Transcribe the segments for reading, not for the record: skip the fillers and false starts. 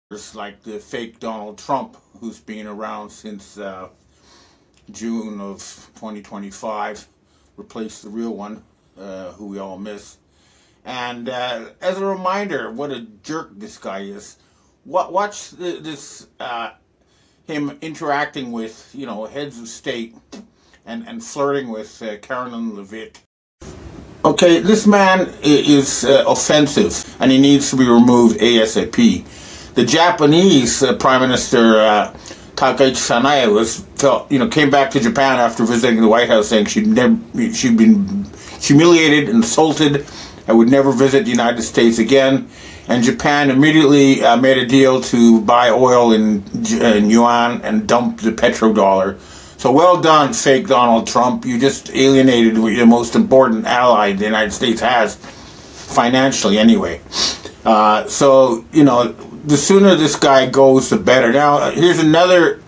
like the fake Donald Trump, who's been around since June of 2025, replaced the real one, who we all miss. And as a reminder, what a jerk this guy is. Watch this him interacting with heads of state and flirting with Carolyn Levitt. Okay, this man is offensive, and he needs to be removed ASAP. The Japanese Prime Minister Takaichi Sanae came back to Japan after visiting the White House, saying she'd been humiliated, insulted, and would never visit the United States again. And Japan immediately made a deal to buy oil in yuan and dump the petrodollar. So well done, fake Donald Trump. You just alienated the most important ally the United States has, financially anyway. The sooner this guy goes, the better. Now, here's another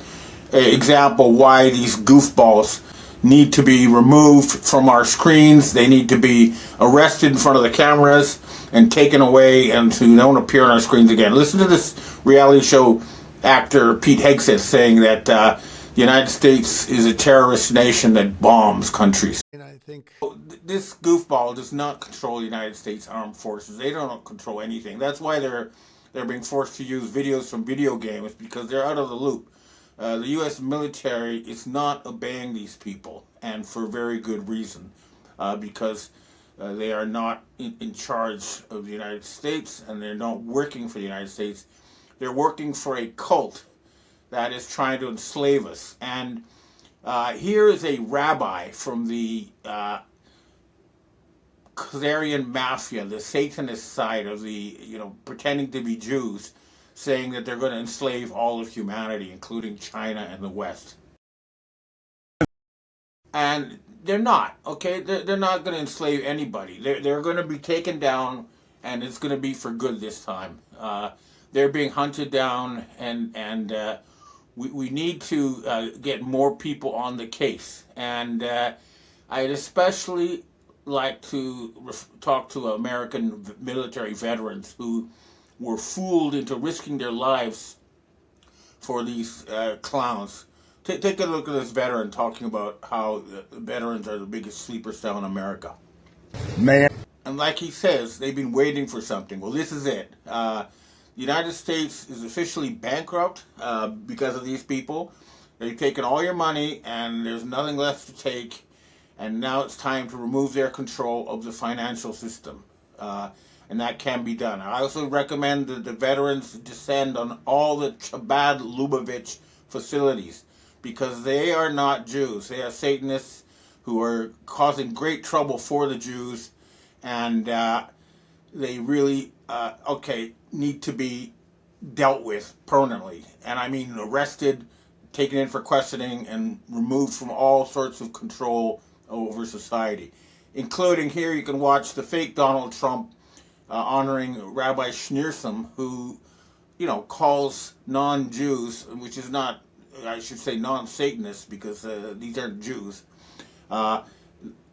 example why these goofballs need to be removed from our screens. They need to be arrested in front of the cameras and taken away and to don't appear on our screens again. Listen to this reality show actor Pete Hegseth saying that the United States is a terrorist nation that bombs countries. And I think this goofball does not control the United States Armed Forces. They don't control anything. That's why they're being forced to use videos from video games, because they're out of the loop. The U.S. military is not obeying these people, and for very good reason, because they are not in charge of the United States, and they're not working for the United States. They're working for a cult that is trying to enslave us. And here is a rabbi from the Khazarian mafia, the Satanist side of the, pretending to be Jews, saying that they're going to enslave all of humanity, including China and the West. And they're not, okay? They're not going to enslave anybody. They're going to be taken down, and it's going to be for good this time. They're being hunted down, and we need to get more people on the case. And I'd especially like to talk to American military veterans who were fooled into risking their lives for these clowns. Take a look at this veteran talking about how the veterans are the biggest sleeper cell in America. man, And like he says, they've been waiting for something. Well, this is it. The United States is officially bankrupt because of these people. They've taken all your money, and there's nothing left to take. And now it's time to remove their control of the financial system. And that can be done. I also recommend that the veterans descend on all the Chabad Lubavitch facilities, because they are not Jews. They are Satanists who are causing great trouble for the Jews, and they really, need to be dealt with permanently. And I mean arrested, taken in for questioning, and removed from all sorts of control over society. Including, here you can watch the fake Donald Trump honoring Rabbi Schneerson, who, calls non-Jews, which is not, I should say non-Satanists, because these aren't Jews.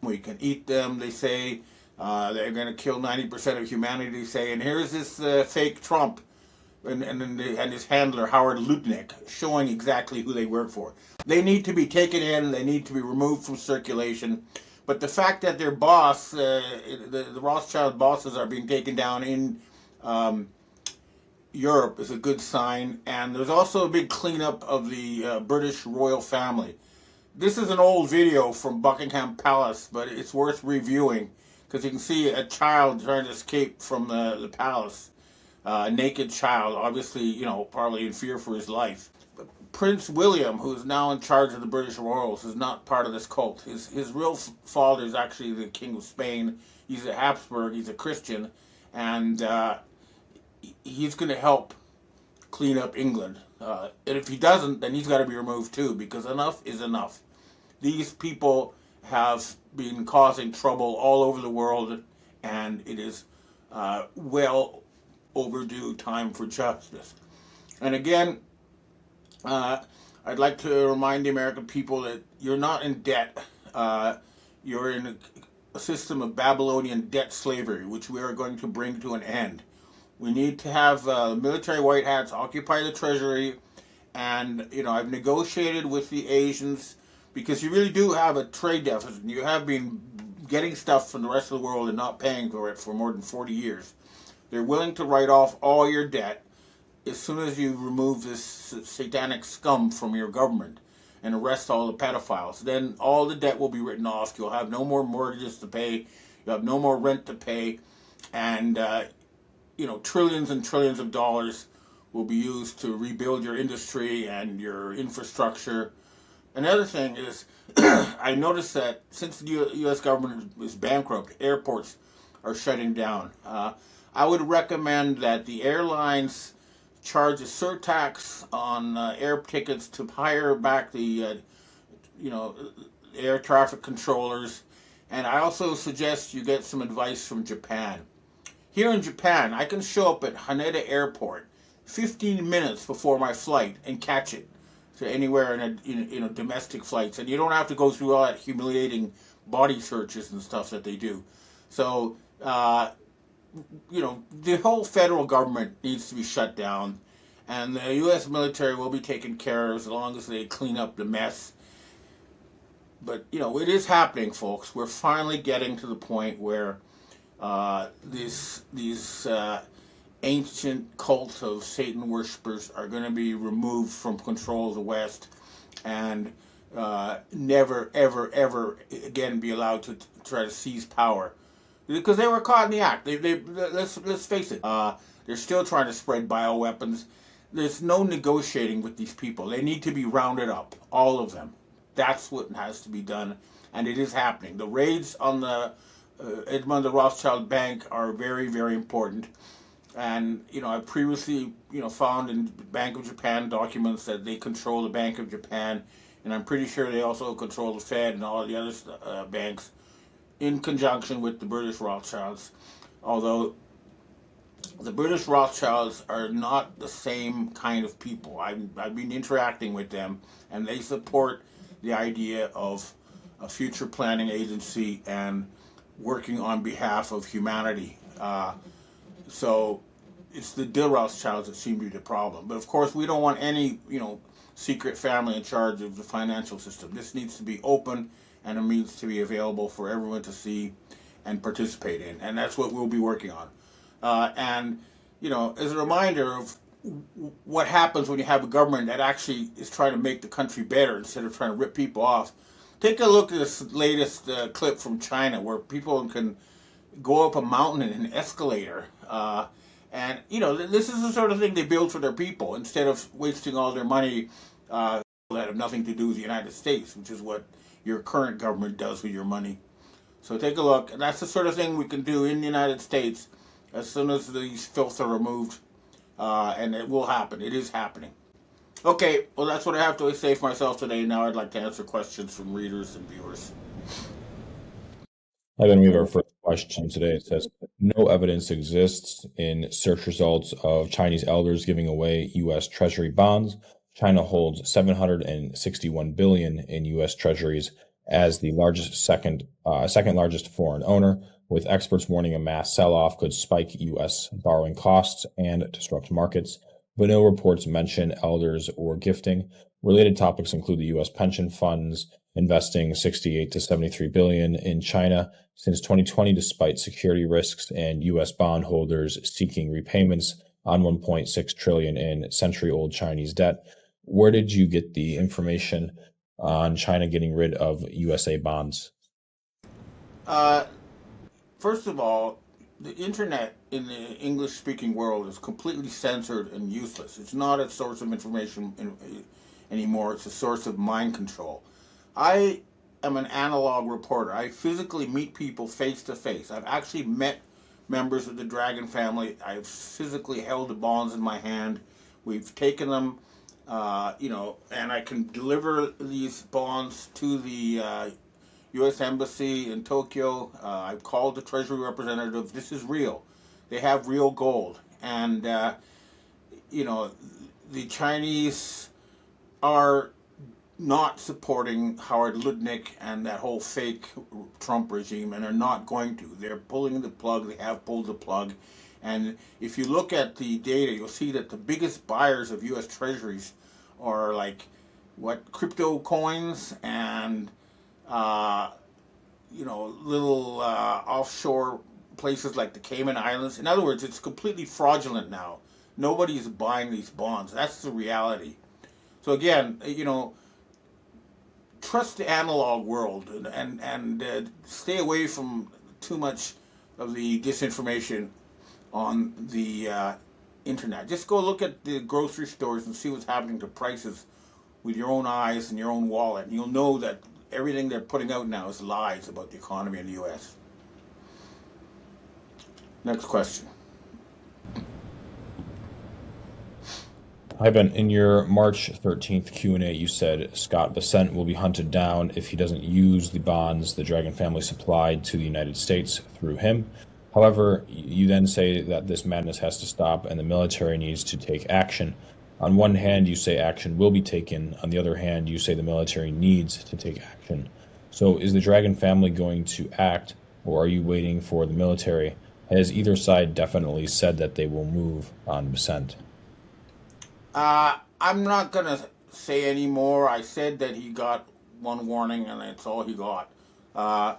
We can eat them, they say. They're going to kill 90% of humanity, they say. And here's this fake Trump and his handler, Howard Lutnick, showing exactly who they work for. They need to be taken in, they need to be removed from circulation. But the fact that their boss, the Rothschild bosses, are being taken down in Europe is a good sign. And there's also a big cleanup of the British royal family. This is an old video from Buckingham Palace, but it's worth reviewing, because you can see a child trying to escape from the palace. A naked child, obviously, probably in fear for his life. Prince William, who is now in charge of the British Royals, is not part of this cult. His real father is actually the King of Spain. He's a Habsburg, he's a Christian, and he's going to help clean up England. And if he doesn't, then he's got to be removed too, because enough is enough. These people have been causing trouble all over the world, and it is well overdue time for justice. And again, I'd like to remind the American people that you're not in debt. You're in a system of Babylonian debt slavery, which we are going to bring to an end. We need to have military white hats occupy the treasury. And, I've negotiated with the Asians because you really do have a trade deficit. You have been getting stuff from the rest of the world and not paying for it for more than 40 years. They're willing to write off all your debt as soon as you remove this satanic scum from your government and arrest all the pedophiles. Then all the debt will be written off. You'll have no more mortgages to pay. You'll have no more rent to pay. And, trillions and trillions of dollars will be used to rebuild your industry and your infrastructure. Another thing is, I noticed that since the U.S. government is bankrupt, airports are shutting down. I would recommend that the airlines charge a surtax on air tickets to hire back the, you know, air traffic controllers. And I also suggest you get some advice from Japan. Here in Japan, I can show up at Haneda Airport 15 minutes before my flight and catch it to anywhere in domestic flights, and you don't have to go through all that humiliating body searches and stuff that they do. So, the whole federal government needs to be shut down, and the U.S. military will be taken care of as long as they clean up the mess. But it is happening, folks. We're finally getting to the point where these ancient cult of Satan worshippers are going to be removed from control of the West and never, ever, ever again be allowed to try to seize power. Because they were caught in the act. Let's face it. They're still trying to spread bioweapons. There's no negotiating with these people. They need to be rounded up, all of them. That's what has to be done, and it is happening. The raids on the Edmund de Rothschild Bank are very, very important. And, I previously, found in Bank of Japan documents that they control the Bank of Japan, and I'm pretty sure they also control the Fed and all the other banks in conjunction with the British Rothschilds. Although the British Rothschilds are not the same kind of people. I've been interacting with them, and they support the idea of a future planning agency and working on behalf of humanity. So it's the De Rothschilds that seem to be the problem. But of course, we don't want any, secret family in charge of the financial system. This needs to be open, and it needs to be available for everyone to see and participate in. And that's what we'll be working on. And, as a reminder of what happens when you have a government that actually is trying to make the country better instead of trying to rip people off. Take a look at this latest clip from China where people can go up a mountain in an escalator. And, this is the sort of thing they build for their people instead of wasting all their money that have nothing to do with the United States, which is what your current government does with your money. So take a look. And that's the sort of thing we can do in the United States as soon as these filth are removed. And it will happen. It is happening. Okay, well, that's what I have to say for myself today. Now I'd like to answer questions from readers and viewers. And then we have our first question today. It says, no evidence exists in search results of Chinese elders giving away U.S. Treasury bonds. China holds 761 billion in U.S. Treasuries as the second largest foreign owner, with experts warning a mass sell-off could spike U.S. borrowing costs and disrupt markets. But no reports mention elders or gifting. Related topics include the U.S. pension funds investing 68 to 73 billion in China since 2020, despite security risks, and U.S. bondholders seeking repayments on 1.6 trillion in century-old Chinese debt. Where did you get the information on China getting rid of USA bonds? First of all, the internet in the English-speaking world is completely censored and useless. It's not a source of information anymore. It's a source of mind control. I am an analog reporter. I physically meet people face to face. I've actually met members of the Dragon family. I've physically held the bonds in my hand. We've taken them, and I can deliver these bonds to the U.S. Embassy in Tokyo. I've called the Treasury representative. This is real. They have real gold. And, the Chinese are not supporting Howard Lutnick and that whole fake Trump regime, and are not going to. They're pulling the plug. They have pulled the plug. And if you look at the data, you'll see that the biggest buyers of U.S. Treasuries are like what crypto coins and uh, little offshore places like the Cayman Islands. In other words, it's completely fraudulent now. Nobody's buying these bonds. That's the reality. So again, trust the analog world and stay away from too much of the disinformation on the internet. Just go look at the grocery stores and see what's happening to prices with your own eyes and your own wallet. And you'll know that everything they're putting out now is lies about the economy in the U.S. Next question. Hi, Ben. In your March 13th Q&A, you said Scott Bessent will be hunted down if he doesn't use the bonds the Dragon family supplied to the United States through him. However, you then say that this madness has to stop and the military needs to take action. On one hand, you say action will be taken. On the other hand, you say the military needs to take action. So is the Dragon family going to act, or are you waiting for the military? Has either side definitely said that they will move on Bessent? I'm not gonna say any more. I said that he got one warning, and that's all he got. Uh,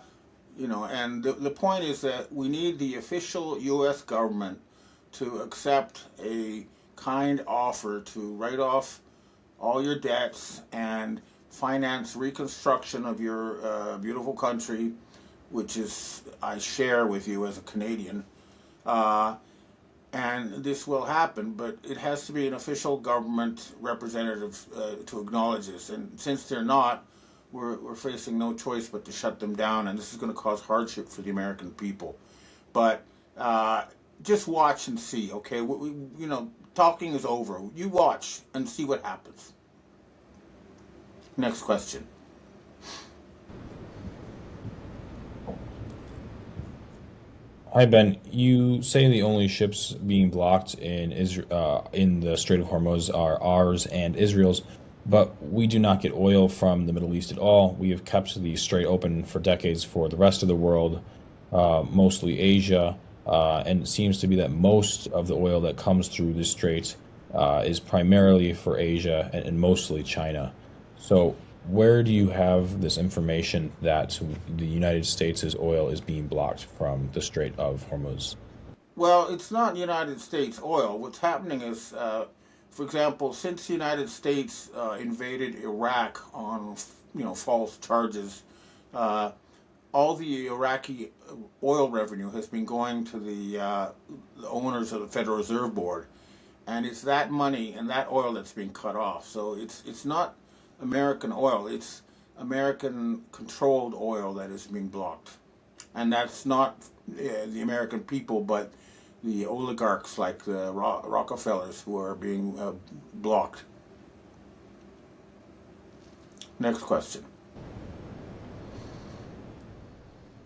and the point is that we need the official U.S. government to accept a kind offer to write off all your debts and finance reconstruction of your beautiful country, which is I share with you as a Canadian. Uh, and this will happen, but it has to be an official government representative to acknowledge this. And since they're not, we're facing no choice but to shut them down, and this is going to cause hardship for the American people. But just watch and see, okay? Talking is over. You watch and see what happens. Next question. Hi, Ben. You say the only ships being blocked in the Strait of Hormuz are ours and Israel's, but we do not get oil from the Middle East at all. We have kept the strait open for decades for the rest of the world, mostly Asia, and it seems to be that most of the oil that comes through the strait is primarily for Asia and mostly China. So where do you have this information that the United States' oil is being blocked from the Strait of Hormuz? Well, it's not United States oil. What's happening is, for example, since the United States invaded Iraq on false charges, uh, all the Iraqi oil revenue has been going to the owners of the Federal Reserve Board, and it's that money and that oil that's being cut off. So it's not American oil; it's American controlled oil that is being blocked, and that's not the American people, but the oligarchs like the Rockefellers who are being blocked. Next question.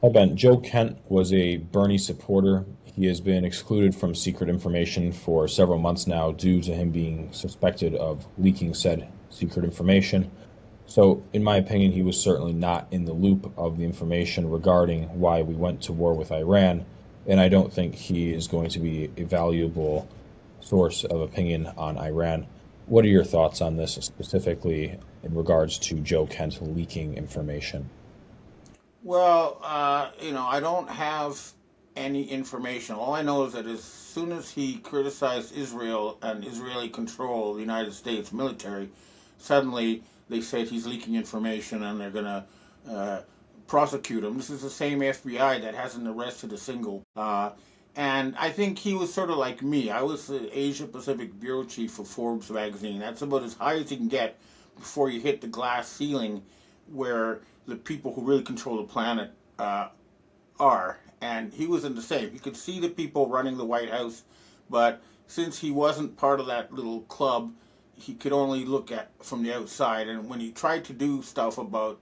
Hi, Ben. Joe Kent was a Bernie supporter. He has been excluded from secret information for several months now due to him being suspected of leaking said secret information. So, in my opinion, he was certainly not in the loop of the information regarding why we went to war with Iran, and I don't think he is going to be a valuable source of opinion on Iran. What are your thoughts on this, specifically in regards to Joe Kent leaking information? Well, I don't have any information. All I know is that as soon as he criticized Israel and Israeli control of the United States military, suddenly they said he's leaking information and they're going to prosecute him. This is the same FBI that hasn't arrested a single. And I think he was sort of like me. I was the Asia Pacific bureau chief for Forbes magazine. That's about as high as you can get before you hit the glass ceiling where the people who really control the planet are. And he was in the same. He could see the people running the White House, but since he wasn't part of that little club, he could only look at from the outside. And when he tried to do stuff about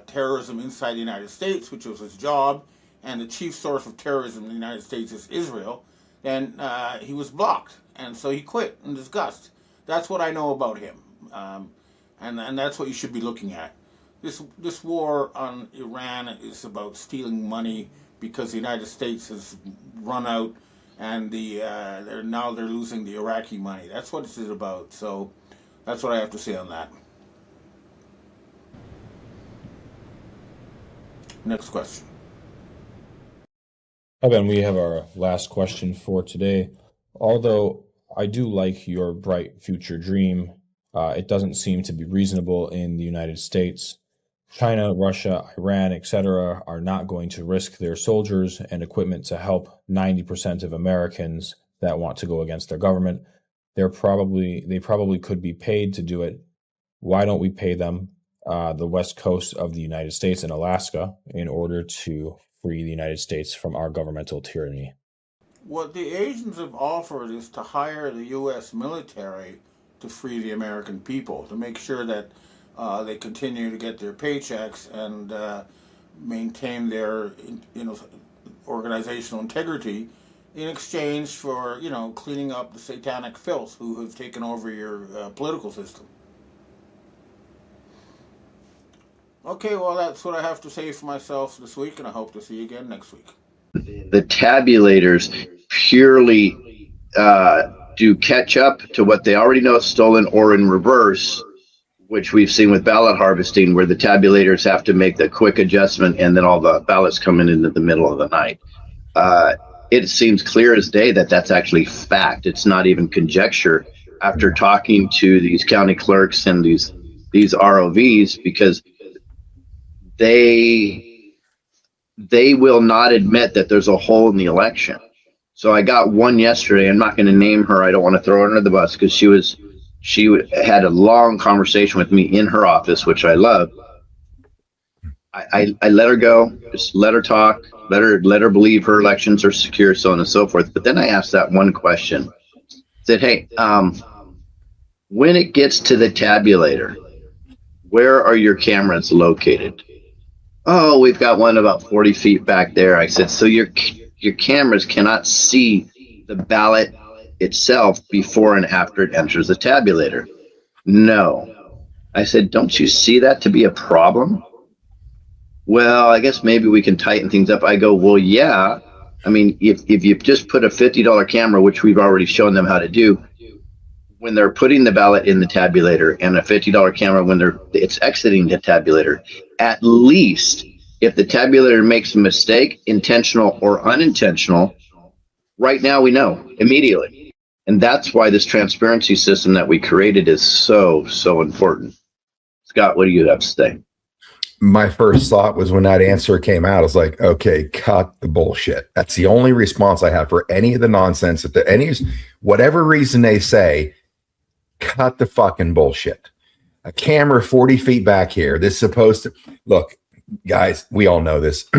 terrorism inside the United States, which was his job, and the chief source of terrorism in the United States is Israel, then he was blocked. And so he quit in disgust. That's what I know about him. And that's what you should be looking at. This war on Iran is about stealing money because the United States has run out and they're losing the Iraqi money. That's what this is about. So that's what I have to say on that. Next question. Ben, we have our last question for today. Although I do like your bright future dream, it doesn't seem to be reasonable in the United States. China, Russia, Iran, etc., are not going to risk their soldiers and equipment to help 90% of Americans that want to go against their government. They probably could be paid to do it. Why don't we pay them the west coast of the United States and Alaska in order to free the United States from our governmental tyranny? What the Asians have offered is to hire the U.S. military to free the American people, to make sure that they continue to get their paychecks and maintain their, organizational integrity in exchange for, cleaning up the satanic filth who have taken over your political system. Okay, well, that's what I have to say for myself this week, and I hope to see you again next week. The tabulators purely do catch up to what they already know is stolen, or in reverse, which we've seen with ballot harvesting, where the tabulators have to make the quick adjustment and then all the ballots come in into the middle of the night. It seems clear as day that that's actually fact. It's not even conjecture after talking to these county clerks and these ROVs, because they will not admit that there's a hole in the election. So I got one yesterday. I'm not going to name her. I don't want to throw her under the bus, because she had a long conversation with me in her office, which I love. I let her go, just let her talk, let her believe her elections are secure, so on and so forth. But then I asked that one question. I said, hey, when it gets to the tabulator, where are your cameras located? Oh, we've got one about 40 feet back there. I said, so your cameras cannot see the ballot itself before and after it enters the tabulator? No. I said, don't you see that to be a problem? Well, I guess maybe we can tighten things up. I go, well, yeah. I mean, if you just put a $50 camera, which we've already shown them how to do, when they're putting the ballot in the tabulator, and a $50 camera when it's exiting the tabulator, at least if the tabulator makes a mistake, intentional or unintentional, right now we know immediately. And that's why this transparency system that we created is so, so important. Scott, what do you have to say? My first thought was, when that answer came out, I was like, okay, cut the bullshit. That's the only response I have for any of the nonsense. Whatever reason they say, cut the fucking bullshit. A camera 40 feet back here. This is supposed to look, guys, we all know this.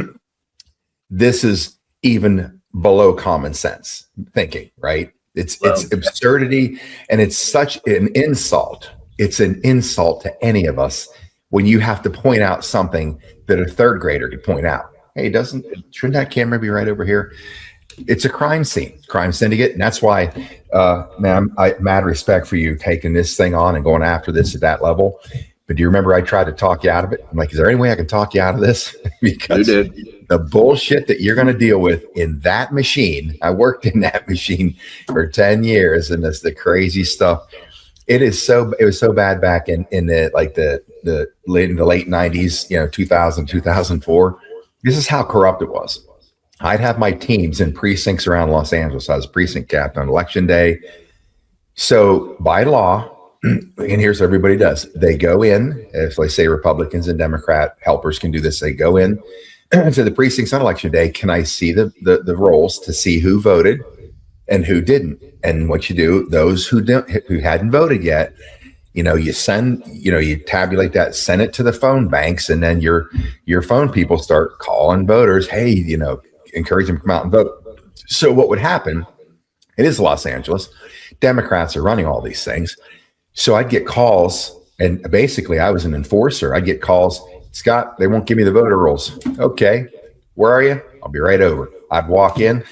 This is even below common sense thinking, right? It's absurdity, and it's such an insult. It's an insult to any of us when you have to point out something that a third grader could point out. Hey, shouldn't that camera be right over here? It's a crime scene, crime syndicate. And that's why, man, I mad respect for you taking this thing on and going after this at that level. But do you remember I tried to talk you out of it? I'm like, is there any way I can talk you out of this? Because you did. The bullshit that you're going to deal with in that machine, I worked in that machine for 10 years, and it's the crazy stuff. It was so bad back in the late 90s, 2000, 2004. This is how corrupt it was. I'd have my teams in precincts around Los Angeles. I was precinct captain on election day. So by law, and here's what everybody does. They go in, if they say Republicans and Democrat helpers can do this, they go in to the precincts on election day. Can I see the rolls to see who voted and who didn't? And what you do, those who hadn't voted yet, you tabulate that, send it to the phone banks, and then your phone people start calling voters. Hey, encourage them to come out and vote. So what would happen? It is Los Angeles. Democrats are running all these things. So I'd get calls, and basically I was an enforcer. I'd get calls, Scott, they won't give me the voter rolls. Okay, where are you? I'll be right over. I'd walk in.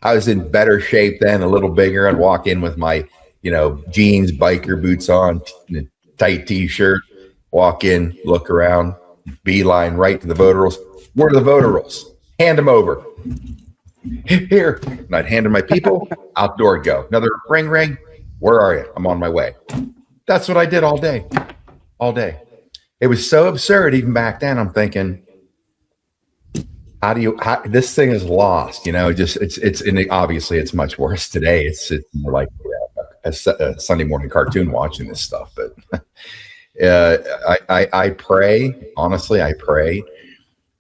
I was in better shape then, a little bigger. I'd walk in with my, jeans, biker boots on, tight t-shirt, walk in, look around, beeline right to the voter rolls. Where are the voter rolls? Hand them over. Here. And I'd hand to my people, outdoor go. Another ring, ring. Where are you? I'm on my way. That's what I did all day. All day. It was so absurd even back then. I'm thinking, how this thing is lost, and obviously it's much worse today. It's more like a Sunday morning cartoon watching this stuff. But I pray, honestly, I pray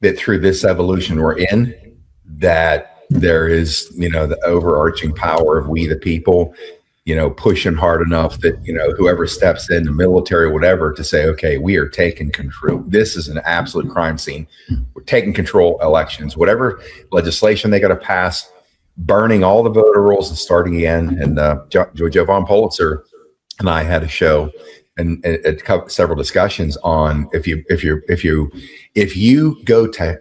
that through this evolution we're in, that there is, the overarching power of we the people, pushing hard enough that, whoever steps in, the military, whatever, to say, okay, we are taking control. This is an absolute crime scene. We're taking control elections, whatever legislation they got to pass, burning all the voter rolls and starting again. And Jovan Pulitzer and I had a show and several discussions on if you go to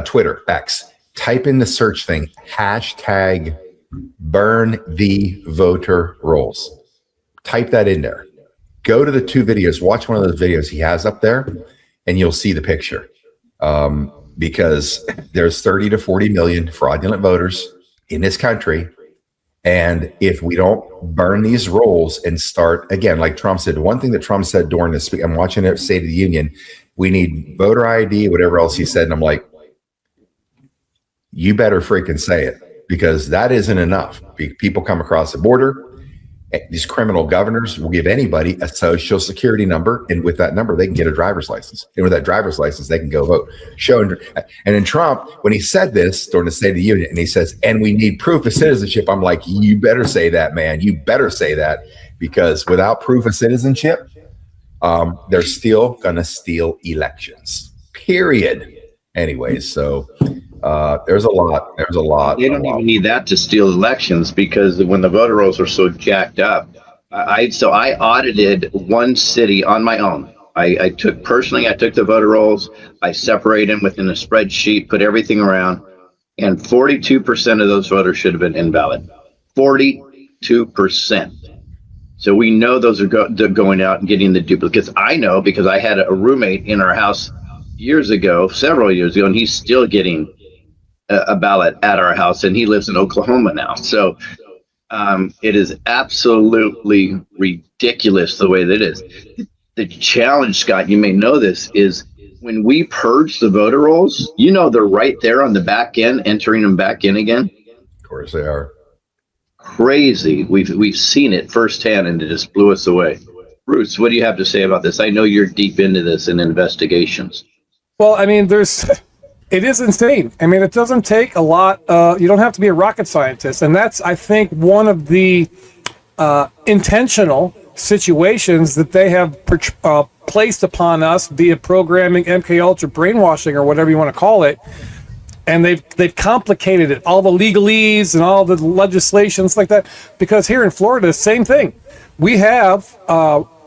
Twitter, X, type in the search thing, hashtag burn the voter rolls. Type that in there. Go to the 2 videos, watch one of those videos he has up there, and you'll see the picture. Because there's 30 to 40 million fraudulent voters in this country. And if we don't burn these rolls and start, again, like Trump said, one thing that Trump said during this week, I'm watching it, State of the Union, we need voter ID, whatever else he said. And I'm like, you better freaking say it, because that isn't enough. People come across the border. These criminal governors will give anybody a social security number, and with that number, they can get a driver's license. And with that driver's license, they can go vote. And then Trump, when he said this during the State of the Union, and he says, and we need proof of citizenship, I'm like, you better say that, man. You better say that, because without proof of citizenship, they're still going to steal elections, period. Anyways, so there's a lot. They don't even need that to steal elections, because when the voter rolls are so jacked up, I audited one city on my own. I took the voter rolls, I separated them within a spreadsheet, put everything around, and 42% of those voters should have been invalid. 42%. So we know those are going out and getting the duplicates. I know, because I had a roommate in our house several years ago, and he's still getting a ballot at our house, and he lives in Oklahoma now. So it is absolutely ridiculous the way that it is. The challenge, Scott, you may know this, is when we purge the voter rolls, they're right there on the back end, entering them back in again. Of course they are. Crazy. We've seen it firsthand, and it just blew us away. Bruce, what do you have to say about this? I know you're deep into this in investigations. Well, I mean, it is insane. I mean, it doesn't take a lot. You don't have to be a rocket scientist. And that's, I think, one of the intentional situations that they have placed upon us via programming, MK Ultra, brainwashing, or whatever you want to call it. And they've complicated it, all the legalese and all the legislations like that. Because here in Florida, same thing. We have,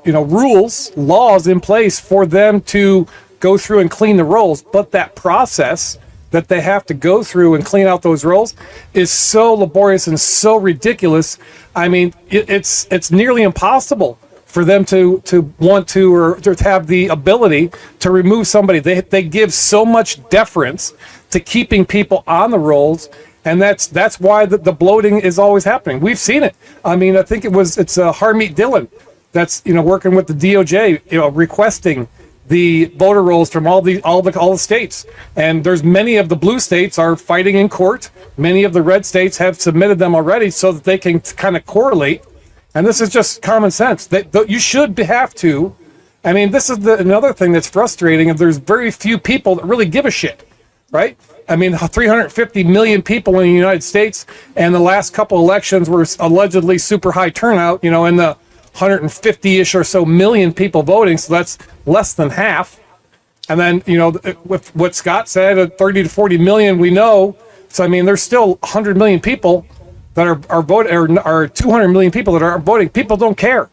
rules, laws in place for them to go through and clean the rolls, but that process that they have to go through and clean out those rolls is so laborious and so ridiculous. I mean, it's nearly impossible for them to want to, or to have the ability to remove somebody. They give so much deference to keeping people on the rolls, and that's why the bloating is always happening. We've seen it. I mean, I think it's Harmeet Dillon that's working with the DOJ, requesting the voter rolls from all the states, and there's many of the blue states are fighting in court. Many of the red states have submitted them already so that they can kind of correlate. And this is just common sense. That you should have to. I mean, this is another thing that's frustrating. If there's very few people that really give a shit, right? I mean, 350 million people in the United States, and the last couple elections were allegedly super high turnout. In the 150-ish or so million people voting, so that's less than half. And then, with what Scott said, 30 to 40 million, we know. So, I mean, there's still 100 million people that are voting, or 200 million people that are voting. People don't care,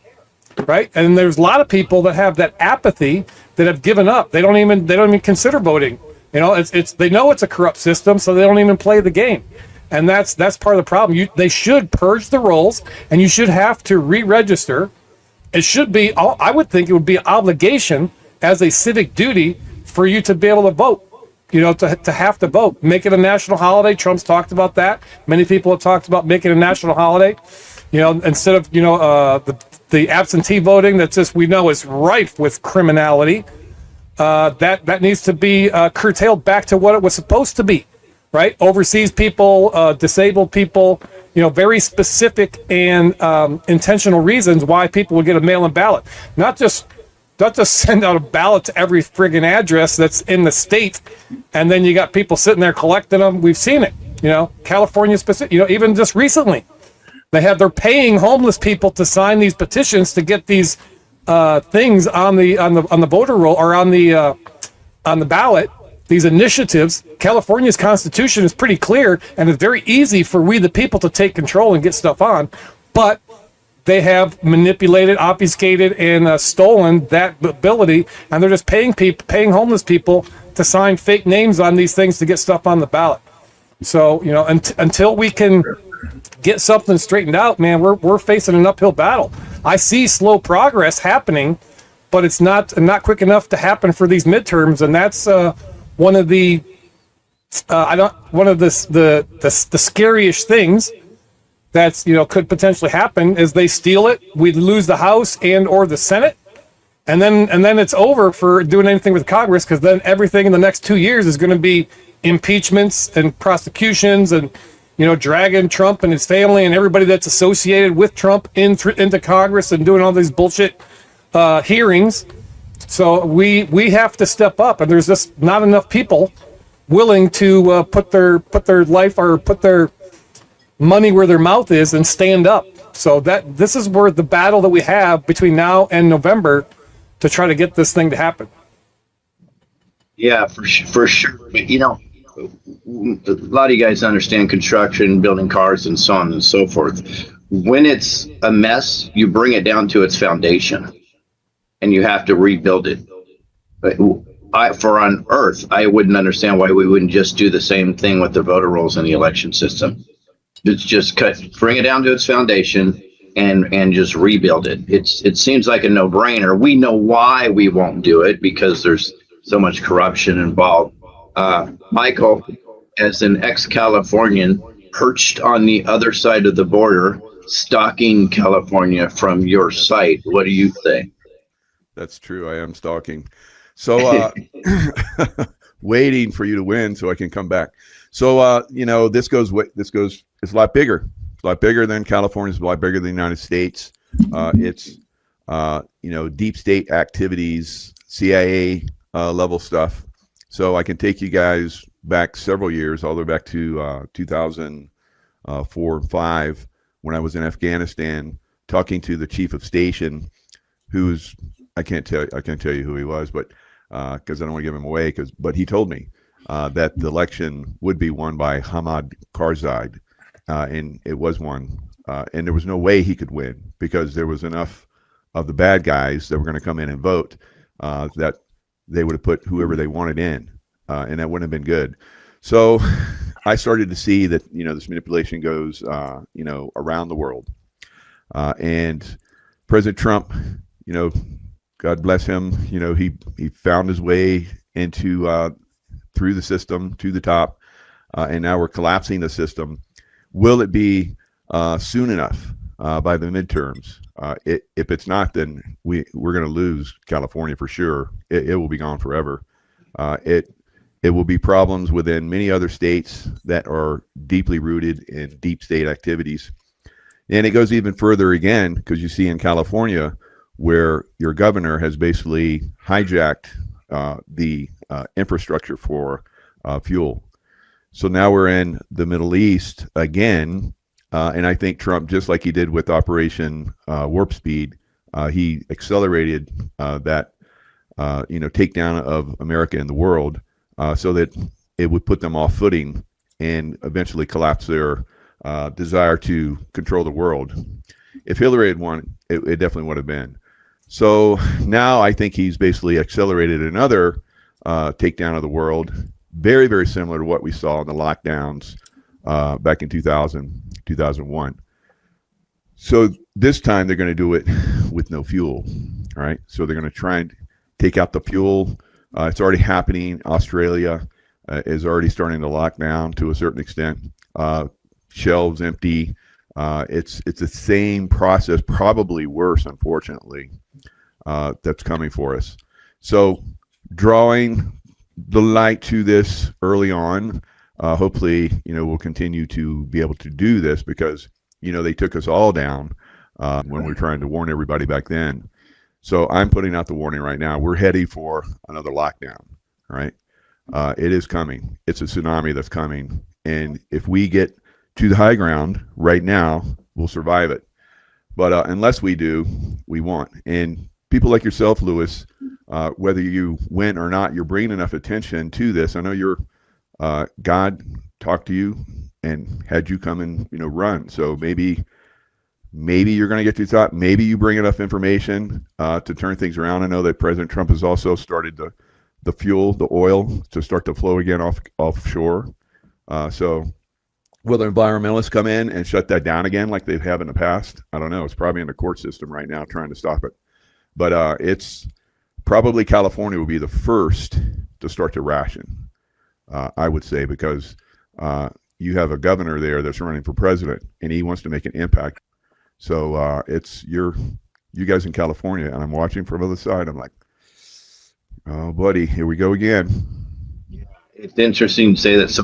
right? And there's a lot of people that have that apathy, that have given up. They don't even consider voting. They know it's a corrupt system, so they don't even play the game. And that's part of the problem. They should purge the rolls, and you should have to re-register. It should be, I would think it would be an obligation as a civic duty for you to be able to vote. to have to vote. Make it a national holiday. Trump's talked about that. Many people have talked about making it a national holiday. Instead of the absentee voting that just we know is rife with criminality. That needs to be curtailed back to what it was supposed to be, right? Overseas people, disabled people, very specific and intentional reasons why people would get a mail-in ballot. Not just send out a ballot to every friggin' address that's in the state, and then you got people sitting there collecting them. We've seen it, California specific, even just recently. They're paying homeless people to sign these petitions to get these things on the voter roll or on the ballot. These initiatives. California's constitution is pretty clear, and it's very easy for we the people to take control and get stuff on, but they have manipulated, obfuscated, and stolen that ability, and they're just paying homeless people to sign fake names on these things to get stuff on the ballot. So until we can get something straightened out, man, we're facing an uphill battle. I see slow progress happening, but it's not quick enough to happen for these midterms, and that's one of the scariest things that's could potentially happen is they steal it, we'd lose the House and or the Senate, and then it's over for doing anything with Congress, because then everything in the next 2 years is going to be impeachments and prosecutions and dragging Trump and his family and everybody that's associated with Trump into Congress and doing all these bullshit hearings. So we have to step up, and there's just not enough people willing to put their life or put their money where their mouth is and stand up. So this is where the battle that we have between now and November to try to get this thing to happen. Yeah, for sure. But, a lot of you guys understand construction, building cars, and so on and so forth. When it's a mess, you bring it down to its foundation, and you have to rebuild it. But for on Earth, I wouldn't understand why we wouldn't just do the same thing with the voter rolls and the election system. It's just bring it down to its foundation, and just rebuild it. It seems like a no-brainer. We know why we won't do it, because there's so much corruption involved. Michael, as an ex-Californian, perched on the other side of the border, stalking California from your site. What do you think? That's true. I am stalking. So waiting for you to win so I can come back. So this goes. It's a lot bigger. It's a lot bigger than California. It's a lot bigger than the United States. It's deep state activities, CIA level stuff. So I can take you guys back several years, all the way back to 2004 and 5, when I was in Afghanistan, talking to the chief of station, who's I can't tell you who he was, but because I don't want to give him away, but he told me that the election would be won by Hamid Karzai, and it was won, and there was no way he could win, because there was enough of the bad guys that were going to come in and vote that they would have put whoever they wanted in, and that wouldn't have been good. So I started to see that this manipulation goes around the world, and President Trump, God bless him, he found his way into through the system to the top, and now we're collapsing the system. Will it be soon enough by the midterms? If it's not, then we're going to lose California for sure. It will be gone forever. It will be problems within many other states that are deeply rooted in deep state activities. And it goes even further again, because you see in California where your governor has basically hijacked the infrastructure for fuel. So now we're in the Middle East again. And I think Trump, just like he did with Operation Warp Speed, he accelerated that takedown of America in the world, so that it would put them off footing and eventually collapse their desire to control the world. If Hillary had won, it definitely would have been. So now I think he's basically accelerated another takedown of the world, very, very similar to what we saw in the lockdowns back in 2001. So this time they're going to do it with no fuel. All right. So they're going to try and take out the fuel. It's already happening. Australia, is already starting to lock down to a certain extent. Shelves empty. It's the same process, probably worse, unfortunately, that's coming for us. So drawing the light to this early on, hopefully, we'll continue to be able to do this because, they took us all down when we were trying to warn everybody back then. So I'm putting out the warning right now. We're heading for another lockdown, right? It is coming. It's a tsunami that's coming. And if we get to the high ground right now, we'll survive it. But unless we do, we won't. And people like yourself, Lewis, whether you win or not, you're bringing enough attention to this. I know God talked to you and had you come and run. So maybe you're going to get to thought. Maybe you bring enough information to turn things around. I know that President Trump has also started the oil to start to flow again offshore. So will the environmentalists come in and shut that down again like they have in the past? I don't know. It's probably in the court system right now trying to stop it. But it's probably California will be the first to start to ration, I would say, because you have a governor there that's running for president, and he wants to make an impact. So it's you guys in California, and I'm watching from the other side. I'm like, oh, buddy, here we go again. It's interesting to say that. So,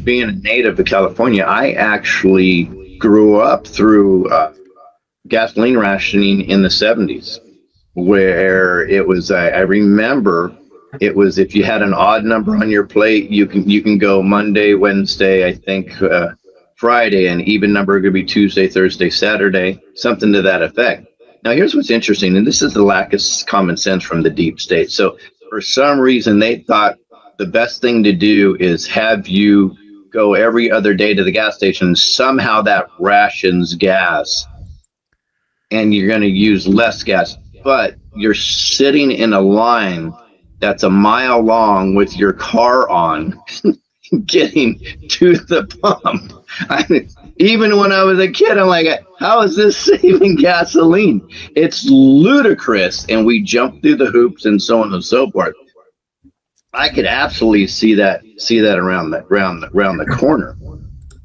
being a native of California, I actually grew up through gasoline rationing in the 70s, where it was. I remember it was if you had an odd number on your plate, you can go Monday, Wednesday, I think Friday, and even number could be Tuesday, Thursday, Saturday, something to that effect. Now, here's what's interesting, and this is the lack of common sense from the deep state. So, for some reason, they thought the best thing to do is have you go every other day to the gas station. Somehow that rations gas, and you're going to use less gas, but you're sitting in a line that's a mile long with your car on, getting to the pump. Even when I was a kid, I'm like, how is this saving gasoline? It's ludicrous. And we jump through the hoops and so on and so forth. I could absolutely see that around the corner.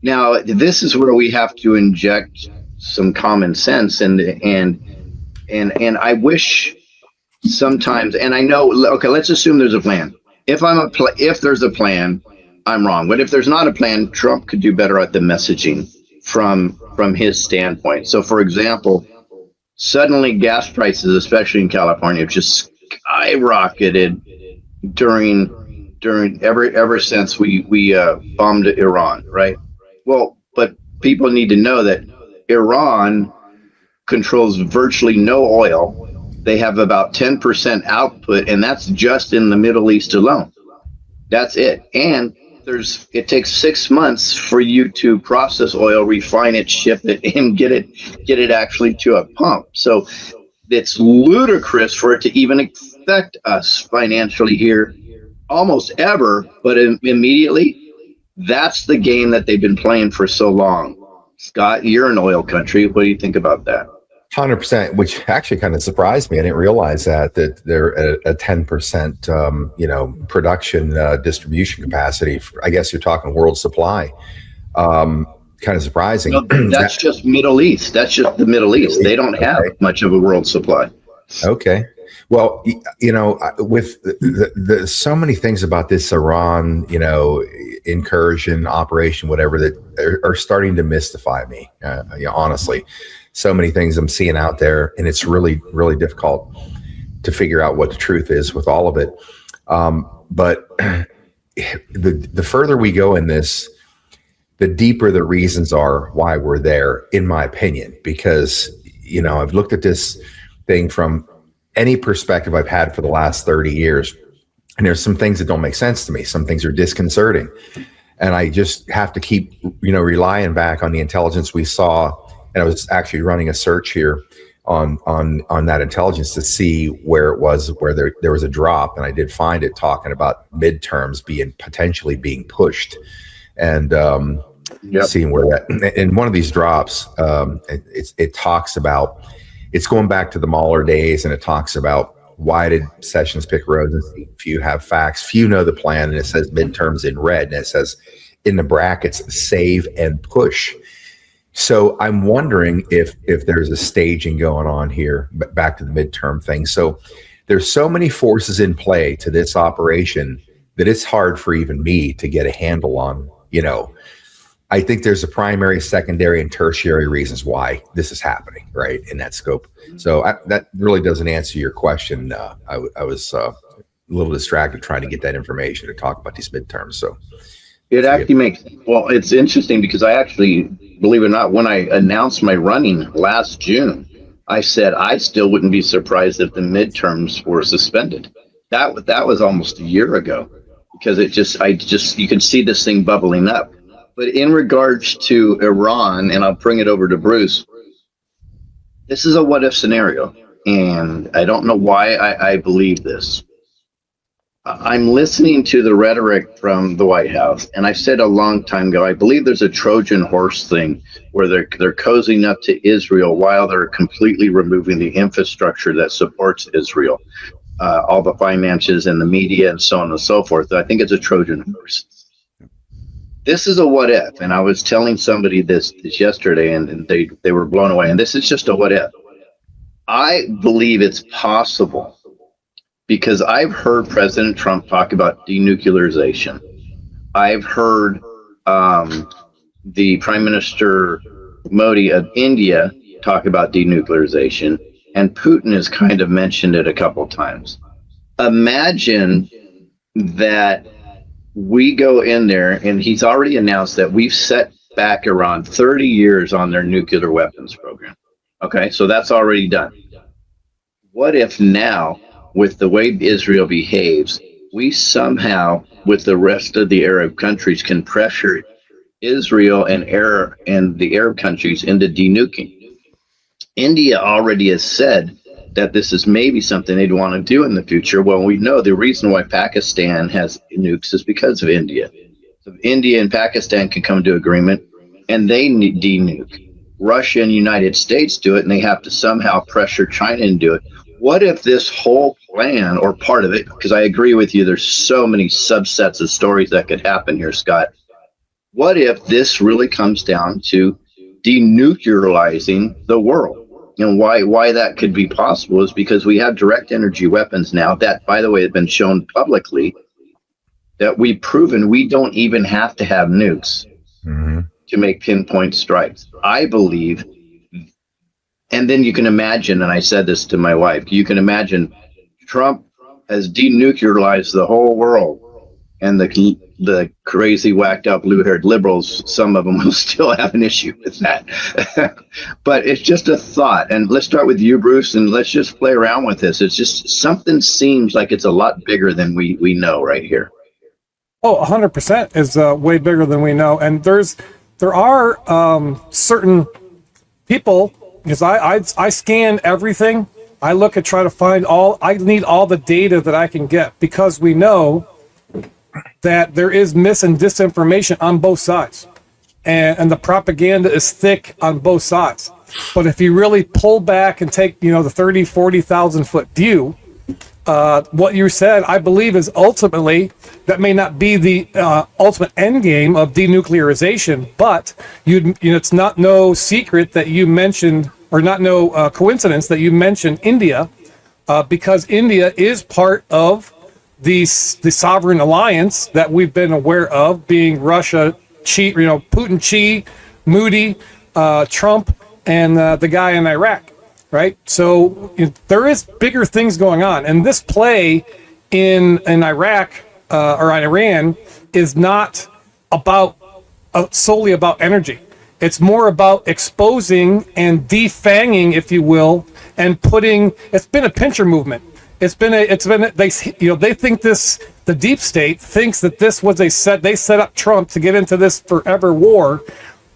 Now, this is where we have to inject some common sense, and I wish sometimes, and I know, okay, let's assume there's a plan. If there's a plan, I'm wrong. But if there's not a plan, Trump could do better at the messaging from his standpoint. So, for example, suddenly gas prices, especially in California, just skyrocketed ever since we bombed Iran, right? Well, but people need to know that Iran controls virtually no oil. They have about 10% output, and that's just in the Middle East alone. That's it. And it takes 6 months for you to process oil, refine it, ship it, and get it actually to a pump. So it's ludicrous for it to even affect us financially here almost ever, but immediately, that's the game that they've been playing for so long. Scott, you're an oil country. What do you think about that? 100%, which actually kind of surprised me. I didn't realize that they're at a 10%, production distribution capacity. I guess you're talking world supply. Kind of surprising. No, that's just Middle East. That's just the Middle East. They don't have much of a world supply. Okay. Well, with the so many things about this Iran, incursion, operation, whatever, that are starting to mystify me. Honestly, so many things I'm seeing out there, and it's really, really difficult to figure out what the truth is with all of it. But the further we go in this, the deeper the reasons are why we're there, in my opinion, because, I've looked at this thing from any perspective I've had for the last 30 years. And there's some things that don't make sense to me. Some things are disconcerting. And I just have to keep, relying back on the intelligence we saw. And I was actually running a search here on that intelligence to see where it was, where there was a drop. And I did find it talking about midterms potentially being pushed. And seeing where that, in one of these drops, it talks about, it's going back to the Mahler days, and it talks about why did Sessions pick Rosen? Few have facts. Few know the plan, and it says midterms in red, and it says in the brackets save and push. So I'm wondering if there's a staging going on here. Back to the midterm thing. So there's so many forces in play to this operation that it's hard for even me to get a handle on. I think there's a primary, secondary, and tertiary reasons why this is happening, right, in that scope. So that really doesn't answer your question. I was a little distracted trying to get that information to talk about these midterms. So it actually makes, well, it's interesting because I actually, believe it or not, when I announced my running last June, I said I still wouldn't be surprised if the midterms were suspended. That was almost a year ago, because you can see this thing bubbling up. But in regards to Iran, and I'll bring it over to Bruce, this is a what if scenario. And I don't know why I believe this. I'm listening to the rhetoric from the White House, and I said a long time ago, I believe there's a Trojan horse thing where they're cozying up to Israel while they're completely removing the infrastructure that supports Israel, all the finances and the media and so on and so forth. I think it's a Trojan horse. This is a what if, and I was telling somebody this yesterday, and they were blown away. And this is just a what if. I believe it's possible because I've heard President Trump talk about denuclearization. I've heard the Prime Minister Modi of India talk about denuclearization, and Putin has kind of mentioned it a couple times. Imagine that we go in there, and he's already announced that we've set back Iran 30 years on their nuclear weapons program. Okay, so that's already done. What if now, with the way Israel behaves, we somehow, with the rest of the Arab countries, can pressure Israel and the Arab countries into denuking? India already has said that this is maybe something they'd want to do in the future. Well, we know the reason why Pakistan has nukes is because of India. So India and Pakistan can come to agreement, and they denuke. Russia and United States do it, and they have to somehow pressure China and do it. What if this whole plan, or part of it, because I agree with you, there's so many subsets of stories that could happen here, Scott. What if this really comes down to denuclearizing the world? And why that could be possible is because we have direct energy weapons now that, by the way, have been shown publicly that we've proven we don't even have to have nukes to make pinpoint strikes. I believe, and then you can imagine, and I said this to my wife, you can imagine Trump has denuclearized the whole world, and the crazy, whacked out, blue-haired liberals, some of them will still have an issue with that. But it's just a thought. And let's start with you, Bruce, and let's just play around with this. It's just something seems like it's a lot bigger than we know right here. Oh, 100% is way bigger than we know. And there are certain people, because I scan everything. I look at try to find I need all the data that I can get, because we know that there is mis and disinformation on both sides, and the propaganda is thick on both sides. But if you really pull back and take the 30,000-40,000 foot view, what you said, I believe, is ultimately that may not be the ultimate end game of denuclearization, but it's not no secret that you mentioned, or not no coincidence that you mentioned India, because India is part of the sovereign alliance that we've been aware of, being Russia, Putin, Xi, Moody, Trump, and the guy in Iraq, right? So there is bigger things going on, and this play in Iraq or Iran is not about solely about energy. It's more about exposing and defanging, if you will, and it's been a pincher movement. They think the deep state thinks that this was they set up Trump to get into this forever war,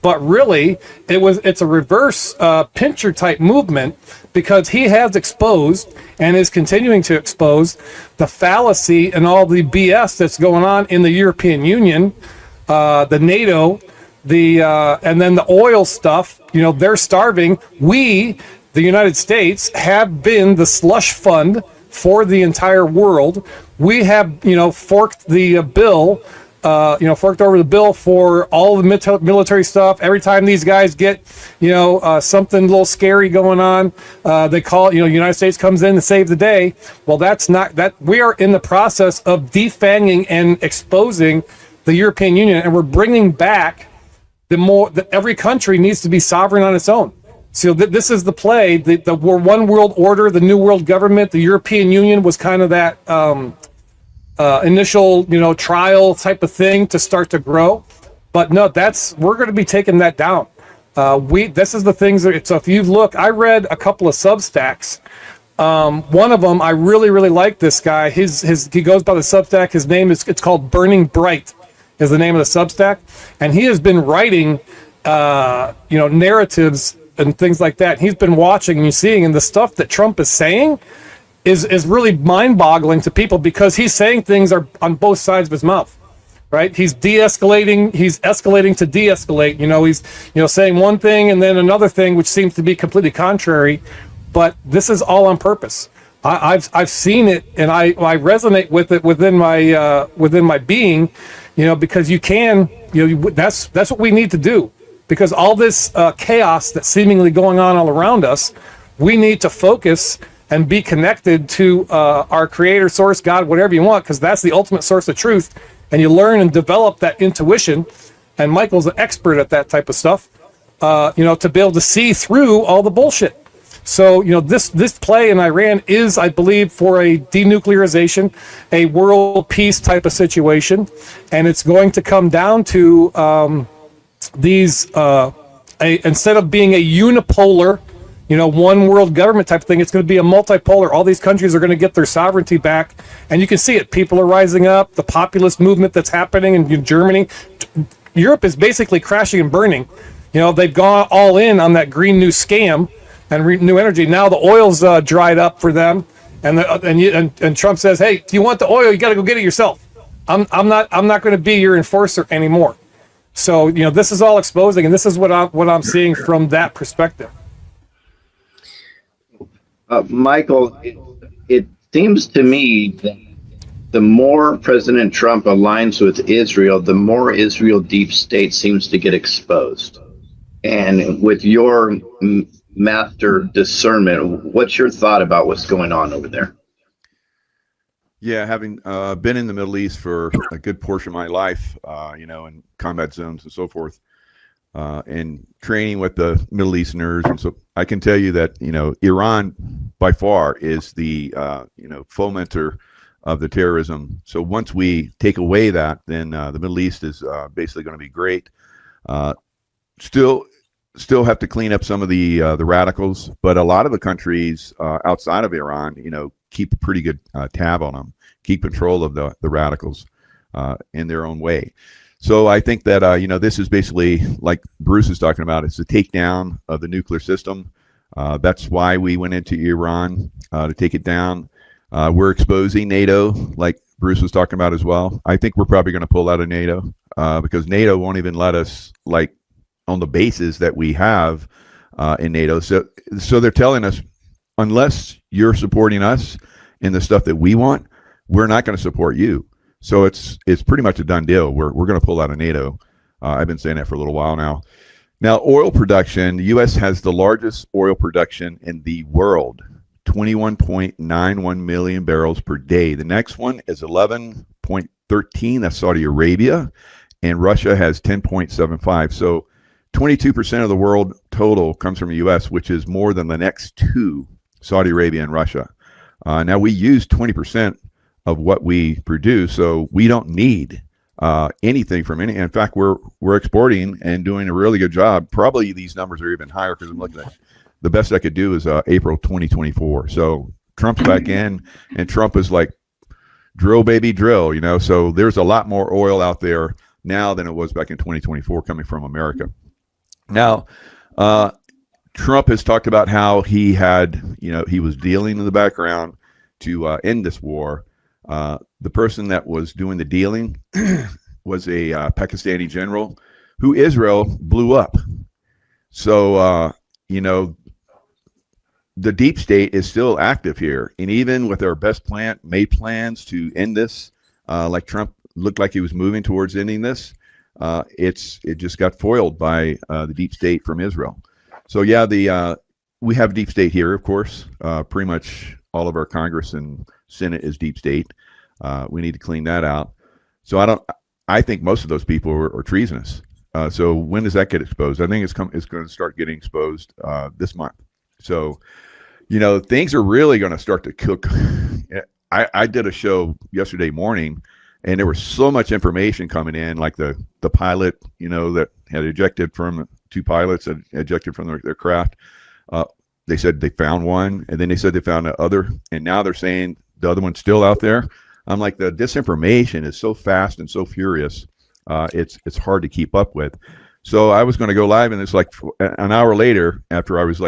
but really it's a reverse pincher type movement, because he has exposed and is continuing to expose the fallacy and all the BS that's going on in the European Union, the NATO, and then the oil stuff. They're starving. We, the United States, have been the slush fund for the entire world. We have, forked the bill, forked over the bill for all the military stuff. Every time these guys get, something a little scary going on, they call, United States comes in to save the day. Well, that's not that. We are in the process of defanging and exposing the European Union, and we're bringing back every country needs to be sovereign on its own. So this is the play. The one world order, the new world government, the European Union was kind of that initial, trial type of thing to start to grow. But no, we're going to be taking that down. This is the things that. So if you look, I read a couple of Substacks. One of them, I really, really like this guy. He goes by the Substack. His name it's called Burning Bright, is the name of the Substack, and he has been writing, narratives and things like that. He's been watching and seeing, and the stuff that Trump is saying is really mind-boggling to people, because he's saying things are on both sides of his mouth, right? He's de-escalating, he's escalating to de-escalate. He's saying one thing and then another thing, which seems to be completely contrary. But this is all on purpose. I've seen it, and I resonate with it within my being, because you can, that's what we need to do. Because all this chaos that's seemingly going on all around us, we need to focus and be connected to our creator, source, God, whatever you want, because that's the ultimate source of truth. And you learn and develop that intuition. And Michael's an expert at that type of stuff, to be able to see through all the bullshit. So, this play in Iran is, I believe, for a denuclearization, a world peace type of situation. And it's going to come down to instead of being a unipolar, one world government type of thing, it's going to be a multipolar. All these countries are going to get their sovereignty back. And you can see it. People are rising up. The populist movement that's happening in Germany. Europe is basically crashing and burning. They've gone all in on that Green New scam and new energy. Now the oil's dried up for them, and Trump says, "Hey, if you want the oil, you got to go get it yourself. I'm not going to be your enforcer anymore." So this is all exposing, and this is what I'm seeing from that perspective. Michael, it seems to me that the more President Trump aligns with Israel, the more Israel deep state seems to get exposed. And with your master discernment, what's your thought about what's going on over there? Yeah, having been in the Middle East for a good portion of my life, in combat zones and so forth, and training with the Middle Easterners, and so I can tell you that Iran by far is the fomenter of the terrorism. So once we take away that, then the Middle East is basically going to be great. Still have to clean up some of the radicals, but a lot of the countries outside of Iran, keep a pretty good tab on them, keep control of the radicals in their own way. So I think that this is basically, like Bruce is talking about, it's the takedown of the nuclear system. That's why we went into Iran to take it down. We're exposing NATO, like Bruce was talking about as well. I think we're probably going to pull out of NATO because NATO won't even let us, like, on the basis that we have in NATO. So they're telling us, unless you're supporting us in the stuff that we want, we're not going to support you. So it's pretty much a done deal. We're going to pull out of NATO. I've been saying that for a little while now. Now, oil production, the U.S. has the largest oil production in the world, 21.91 million barrels per day. The next one is 11.13. That's Saudi Arabia. And Russia has 10.75. So 22% of the world total comes from the U.S., which is more than the next two, Saudi Arabia and Russia. Now, we use 20% of what we produce, so we don't need anything from any. In fact, we're exporting and doing a really good job. Probably these numbers are even higher because I'm looking at the best I could do is April 2024. So Trump's back in, and Trump is like, drill, baby, drill, So there's a lot more oil out there now than it was back in 2024 coming from America. Now, Trump has talked about how he had, he was dealing in the background to end this war. The person that was doing the dealing was a Pakistani general who Israel blew up. So, the deep state is still active here, and even with our best made plans to end this, like Trump looked like he was moving towards ending this, it just got foiled by the deep state from Israel. So yeah, we have deep state here, of course. Pretty much all of our Congress and Senate is deep state. We need to clean that out. So I think most of those people are treasonous. So when does that get exposed? I think it's going to start getting exposed this month. So, things are really going to start to cook. I did a show yesterday morning, and there was so much information coming in, like the pilot, that had ejected from two pilots that ejected from their craft. They said they found one, and then they said they found the other, and now they're saying the other one's still out there. I'm like, the disinformation is so fast and so furious. It's hard to keep up with. So I was going to go live, and it's like an hour later, after I was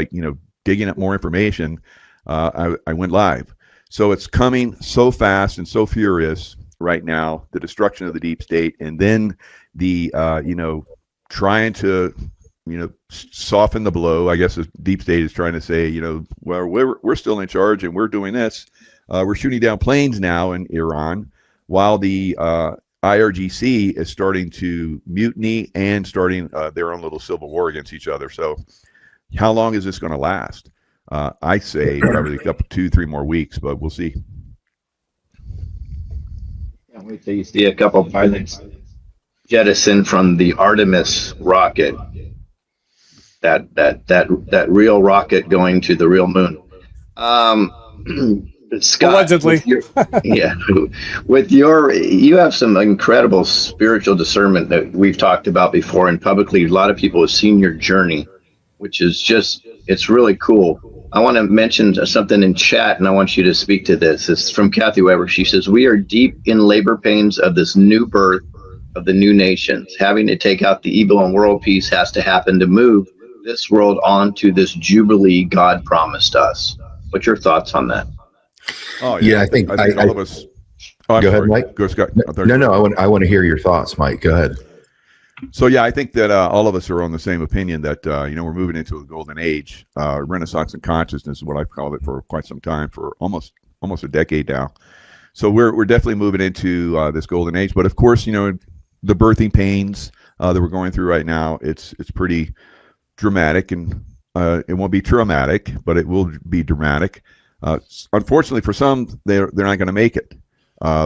digging up more information, I went live. So it's coming so fast and so furious right now, the destruction of the deep state, and then the trying to soften the blow. I guess the deep state is trying to say, well, we're still in charge and we're doing this. We're shooting down planes now in Iran, while the IRGC is starting to mutiny and starting their own little civil war against each other. So how long is this going to last? I say probably a couple, 2-3 more weeks, but we'll see. Can't wait till you see a couple pilots jettison from the Artemis rocket. That real rocket going to the real moon. Scott, allegedly. You have some incredible spiritual discernment that we've talked about before, and publicly a lot of people have seen your journey, which is it's really cool. I want to mention something in chat, and I want you to speak to this. It's from Kathy Weber. She says, we are deep in labor pains of this new birth of the new nations. Having to take out the evil and world peace has to happen to move this world on to this jubilee God promised us. What's your thoughts on that? Oh Yeah, I think all of us. Oh, go ahead, Mike. Go, Scott. No. I want to hear your thoughts, Mike. Go ahead. So yeah, I think that all of us are on the same opinion that we're moving into a golden age, Renaissance in consciousness is what I've called it for quite some time, for almost a decade now. So we're definitely moving into this golden age. But of course, the birthing pains that we're going through right now, it's pretty dramatic, and it won't be traumatic, but it will be dramatic. Unfortunately, for some, they're not going to make it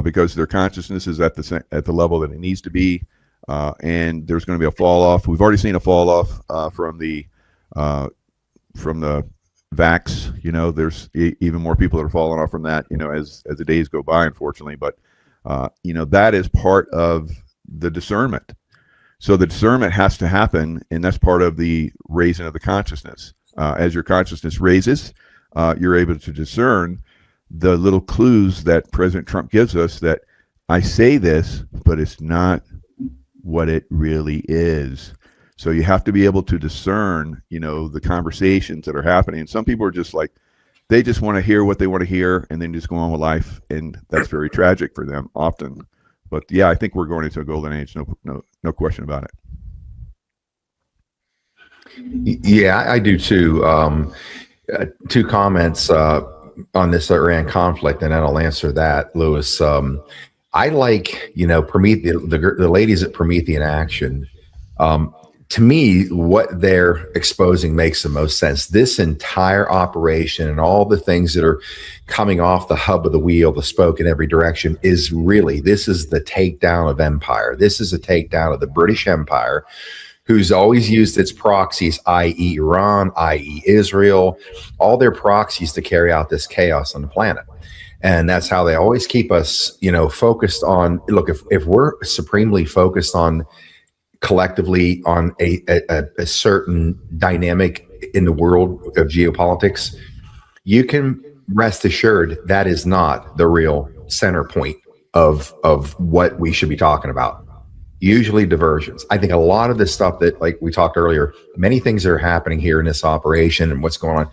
because their consciousness is at the level that it needs to be. And there's going to be a fall off. We've already seen a fall off from the vax. There's even more people that are falling off from that. As the days go by, unfortunately. But that is part of the discernment. So the discernment has to happen, and that's part of the raising of the consciousness. As your consciousness raises, you're able to discern the little clues that President Trump gives us. That I say this, but it's not what it really is. So you have to be able to discern, the conversations that are happening. And some people are just like, they just want to hear what they want to hear and then just go on with life. And that's very tragic for them often. But yeah, I think we're going into a golden age. No question about it. Yeah, I do too. 2 comments on this Iran conflict, and then I'll answer that, Lewis. I like, Prometheus, the ladies at Promethean Action. To me, what they're exposing makes the most sense. This entire operation and all the things that are coming off the hub of the wheel, the spoke in every direction, this is the takedown of empire. This is a takedown of the British Empire, who's always used its proxies, i.e. Iran, i.e. Israel, all their proxies to carry out this chaos on the planet. And that's how they always keep us, focused on, look, if we're supremely focused on collectively on a certain dynamic in the world of geopolitics, you can rest assured that is not the real center point of what we should be talking about. Usually diversions. I think a lot of this stuff that, like we talked earlier, many things that are happening here in this operation and what's going on.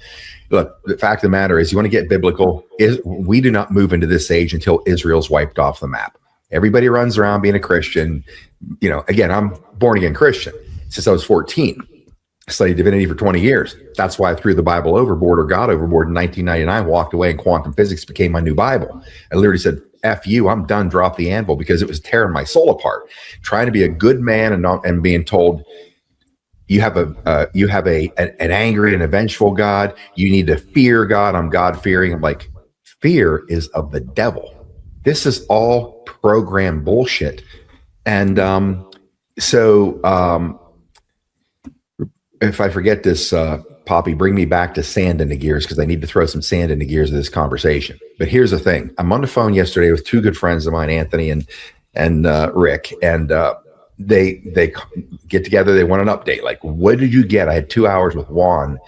Look, the fact of the matter is, you want to get biblical, we do not move into this age until Israel's wiped off the map. Everybody runs around being a Christian. Again, I'm born again Christian since I was 14. studied divinity for 20 years. That's why I threw the Bible overboard, or God overboard, in 1999, walked away, and quantum physics became my new Bible. I literally said, F you, I'm done, drop the anvil, because it was tearing my soul apart. Trying to be a good man and being told, you have an angry and a vengeful God. You need to fear God. I'm God fearing. I'm like, fear is of the devil. This is all program bullshit. And if I forget this, Poppy, bring me back to sand in the gears, because I need to throw some sand in the gears of this conversation. But here's the thing. I'm on the phone yesterday with two good friends of mine, Anthony and Rick, and they get together. They want an update. Like, what did you get? I had 2 hours with Juan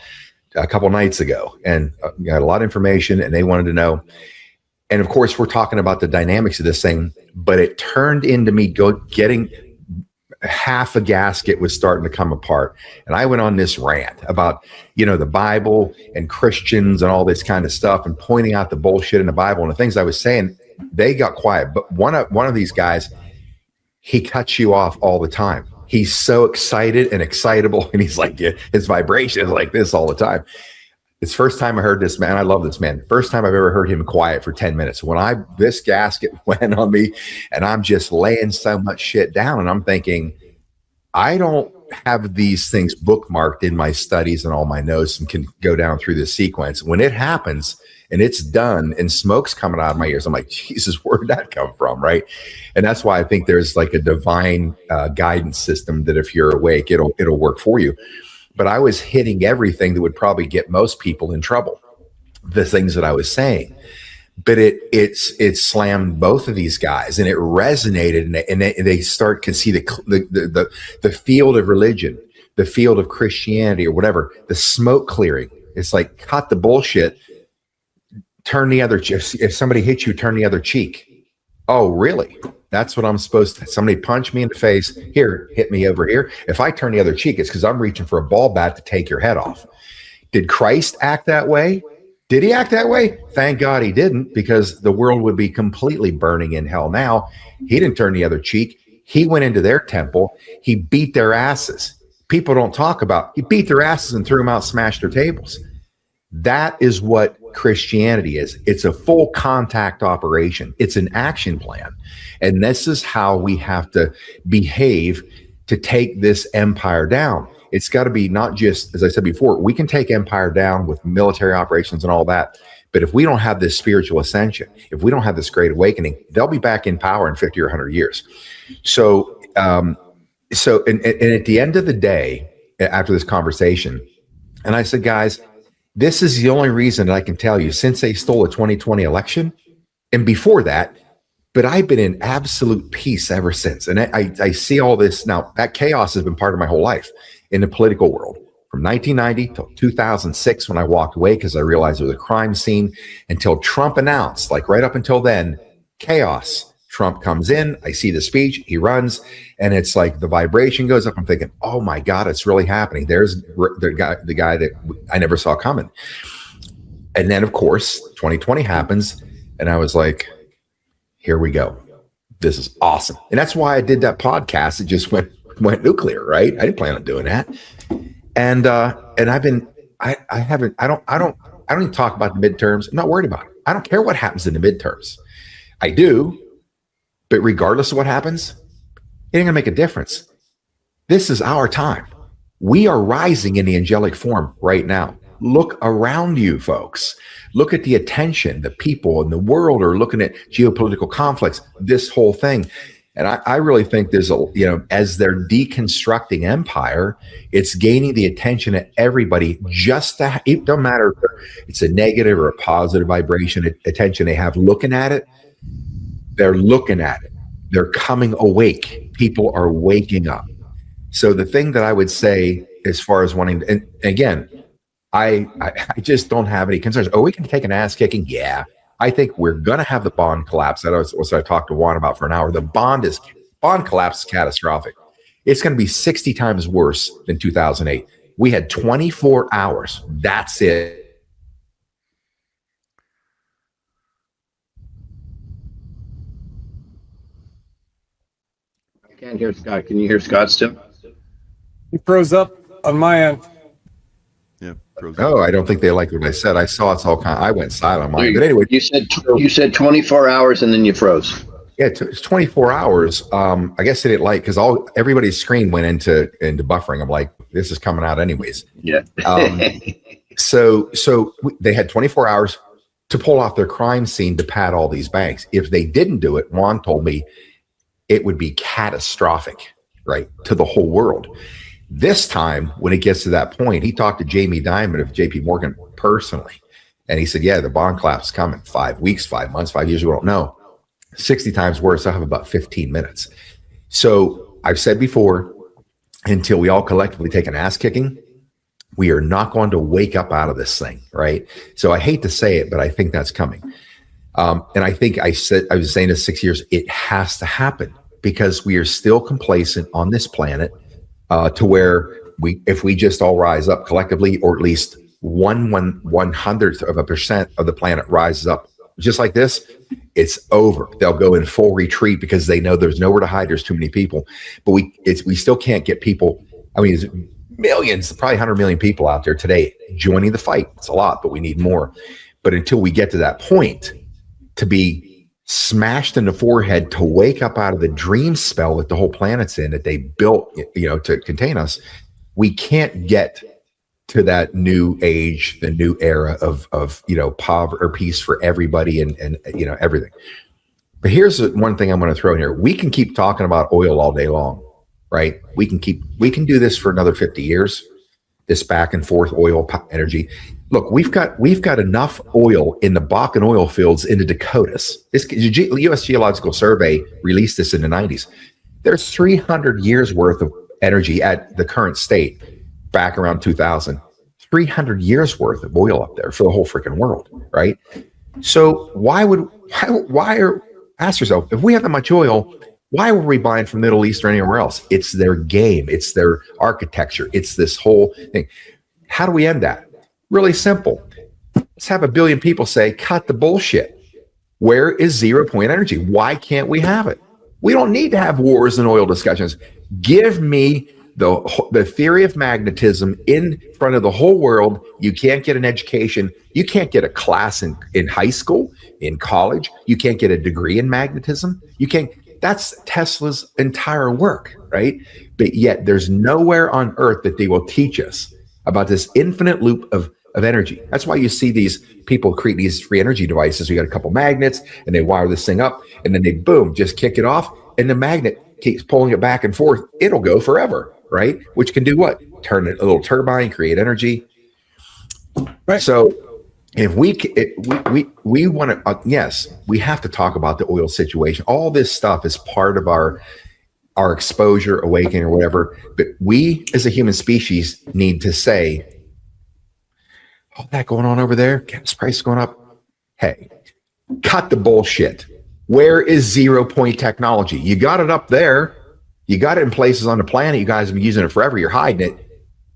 a couple nights ago, and got a lot of information, and they wanted to know. And of course, we're talking about the dynamics of this thing, but it turned into me getting half a gasket was starting to come apart. And I went on this rant about, the Bible and Christians and all this kind of stuff, and pointing out the bullshit in the Bible and the things I was saying. They got quiet. But one of these guys, he cuts you off all the time. He's so excited and excitable, and he's like, his vibration is like this all the time. It's first time I heard this man. I love this man. First time I've ever heard him quiet for 10 minutes. When this gasket went on me, and I'm just laying so much shit down, and I'm thinking, I don't have these things bookmarked in my studies and all my notes and can go down through this sequence. When it happens and it's done and smoke's coming out of my ears, I'm like, Jesus, where'd that come from? Right. And that's why I think there's like a divine guidance system that if you're awake, it'll work for you. But I was hitting everything that would probably get most people in trouble, the things that I was saying. But it slammed both of these guys, and it resonated, and they can see the field of religion, the field of Christianity, or whatever, the smoke clearing. It's like, cut the bullshit, turn the other. If somebody hits you, turn the other cheek. Oh, really? That's what I'm supposed to. Somebody punch me in the face. Here, hit me over here. If I turn the other cheek, it's because I'm reaching for a ball bat to take your head off. Did Christ act that way? Did he act that way? Thank God he didn't, because the world would be completely burning in hell now. He didn't turn the other cheek. He went into their temple. He beat their asses. People don't talk about, he beat their asses and threw them out, smashed their tables. That is what Christianity is. It's a full contact operation. It's an action plan. And this is how we have to behave to take this empire down. It's got to be not just, as I said before, we can take empire down with military operations and all that. But if we don't have this spiritual ascension, if we don't have this great awakening, they'll be back in power in 50 or 100 years. So and at the end of the day, after this conversation, and I said, guys, this is the only reason that I can tell you, since they stole the 2020 election, and before that, but I've been in absolute peace ever since. And I see all this now. That chaos has been part of my whole life in the political world, from 1990 till 2006, when I walked away because I realized it was a crime scene, until Trump announced, like right up until then, chaos. Trump comes in, I see the speech, he runs, and it's like the vibration goes up. I'm thinking, oh my God, it's really happening. There's the guy that I never saw coming. And then, of course, 2020 happens, and I was like, here we go. This is awesome. And that's why I did that podcast. It just went nuclear, right? I didn't plan on doing that. And I've been, I don't even talk about the midterms. I'm not worried about it. I don't care what happens in the midterms. I do, but regardless of what happens, it ain't gonna make a difference. This is our time. We are rising in the angelic form right now. Look around you, folks. Look at the attention. The people in the world are looking at geopolitical conflicts, this whole thing. And I really think there's as they're deconstructing empire, it's gaining the attention of everybody. It don't matter if it's a negative or a positive vibration, attention they have looking at it. They're looking at it. They're coming awake. People are waking up. So the thing that I would say, as far as wanting, and again, I just don't have any concerns. Oh, we can take an ass kicking. Yeah. I think we're going to have the bond collapse. That was what I talked to Juan about for an hour. The bond collapse is catastrophic. It's going to be 60 times worse than 2008. We had 24 hours. That's it. I can't hear Scott. Can you hear Scott still? He froze up on my end. No, I don't think they liked what I said. I saw it's all kind. I went silent on mine. But anyway, You said 24 hours and then you froze. yeah, it's 24 hours. I guess they didn't like because everybody's screen went into buffering. I'm like, this is coming out anyways. Yeah. So they had 24 hours to pull off their crime scene to pad all these banks. If they didn't do it, Juan told me it would be catastrophic, right, to the whole world. This time, when it gets to that point, he talked to Jamie Dimon of JP Morgan personally. And he said, yeah, the bond collapse is coming 5 weeks, 5 months, 5 years. We don't know. 60 times worse. I have about 15 minutes. So I've said before, until we all collectively take an ass kicking, we are not going to wake up out of this thing, right? So I hate to say it, but I think that's coming. And I think I was saying this 6 years, it has to happen because we are still complacent on this planet to where if we just all rise up collectively, or at least 1/100th% of the planet rises up just like this, it's over. They'll go in full retreat because they know there's nowhere to hide. There's too many people, but we still can't get people. I mean, there's millions, probably 100 million people out there today joining the fight. It's a lot, but we need more. But until we get to that point, to be smashed in the forehead, to wake up out of the dream spell that the whole planet's in, that they built, to contain us, we can't get to that new age, the new era of poverty or peace for everybody and everything. But here's one thing I'm going to throw in here. We can keep talking about oil all day long, right? We can do this for another 50 years, this back and forth oil energy. Look, we've got enough oil in the Bakken oil fields in the Dakotas. This U.S. Geological Survey released this in the 90s. There's 300 years worth of energy at the current state back around 2000. 300 years worth of oil up there for the whole freaking world, right? So ask yourself, if we have that much oil, why were we buying from the Middle East or anywhere else? It's their game. It's their architecture. It's this whole thing. How do we end that? Really simple. Let's have 1 billion people say, cut the bullshit. Where is 0 point energy? Why can't we have it? We don't need to have wars and oil discussions. Give me the theory of magnetism in front of the whole world. You can't get an education. You can't get a class in high school, in college. You can't get a degree in magnetism. You can't. That's Tesla's entire work, right? But yet there's nowhere on earth that they will teach us about this infinite loop of energy. That's why you see these people create these free energy devices. We got a couple magnets and they wire this thing up and then they boom, just kick it off. And the magnet keeps pulling it back and forth. It'll go forever, right? Which can do what? Turn a little turbine, create energy. Right. So if we want to, yes, we have to talk about the oil situation. All this stuff is part of our exposure, awakening, or whatever. But we, as a human species, need to say, all that going on over there, gas price going up. Hey, cut the bullshit. Where is 0 point technology? You got it up there. You got it in places on the planet. You guys have been using it forever. You're hiding it.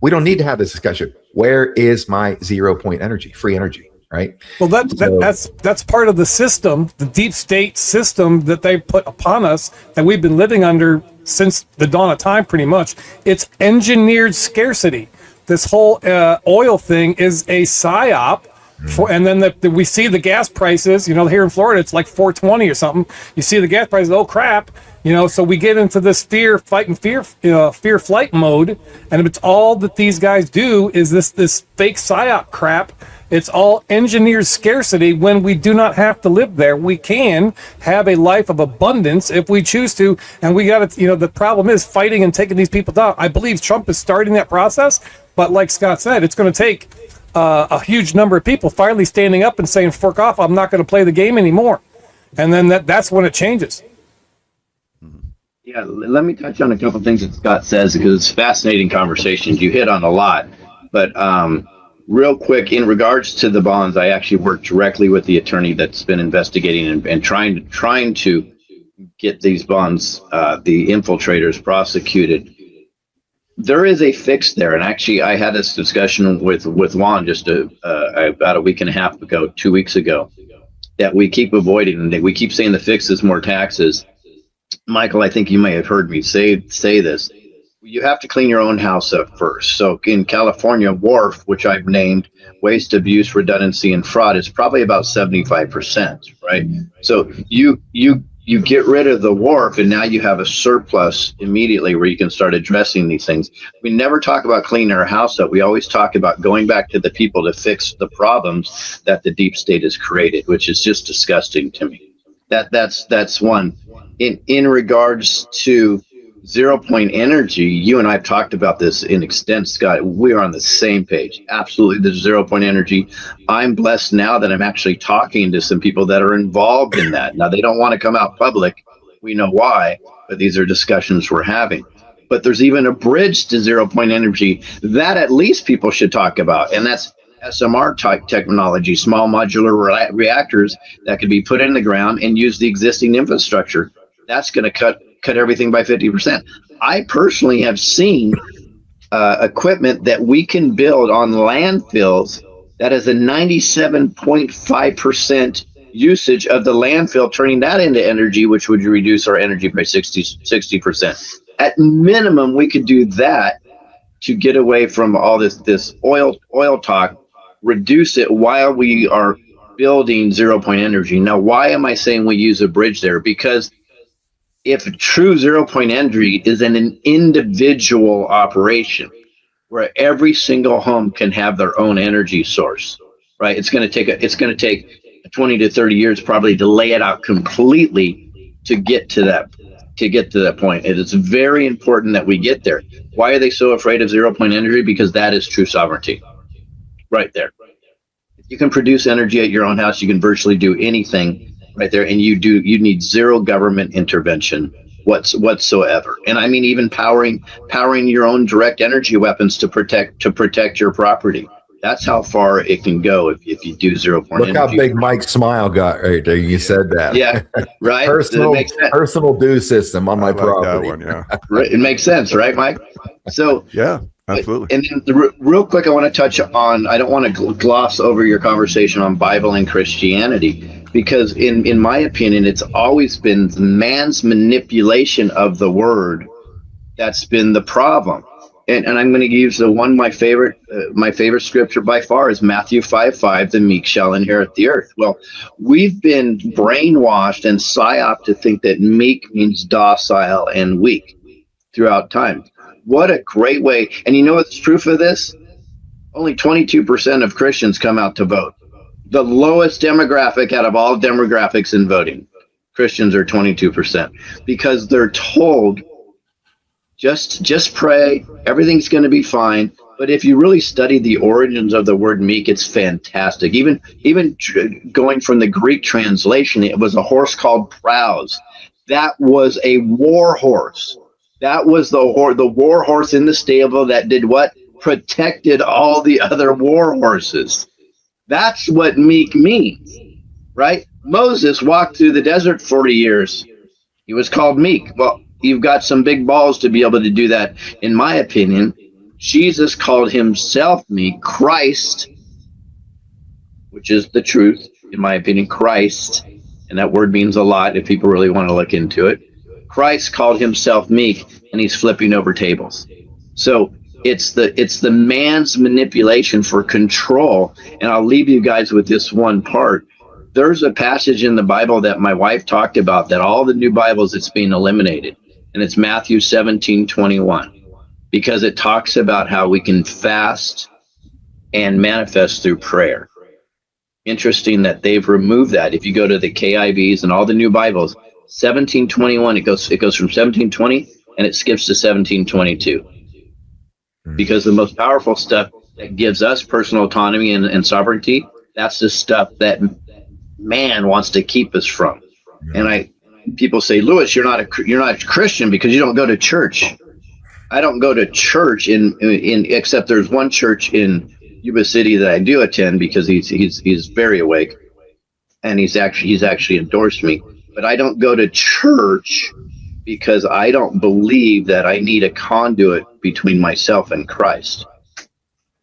We don't need to have this discussion. Where is my 0 point energy, free energy, right? Well, that's part of the system, the deep state system that they put upon us that we've been living under since the dawn of time, pretty much. It's engineered scarcity. This whole oil thing is a psyop. And then we see the gas prices, here in Florida, it's like $4.20 or something. You see the gas prices, oh crap, so we get into this fear flight mode. And it's all that these guys do is this fake psyop crap. It's all engineered scarcity when we do not have to live there. We can have a life of abundance if we choose to. And we got to, the problem is fighting and taking these people down. I believe Trump is starting that process. But like Scott said, it's going to take a huge number of people finally standing up and saying, "Fork off! I'm not going to play the game anymore," and then that's when it changes. Yeah, let me touch on a couple of things that Scott says because it's fascinating conversations. You hit on a lot, but real quick, in regards to the bonds, I actually worked directly with the attorney that's been investigating and trying to get these bonds, the infiltrators, prosecuted. There is a fix there, and actually, I had this discussion with Juan just about a week and a half ago, 2 weeks ago, that we keep avoiding, and we keep saying the fix is more taxes. Michael, I think you may have heard me say this. you have to clean your own house up first. So in California, WARF, which I've named waste, abuse, redundancy, and fraud, is probably about 75%, right? So you get rid of the WARF, and now you have a surplus immediately where you can start addressing these things. We never talk about cleaning our house up. We always talk about going back to the people to fix the problems that the deep state has created, which is just disgusting to me. That's one. In regards to 0 point energy, you and I have talked about this in extent, Scott. We are on the same page. Absolutely, the 0 point energy. I'm blessed now that I'm actually talking to some people that are involved in that. Now, they don't want to come out public. We know why, but these are discussions we're having. But there's even a bridge to 0 point energy that at least people should talk about, and that's SMR type technology, small modular reactors that could be put in the ground and use the existing infrastructure. That's going to cut everything by 50%. I personally have seen equipment that we can build on landfills that is a 97.5% usage of the landfill, turning that into energy, which would reduce our energy by 60%. At minimum, we could do that to get away from all this oil talk, reduce it while we are building 0 point energy. Now, why am I saying we use a bridge there? Because if true 0 point energy is an individual operation where every single home can have their own energy source, right? It's going to take 20 to 30 years probably to lay it out completely to get to that point. It is very important that we get there. Why are they so afraid of 0 point energy? Because that is true sovereignty right there. You can produce energy at your own house. You can virtually do anything right there, and you need zero government intervention whatsoever. And I mean, even powering your own direct energy weapons to protect your property. That's how far it can go if you do 0 point Look energy. how big Mike's smile got right there. You said that. Yeah, right. personal due system on my property. That one, yeah. Right, it makes sense, right, Mike? So yeah, absolutely. And then real quick, I want to touch on. I don't want to gloss over your conversation on Bible and Christianity, because in my opinion, it's always been man's manipulation of the word that's been the problem. And I'm going to use the one my favorite scripture by far is Matthew 5:5. The meek shall inherit the earth. Well, we've been brainwashed and psyoped to think that meek means docile and weak throughout time. What a great way. And you know what's proof of this? Only 22% of Christians come out to vote. The lowest demographic out of all demographics in voting. Christians are 22% because they're told just pray, everything's going to be fine. But if you really study the origins of the word meek, it's fantastic. Even going from the Greek translation, it was a horse called Praus. That was a war horse. That was the war horse in the stable that did what? Protected all the other war horses. That's what meek means, right? Moses walked through the desert 40 years. He was called meek. Well, you've got some big balls to be able to do that, in my opinion. Jesus called himself meek. Christ, which is the truth, in my opinion, Christ, and that word means a lot if people really want to look into it. Christ called himself meek, and he's flipping over tables. So it's the man's manipulation for control. And I'll leave you guys with this one part. There's a passage in the Bible that my wife talked about that all the new Bibles, it's being eliminated. And it's Matthew 17:21, because it talks about how we can fast and manifest through prayer. Interesting that they've removed that. If you go to the KIVs and all the new Bibles, 17:21, it goes from 17:20 and it skips to 17:22. Because the most powerful stuff that gives us personal autonomy and sovereignty, that's the stuff that man wants to keep us from. And people say, Lewis, you're not a Christian because you don't go to church. I don't go to church in except there's one church in Yuba City that I do attend because he's very awake, and he's actually endorsed me. But I don't go to church because I don't believe that I need a conduit between myself and Christ.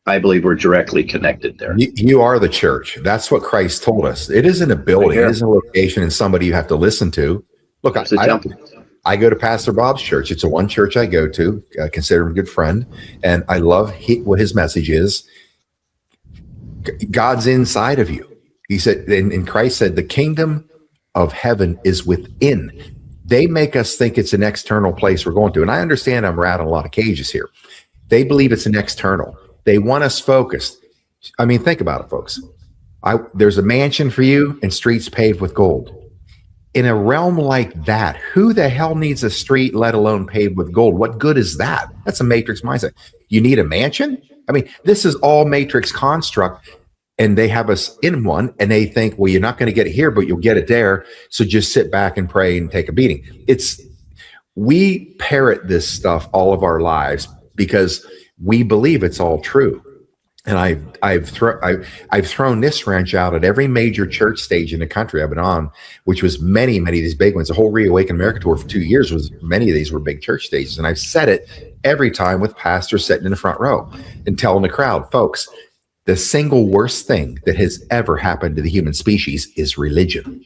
I believe we're directly connected there. You are the church. That's what Christ told us. It isn't a building. It isn't a location and somebody you have to listen to. Look, I go to Pastor Bob's church. It's a one church I go to. I consider him a good friend, and I love what his message is. God's inside of you. He said, and Christ said, the kingdom of heaven is within. They make us think it's an external place we're going to. And I understand I'm rattling a lot of cages here. They believe it's an external. They want us focused. I mean, think about it, folks. There's a mansion for you and streets paved with gold. In a realm like that, who the hell needs a street, let alone paved with gold? What good is that? That's a matrix mindset. You need a mansion? I mean, this is all matrix construct, and they have us in one, and they think, well, you're not going to get it here, but you'll get it there. So just sit back and pray and take a beating. We parrot this stuff all of our lives because we believe it's all true. And I've thrown this wrench out at every major church stage in the country I've been on, which was many of these big ones. The whole Reawaken America tour for 2 years was many of these were big church stages. And I've said it every time with pastors sitting in the front row and telling the crowd, folks, the single worst thing that has ever happened to the human species is religion,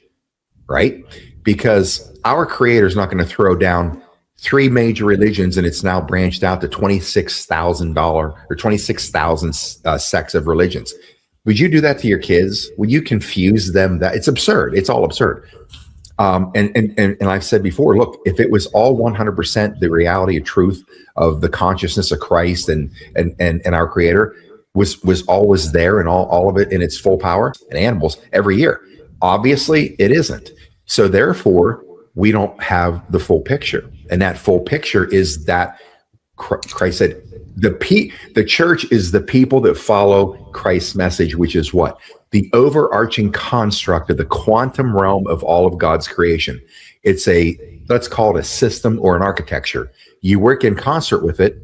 right? Because our creator is not going to throw down 3 major religions, and it's now branched out to $26,000 or 26,000 sects of religions. Would you do that to your kids? Would you confuse them? That it's absurd. It's all absurd. And I've said before, look, if it was all 100% the reality of truth of the consciousness of Christ and our Creator was always there and all of it in its full power and animals every year. Obviously, it isn't. So therefore, we don't have the full picture. And that full picture is that Christ said, the church is the people that follow Christ's message, which is what? The overarching construct of the quantum realm of all of God's creation. It's let's call it a system or an architecture. You work in concert with it,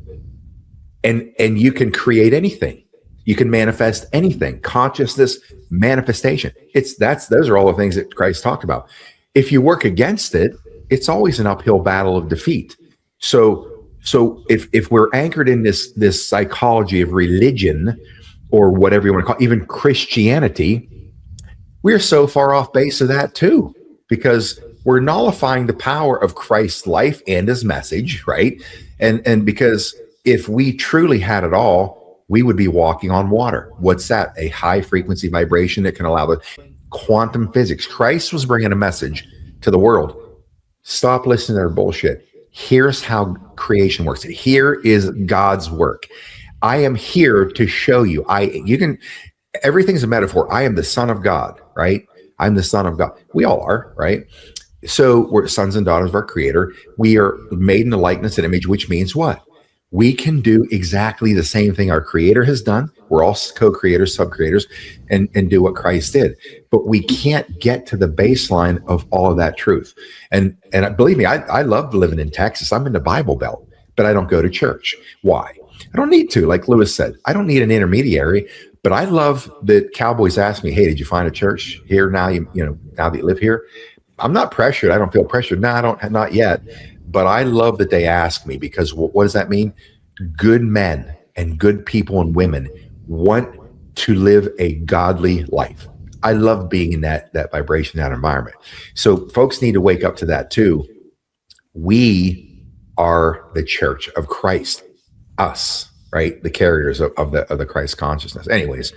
and you can create anything. You can manifest anything. Consciousness, manifestation. Those are all the things that Christ talked about. If you work against it, it's always an uphill battle of defeat. So if we're anchored in this psychology of religion, or whatever you want to call it, even Christianity, we're so far off base of that too, because we're nullifying the power of Christ's life and his message, right? And because if we truly had it all, we would be walking on water. What's that? A high frequency vibration that can allow the quantum physics. Christ was bringing a message to the world. Stop listening to their bullshit. Here's how creation works. Here is God's work. I am here to show you. Everything's a metaphor. I am the Son of God, right? I'm the Son of God. We all are, right? So we're sons and daughters of our Creator. We are made in the likeness and image, which means what? We can do exactly the same thing our Creator has done. We're all co-creators, sub-creators, and do what Christ did. But we can't get to the baseline of all of that truth. And believe me, I love living in Texas. I'm in the Bible Belt, but I don't go to church. Why? I don't need to. Like Lewis said, I don't need an intermediary. But I love that Cowboys ask me, "Hey, did you find a church here now? Now that you live here?" I'm not pressured. I don't feel pressured. No, I don't. Not yet. But I love that they ask me, because what does that mean? Good men and good people and women want to live a godly life. I love being in that vibration, that environment. So folks need to wake up to that too. We are the church of Christ, us, right? The carriers of the Christ consciousness. Anyways,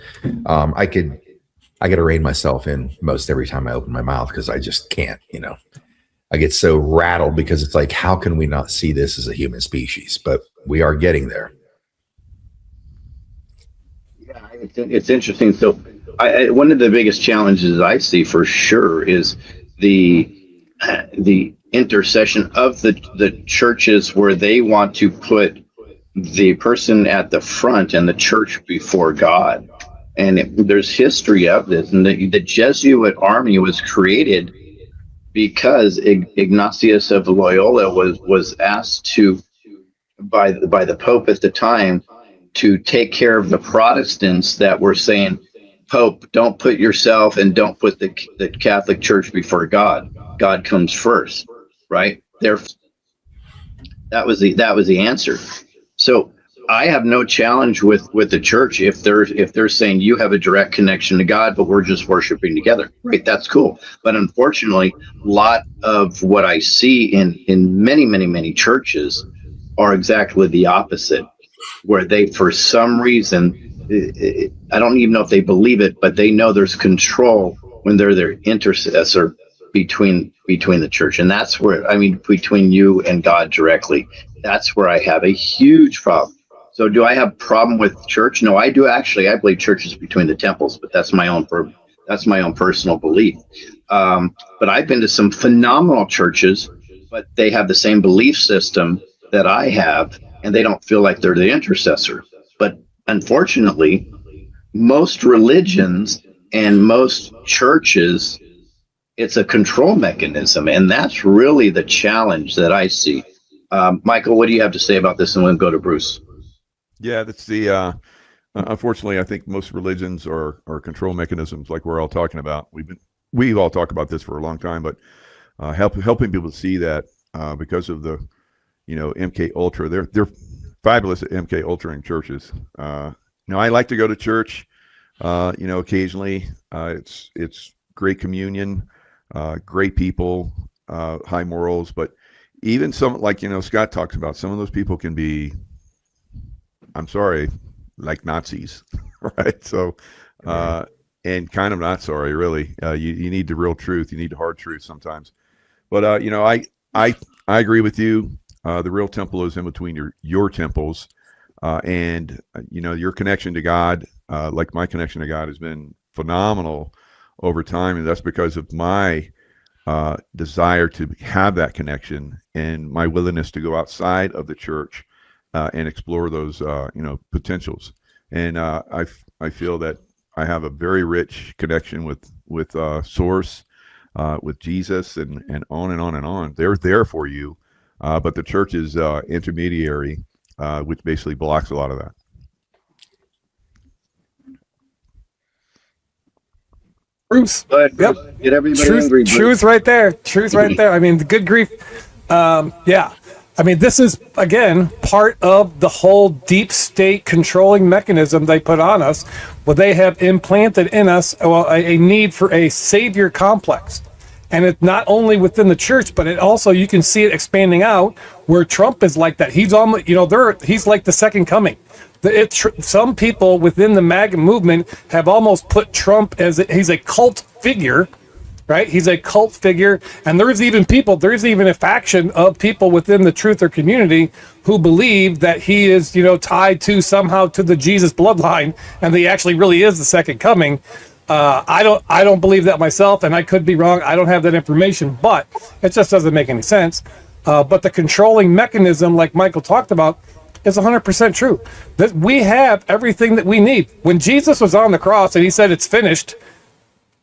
I got to rein myself in most every time I open my mouth, because I just can't, I get so rattled, because it's like, how can we not see this as a human species? But we are getting there. Yeah, it's interesting. So one of the biggest challenges I see for sure is the intercession of the churches, where they want to put the person at the front and the church before God. And there's history of this. And the Jesuit army was created because Ignatius of Loyola was asked to by the Pope at the time to take care of the Protestants that were saying, "Pope, don't put yourself and don't put the Catholic Church before God. God comes first," right? That was the answer. So I have no challenge with the church if they're saying you have a direct connection to God, but we're just worshiping together. Right, that's cool. But unfortunately, a lot of what I see in many churches are exactly the opposite, where they, for some reason, I don't even know if they believe it, but they know there's control when they're their intercessor between the church, and that's where, I mean, between you and God directly. That's where I have a huge problem. So, do I have a problem with church? No, I do actually. I believe church is between the temples, but that's my own personal belief. But I've been to some phenomenal churches, but they have the same belief system that I have, and they don't feel like they're the intercessor. But unfortunately, most religions and most churches, it's a control mechanism, and that's really the challenge that I see. Michael, what do you have to say about this? And we'll go to Bruce. Yeah, that's the. Unfortunately, I think most religions are control mechanisms, like we're all talking about. We've all talked about this for a long time, but helping people see that because of the, MK Ultra, they're fabulous at MK Ultra-ing churches. I like to go to church, occasionally. It's great communion, great people, high morals, but even some, like, Scott talks about, some of those people can be, I'm sorry, like Nazis, right? So, and kind of not sorry, really. You need the real truth. You need the hard truth sometimes. But I agree with you. The real temple is in between your temples, and your connection to God, like my connection to God, has been phenomenal over time, and that's because of my desire to have that connection and my willingness to go outside of the church and explore those potentials. And I feel that I have a very rich connection with Source, with Jesus, and on and on and on. They're there for you, but the church is intermediary, which basically blocks a lot of that. Bruce. But Yep. get everybody angry. Truth right there. Truth right there. I mean, the good grief. Yeah. I mean, this is, again, part of the whole deep state controlling mechanism they put on us, where they have implanted in us a need for a savior complex. And it's not only within the church, but it also, you can see it expanding out, where Trump is like that. He's almost, he's like the second coming. Some people within the MAGA movement have almost put Trump as he's a cult figure, right? He's a cult figure, and there's even a faction of people within the truther community who believe that he is, tied to somehow to the Jesus bloodline, and that he actually really is the second coming. I don't believe that myself, and I could be wrong. I don't have that information, but it just doesn't make any sense. But the controlling mechanism, like Michael talked about, is 100% true. That we have everything that we need. When Jesus was on the cross and he said it's finished,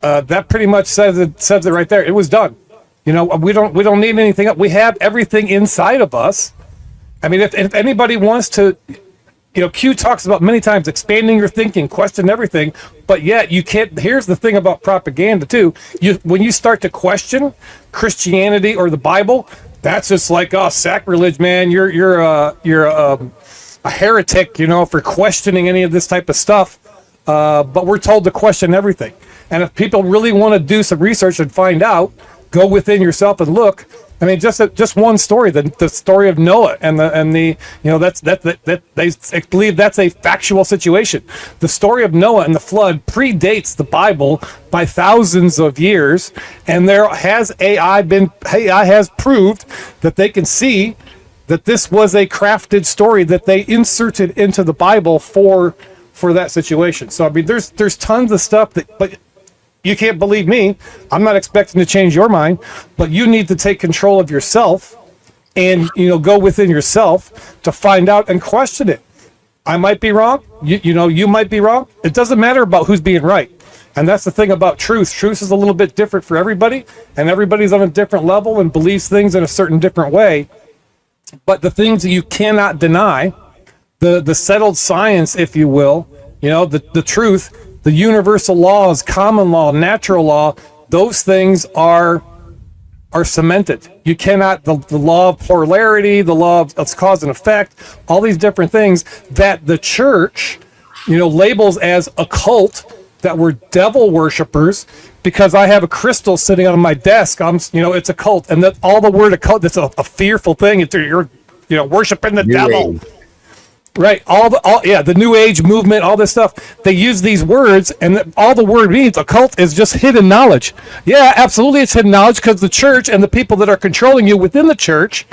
that pretty much says it right there. It was done. We don't need anything else. We have everything inside of us. I mean, if anybody wants to, Q talks about many times expanding your thinking, question everything, but yet you can't. Here's the thing about propaganda too. When you start to question Christianity or the Bible, that's just like, oh, sacrilege, man. You're a heretic, for questioning any of this type of stuff. But we're told to question everything. And if people really want to do some research and find out, go within yourself and look. I mean, just one story, the story of Noah and the they believe that's a factual situation. The story of Noah and the flood predates the Bible by thousands of years, and AI has proved that they can see that this was a crafted story that they inserted into the Bible for that situation. So I mean, there's tons of stuff but you can't believe me. I'm not expecting to change your mind, but you need to take control of yourself and, go within yourself to find out and question it. I might be wrong. You might be wrong. It doesn't matter about who's being right. And that's the thing about truth. Truth is a little bit different for everybody, and everybody's on a different level and believes things in a certain different way. But the things that you cannot deny, the settled science, if you will, the truth, the universal laws, common law, natural law, those things are are cemented. You cannot, the law of polarity, the law of cause and effect, all these different things that the church, labels as occult, that we're devil worshipers, because I have a crystal sitting on my desk. It's a cult, and that all the word occult, that's a fearful thing. You're worshiping the devil. Age. Right, the New Age movement, all this stuff. They use these words, and all the word means, occult, is just hidden knowledge. Yeah, absolutely, it's hidden knowledge because the church and the people that are controlling you within the church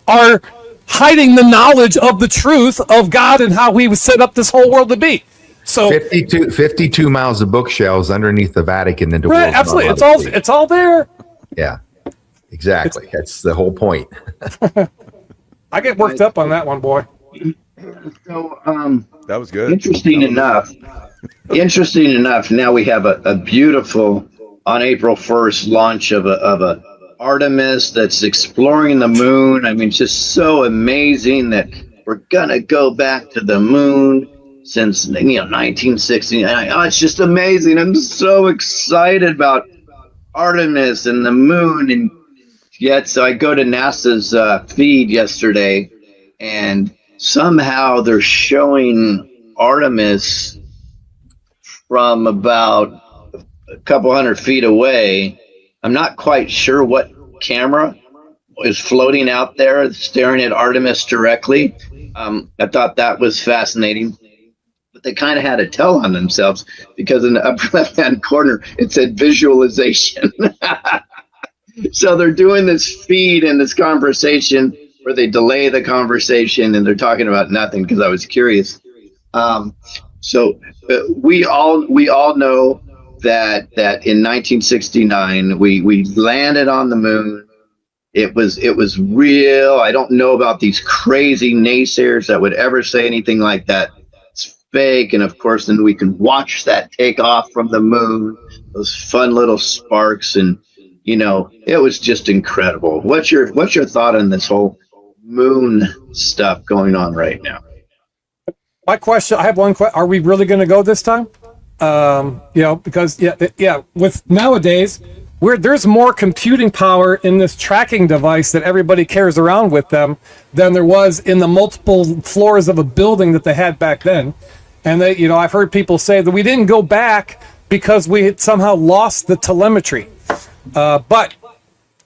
are hiding the knowledge of the truth of God and how He set up this whole world to be. So 52 miles of bookshelves underneath the Vatican. And right, absolutely, it's all there. Yeah, exactly. That's the whole point. I get worked up on that one, boy. So, That was good. Interesting enough, now we have a beautiful, on April 1st, launch of a Artemis that's exploring the moon. I mean, it's just so amazing that we're gonna go back to the moon since 1969. Oh, it's just amazing. I'm so excited about Artemis and the moon. And yet, so I go to NASA's feed yesterday, and somehow they're showing Artemis from about a couple hundred feet away. I'm not quite sure what camera is floating out there staring at Artemis directly. I thought that was fascinating. But they kind of had a tell on themselves, because in the upper left-hand corner, it said visualization. So they're doing this feed and this conversation where they delay the conversation and they're talking about nothing, because I was curious. We all know that in 1969 we landed on the moon. It was real. I don't know about these crazy naysayers that would ever say anything like that. It's fake. And of course, then we can watch that take off from the moon, those fun little sparks, and it was just incredible. What's your thought on this whole moon stuff going on right now? My question, I have one question. Are we really going to go this time? Because with nowadays, there's more computing power in this tracking device that everybody carries around with them than there was in the multiple floors of a building that they had back then. And I've heard people say that we didn't go back because we had somehow lost the telemetry. But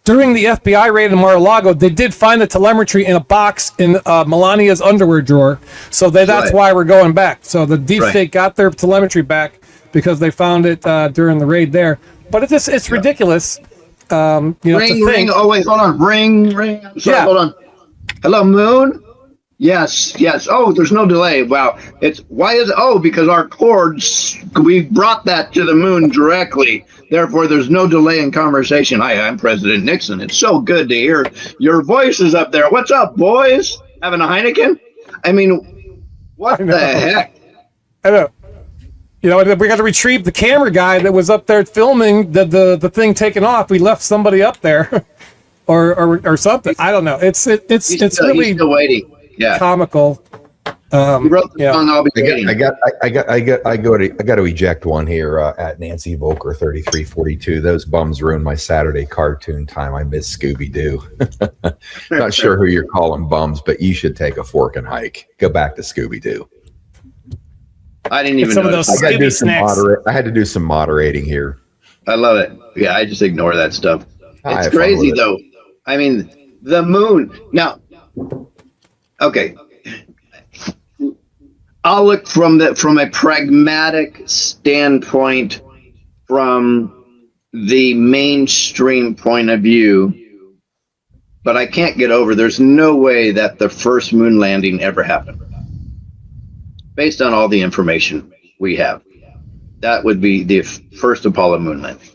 during the FBI raid in Mar-a-Lago, they did find the telemetry in a box in Melania's underwear drawer. So that's why we're going back. So the deep state got their telemetry back because they found it during the raid there. But it's ridiculous. Ring. Oh, wait, hold on. Ring. I'm sorry, hold on. Hello, Moon? Yes. Oh, there's no delay. Wow. Why is it? Oh, because our cords, we brought that to the moon directly. Therefore, there's no delay in conversation. Hi, I'm President Nixon. It's so good to hear your voices up there. What's up, boys? Having a Heineken? I mean, what the heck? I know. We got to retrieve the camera guy that was up there filming the thing taking off. We left somebody up there, or something. I don't know. It's really still waiting. Yeah. Comical. You wrote the song, I'll be waiting. I got to eject one here at Nancy Volker 3342. Those bums ruined my Saturday cartoon time. I miss Scooby Doo. Not sure who you're calling bums, but you should take a fork and hike. Go back to Scooby Doo. I didn't even know. I had to do some moderating here. I love it. Yeah, I just ignore that stuff. It's crazy though. I mean, the moon. Now, okay. I'll look from a pragmatic standpoint, from the mainstream point of view, but I can't get over there's no way that the first moon landing ever happened. Based on all the information we have, that would be the first Apollo moon landing.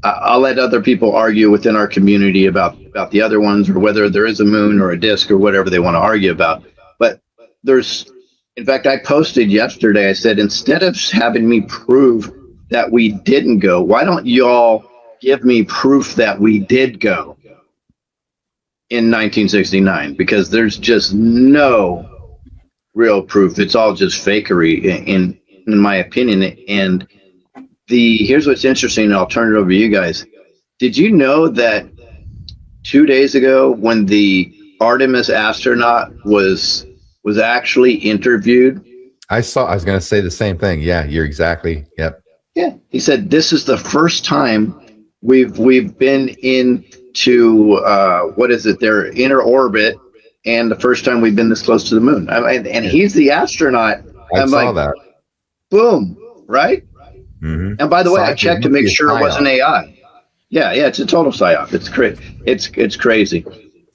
I'll let other people argue within our community about the other ones, or whether there is a moon or a disk or whatever they want to argue about. But in fact, I posted yesterday, I said, instead of having me prove that we didn't go, why don't y'all give me proof that we did go in 1969? Because there's just no real proof. It's all just fakery in my opinion. And here's what's interesting, and I'll turn it over to you guys. Did you know that 2 days ago, when the Artemis astronaut was actually interviewed? I was going to say the same thing. Yeah, you're exactly. Yep. Yeah, he said this is the first time we've been into what is it? Their inner orbit, and the first time we've been this close to the moon. And he's the astronaut. I I'm saw like, that. boom, right? Mm-hmm. And by the way, I checked to make sure it wasn't AI. Yeah, it's a total psyop. It's crazy.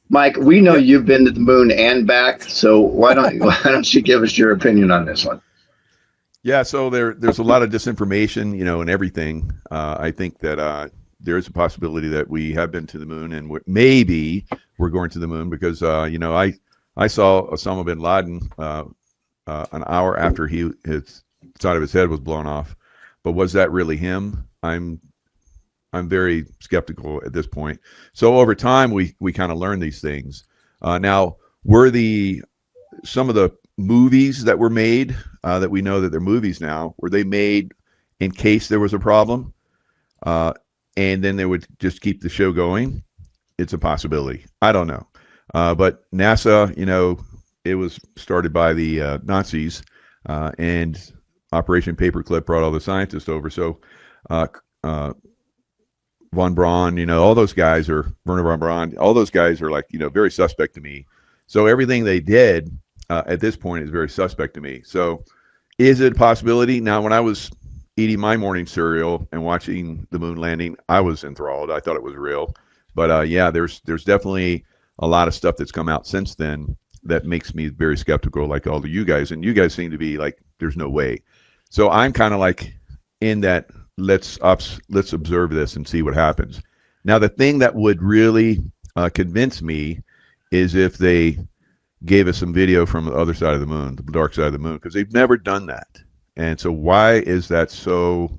Mike, we know you've been to the moon and back, so why don't you give us your opinion on this one? Yeah, so there's a lot of disinformation, and everything. I think that there is a possibility that we have been to the moon, and maybe we're going to the moon because I saw Osama bin Laden an hour after his side of his head was blown off, but was that really him? I'm very skeptical at this point. So over time, we kind of learn these things. Now, were some of the movies that were made that we know that they're movies now, were they made in case there was a problem, and then they would just keep the show going? It's a possibility. I don't know, but NASA, it was started by the Nazis, and Operation Paperclip brought all the scientists over. So von Braun, all those guys are Werner von Braun. All those guys are like, very suspect to me. So everything they did at this point is very suspect to me. So is it a possibility? Now, when I was eating my morning cereal and watching the moon landing, I was enthralled. I thought it was real. But yeah, there's definitely a lot of stuff that's come out since then that makes me very skeptical, like all of you guys. And you guys seem to be like, there's no way. So I'm kind of like in that, let's observe this and see what happens. Now, the thing that would really convince me is if they gave us some video from the other side of the moon, the dark side of the moon, because they've never done that. And so why is that so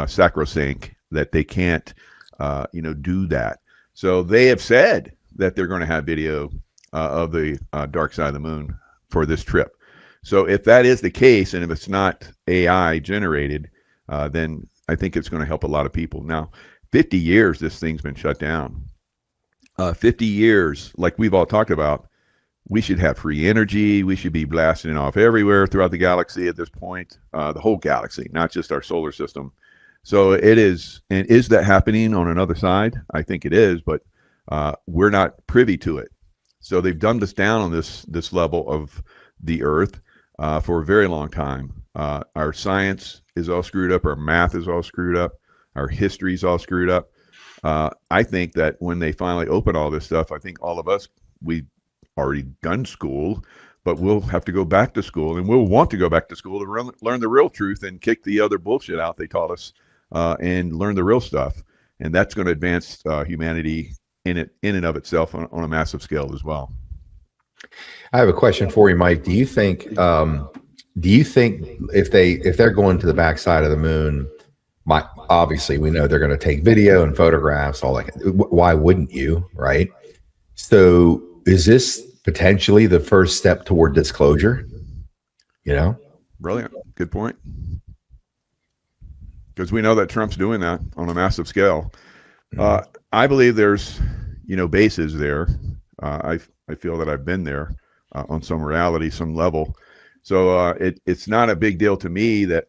sacrosanct that they can't, do that? So they have said that they're going to have video of the dark side of the moon for this trip. So if that is the case, and if it's not AI generated, then I think it's going to help a lot of people. Now, 50 years, this thing's been shut down. 50 years, like we've all talked about, we should have free energy. We should be blasting it off everywhere throughout the galaxy at this point, the whole galaxy, not just our solar system. So it is. And is that happening on another side? I think it is, but we're not privy to it. So they've dumbed us down on this level of the Earth for a very long time. Our science is all screwed up. Our math is all screwed up. Our history is all screwed up. I think that when they finally open all this stuff, I think all of us, we've already done school, but we'll have to go back to school, and we'll want to go back to school to learn the real truth and kick the other bullshit out they taught us, and learn the real stuff. And that's going to advance humanity in and of itself on a massive scale as well. I have a question for you, Mike. Do you think if they're going to the backside of the moon, obviously we know they're going to take video and photographs, all that. Why wouldn't you, right? So is this potentially the first step toward disclosure? Brilliant. Good point. Because we know that Trump's doing that on a massive scale. I believe there's, bases there. I feel that I've been there on some reality, some level. So it's not a big deal to me that,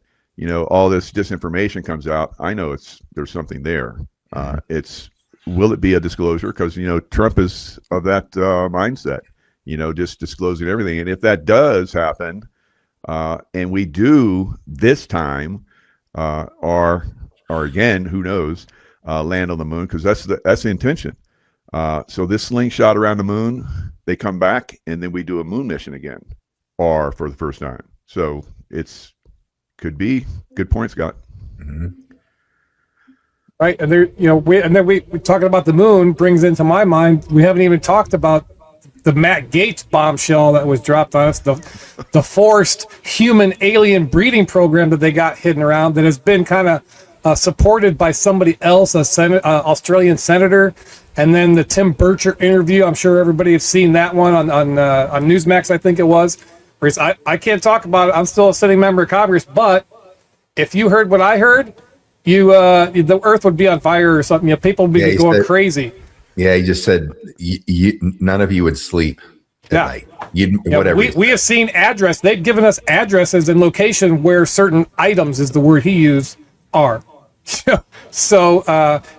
all this disinformation comes out. I know there's something there. Will it be a disclosure? Because, Trump is of that mindset, just disclosing everything. And if that does happen, and we do this time, or again, who knows, land on the moon, because that's the intention. So this slingshot around the moon, they come back, and then we do a moon mission again, or for the first time. So could be. Good point, Scott. Mm-hmm. Right, and we talking about the moon brings into my mind, we haven't even talked about the Matt Gaetz bombshell that was dropped on us, the forced human alien breeding program that they got hidden around that has been kind of supported by somebody else, Australian senator, and then the Tim Burchett interview. I'm sure everybody has seen that one on Newsmax, I think it was. Where I can't talk about it. I'm still a sitting member of Congress, but if you heard what I heard, the earth would be on fire or something. People would be going crazy. Yeah, he just said none of you would sleep at night. Whatever. We have seen address. They've given us addresses and location where certain items, is the word he used, are. So,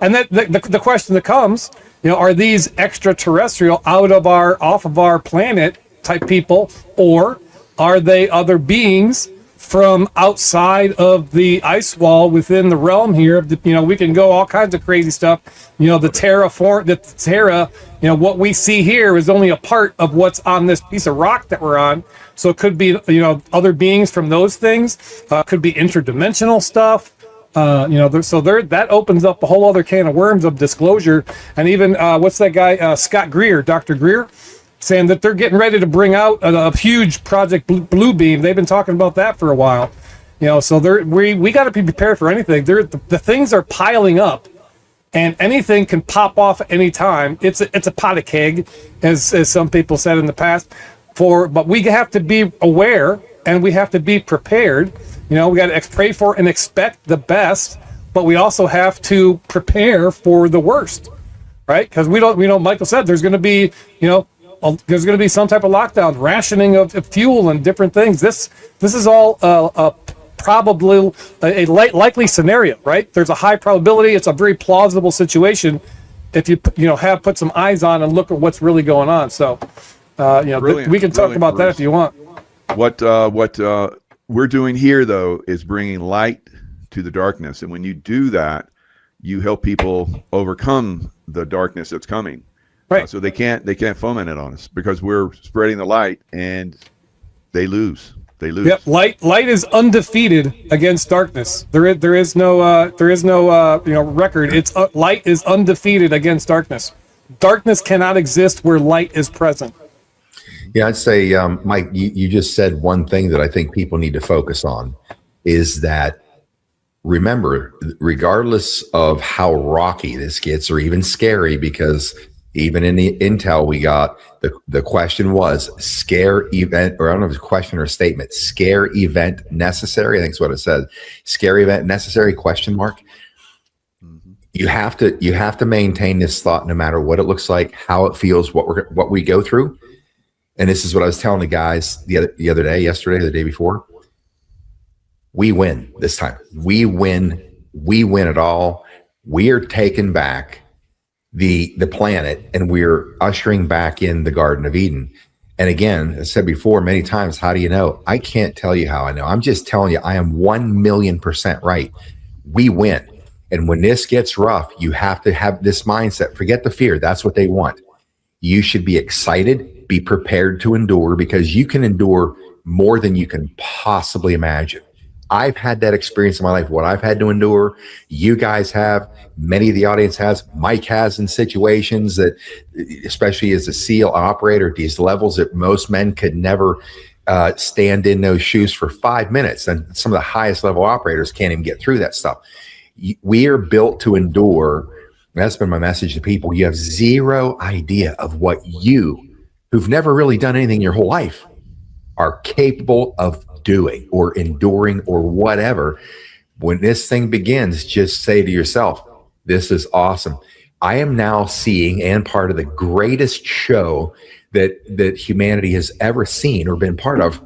and that the question that comes, are these extraterrestrial off of our planet type people, or are they other beings from outside of the ice wall within the realm here? We can go all kinds of crazy stuff. The Terra, what we see here is only a part of what's on this piece of rock that we're on. So it could be, other beings from those things. Could be interdimensional stuff. That opens up a whole other can of worms of disclosure. And even what's that guy, Scott Greer, Dr. Greer, saying that they're getting ready to bring out a huge Project Blue Beam. They've been talking about that for a while. So we got to be prepared for anything. The things are piling up, and anything can pop off at any time. It's a pot of keg, as some people said in the past. But we have to be aware, and we have to be prepared. We got to pray for and expect the best, but we also have to prepare for the worst, right? Because Michael said there's going to be, there's going to be some type of lockdown, rationing of fuel and different things. This is all probably a likely scenario, right? There's a high probability. It's a very plausible situation if you have put some eyes on and look at what's really going on. So, we can talk about that if you want. What we're doing here, though, is bringing light to the darkness, and when you do that, you help people overcome the darkness that's coming. Right. So they can't foment it on us because we're spreading the light, and they lose. Yep. Light is undefeated against darkness. There is no record. It's light is undefeated against darkness. Darkness cannot exist where light is present. Yeah, I'd say, Mike, you just said one thing that I think people need to focus on is that, remember, regardless of how rocky this gets or even scary, because even in the intel we got, the question was scare event, or I don't know if it's a question or a statement, scare event necessary. I think is what it said. Scare event necessary, question mark. You have to maintain this thought no matter what it looks like, how it feels, what we go through. And this is what I was telling the guys the other day, yesterday, the day before. We win this time. We win it all. We are taking back the planet, and we're ushering back in the Garden of Eden. And again, as I said before many times, how do you know? I can't tell you how I know. I'm just telling you, I am 1,000,000% right. We win. And when this gets rough, you have to have this mindset. Forget the fear. That's what they want. You should be excited, be prepared to endure, because you can endure more than you can possibly imagine. I've had that experience in my life, what I've had to endure. You guys have, many of the audience has, Mike has, in situations that, especially as a SEAL operator at these levels, that most men could never stand in those shoes for 5 minutes. And some of the highest level operators can't even get through that stuff. We are built to endure. That's been my message to people. You have zero idea of what you, who've never really done anything your whole life, are capable of doing or enduring or whatever. When this thing begins, just say to yourself, this is awesome. I am now seeing and part of the greatest show that humanity has ever seen or been part of.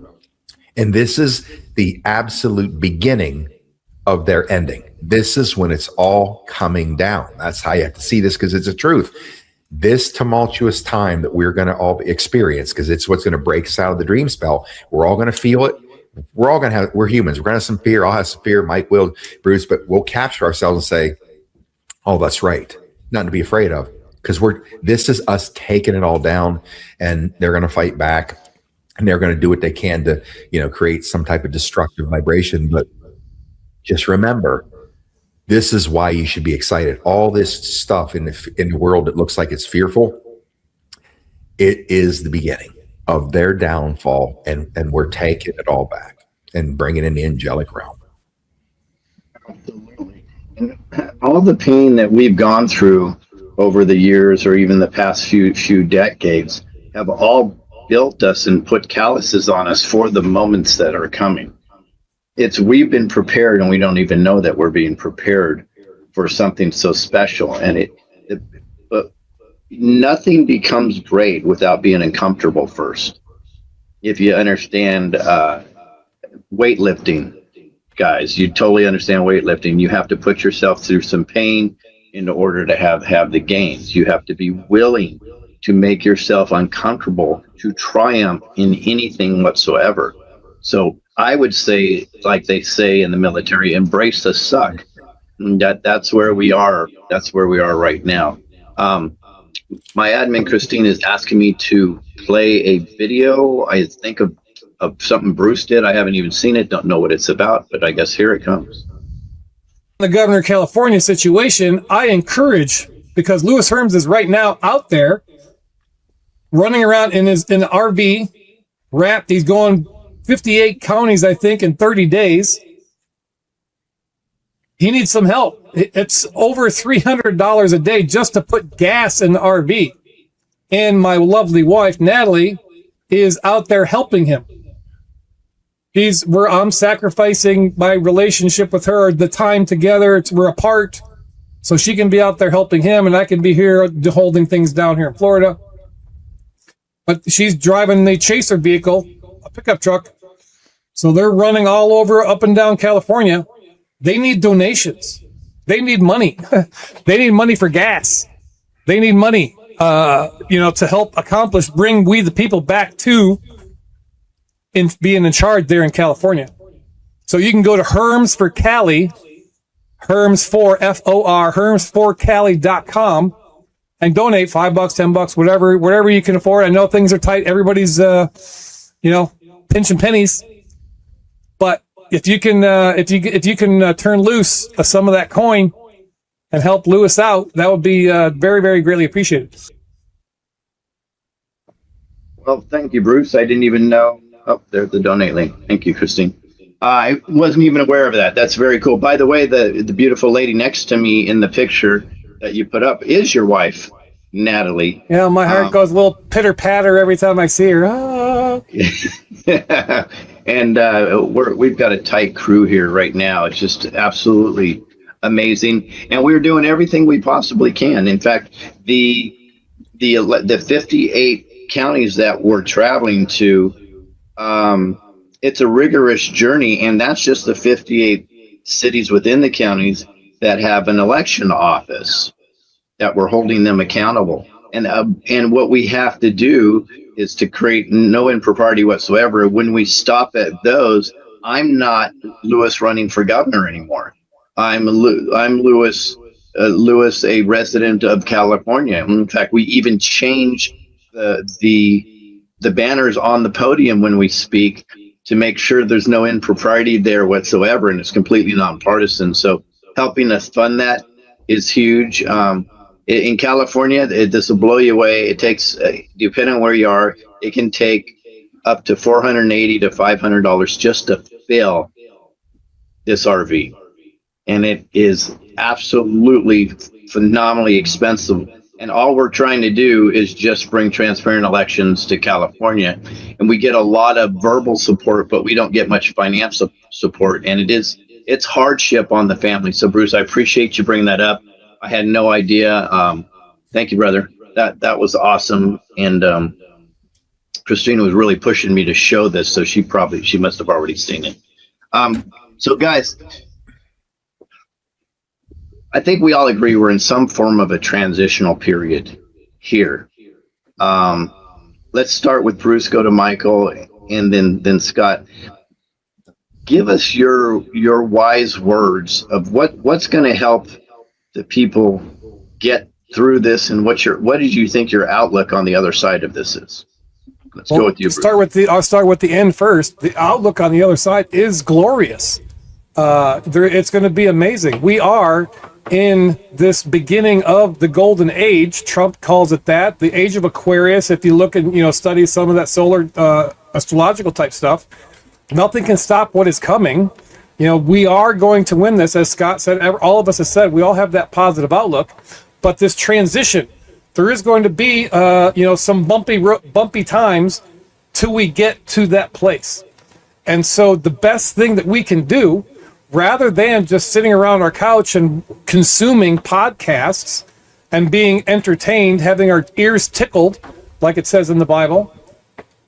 And this is the absolute beginning of their ending. This is when it's all coming down. That's how you have to see this, because it's a truth. This tumultuous time that we're going to all experience, because it's what's going to break us out of the dream spell. We're all going to feel it. We're humans. We're going to have some fear. I'll have some fear. Mike will, Bruce, but we'll capture ourselves and say, oh, that's right. Nothing to be afraid of, because this is us taking it all down, and they're going to fight back, and they're going to do what they can to, create some type of destructive vibration. But just remember, this is why you should be excited. All this stuff in the world that looks like it's fearful, it is the beginning of their downfall, and we're taking it all back and bringing in the angelic realm. Absolutely. And all the pain that we've gone through over the years, or even the past few decades, have all built us and put calluses on us for the moments that are coming. it's we've been prepared and we don't even know that we're being prepared for something so special. And but nothing becomes great without being uncomfortable first. If you understand weightlifting, guys, you totally understand weightlifting. You have to put yourself through some pain in order to have the gains. You have to be willing to make yourself uncomfortable to triumph in anything whatsoever. So I would say, like they say in the military, embrace the suck. And that's where we are. That's where we are right now. My admin Christine is asking me to play a video. I think of something Bruce did. I haven't even seen it. Don't know what it's about, but I guess here it comes. The governor of California situation, I encourage, because Lewis Herms is right now out there running around in an RV wrapped. He's going 58 counties, I think, in 30 days. He needs some help. It's over $300 a day just to put gas in the RV. And my lovely wife, Natalie, is out there helping him. I'm sacrificing my relationship with her, the time together. We're apart, so she can be out there helping him, and I can be here holding things down here in Florida. But she's driving the chaser vehicle, a pickup truck. So they're running all over, up and down California. They need donations. They need money. They need money for gas. They need money, to help bring we the people back to in being in charge there in California. So you can go to Herms for Cali, Herms for FOR, Herms4Cali.com and donate $5, $10, whatever you can afford. I know things are tight. Everybody's, pinching pennies, but if you can turn loose some of that coin and help Lewis out, that would be very, very greatly appreciated. Well, thank you, Bruce. I didn't even know. Oh, there's the donate link. Thank you, Christine. I wasn't even aware of that. That's very cool. By the way, the beautiful lady next to me in the picture that you put up is your wife, Natalie. Yeah, my heart goes a little pitter patter every time I see her. Oh. And we've got a tight crew here right now. It's just absolutely amazing, and we're doing everything we possibly can. In fact, the 58 counties that we're traveling to, it's a rigorous journey, and that's just the 58 cities within the counties that have an election office that we're holding them accountable. And what we have to do is to create no impropriety whatsoever. When we stop at those, I'm not Lewis running for governor anymore. I'm Lewis, a resident of California. In fact, we even change the banners on the podium when we speak to make sure there's no impropriety there whatsoever, and it's completely nonpartisan. So helping us fund that is huge. In California, this will blow you away. It takes, depending on where you are, it can take up to $480 to $500 just to fill this RV. And it is absolutely phenomenally expensive. And all we're trying to do is just bring transparent elections to California. And we get a lot of verbal support, but we don't get much financial support. And it's hardship on the family. So Bruce, I appreciate you bringing that up. I had no idea. Thank you, brother. That was awesome. And Christina was really pushing me to show this, so she must have already seen it. So guys, I think we all agree we're in some form of a transitional period here. Let's start with Bruce, go to Michael, and then Scott. Give us your wise words of what's going to help the people get through this, and what did you think your outlook on the other side of this is? Let's go with you, Bruce. I'll start with the end first. The outlook on the other side is glorious. It's going to be amazing. We are in this beginning of the golden age. Trump calls it that, the age of Aquarius. If you look and study some of that solar astrological type stuff, nothing can stop what is coming. We are going to win this, as Scott said. All of us have said we all have that positive outlook. But this transition, there is going to be some bumpy times till we get to that place. And so the best thing that we can do, rather than just sitting around our couch and consuming podcasts and being entertained, having our ears tickled, like it says in the Bible,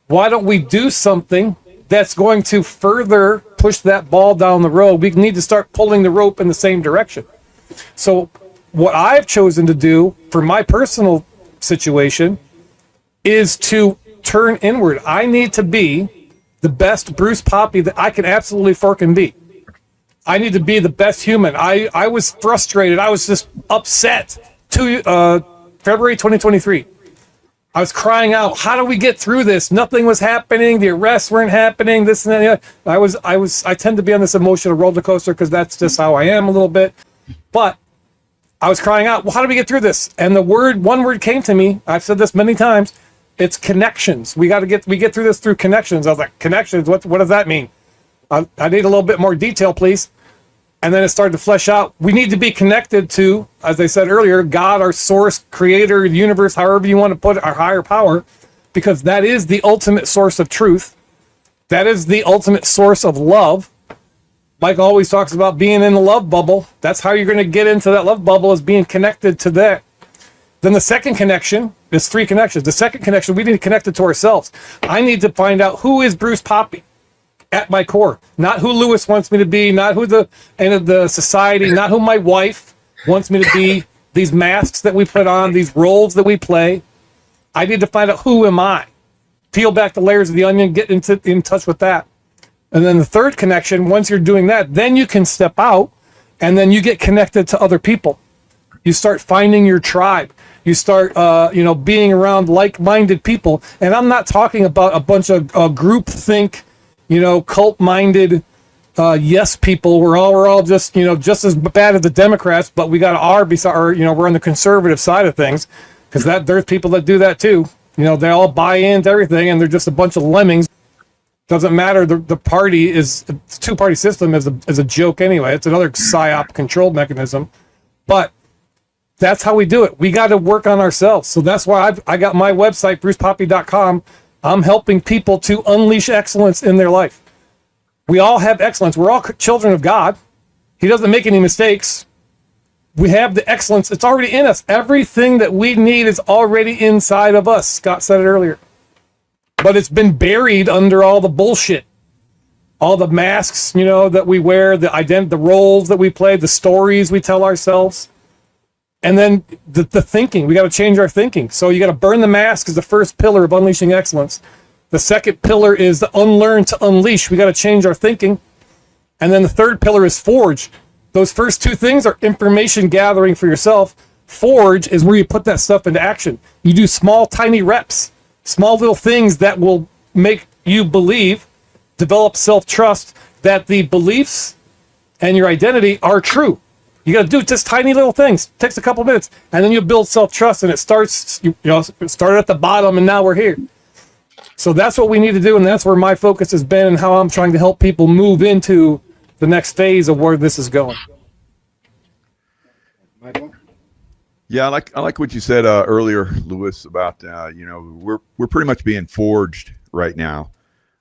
why don't we do something that's going to further push that ball down the road? We need to start pulling the rope in the same direction. So what I've chosen to do for my personal situation is to turn inward. I need to be the best Bruce Poppy that I can absolutely freaking be. I need to be the best human. I was frustrated. I was just upset. February 2023. I was crying out, how do we get through this? Nothing was happening. The arrests weren't happening. This and that. I tend to be on this emotional roller coaster because that's just how I am a little bit. But I was crying out, well, how do we get through this? And one word came to me. I've said this many times. It's connections. We get through this through connections. I was like, connections? What does that mean? I need a little bit more detail, please. And then it started to flesh out. We need to be connected to, as I said earlier, God, our source, creator, the universe, however you want to put it, our higher power, because that is the ultimate source of truth. That is the ultimate source of love. Mike always talks about being in the love bubble. That's how you're going to get into that love bubble, is being connected to that. Then the second connection, there's three connections. The second connection, we need to connect it to ourselves. I need to find out, who is Bruce Poppy at my core? Not who Lewis wants me to be, not who the society, not who my wife wants me to be, these masks that we put on, these roles that we play. I need to find out, who am I? Peel back the layers of the onion, get in touch with that. And then the third connection, once you're doing that, then you can step out and then you get connected to other people. You start finding your tribe. You start, being around like-minded people. And I'm not talking about a bunch of groupthink, cult-minded, yes people. We're all just, just as bad as the Democrats, but we got we're on the conservative side of things, because there's people that do that too. They all buy into everything, and they're just a bunch of lemmings. Doesn't matter. The party the two-party system is a joke anyway. It's another psyop control mechanism, but that's how we do it. We got to work on ourselves. So that's why I got my website, brucepoppy.com. I'm helping people to unleash excellence in their life. We all have excellence. We're all children of God. He doesn't make any mistakes. We have the excellence. It's already in us. Everything that we need is already inside of us. Scott said it earlier. But it's been buried under all the bullshit. All the masks, that we wear, the roles that we play, the stories we tell ourselves. And then the thinking, we got to change our thinking. So you got to burn the mask is the first pillar of unleashing excellence. The second pillar is the unlearn to unleash. We got to change our thinking. And then the third pillar is forge. Those first two things are information gathering for yourself. Forge is where you put that stuff into action. You do small, tiny reps, small little things that will make you believe, develop self-trust that the beliefs and your identity are true. You got to do just tiny little things. It takes a couple minutes, and then you build self-trust, and it starts, it started at the bottom, and now we're here. So that's what we need to do, and that's where my focus has been, and how I'm trying to help people move into the next phase of where this is going. Yeah, I like what you said earlier, Lewis, about we're pretty much being forged right now,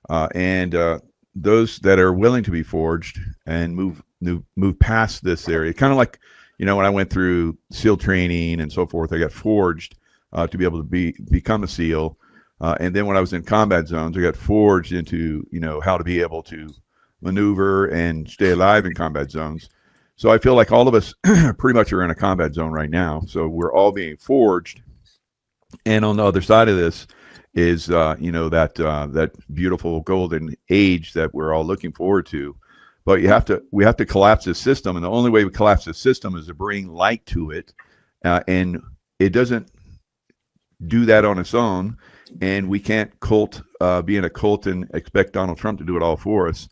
and those that are willing to be forged and move past this area, kind of like when I went through SEAL training and so forth, I got forged to be able to become a SEAL, and then when I was in combat zones, I got forged into how to be able to maneuver and stay alive in combat zones. So I feel like all of us pretty much are in a combat zone right now. So we're all being forged, and on the other side of this is that beautiful golden age that we're all looking forward to. But we have to collapse this system, and the only way we collapse this system is to bring light to it, and it doesn't do that on its own. And we can't be in a cult and expect Donald Trump to do it all for us.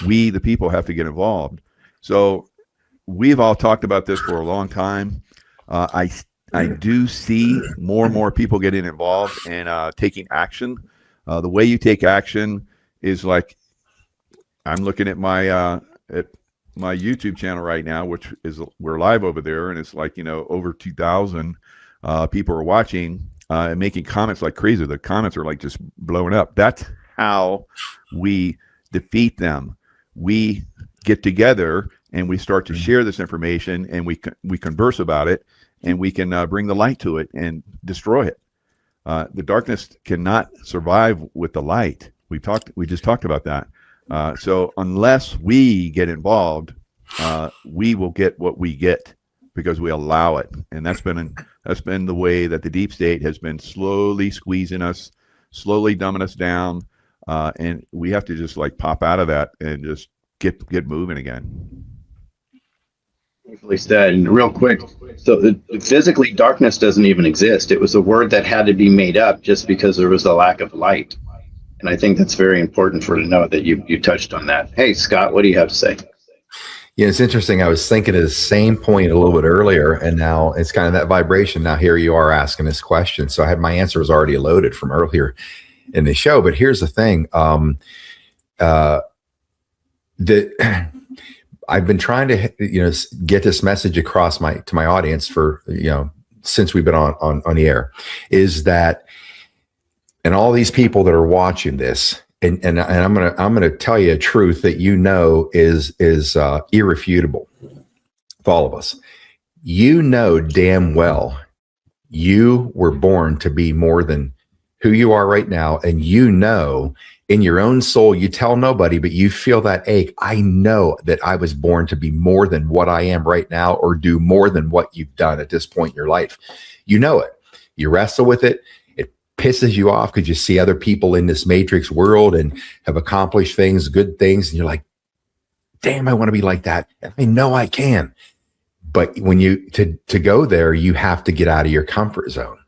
We, the people, have to get involved. So we've all talked about this for a long time. I do see more and more people getting involved and taking action. The way you take action is like, I'm looking at my YouTube channel right now, which is, we're live over there, and it's like over 2,000 people are watching and making comments like crazy. The comments are like just blowing up. That's how we defeat them. We get together and we start to share this information, and we converse about it, and we can bring the light to it and destroy it. The darkness cannot survive with the light. We just talked about that. So unless we get involved, we will get what we get because we allow it. And that's been the way that the deep state has been slowly squeezing us, slowly dumbing us down, and we have to just like pop out of that and just get moving again. Beautifully said. And real quick, so physically, darkness doesn't even exist. It was a word that had to be made up just because there was a lack of light. And I think that's very important for to know that you touched on that. Hey, Scott, what do you have to say? Yeah, it's interesting. I was thinking of the same point a little bit earlier, and now it's kind of that vibration. Now here you are asking this question. So I had my answers already loaded from earlier in the show. But here's the thing. I've been trying to, get this message across to my audience for, since we've been on the air, is that, and all these people that are watching this, and I'm gonna tell you a truth that is irrefutable for all of us. Damn well you were born to be more than who you are right now, and in your own soul, you tell nobody, but you feel that ache. I know that I was born to be more than what I am right now, or do more than what you've done at this point in your life. You know it. You wrestle with it. It pisses you off because you see other people in this matrix world and have accomplished things, good things, and you're like, damn, I want to be like that. I know I can. But when to go there, you have to get out of your comfort zone.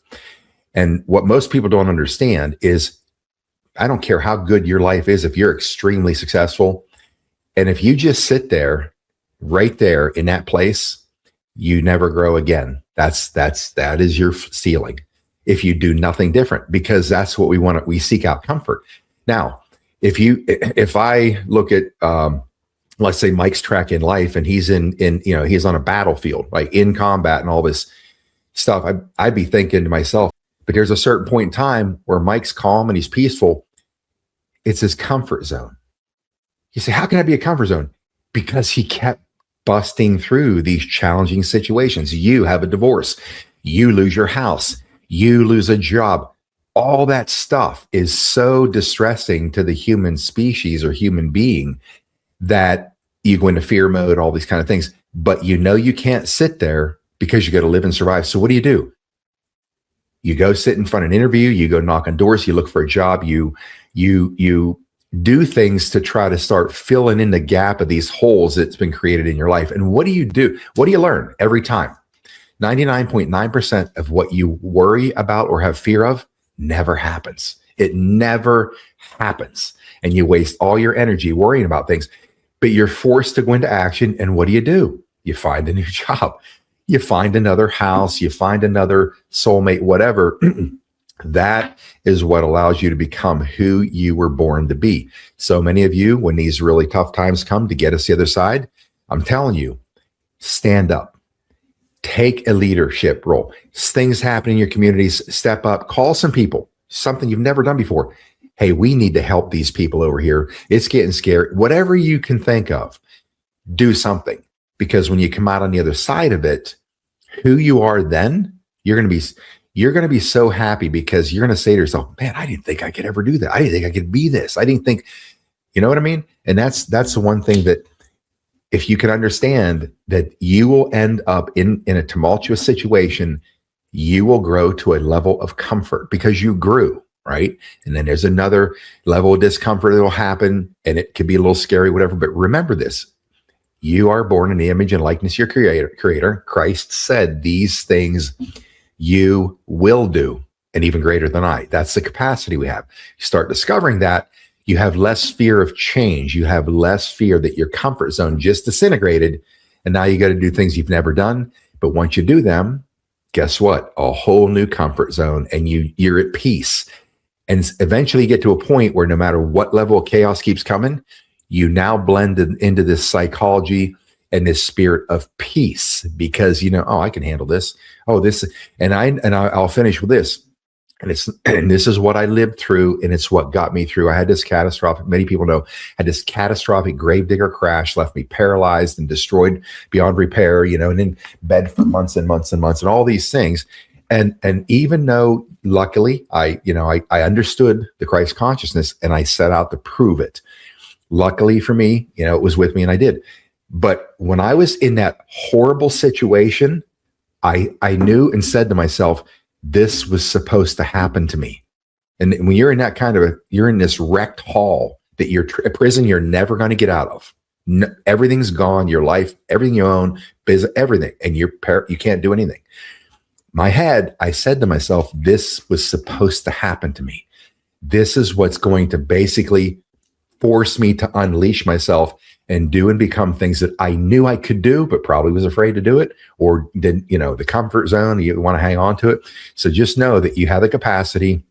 And what most people don't understand is, I don't care how good your life is, if you're extremely successful, and if you just sit there, right there in that place, you never grow again. That is your ceiling. If you do nothing different, because that's what we want. We seek out comfort. Now, if I look at, let's say Mike's track in life, and he's he's on a battlefield, like in combat and all this stuff, I'd be thinking to myself, but there's a certain point in time where Mike's calm and he's peaceful. It's his comfort zone. You say, how can that be a comfort zone? Because he kept busting through these challenging situations. You have a divorce. You lose your house. You lose a job. All that stuff is so distressing to the human species or human being that you go into fear mode, all these kind of things. But you can't sit there because you got to live and survive. So what do? You go sit in front of an interview, you go knock on doors, you look for a job, you do things to try to start filling in the gap of these holes that's been created in your life. And what do you do? What do you learn every time? 99.9% of what you worry about or have fear of never happens. It never happens. And you waste all your energy worrying about things, but you're forced to go into action. And what do? You find a new job. You find another house, you find another soulmate, whatever. That is what allows you to become who you were born to be. So many of you, when these really tough times come to get us the other side, I'm telling you, stand up, take a leadership role. Things happen in your communities, step up, call some people, something you've never done before. Hey, we need to help these people over here. It's getting scary. Whatever you can think of, do something. Because when you come out on the other side of it, who you are then, you're going to be so happy, because you're going to say to yourself, man, I didn't think I could ever do that. I didn't think I could be this. I didn't think, you know what I mean? And that's the one thing that, if you can understand that you will end up in a tumultuous situation, you will grow to a level of comfort because you grew, right? And then there's another level of discomfort that will happen, and it could be a little scary, whatever. But remember this. You are born in the image and likeness of your creator. Christ said these things you will do, and even greater than I. That's the capacity we have. You start discovering that, you have less fear of change. You have less fear that your comfort zone just disintegrated, and now you got to do things you've never done. But once you do them, guess what? A whole new comfort zone, and you're at peace. And eventually you get to a point where no matter what level of chaos keeps coming, you now blend into this psychology and this spirit of peace, because I can handle this. Oh, this, and I'll finish with this. And this is what I lived through, and it's what got me through. I had this catastrophic, many people know, had this catastrophic gravedigger crash, left me paralyzed and destroyed beyond repair, and in bed for months and months and months and all these things. And even though luckily I understood the Christ consciousness and I set out to prove it. Luckily for me, it was with me and I did. But when I was in that horrible situation, I knew and said to myself, this was supposed to happen to me. And when you're in that you're in this wrecked hall that a prison you're never going to get out of. No, everything's gone, your life, everything you own, business, everything. And you can't do anything. My head, I said to myself, this was supposed to happen to me. This is what's going to basically force me to unleash myself and do and become things that I knew I could do, but probably was afraid to do it, or didn't, the comfort zone, you want to hang on to it. So just know that you have the capacity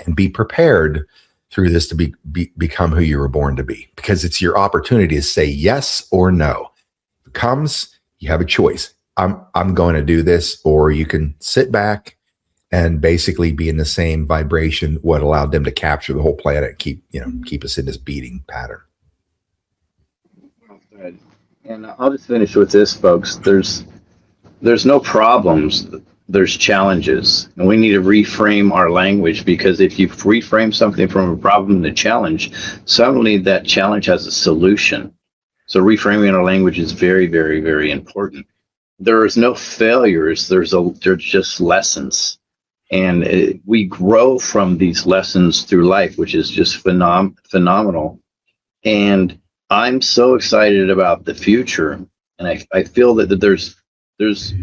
and be prepared through this to become who you were born to be, because it's your opportunity to say yes or no. If it comes, you have a choice. I'm going to do this, or you can sit back and basically be in the same vibration, what allowed them to capture the whole planet and keep us in this beating pattern. Good. And I'll just finish with this, folks. There's no problems. There's challenges, and we need to reframe our language, because if you reframe something from a problem to challenge, suddenly that challenge has a solution. So reframing our language is very, very, very important. There is no failures. There's just lessons. And we grow from these lessons through life, which is just phenomenal. And I'm so excited about the future. And I feel that there's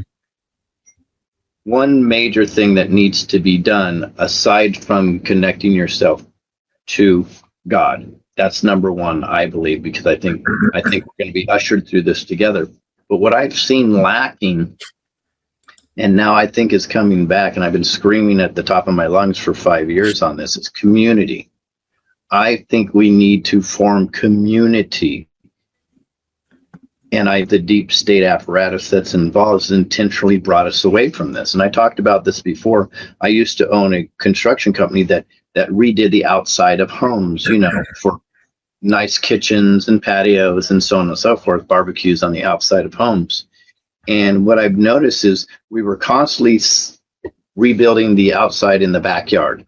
one major thing that needs to be done aside from connecting yourself to God. That's number one, I believe, because I think we're going to be ushered through this together. But what I've seen lacking, and now I think is coming back, and I've been screaming at the top of my lungs for 5 years on this, it's community. I think we need to form community. And the deep state apparatus that's involved has intentionally brought us away from this. And I talked about this before. I used to own a construction company that redid the outside of homes, for nice kitchens and patios and so on and so forth, barbecues on the outside of homes. And what I've noticed is we were constantly rebuilding the outside in the backyard,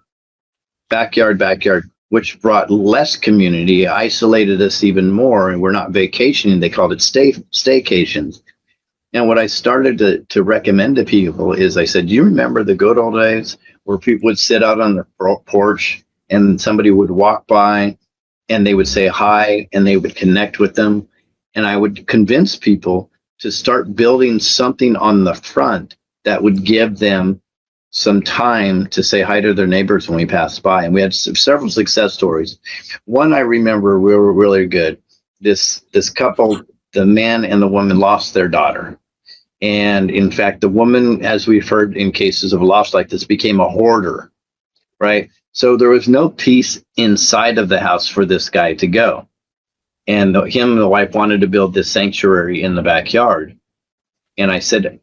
which brought less community, isolated us even more, and we're not vacationing. They called it staycations. And what I started to recommend to people is I said, do you remember the good old days where people would sit out on the porch and somebody would walk by and they would say hi and they would connect with them? And I would convince people to start building something on the front that would give them some time to say hi to their neighbors when we passed by. And we had several success stories. One I remember really good. This couple, the man and the woman, lost their daughter. And in fact, the woman, as we've heard in cases of loss like this, became a hoarder, right? So there was no peace inside of the house for this guy to go. And him and the wife wanted to build this sanctuary in the backyard. And I said,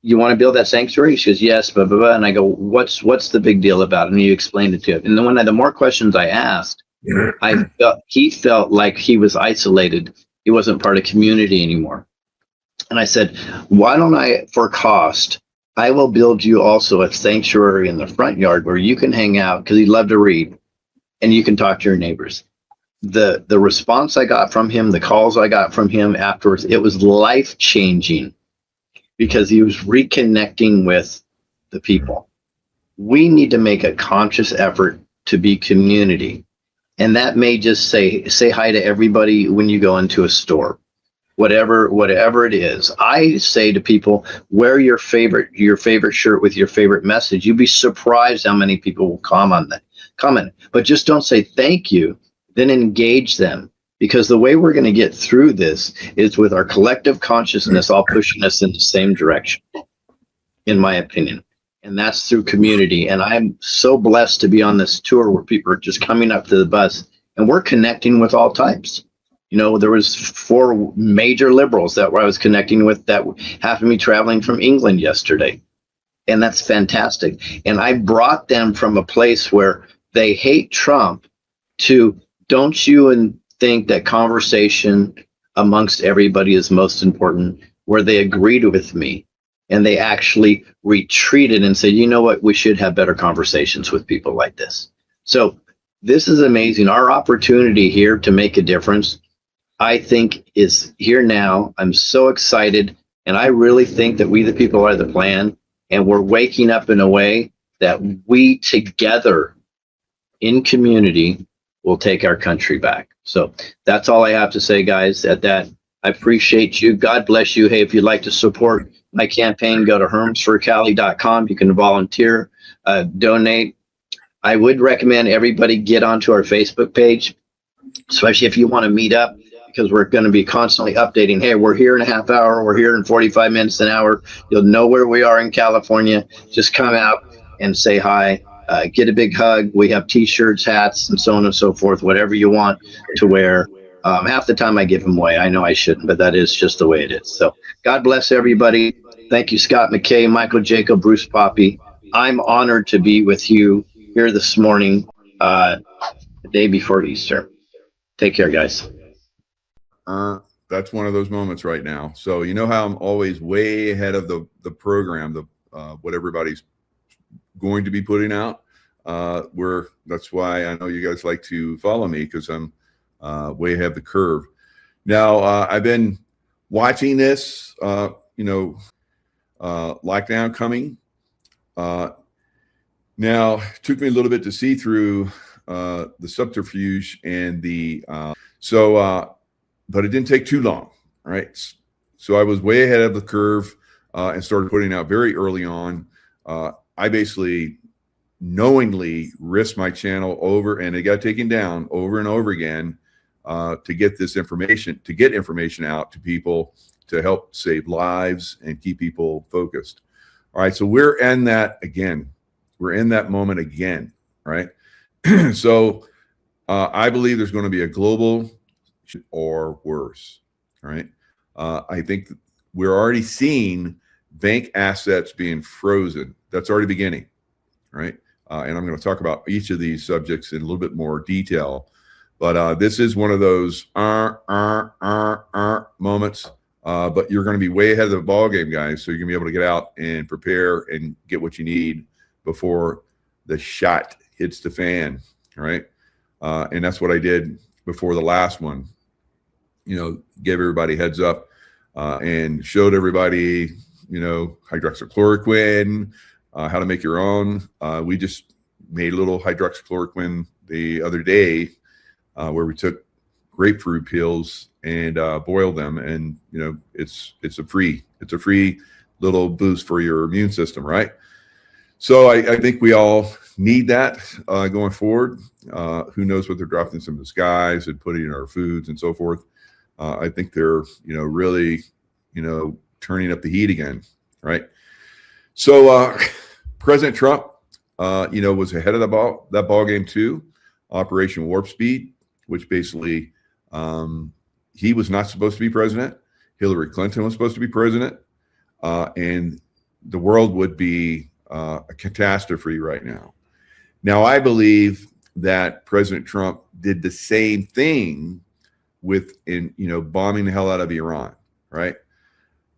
you want to build that sanctuary? She goes, yes, blah, blah, blah. And I go, what's the big deal about it? And you explained it to him. And then the more questions I asked, he felt like he was isolated. He wasn't part of community anymore. And I said, why don't I, for cost, I will build you also a sanctuary in the front yard where you can hang out, because he loved to read, and you can talk to your neighbors. The response I got from him, the calls I got from him afterwards, it was life-changing, because he was reconnecting with the people. We need to make a conscious effort to be community. And that may just say hi to everybody when you go into a store, whatever it is. I say to people, wear your favorite shirt with your favorite message. You'd be surprised how many people will comment. But just don't say thank you, then engage them. Because the way we're going to get through this is with our collective consciousness all pushing us in the same direction, in my opinion. And that's through community. And I'm so blessed to be on this tour where people are just coming up to the bus and we're connecting with all types. There was 4 major liberals that I was connecting with that happened to be traveling from England yesterday. And that's fantastic. And I brought them from a place where they hate Trump to, don't you and think that conversation amongst everybody is most important, where they agreed with me and they actually retreated and said, you know what, we should have better conversations with people like this. So this is amazing. Our opportunity here to make a difference, I think, is here now. I'm so excited. And I really think that we, the people, are the plan. And we're waking up in a way that we together in community will take our country back. So that's all I have to say, guys. At that, I appreciate you. God bless you. Hey, if you'd like to support my campaign, go to hermsforcali.com. You can volunteer, donate. I would recommend everybody get onto our Facebook page, especially if you want to meet up, because we're going to be constantly updating. Hey, we're here in a half hour. We're here in 45 minutes, an hour. You'll know where we are in California. Just come out and say hi. Get a big hug. We have T-shirts, hats, and so on and so forth, whatever you want to wear. Half the time I give them away. I know I shouldn't, but that is just the way it is. So God bless everybody. Thank you, Scott McKay, Michael Jacob, Bruce Poppy. I'm honored to be with you here this morning, the day before Easter. Take care, guys. That's one of those moments right now. So you know how I'm always way ahead of the program, what everybody's going to be putting out. That's why I know you guys like to follow me, because I'm way ahead of the curve. Now I've been watching this, lockdown coming. Now it took me a little bit to see through the subterfuge and but it didn't take too long, right? So I was way ahead of the curve and started putting out very early on. I basically knowingly risked my channel over, and it got taken down over and over again to get this information, to get information out to people to help save lives and keep people focused. All right, so we're in that again. We're in that moment again, right? So I believe there's going to be a global or worse, right? I think we're already seeing bank assets being frozen. That's already beginning, right? And I'm going to talk about each of these subjects in a little bit more detail. But this is one of those moments. But you're going to be way ahead of the ball game, guys. So you're going to be able to get out and prepare and get what you need before the shot hits the fan, right? And that's what I did before the last one. Gave everybody heads up and showed everybody, hydroxychloroquine, how to make your own. We just made a little hydroxychloroquine the other day where we took grapefruit peels and boiled them, and it's a free little boost for your immune system, right? So I think we all need that going forward. Who knows what they're dropping some of the skies and putting in our foods and so forth. I think they're, really, turning up the heat again, right? So President Trump, was ahead of that ball game too. Operation Warp Speed, which basically he was not supposed to be president. Hillary Clinton was supposed to be president, and the world would be a catastrophe right now. Now, I believe that President Trump did the same thing bombing the hell out of Iran, right?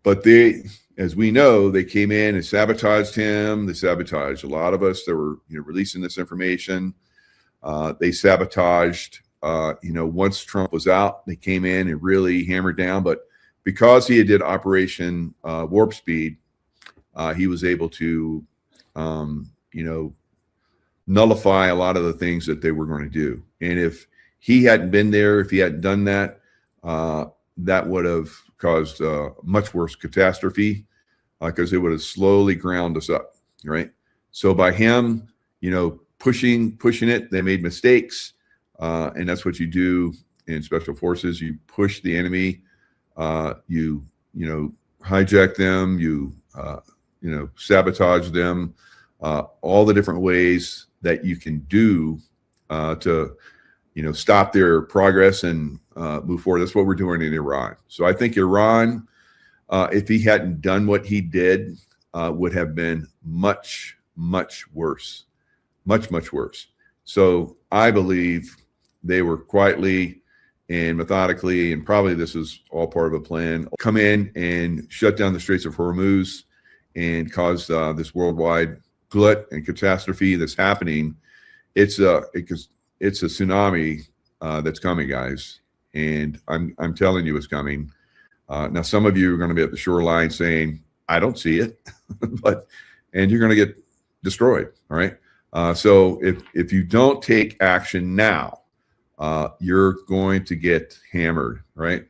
But as we know, they came in and sabotaged him. They sabotaged a lot of us that were, releasing this information. They sabotaged, once Trump was out, they came in and really hammered down. But because he did Operation Warp Speed, he was able to, nullify a lot of the things that they were going to do. And if he hadn't been there, if he hadn't done that, that would have caused a much worse catastrophe because it would have slowly ground us up, right? So by him, pushing it, they made mistakes, and that's what you do in special forces. You push the enemy, you hijack them, you sabotage them, all the different ways that you can do to stop their progress and move forward. That's what we're doing in Iran. So I think Iran, if he hadn't done what he did, would have been much, much worse, much, much worse. So I believe they were quietly and methodically, and probably this is all part of a plan, come in and shut down the Straits of Hormuz and cause this worldwide glut and catastrophe that's happening. It's a tsunami that's coming, guys, and I'm telling you it's coming. Now, some of you are going to be at the shoreline saying, "I don't see it," and you're going to get destroyed. All right. So if you don't take action now, you're going to get hammered, right?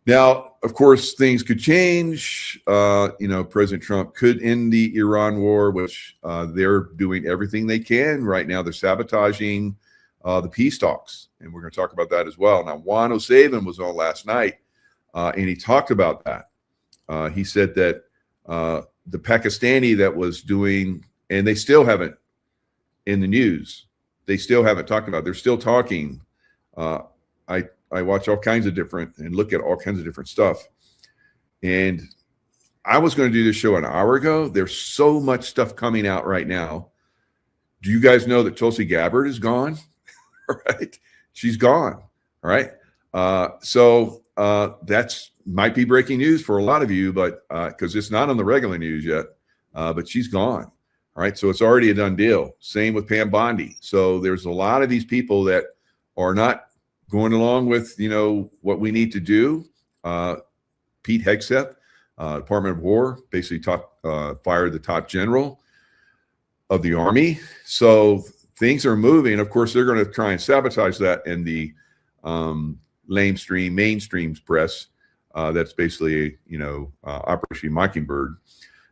Now, of course, things could change. President Trump could end the Iran war, which they're doing everything they can right now. They're sabotaging the peace talks, and we're going to talk about that as well. Now, Juan O'Savin was on last night, and he talked about that. He said that the Pakistani that was doing, and they still haven't in the news. They still haven't talked about it. They're still talking. I watch all kinds of different and look at all kinds of different stuff. And I was going to do this show an hour ago. There's so much stuff coming out right now. Do you guys know that Tulsi Gabbard is gone? Right? She's gone. All right. So that's might be breaking news for a lot of you, but because it's not on the regular news yet, but she's gone. All right. So it's already a done deal. Same with Pam Bondi. So there's a lot of these people that are not going along with, what we need to do. Pete Hegseth, Department of War, basically fired the top general of the Army. So things are moving. Of course, they're going to try and sabotage that in the mainstream press. That's basically, Operation Mockingbird.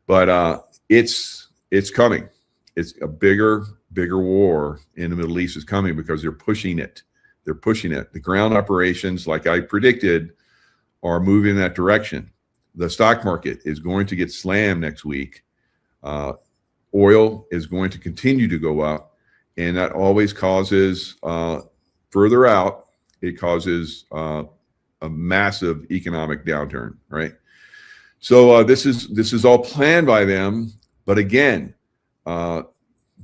But it's coming. It's a bigger war in the Middle East is coming because they're pushing it. They're pushing it. The ground operations, like I predicted, are moving in that direction. The stock market is going to get slammed next week. Oil is going to continue to go up, and that always causes further out. It causes a massive economic downturn, right? So this is all planned by them. But again,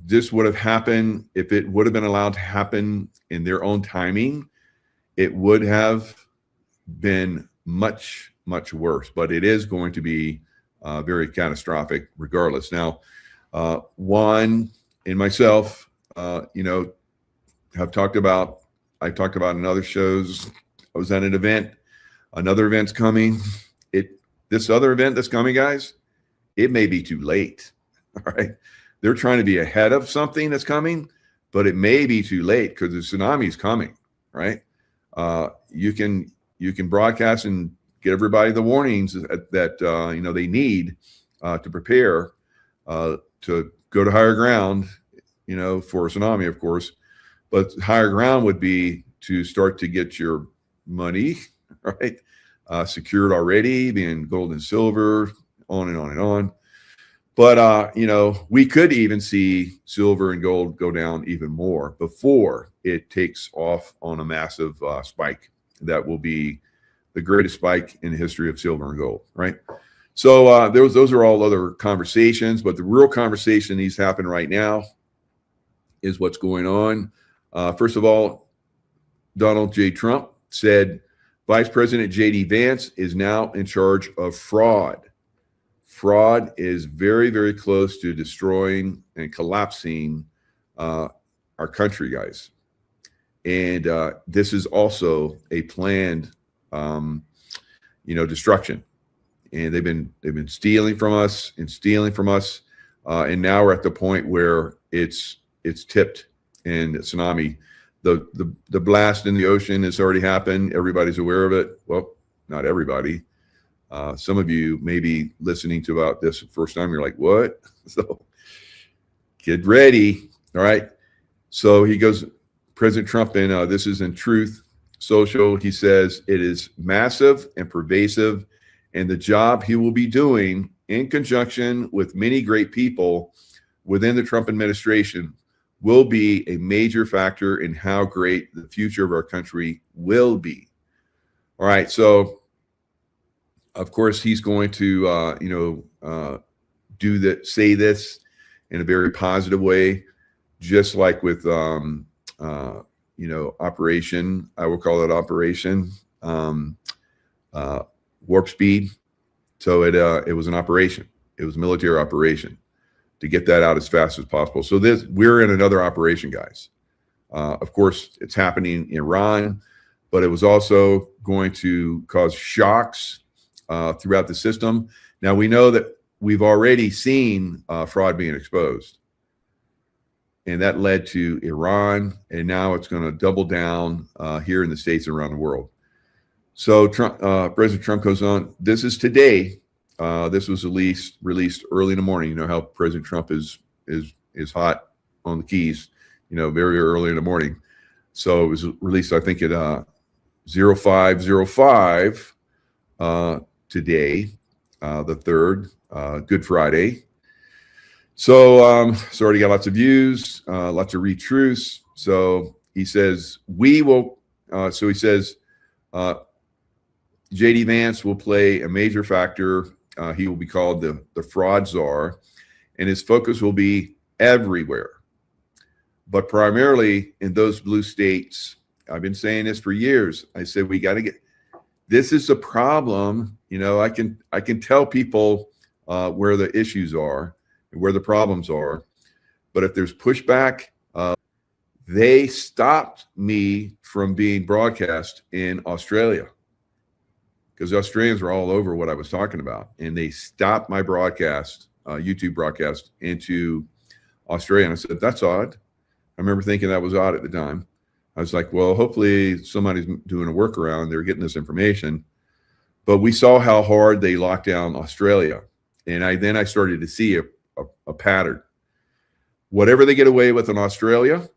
this would have happened if it would have been allowed to happen in their own timing. It would have been much, much worse. But it is going to be very catastrophic regardless. Now, Juan and myself, have talked about. I talked about in other shows. I was at an event. Another event's coming. This other event that's coming, guys, it may be too late. All right. They're trying to be ahead of something that's coming, but it may be too late because the tsunami is coming, right? You can broadcast and get everybody the warnings that they need to prepare to go to higher ground, for a tsunami, of course. But higher ground would be to start to get your money, right, secured already, being gold and silver, on and on and on. But, we could even see silver and gold go down even more before it takes off on a massive spike. That will be the greatest spike in the history of silver and gold, right? So those are all other conversations, but the real conversation that needs to happen right now is what's going on. First of all, Donald J. Trump said Vice President J.D. Vance is now in charge of fraud. Fraud is very, very close to destroying and collapsing our country, guys. And this is also a planned, destruction. And they've been stealing from us, and now we're at the point where it's tipped. And tsunami, the blast in the ocean has already happened. Everybody's aware of it. Well, not everybody. Some of you may be listening to about this the first time. You're like, what? So get ready. All right. So he goes, President Trump, and this is in Truth Social. He says it is massive and pervasive, and the job he will be doing in conjunction with many great people within the Trump administration will be a major factor in how great the future of our country will be. All right. So, of course, he's going to, say this in a very positive way, just like with Operation, I will call it Operation Warp Speed. So it was an operation. It was a military operation to get that out as fast as possible. So we're in another operation, guys. Of course, it's happening in Iran, but it was also going to cause shocks throughout the system. Now, we know that we've already seen fraud being exposed, and that led to Iran, and now it's going to double down here in the States and around the world. So President Trump goes on, this is today. This was released early in the morning. You know how President Trump is hot on the keys, very early in the morning. So it was released, I think, at 05:05 today, the 3rd, Good Friday. So it's already got lots of views, lots of retweets. So he says, we will, he says, J.D. Vance will play a major factor. He will be called the fraud czar, and his focus will be everywhere, but primarily in those blue states. I've been saying this for years. I said, we got to this is a problem. I can tell people where the issues are and where the problems are, but if there's pushback, they stopped me from being broadcast in Australia, because the Australians were all over what I was talking about, and they stopped my broadcast, YouTube broadcast, into Australia. And I said, that's odd. I remember thinking that was odd at the time. I was like, well, hopefully somebody's doing a workaround. They're getting this information. But we saw how hard they locked down Australia. And then I started to see a pattern. Whatever they get away with in Australia,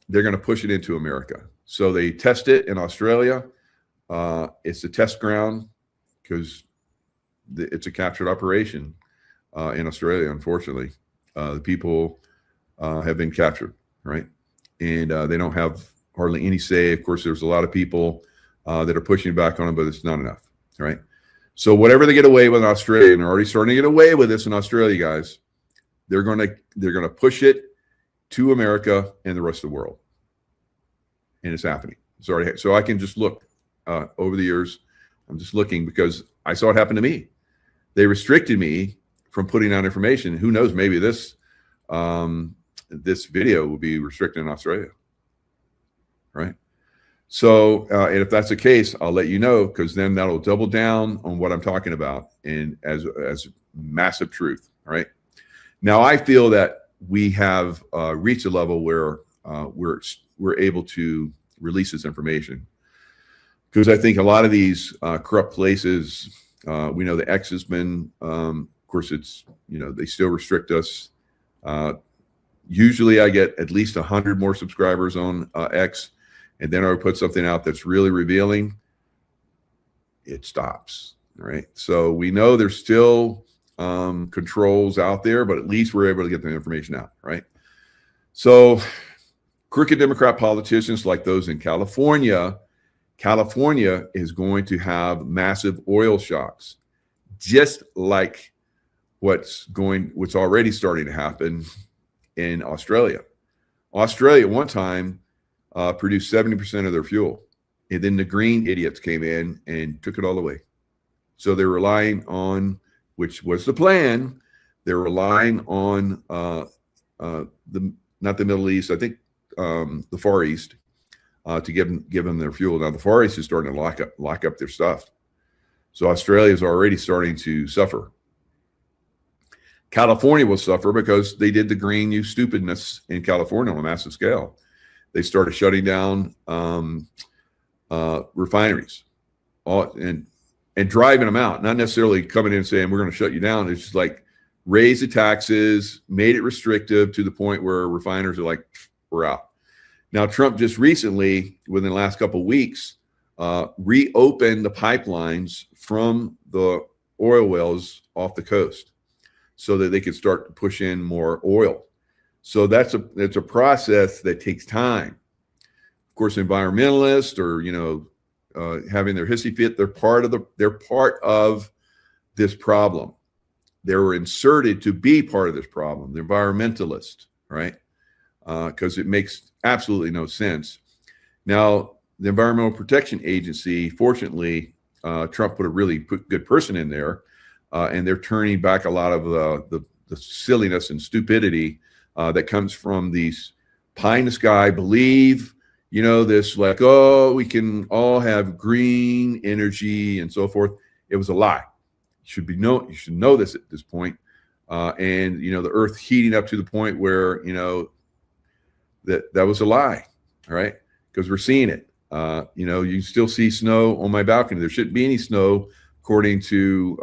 they're going to push it into America. So they test it in Australia. It's a test ground because it's a captured operation in Australia. Unfortunately, the people have been captured, right? And they don't have hardly any say. Of course, there's a lot of people that are pushing back on them, but it's not enough, right? So whatever they get away with in Australia, and they're already starting to get away with this in Australia, guys, they're gonna push it to America and the rest of the world, and it's happening. It's already. So I can just look. Over the years, I'm just looking because I saw it happen to me. They restricted me from putting out information. Who knows? Maybe this video will be restricted in Australia, right? So, and if that's the case, I'll let you know, because then that'll double down on what I'm talking about and as massive truth. All right. Now, I feel that we have reached a level where we're able to release this information. Because I think a lot of these corrupt places, we know the X has been, of course, it's, they still restrict us. Usually I get at least 100 more subscribers on X, and then I would put something out that's really revealing. It stops, right? So we know there's still controls out there, but at least we're able to get the information out, right? So crooked Democrat politicians like those in California is going to have massive oil shocks, just like what's already starting to happen in Australia. Australia at one time produced 70% of their fuel, and then the green idiots came in and took it all away. So they're relying on, which was the plan, they're relying on not the Middle East, I think the Far East, to give them their fuel. Now the Far East is starting to lock up their stuff. So Australia is already starting to suffer. California will suffer because they did the green you stupidness in California on a massive scale. They started shutting down refineries and driving them out, not necessarily coming in and saying, we're going to shut you down. It's just like raise the taxes, made it restrictive to the point where refiners are like, we're out. Now, Trump just recently, within the last couple of weeks, reopened the pipelines from the oil wells off the coast so that they could start to push in more oil. So that's a process that takes time. Of course, environmentalists or having their hissy fit, they're part of this problem. they were inserted to be part of this problem. The environmentalists, right? Because it makes absolutely no sense. Now, the Environmental Protection Agency, fortunately, Trump put a really good person in there, and they're turning back a lot of the silliness and stupidity that comes from these pie in the sky, believe, this like, oh, we can all have green energy and so forth. It was a lie. You should know this at this point. And the earth heating up to the point where that was a lie, all right? Because we're seeing it. You still see snow on my balcony. There shouldn't be any snow, according to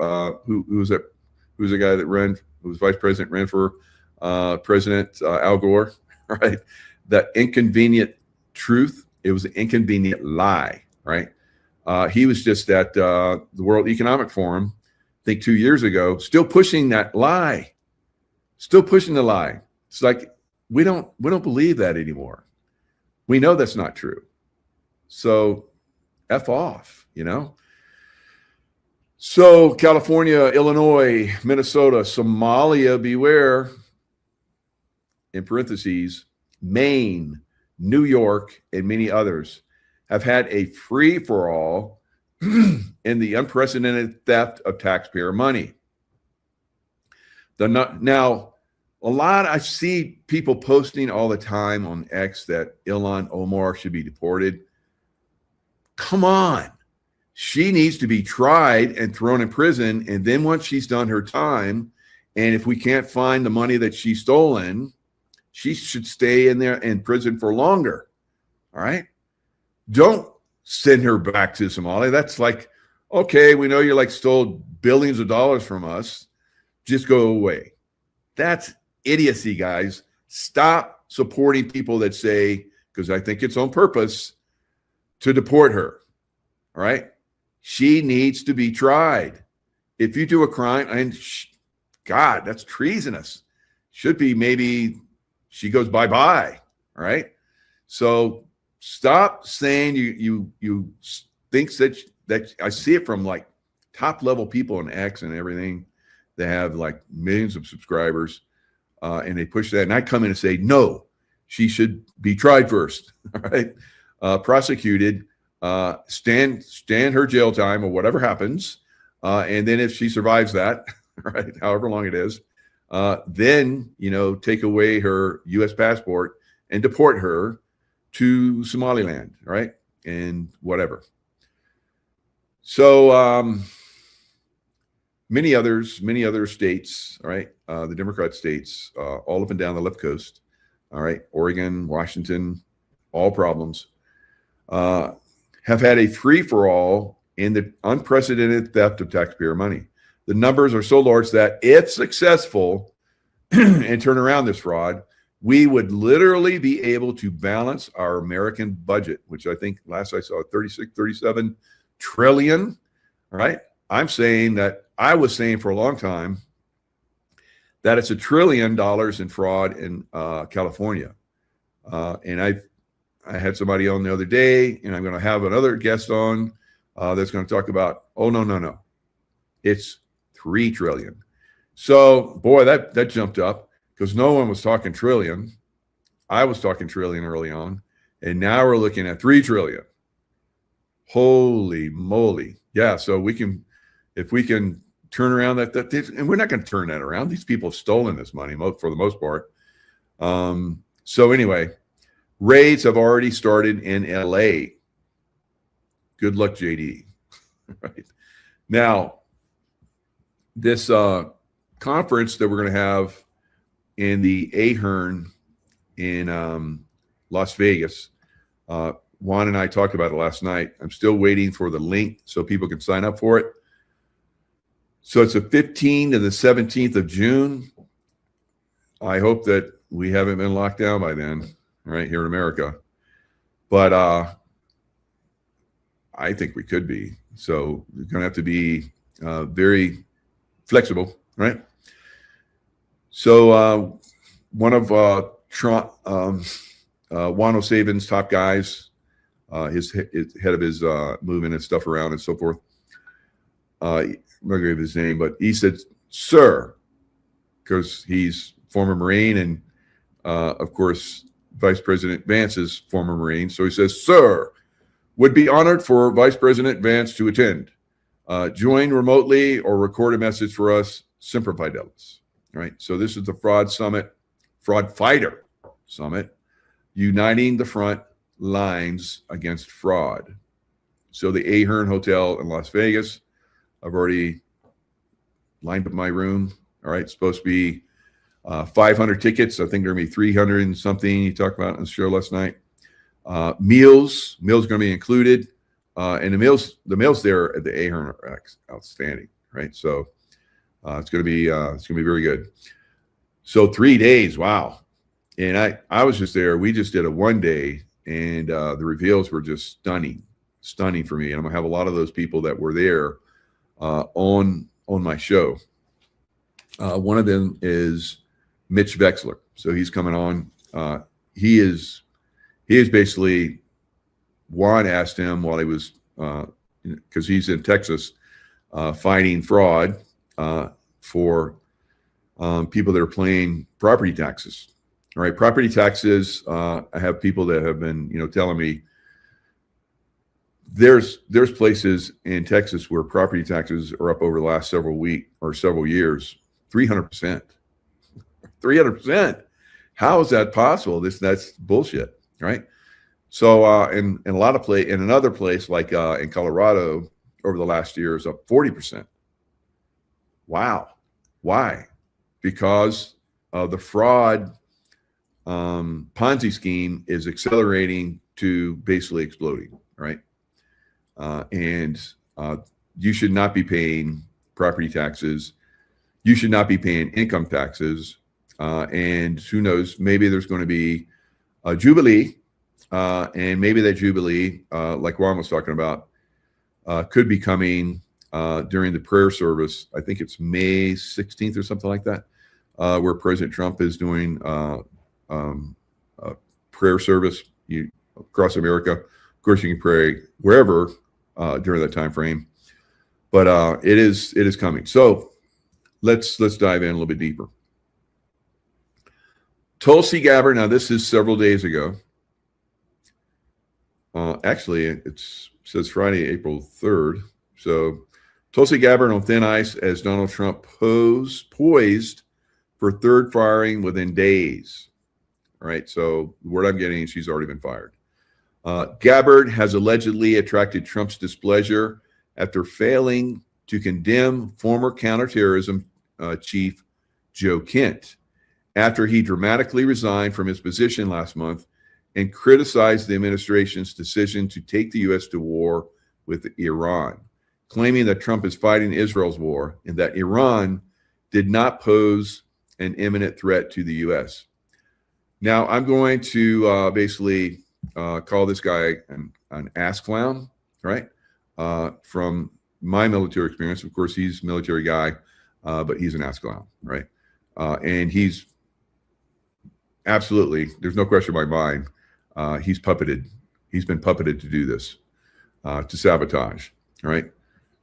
who's the guy that who was vice president, ran for president, Al Gore, right? That inconvenient truth. It was an inconvenient lie, right? He was just at the World Economic Forum, I think 2 years ago, still pushing that lie, still pushing the lie. It's like we don't believe that anymore. We know that's not true. So F off, So California, Illinois, Minnesota, Somalia, beware, in parentheses, Maine, New York, and many others have had a free-for-all in the unprecedented theft of taxpayer money. Now, I see people posting all the time on X that Ilhan Omar should be deported. Come on. She needs to be tried and thrown in prison. And then once she's done her time, and if we can't find the money that she's stolen, she should stay in prison for longer. All right. Don't send her back to Somalia. That's like, okay, we know you stole billions of dollars from us. Just go away. That's idiocy, guys. Stop supporting people that say, because I think it's on purpose, to deport her. All right. She needs to be tried. If you do a crime, and God, that's treasonous. Should be maybe she goes bye-bye. All right. So stop saying you think that I see it from top level people on X and everything. They have millions of subscribers, and they push that. And I come in and say, no, she should be tried first. All right. Prosecuted, stand her jail time or whatever happens. And then if she survives that, right, however long it is, then, take away her U.S. passport and deport her to Somaliland, right? And whatever. So many other states, all right, the Democrat states, all up and down the left coast, all right, Oregon, Washington, all problems, have had a free-for-all in the unprecedented theft of taxpayer money. The numbers are so large that if successful and turn around this fraud, we would literally be able to balance our American budget, which I think last I saw 37 trillion. All right. I was saying for a long time that it's $1 trillion in fraud in California. And I had somebody on the other day, and I'm going to have another guest on that's going to talk about, oh, no. It's 3 trillion. So, boy, that jumped up because no one was talking trillion. I was talking trillion early on, and now we're looking at 3 trillion. Holy moly. Yeah, so if we can turn around that and we're not going to turn that around. These people have stolen this money for the most part. So anyway, raids have already started in LA. Good luck, JD. Right. Now, this conference that we're going to have in the Ahern in Las Vegas, Juan and I talked about it last night. I'm still waiting for the link so people can sign up for it. So it's the 15th to the 17th of June. I hope that we haven't been locked down by then, right here in America. But I think we could be. So we're going to have to be very flexible, right? So one of Juan O'Savin's top guys, his head of his moving and stuff around and so forth. I'm not going to give his name, but he said sir, because he's former Marine, and of course, Vice President Vance is former Marine. So he says, sir, would be honored for Vice President Vance to attend. Join remotely or record a message for us. Semper Fidelis. Right. So this is the Fraud Summit, Fraud Fighter Summit, uniting the front lines against fraud. So the Ahern Hotel in Las Vegas, I've already lined up my room. All right. It's supposed to be 500 tickets. I think there are going to be 300 and something you talked about on the show last night. Meals going to be included. And the meals there at the Ahern are outstanding. Right. So it's going to be very good. So 3 days. Wow. And I was just there. We just did a 1 day, and the reveals were just stunning for me. And I'm going to have a lot of those people that were there on my show. One of them is Mitch Vexler. So he's coming on. He is basically, Juan asked him while he was, because he's in Texas, fighting fraud for people that are paying property taxes. All right, property taxes. I have people that have been, telling me there's places in Texas where property taxes are up over the last several weeks or several years, 300%. 300%. How is that possible? That's bullshit, right? So in a lot of in another place like in Colorado over the last year is up 40%. Wow. Why? Because the fraud Ponzi scheme is accelerating to basically exploding, right? And you should not be paying property taxes. You should not be paying income taxes. And who knows, maybe there's going to be a Jubilee. And maybe that Jubilee, like Juan was talking about, could be coming during the prayer service. I think it's May 16th or something like that, where President Trump is doing a prayer service across America. Of course, you can pray wherever during that time frame, but it is coming. So let's dive in a little bit deeper. Tulsi Gabbard. Now, this is several days ago. Actually, it says Friday, April 3rd. So Tulsi Gabbard on thin ice as Donald Trump poised for third firing within days. All right. So the word I'm getting is she's already been fired. Gabbard has allegedly attracted Trump's displeasure after failing to condemn former counterterrorism chief Joe Kent after he dramatically resigned from his position last month and criticized the administration's decision to take the U.S. to war with Iran, claiming that Trump is fighting Israel's war and that Iran did not pose an imminent threat to the U.S. Now, I'm going to basically call this guy an ass clown, right? From my military experience. Of course, he's a military guy, but he's an ass clown, right? And he's absolutely, there's no question in my mind, he's been puppeted to do this, to sabotage, right?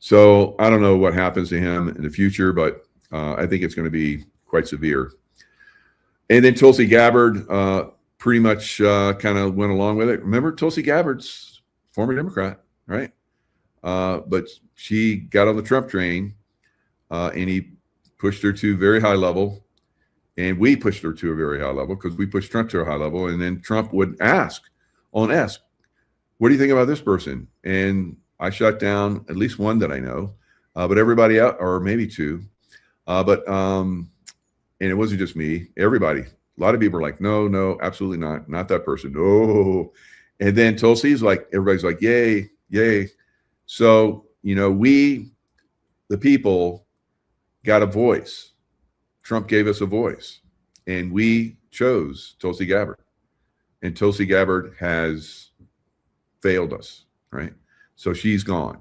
So I don't know what happens to him in the future, but I think it's going to be quite severe. And then Tulsi Gabbard pretty much kind of went along with it. Remember, Tulsi Gabbard's former Democrat, right? But she got on the Trump train, and he pushed her to a very high level. And we pushed her to a very high level because we pushed Trump to a high level. And then Trump would ask, what do you think about this person? And I shut down at least one that I know, but everybody out, or maybe two. And it wasn't just me, everybody. A lot of people are like, no, absolutely not that person. No. And then Tulsi's like, everybody's like, yay. So, we, the people, got a voice. Trump gave us a voice, and we chose Tulsi Gabbard, and Tulsi Gabbard has failed us, right? So she's gone,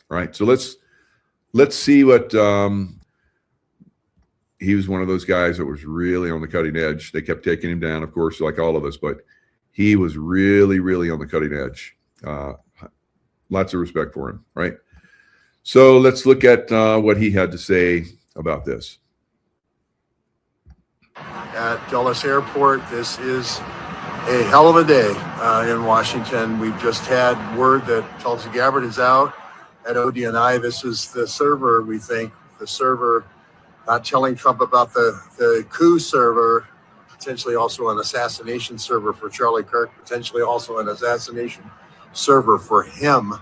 right? So let's see what he was one of those guys that was really on the cutting edge. They kept taking him down, of course, like all of us, but he was really, really on the cutting edge. Lots of respect for him, right? So let's look at what he had to say about this. At Dulles Airport, this is a hell of a day in Washington. We've just had word that Tulsi Gabbard is out at ODNI. This is the server, we think, the server not telling Trump about the coup server, potentially also an assassination server for Charlie Kirk, potentially also an assassination server for him.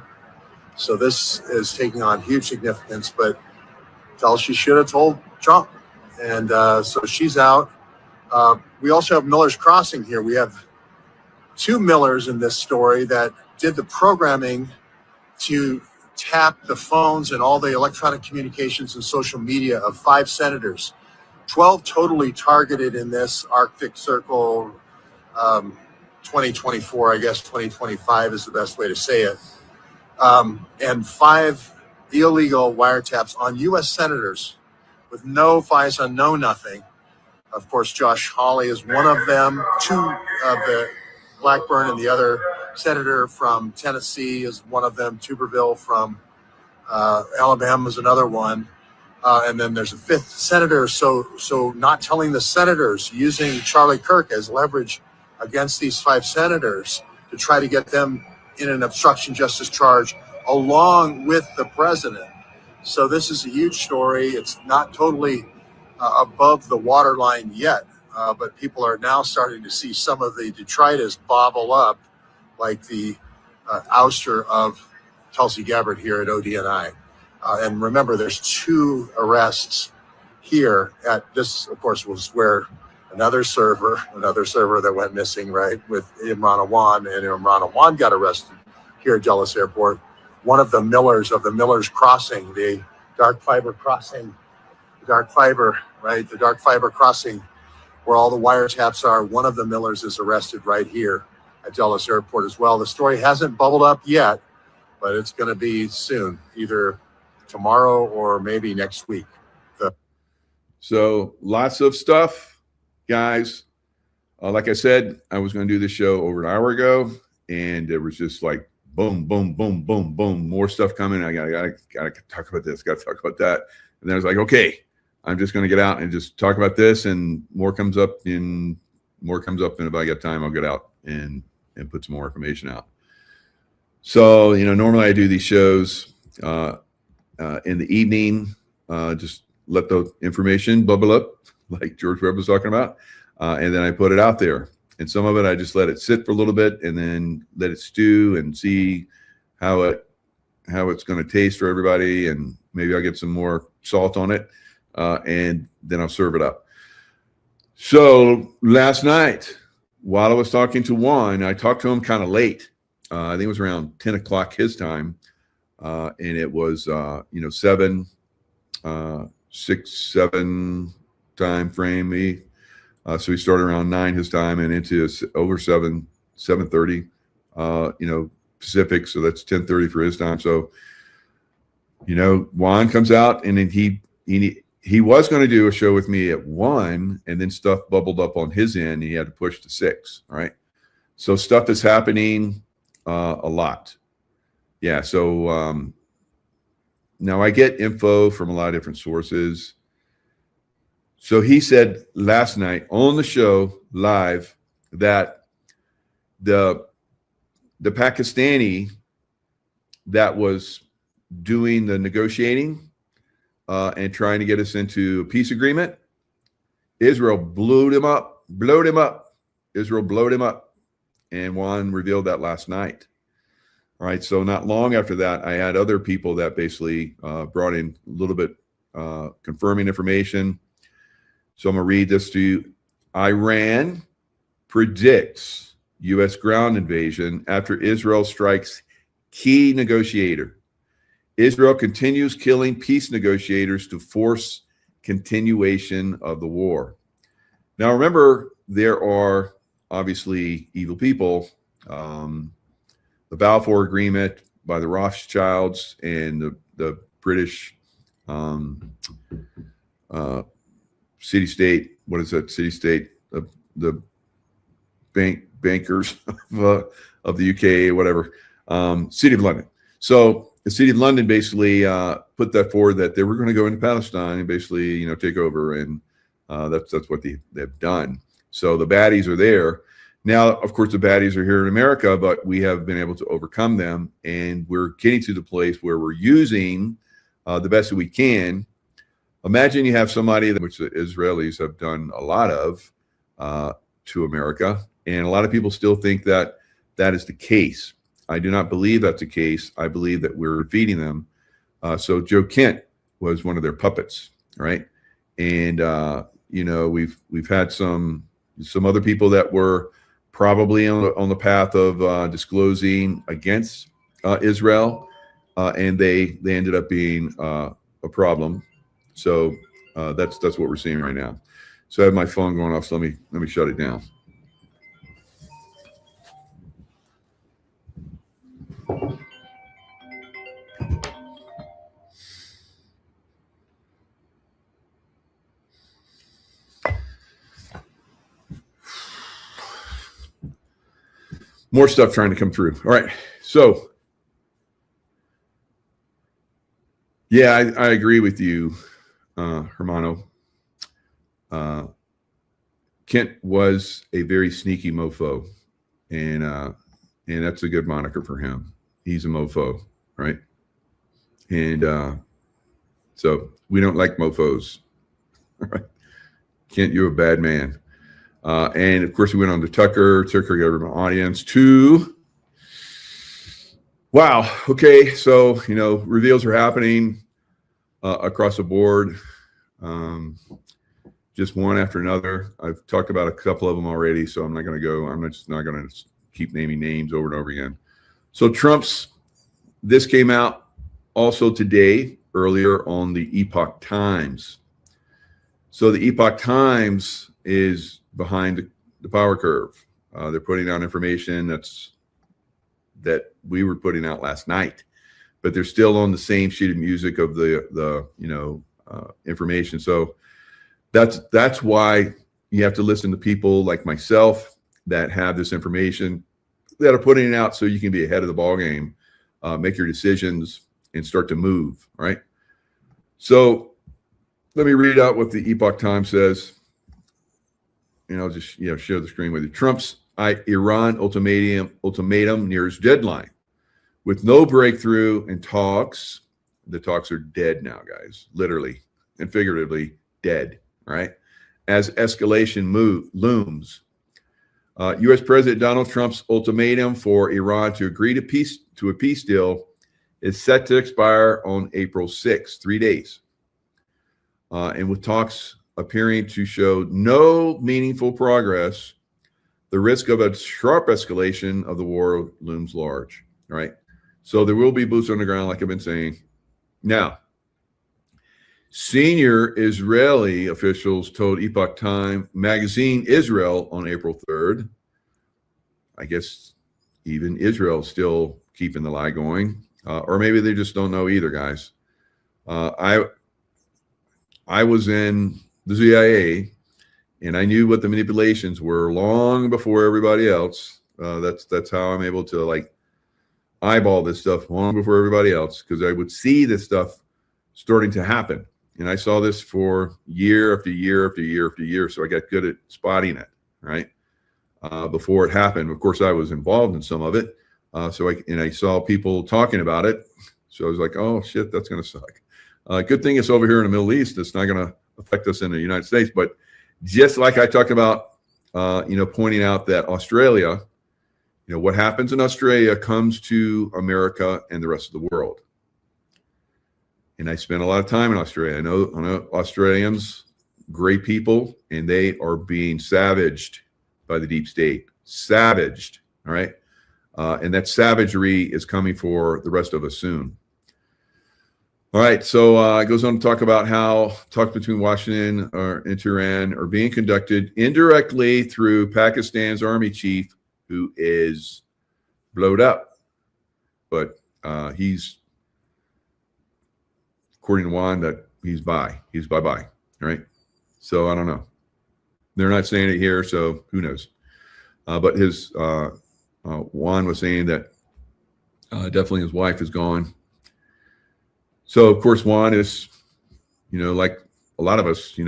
So this is taking on huge significance, but Tulsi should have told Trump. And so she's out. We also have Miller's Crossing here. We have two Millers in this story that did the programming to tap the phones and all the electronic communications and social media of 5 senators, 12 totally targeted in this Arctic Circle 2024, I guess 2025 is the best way to say it, and 5 illegal wiretaps on U.S. senators with no FISA, no nothing. Of course, Josh Hawley is one of them. 2 of the Blackburn and the other senator from Tennessee is one of them. Tuberville from Alabama is another one. And then there's a 5th senator. So not telling the senators, using Charlie Kirk as leverage against these 5 senators to try to get them in an obstruction justice charge along with the president. So this is a huge story. It's not totally above the waterline yet, but people are now starting to see some of the detritus bobble up, like the ouster of Tulsi Gabbard here at ODNI. And remember, there's 2 arrests here at this, of course, was where another server that went missing, right, with Imran Awan, and Imran Awan got arrested here at Dulles Airport. One of the Millers of the Miller's Crossing, the dark fiber crossing, dark fiber, right, the dark fiber crossing where all the wiretaps are. One of the Millers is arrested right here at Dulles Airport as well. The story hasn't bubbled up yet, but it's going to be soon, either tomorrow or maybe next week. So lots of stuff, guys. Like I said, I was going to do this show over an hour ago, and it was just like boom, boom, boom, boom, boom, more stuff coming. I gotta talk about this, gotta talk about that. And then I was like, okay, I'm just going to get out and just talk about this, and more comes up. And if I get time, I'll get out and put some more information out. So, normally I do these shows in the evening, just let the information bubble up like George Webb was talking about. And then I put it out there, and some of it, I just let it sit for a little bit and then let it stew and see how it's going to taste for everybody. And maybe I'll get some more salt on it. And then I'll serve it up. So last night, while I was talking to Juan, I talked to him kind of late. I think it was around 10 o'clock his time. And it was, 7 time frame. So we started around 9 his time and into over 7:30, Pacific. So that's 10:30 for his time. So, Juan comes out, and then he was going to do a show with me at 1, and then stuff bubbled up on his end. And he had to push to 6. All right. So stuff is happening a lot. Yeah. So now I get info from a lot of different sources. So he said last night on the show live that the Pakistani that was doing the negotiating and trying to get us into a peace agreement, Israel blew him up. Israel blowed him up. And Juan revealed that last night. All right. So not long after that, I had other people that basically brought in a little bit confirming information. So I'm going to read this to you. Iran predicts U.S. ground invasion after Israel strikes key negotiator. Israel continues killing peace negotiators to force continuation of the war. Now, remember, there are obviously evil people. The Balfour Agreement by the Rothschilds and the British city-state, what is that city-state? The bankers of the UK, whatever, City of London. So the city of London basically put that forward that they were going to go into Palestine and basically, take over, and that's what they've done. So the baddies are there. Now, of course, the baddies are here in America, but we have been able to overcome them, and we're getting to the place where we're using the best that we can. Imagine you have somebody, which the Israelis have done a lot of to America, and a lot of people still think that that is the case. I do not believe that's the case. I believe that we're defeating them. So Joe Kent was one of their puppets, right? And we've had some other people that were probably on the path of disclosing against Israel, and they ended up being a problem. So that's what we're seeing right now. So I have my phone going off. So let me shut it down. More stuff trying to come through. All right. So, yeah, I agree with you, Hermano. Kent was a very sneaky mofo, and that's a good moniker for him. He's a mofo, right? And so we don't like mofos. All right. Kent, you're a bad man. And of course, we went on to Tucker. Tucker got an audience too. Wow. Okay. So, reveals are happening across the board. Just one after another. I've talked about a couple of them already, so I'm just not going to keep naming names over and over again. So this came out also today, earlier on the Epoch Times. So the Epoch Times is behind the power curve. They're putting out information that we were putting out last night, but they're still on the same sheet of music of the information. So that's why you have to listen to people like myself that have this information, that are putting it out so you can be ahead of the ball game, make your decisions, and start to move. Right. So let me read out what the Epoch Times says. And I'll just share the screen with you. Trump's Iran ultimatum nears deadline. With no breakthrough in talks, the talks are dead now, guys. Literally and figuratively dead, right? As escalation looms. U.S. President Donald Trump's ultimatum for Iran to agree to a peace deal is set to expire on April 6th, 3 days. And with talks appearing to show no meaningful progress, the risk of a sharp escalation of the war looms large, right? So there will be boots on the ground, like I've been saying. Now, senior Israeli officials told Epoch Times magazine Israel on April 3rd. I guess even Israel's still keeping the lie going, or maybe they just don't know either, guys. I was in the CIA, and I knew what the manipulations were long before everybody else. That's how I'm able to eyeball this stuff long before everybody else, because I would see this stuff starting to happen, and I saw this for year after year after year after year. So I got good at spotting it, right? Before it happened. Of course, I was involved in some of it, so I saw people talking about it. So I was like, oh shit, that's gonna suck. Good thing it's over here in the Middle East. It's not gonna affect us in the United States. But just like I talked about, pointing out that Australia, what happens in Australia comes to America and the rest of the world. And I spent a lot of time in Australia. I know Australians, great people, and they are being savaged by the deep state. Savaged, all right? And that savagery is coming for the rest of us soon. All right, so it goes on to talk about how talks between Washington and Tehran are being conducted indirectly through Pakistan's army chief, who is blowed up. But he's, according to Juan, that he's bye-bye, right? So I don't know. They're not saying it here, so who knows? But his Juan was saying that definitely his wife is gone. So of course, Juan is, like a lot of us,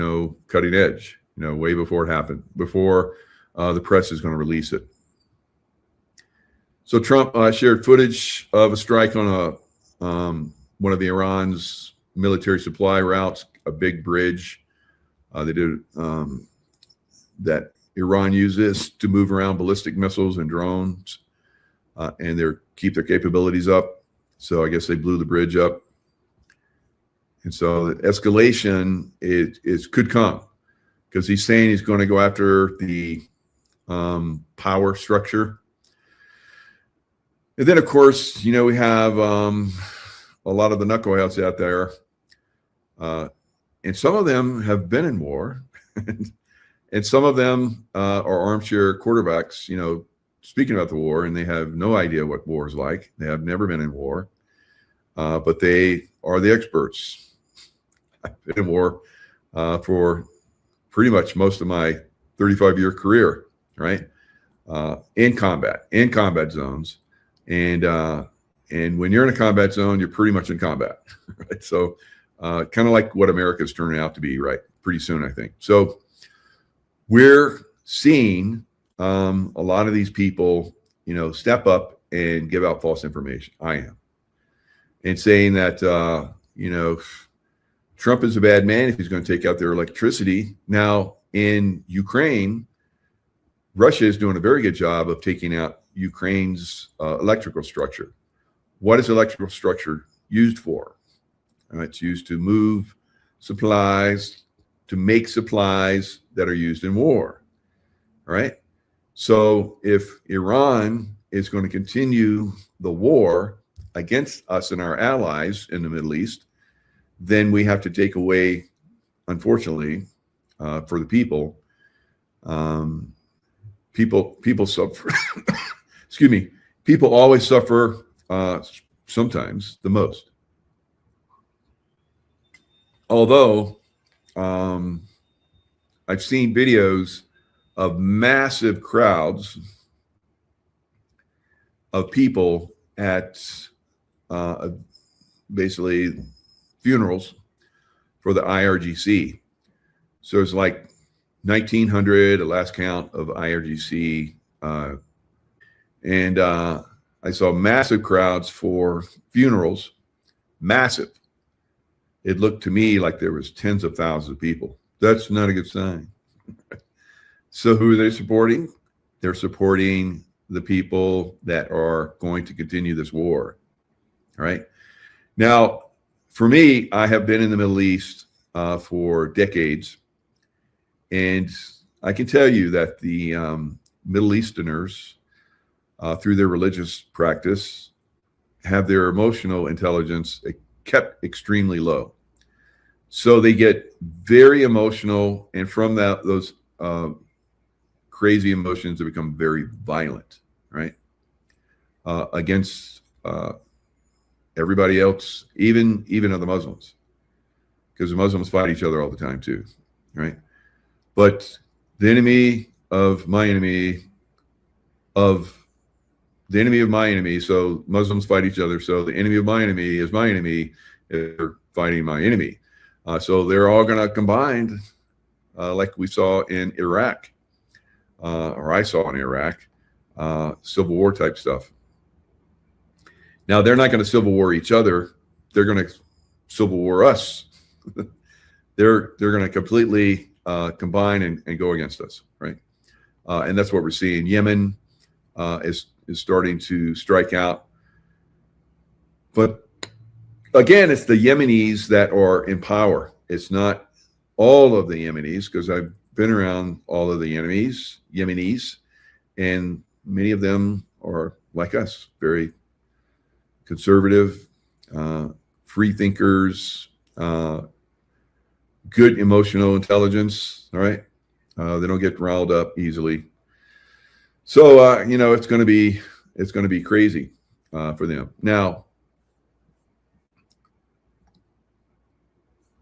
cutting edge, way before it happened, before the press is going to release it. So Trump shared footage of a strike on one of the Iran's military supply routes, a big bridge. They did that Iran uses to move around ballistic missiles and drones, and keep their capabilities up. So I guess they blew the bridge up. And so the escalation could come, because he's saying he's going to go after the power structure. And then, of course, we have a lot of the knuckleheads out there. And some of them have been in war. And some of them are armchair quarterbacks, speaking about the war, and they have no idea what war is like. They have never been in war, but they are the experts. I've been in war for pretty much most of my 35-year career, right? In combat zones. And when you're in a combat zone, you're pretty much in combat, right? So kind of like what America's turning out to be, right? Pretty soon, I think. So we're seeing a lot of these people, step up and give out false information. I am. And saying that, Trump is a bad man if he's going to take out their electricity. Now, in Ukraine, Russia is doing a very good job of taking out Ukraine's electrical structure. What is electrical structure used for? It's used to move supplies, to make supplies that are used in war, right? So if Iran is going to continue the war against us and our allies in the Middle East, then we have to take away, unfortunately, for the people, people suffer. Excuse me. People always suffer sometimes the most. Although I've seen videos of massive crowds of people at basically funerals for the IRGC. So it's like 1,900, the last count of IRGC. And I saw massive crowds for funerals, massive. It looked to me like there was tens of thousands of people. That's not a good sign. So who are they supporting? They're supporting the people that are going to continue this war, right? Now, for me, I have been in the Middle East for decades, and I can tell you that the Middle Easterners, through their religious practice, have their emotional intelligence kept extremely low. So they get very emotional, and from those crazy emotions, they become very violent, right? Against everybody else, even other Muslims, because the Muslims fight each other all the time too, right? But the enemy of my enemy, so Muslims fight each other. So the enemy of my enemy is my enemy. They're fighting my enemy. So they're all going to combine, like we saw in Iraq, or I saw in Iraq, Civil War type stuff. Now, they're not going to Civil War each other. They're going to Civil War us. They're going to completely combine and go against us, right? And that's what we're seeing. Yemen is starting to strike out. But again, it's the Yemenis that are in power. It's not all of the Yemenis, because I've been around all of the Yemenis, and many of them are like us, very conservative, free thinkers, good emotional intelligence. All right, they don't get riled up easily. So it's going to be crazy for them. Now,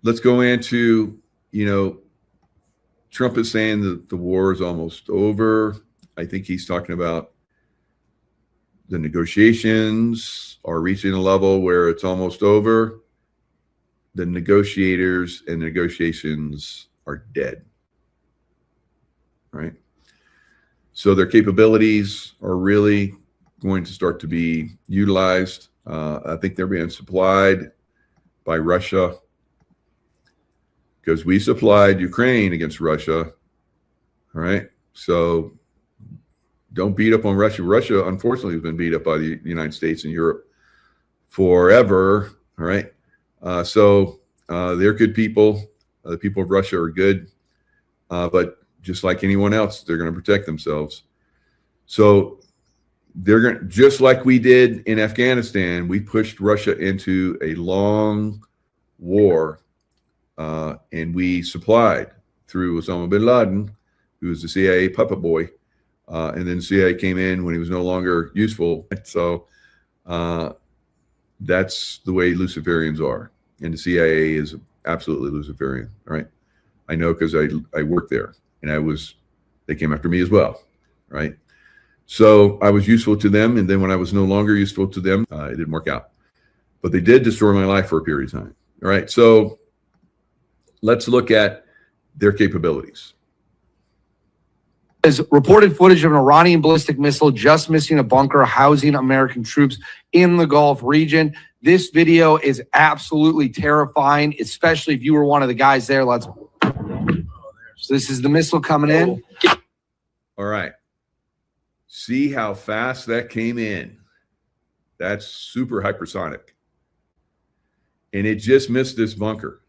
let's go into, Trump is saying that the war is almost over. I think he's talking about the negotiations are reaching a level where it's almost over. the negotiators and negotiations are dead, right? So their capabilities are really going to start to be utilized. I think they're being supplied by Russia because we supplied Ukraine against Russia, all right? So don't beat up on Russia. Russia, unfortunately, has been beat up by the United States and Europe forever, all right? So they're good people. The people of Russia are good, but just like anyone else, they're going to protect themselves. So they're going to, just like we did in Afghanistan, we pushed Russia into a long war, and we supplied through Osama bin Laden, who was the CIA puppet boy, and then CIA came in when he was no longer useful. So that's the way Luciferians are, and the CIA is absolutely Luciferian, right? I know because I worked there, and they came after me as well, right? So I was useful to them, and then when I was no longer useful to them, it didn't work out. But they did destroy my life for a period of time, all right? So let's look at their capabilities. Is reported footage of an Iranian ballistic missile just missing a bunker housing American troops in the Gulf region. This video is absolutely terrifying, especially if you were one of the guys there. So this is the missile coming in. All right. See how fast that came in. That's super hypersonic. And it just missed this bunker.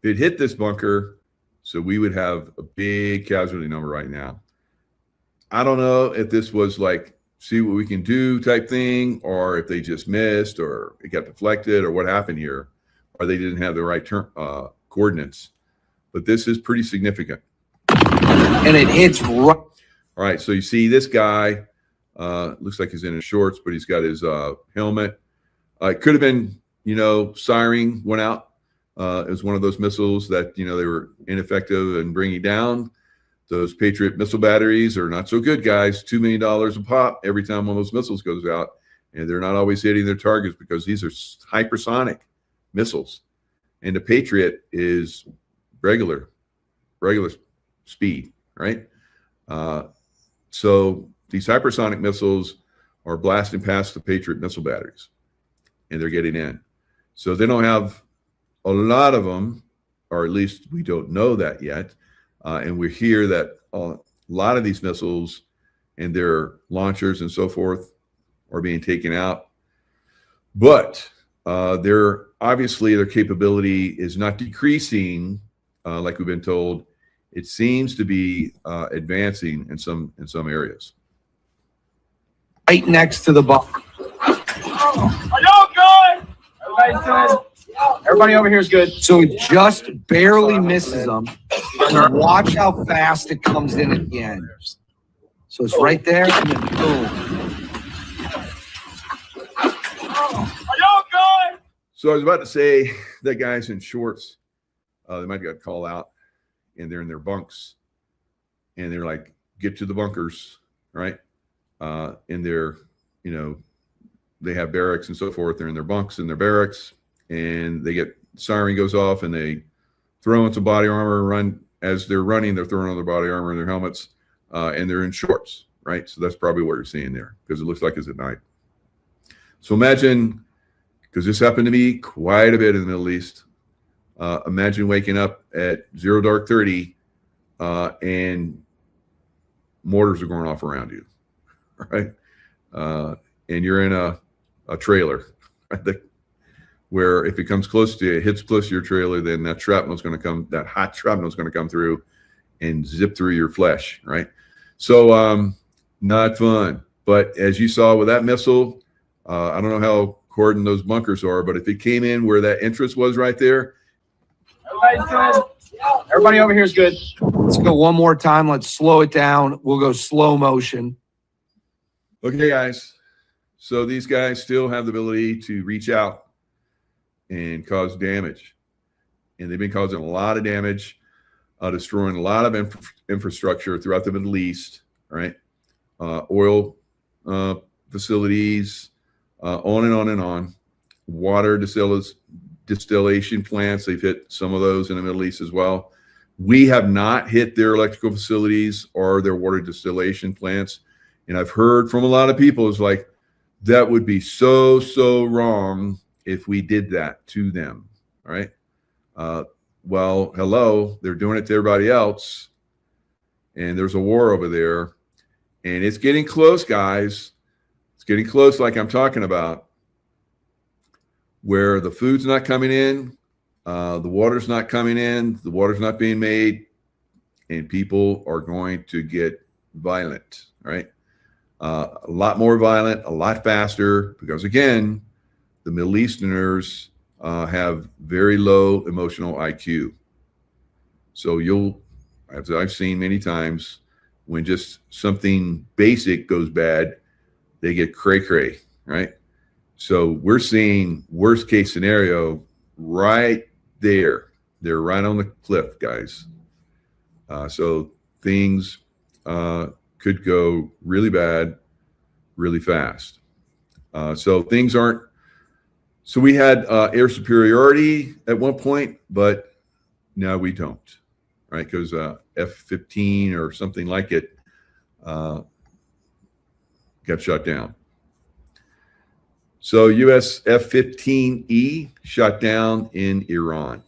If it hit this bunker, so we would have a big casualty number right now. I don't know if this was like, see what we can do type thing, or if they just missed, or it got deflected, or what happened here, or they didn't have the right coordinates. But this is pretty significant. And it hits right. All right, so you see this guy, looks like he's in his shorts, but he's got his helmet. It could have been, siren went out. It was one of those missiles that, they were ineffective in bringing down. Those Patriot missile batteries are not so good, guys. $2 million a pop every time one of those missiles goes out. And they're not always hitting their targets because these are hypersonic missiles. And the Patriot is regular speed, right? So these hypersonic missiles are blasting past the Patriot missile batteries, and they're getting in. So they don't have a lot of them, or at least we don't know that yet. And we hear that a lot of these missiles and their launchers and so forth are being taken out. But obviously their capability is not decreasing, like we've been told. It seems to be advancing in some areas. Right next to the bunker. Are y'all good? Everybody's good? Everybody over here is good. So it just barely misses them. Watch how fast it comes in at the end. So it's right there, and then boom. Are y'all good? So I was about to say that guy's in shorts. They might have got called out, and they're in their bunks, and they're like, get to the bunkers, right? And they're, they have barracks and so forth. They're in their bunks in their barracks, and they get siren goes off, and they throw in some body armor, run. As they're running, they're throwing on their body armor and their helmets, and they're in shorts, right? So that's probably what you're seeing there, because it looks like it's at night. So imagine, because this happened to me quite a bit in the Middle East, imagine waking up at 0 dark 30 and mortars are going off around you, right? And you're in a trailer, right? Where if it comes close to you, it hits close to your trailer, then that shrapnel is going to come, that hot shrapnel is going to come through and zip through your flesh, right? So not fun. But as you saw with that missile, I don't know how cordoned those bunkers are, but if it came in where that entrance was right there. Everybody's good? Everybody over here is good. Let's go one more time. Let's slow it down. We'll go slow motion. Okay, guys. So these guys still have the ability to reach out and cause damage. And they've been causing a lot of damage, destroying a lot of infrastructure throughout the Middle East, right? Oil facilities, on and on and on. Water distillation plants. They've hit some of those in the Middle East as well. We have not hit their electrical facilities or their water distillation plants. And I've heard from a lot of people, it's like, that would be so, so wrong if we did that to them. All right. Well, hello, they're doing it to everybody else. And there's a war over there. And it's getting close, guys. It's getting close, like I'm talking about, where the food's not coming in, the water's not coming in, the water's not being made, and people are going to get violent, right? A lot more violent, a lot faster, because again, the Middle Easterners have very low emotional IQ. So you'll, as I've seen many times, when just something basic goes bad, they get cray-cray, right? So we're seeing worst case scenario right there. They're right on the cliff, guys. So things could go really bad, really fast. So things aren't, so we had air superiority at one point, but now we don't, right? Because F-15 or something like it got shut down. So US F-15E shot down in Iran.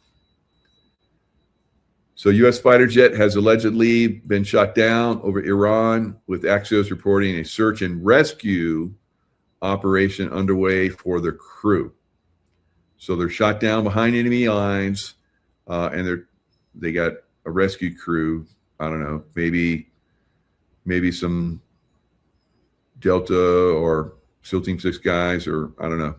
So US fighter jet has allegedly been shot down over Iran, with Axios reporting a search and rescue operation underway for the crew. So they're shot down behind enemy lines, and they got a rescue crew. I don't know, maybe some Delta or SEAL Team 6 guys, or I don't know.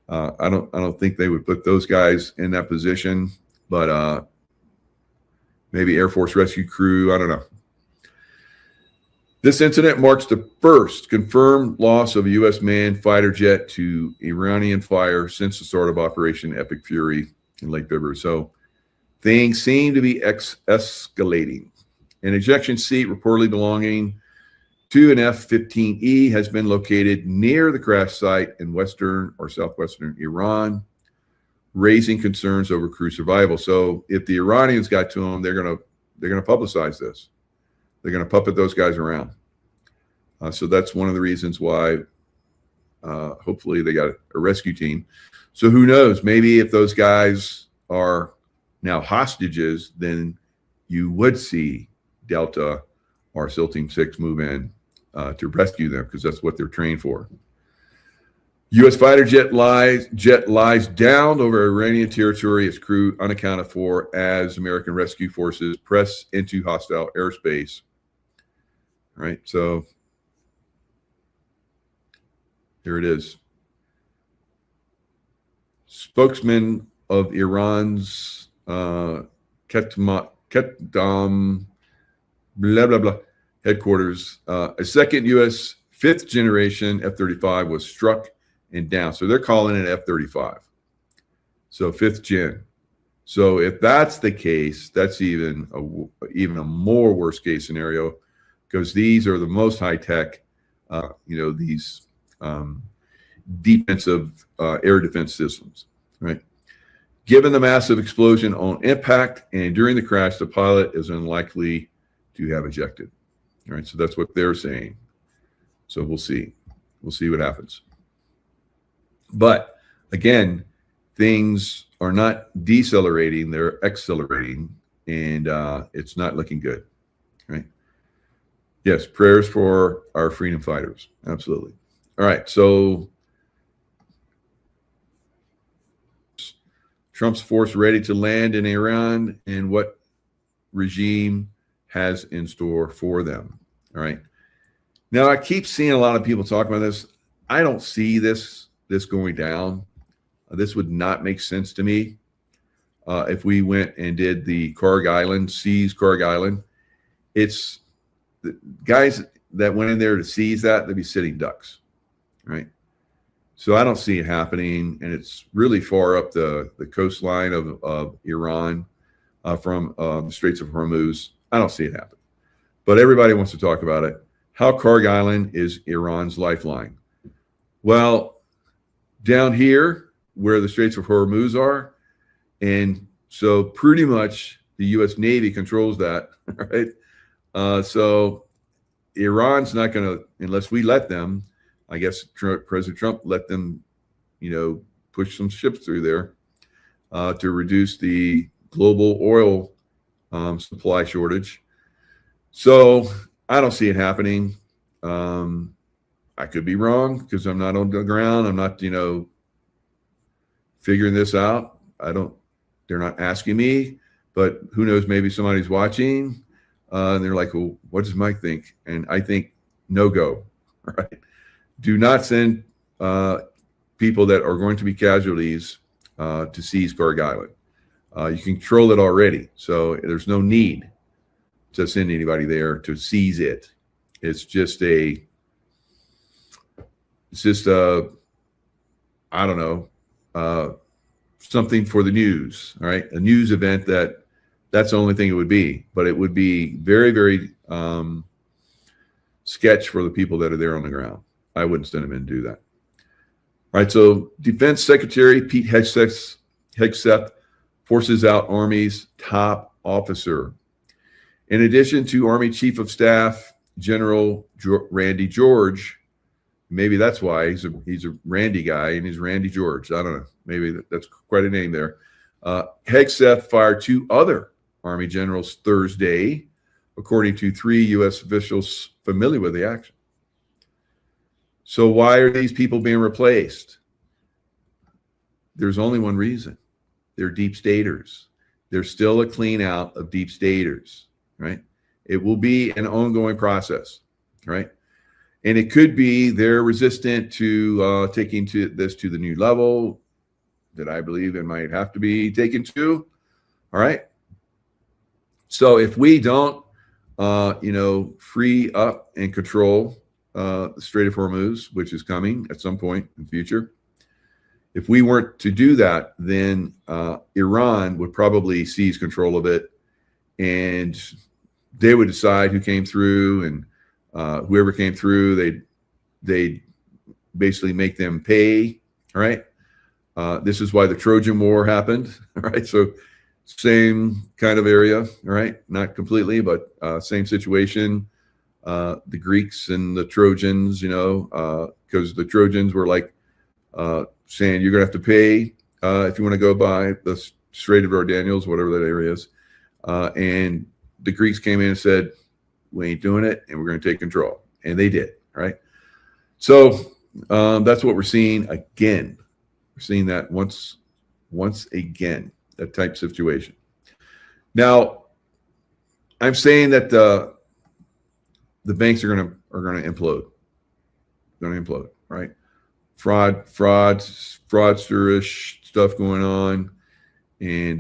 I don't think they would put those guys in that position, but maybe Air Force Rescue Crew. I don't know. This incident marks the first confirmed loss of a U.S. manned fighter jet to Iranian fire since the start of Operation Epic Fury in late February. So things seem to be escalating. An ejection seat reportedly belonging to an F-15E has been located near the crash site in western or southwestern Iran, raising concerns over crew survival. So if the Iranians got to them, they're gonna publicize this. They're gonna puppet those guys around. So that's one of the reasons why hopefully they got a rescue team. So who knows? Maybe if those guys are now hostages, then you would see Delta or SEAL Team 6 move in to rescue them, because that's what they're trained for. U.S. fighter jet lies down over Iranian territory, its crew unaccounted for, as American rescue forces press into hostile airspace. All right, so here it is. Spokesman of Iran's Ketam blah blah blah headquarters, a second U.S. fifth generation F-35 was struck and down. So they're calling it F-35. So fifth gen. So if that's the case, that's even a more worst case scenario, because these are the most high tech, these defensive air defense systems, right? Given the massive explosion on impact and during the crash, the pilot is unlikely to have ejected. All right, so that's what they're saying. So we'll see. We'll see what happens. But again, things are not decelerating, they're accelerating, and it's not looking good, right? Yes, prayers for our freedom fighters. Absolutely. All right, so Trump's force ready to land in Iran, and what regime has in store for them. All right. Now, I keep seeing a lot of people talk about this. I don't see this going down. This would not make sense to me. If we went and did the Karg Island, seize Karg Island, it's the guys that went in there to seize that, they'd be sitting ducks, right? So I don't see it happening, and it's really far up the coastline of Iran from the Straits of Hormuz. I don't see it happen. But everybody wants to talk about it. How Karg Island is Iran's lifeline. Well, down here where the Straits of Hormuz are. And so pretty much the U.S. Navy controls that, right? So Iran's not going to, unless we let them, I guess President Trump let them, push some ships through there to reduce the global oil supply shortage. So I don't see it happening. I could be wrong because I'm not on the ground. I'm not, figuring this out. They're not asking me, but who knows, maybe somebody's watching and they're like, well, what does Mike think? And I think no go, right? Do not send people that are going to be casualties to seize Garg Island. You control it already. So there's no need to send anybody there to seize it. It's just I don't know, something for the news, right? A news event that's the only thing it would be, but it would be very, very sketch for the people that are there on the ground. I wouldn't send them in to do that. All right, so Defense Secretary Pete Hegseth forces out Army's top officer. In addition to Army Chief of Staff General Randy George, maybe that's why he's a Randy guy and he's Randy George. I don't know. Maybe that's quite a name there. Hegseth fired 2 other Army generals Thursday, according to 3 U.S. officials familiar with the action. So why are these people being replaced? There's only one reason. They're deep staters. There's still a clean out of deep staters, right? It will be an ongoing process, right? And it could be they're resistant to taking this to the new level that I believe it might have to be taken to. All right. So if we don't, free up and control the Strait of Hormuz, which is coming at some point in the future, if we weren't to do that, then Iran would probably seize control of it, and they would decide who came through, and whoever came through, they'd basically make them pay. All right. This is why the Trojan War happened. All right. So same kind of area. All right. Not completely, but same situation. The Greeks and the Trojans, because the Trojans were like saying you're going to have to pay if you want to go by the Strait of Dardanelles, whatever that area is. And the Greeks came in and said, we ain't doing it, and we're going to take control. And they did, right? So that's what we're seeing again. We're seeing that once again, that type situation. Now, I'm saying that the banks are going to implode. Going to implode, right? Fraudster-ish stuff going on, and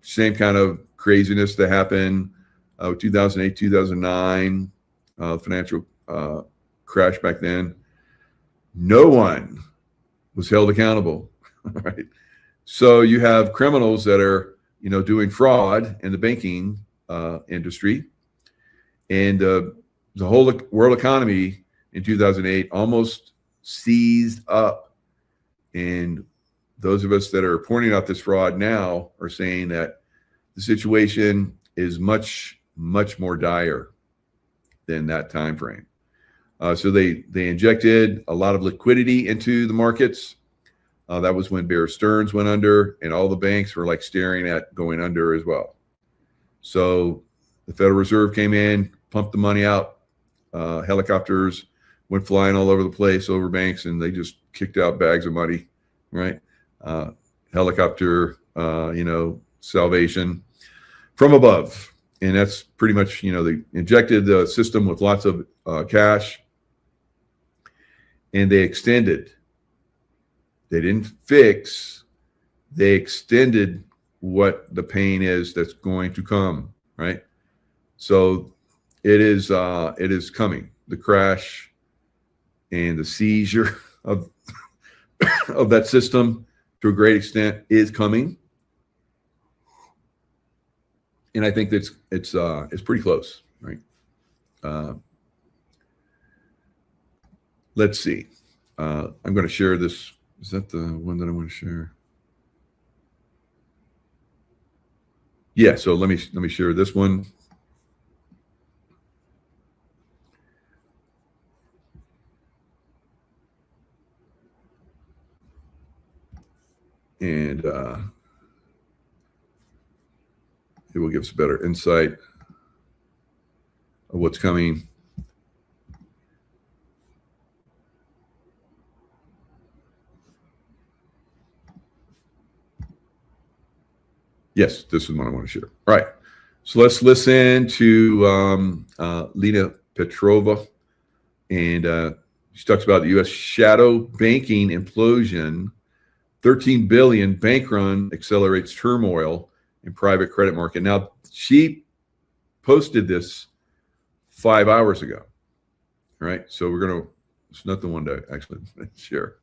same kind of craziness that happened 2008, 2009, financial crash back then. No one was held accountable, right? So you have criminals that are, doing fraud in the banking industry, and the whole world economy in 2008 almost seized up. And those of us that are pointing out this fraud now are saying that the situation is much, much more dire than that time frame. So they injected a lot of liquidity into the markets. That was when Bear Stearns went under, and all the banks were like staring at going under as well. So the Federal Reserve came in, pumped the money out. Helicopters went flying all over the place over banks, and they just kicked out bags of money, right? Helicopter, salvation from above. And that's pretty much, they injected the system with lots of cash, and they extended. They didn't fix, they extended what the pain is that's going to come, right? So it is coming. The crash and the seizure of of that system to a great extent is coming. And I think that's it's pretty close, right? Let's see. I'm going to share this Is that the one that I want to share? Yeah, so let me share this one. And it will give us a better insight of what's coming. Yes, this is what I want to share. All right. So let's listen to Lena Petrova. And she talks about the U.S. shadow banking implosion. 13 billion bank run accelerates turmoil in private credit market. Now, she posted this 5 hours ago. All right. So we're going to, it's not the one to actually share.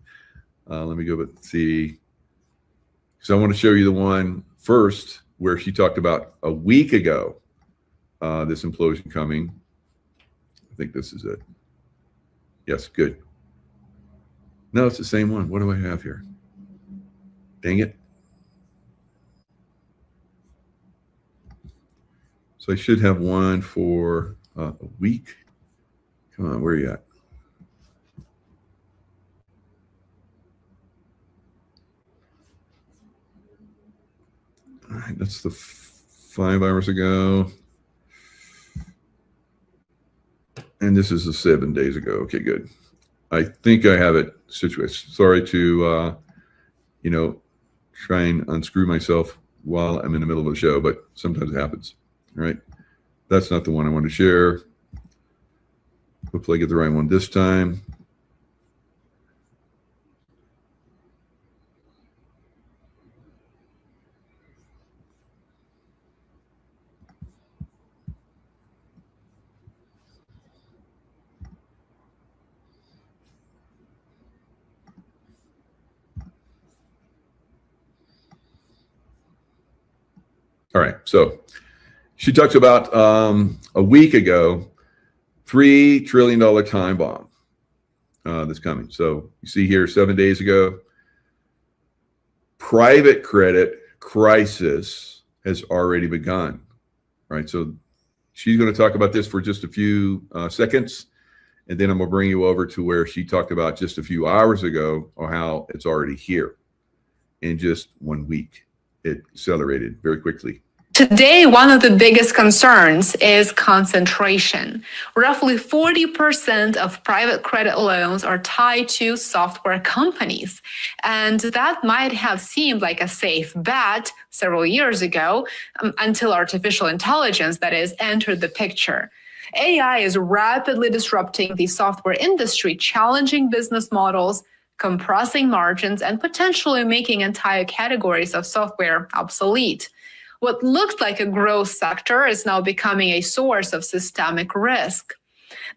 Let me go but see. So I want to show you the one first where she talked about a week ago, this implosion coming. I think this is it. Yes, good. No, it's the same one. What do I have here? Dang it. So I should have one for a week. Come on, where are you at? All right, that's the 5 hours ago. And this is the 7 days ago. Okay, good. I think I have it situated. Sorry to, try and unscrew myself while I'm in the middle of a show, but sometimes it happens. All right. That's not the one I want to share. Hopefully I get the right one this time. All right. So she talks about a week ago, $3 trillion time bomb that's coming. So you see here 7 days ago, private credit crisis has already begun. Right. So she's going to talk about this for just a few seconds. And then I'm going to bring you over to where she talked about just a few hours ago or how it's already here in just 1 week. It accelerated very quickly. Today, one of the biggest concerns is concentration. Roughly 40% of private credit loans are tied to software companies. And that might have seemed like a safe bet several years ago, until artificial intelligence, that is, entered the picture. AI is rapidly disrupting the software industry, challenging business models, compressing margins, and potentially making entire categories of software obsolete. What looked like a growth sector is now becoming a source of systemic risk.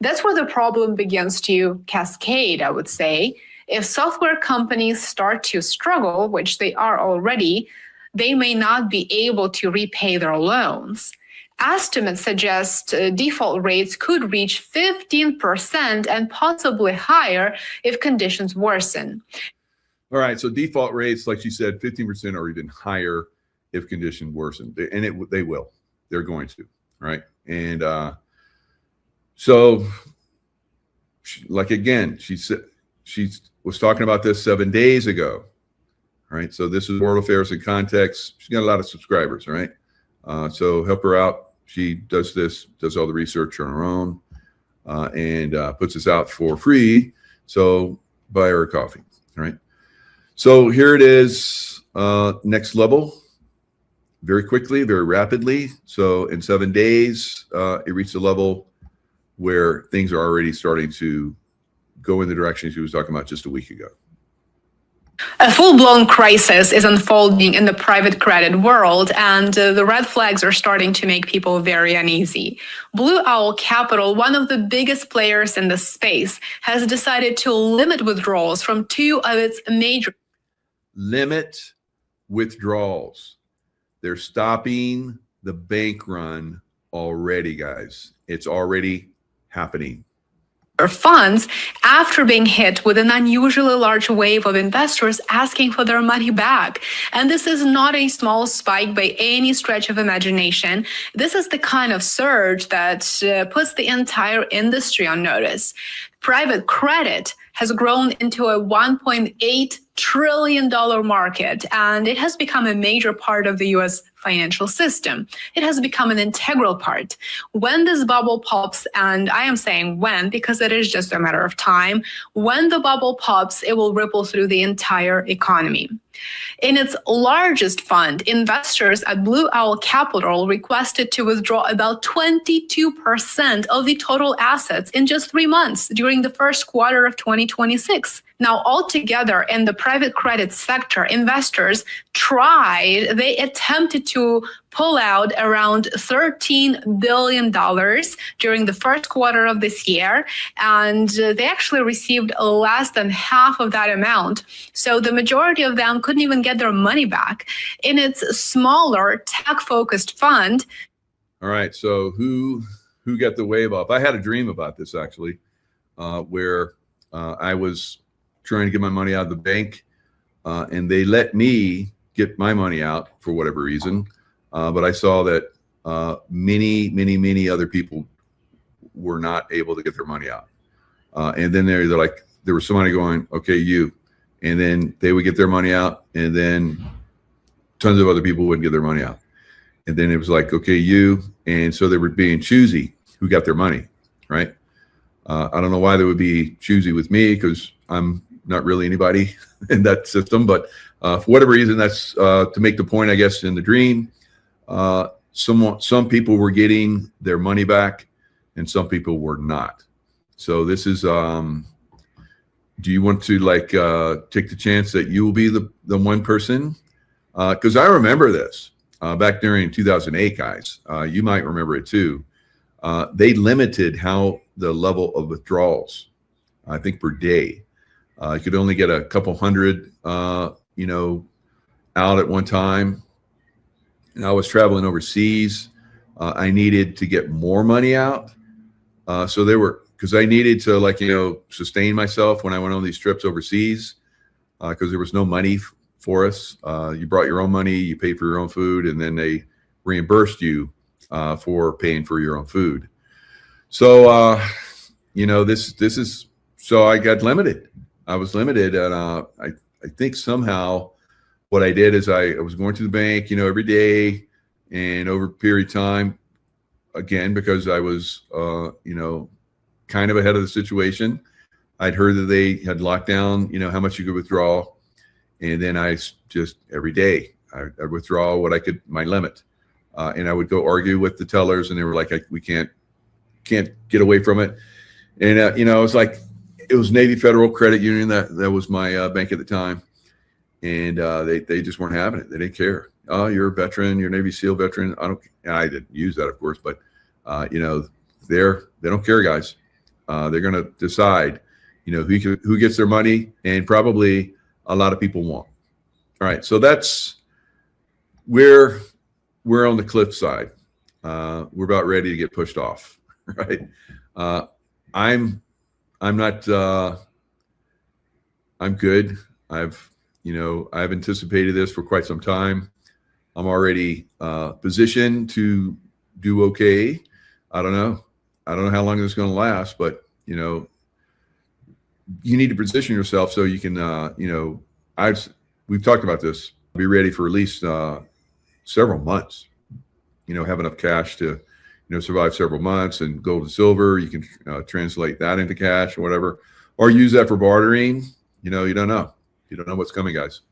That's where the problem begins to cascade, I would say. If software companies start to struggle, which they are already, they may not be able to repay their loans. Estimates suggest default rates could reach 15% and possibly higher if conditions worsen. All right. So default rates, like you said, 15% or even higher if conditions worsen. And they will. They're going to. Right. And so, like, again, she was talking about this 7 days ago. All right. So this is World Affairs in Context. She's got a lot of subscribers. Right. So help her out. She does all the research on her own, and puts this out for free. So buy her a coffee. All right. So here it is, next level, very quickly, very rapidly. So in 7 days, it reached a level where things are already starting to go in the direction she was talking about just a week ago. A full-blown crisis is unfolding in the private credit world, and the red flags are starting to make people very uneasy. Blue Owl Capital, one of the biggest players in the space, has decided to limit withdrawals from two of its major... Limit withdrawals. They're stopping the bank run already, guys. It's already happening. funds after being hit with an unusually large wave of investors asking for their money back. And this is not a small spike by any stretch of imagination. This is the kind of surge that puts the entire industry on notice. Private credit has grown into a $1.8 trillion market, and it has become a major part of the US financial system. It has become an integral part. When this bubble pops, and I am saying when because it is just a matter of time, when the bubble pops, it will ripple through the entire economy. In its largest fund, investors at Blue Owl Capital requested to withdraw about 22% of the total assets in just 3 months during the first quarter of 2026. Now, altogether in the private credit sector, investors they attempted to pull out around $13 billion during the first quarter of this year, and they actually received less than half of that amount. So the majority of them couldn't even get their money back. In its smaller tech-focused fund. All right, so who got the wave off? I had a dream about this actually, where I was trying to get my money out of the bank, and they let me get my money out for whatever reason. But I saw that many other people were not able to get their money out. And then they're like, there was somebody going, okay, you. And then they would get their money out, and then tons of other people wouldn't get their money out. And then it was like, okay, you. And so they were being choosy who got their money, right? I don't know why they would be choosy with me, because I'm not really anybody in that system. But for whatever reason, that's to make the point, I guess, in the dream. Some people were getting their money back and some people were not. So this is, do you want to take the chance that you will be the one person? Because I remember this back during 2008, guys. You might remember it too. They limited how the level of withdrawals, I think, per day. You could only get a couple hundred, out at one time. And I was traveling overseas. I needed to get more money out. So because I needed to sustain myself when I went on these trips overseas, because there was no money for us. You brought your own money, you paid for your own food, and then they reimbursed you for paying for your own food. So, this is, so I got limited. I was limited. And I think somehow what I did is I was going to the bank, every day, and over a period of time, again, because I was, kind of ahead of the situation. I'd heard that they had locked down, how much you could withdraw. And then I just, every day, I'd withdraw what I could, my limit. And I would go argue with the tellers, and they were like, we can't get away from it. And, it was like, it was Navy Federal Credit Union. That was my bank at the time. And they just weren't having it. They didn't care. Oh, you're a veteran, you're a Navy SEAL veteran. I didn't use that, of course, but, they don't care, guys. They're going to decide, who gets their money, and probably a lot of people won't. All right. So we're on the cliff side. We're about ready to get pushed off. Right. I'm not, I'm good. I've anticipated this for quite some time. I'm already positioned to do okay. I don't know how long this is going to last, but you need to position yourself so you can, we've talked about this, be ready for at least several months, have enough cash to, survive several months, and gold and silver, you can translate that into cash or whatever, or use that for bartering. You don't know. You don't know what's coming, guys.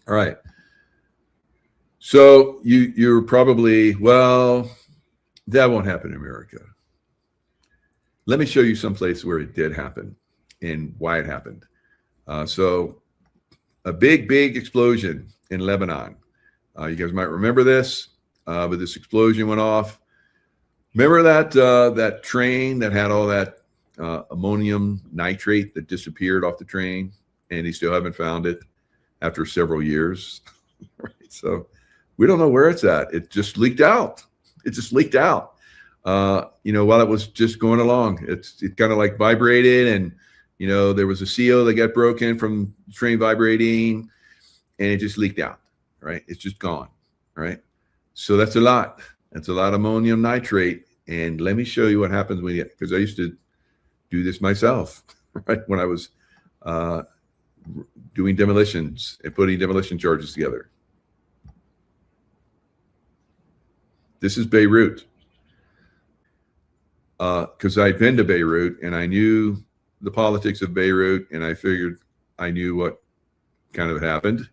All right. So you're probably, well, that won't happen in America. Let me show you some place where it did happen and why it happened. So a big explosion in Lebanon. You guys might remember this, but this explosion went off. Remember that train that had all that ammonium nitrate that disappeared off the train, and they still haven't found it after several years. Right? So we don't know where it's at. It just leaked out. while it was just going along, it kind of like vibrated, and there was a CO that got broken from train vibrating, and it just leaked out. Right, it's just gone. Right, so that's a lot. That's a lot of ammonium nitrate. And let me show you what happens when because I used to do this myself, right, when I was doing demolitions and putting demolition charges together. This is Beirut. Because I'd been to Beirut and I knew the politics of Beirut, and I figured I knew what kind of happened.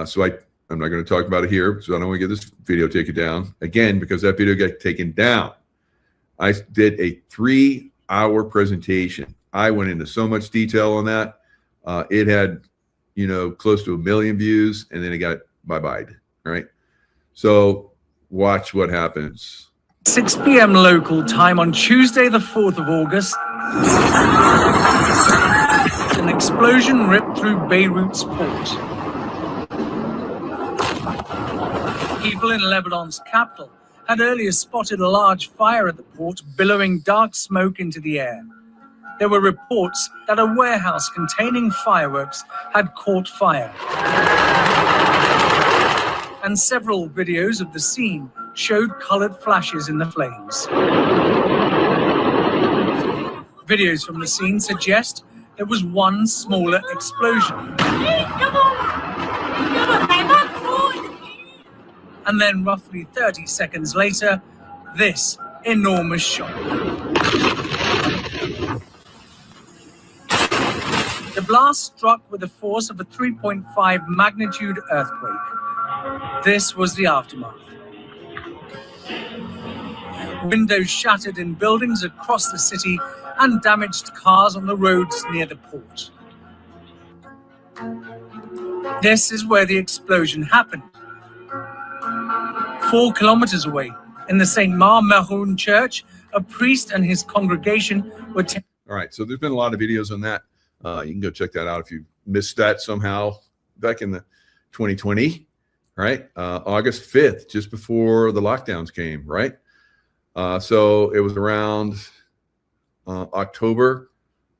So I'm not going to talk about it here, so I don't want to get this video taken down again, because that video got taken down. I did a 3-hour presentation. I went into so much detail on that. It had, close to 1 million views, and then it got bye-byed, right? So watch what happens. 6 p.m. local time on Tuesday, the 4th of August. An explosion ripped through Beirut's port. People in Lebanon's capital had earlier spotted a large fire at the port, billowing dark smoke into the air. There were reports that a warehouse containing fireworks had caught fire. And several videos of the scene showed colored flashes in the flames. Videos from the scene suggest there was one smaller explosion. And then roughly 30 seconds later, this enormous shock. The blast struck with the force of a 3.5 magnitude earthquake. This was the aftermath. Windows shattered in buildings across the city and damaged cars on the roads near the port. This is where the explosion happened. 4 kilometers away, in the St. Mar-Meroun church, a priest and his congregation were... All right, so there's been a lot of videos on that. You can go check that out if you missed that somehow back in the 2020, right? August 5th, just before the lockdowns came, right? So it was around October.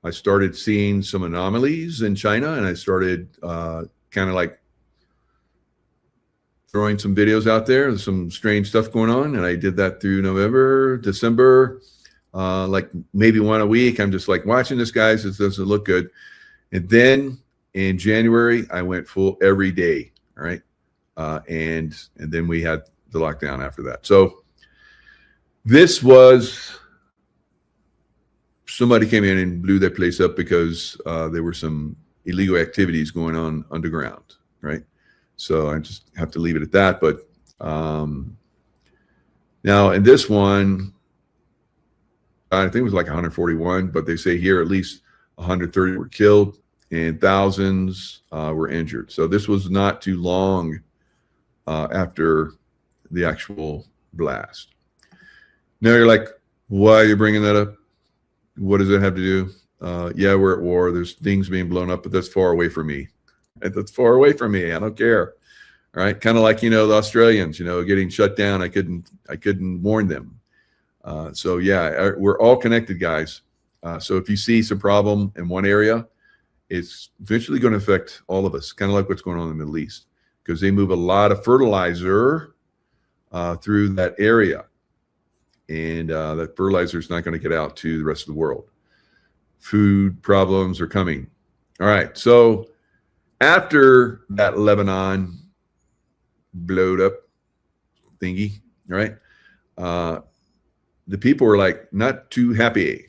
I started seeing some anomalies in China, and I started kind of like throwing some videos out there. There's some strange stuff going on, and I did that through November, December, like maybe one a week. I'm just like watching this, guys. This doesn't look good. And then in January, I went full every day. All right, and then we had the lockdown after that. So this was somebody came in and blew that place up because there were some illegal activities going on underground, right? So I just have to leave it at that. But now in this one, I think it was like 141, but they say here at least 130 were killed and thousands were injured. So this was not too long after the actual blast. Now you're like, why are you bringing that up? What does that have to do? Yeah, we're at war. There's things being blown up, but that's far away from me. That's far away from me. I don't care. All right. Kind of like, the Australians, getting shut down. I couldn't warn them. So yeah, we're all connected, guys. So if you see some problem in one area, it's eventually going to affect all of us, kind of like what's going on in the Middle East, because they move a lot of fertilizer through that area. And that fertilizer is not going to get out to the rest of the world. Food problems are coming. All right. So after that Lebanon blowed up thingy, right? The people were like not too happy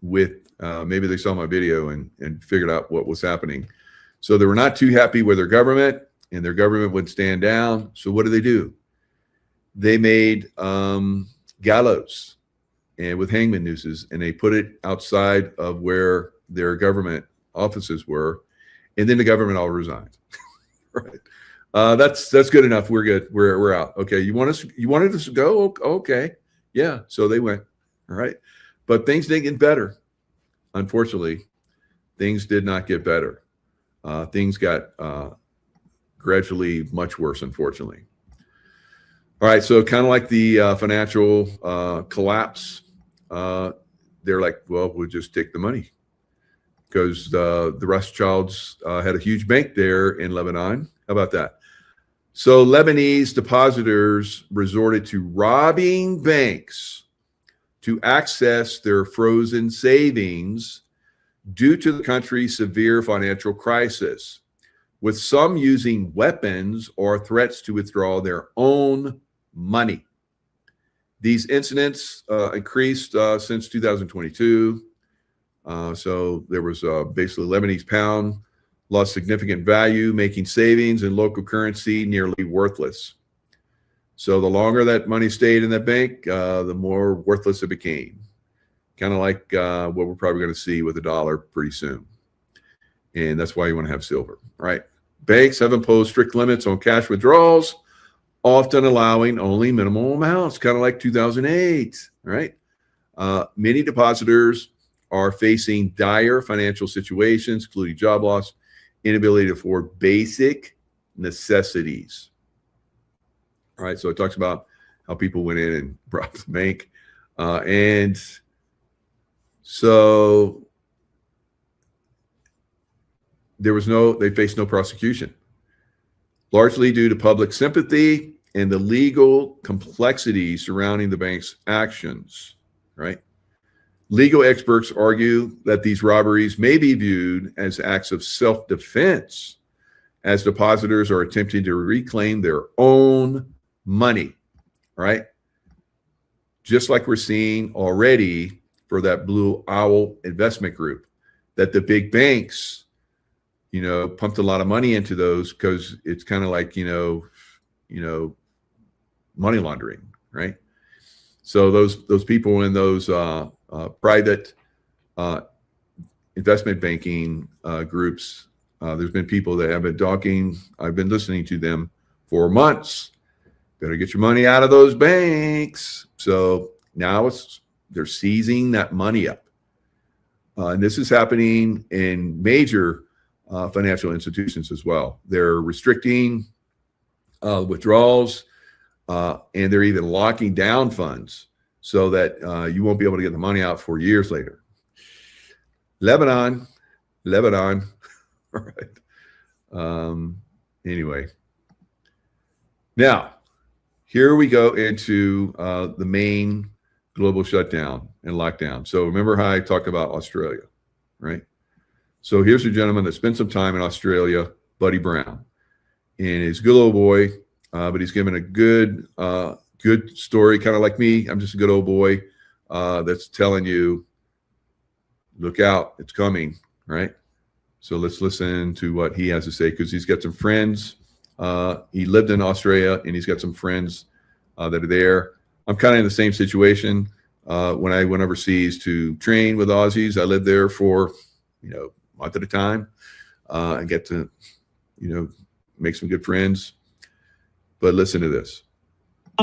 with, maybe they saw my video and figured out what was happening. So they were not too happy with their government, and their government would stand down. So what do? They made gallows and with hangman nooses, and they put it outside of where their government offices were, and then the government all resigned. Right? That's good enough. We're good. We're out. Okay. You wanted us to go? Okay. Yeah. So they went. All right. But things didn't get better. Unfortunately, things did not get better. Things got gradually much worse, unfortunately. All right, so kind of like the financial collapse, they're like, well, we'll just take the money, because the Rothschilds had a huge bank there in Lebanon. How about that? So Lebanese depositors resorted to robbing banks to access their frozen savings due to the country's severe financial crisis, with some using weapons or threats to withdraw their own money. These incidents increased since 2022. So there was basically Lebanese pound lost significant value, making savings in local currency nearly worthless. So the longer that money stayed in that bank, the more worthless it became. Kind of like what we're probably going to see with the dollar pretty soon. And that's why you want to have silver, right? Banks have imposed strict limits on cash withdrawals, often allowing only minimal amounts, kind of like 2008, right? Many depositors are facing dire financial situations, including job loss, inability to afford basic necessities. All right, so it talks about how people went in and robbed the bank. And so they faced no prosecution, largely due to public sympathy and the legal complexity surrounding the bank's actions, right? Legal experts argue that these robberies may be viewed as acts of self-defense, as depositors are attempting to reclaim their own money, right? Just like we're seeing already for that Blue Owl investment group, that the big banks, pumped a lot of money into those, because it's kind of like, money laundering, right? So those people in those private investment banking groups, there's been people that have been talking. I've been listening to them for months. Better get your money out of those banks. So now they're seizing that money up. And this is happening in major financial institutions as well. They're restricting withdrawals, and they're even locking down funds so that you won't be able to get the money out for years later. Lebanon. All right. Anyway, now here we go into the main global shutdown and lockdown. So remember how I talked about Australia, right? So here's a gentleman that spent some time in Australia, Buddy Brown, and he's a good old boy, but he's given a good story, kind of like me. I'm just a good old boy that's telling you, look out, it's coming, right? So let's listen to what he has to say, because he's got some friends. He lived in Australia, and he's got some friends that are there. I'm kind of in the same situation. When I went overseas to train with Aussies, I lived there for, a month at a time, and get to, make some good friends. But listen to this.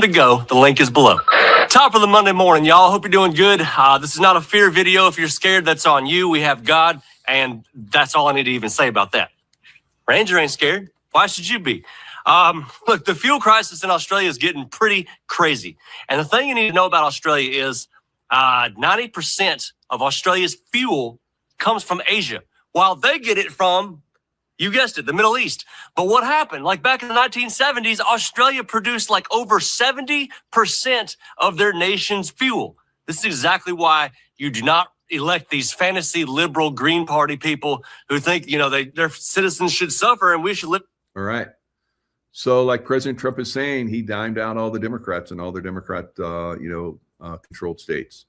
To go, the link is below. Top of the Monday morning, y'all. Hope you're doing good. This is not a fear video. If you're scared, that's on you. We have God, and that's all I need to even say about that. Ranger ain't scared. Why should you be? Look, the fuel crisis in Australia is getting pretty crazy. And the thing you need to know about Australia is 90% of Australia's fuel comes from Asia, while they get it from, you guessed it, the Middle East. But what happened? Like back in the 1970s, Australia produced like over 70% of their nation's fuel. This is exactly why you do not elect these fantasy liberal Green Party people who think, their citizens should suffer and we should live. All right. So like President Trump is saying, he dimed out all the Democrats and all the Democrat, controlled states.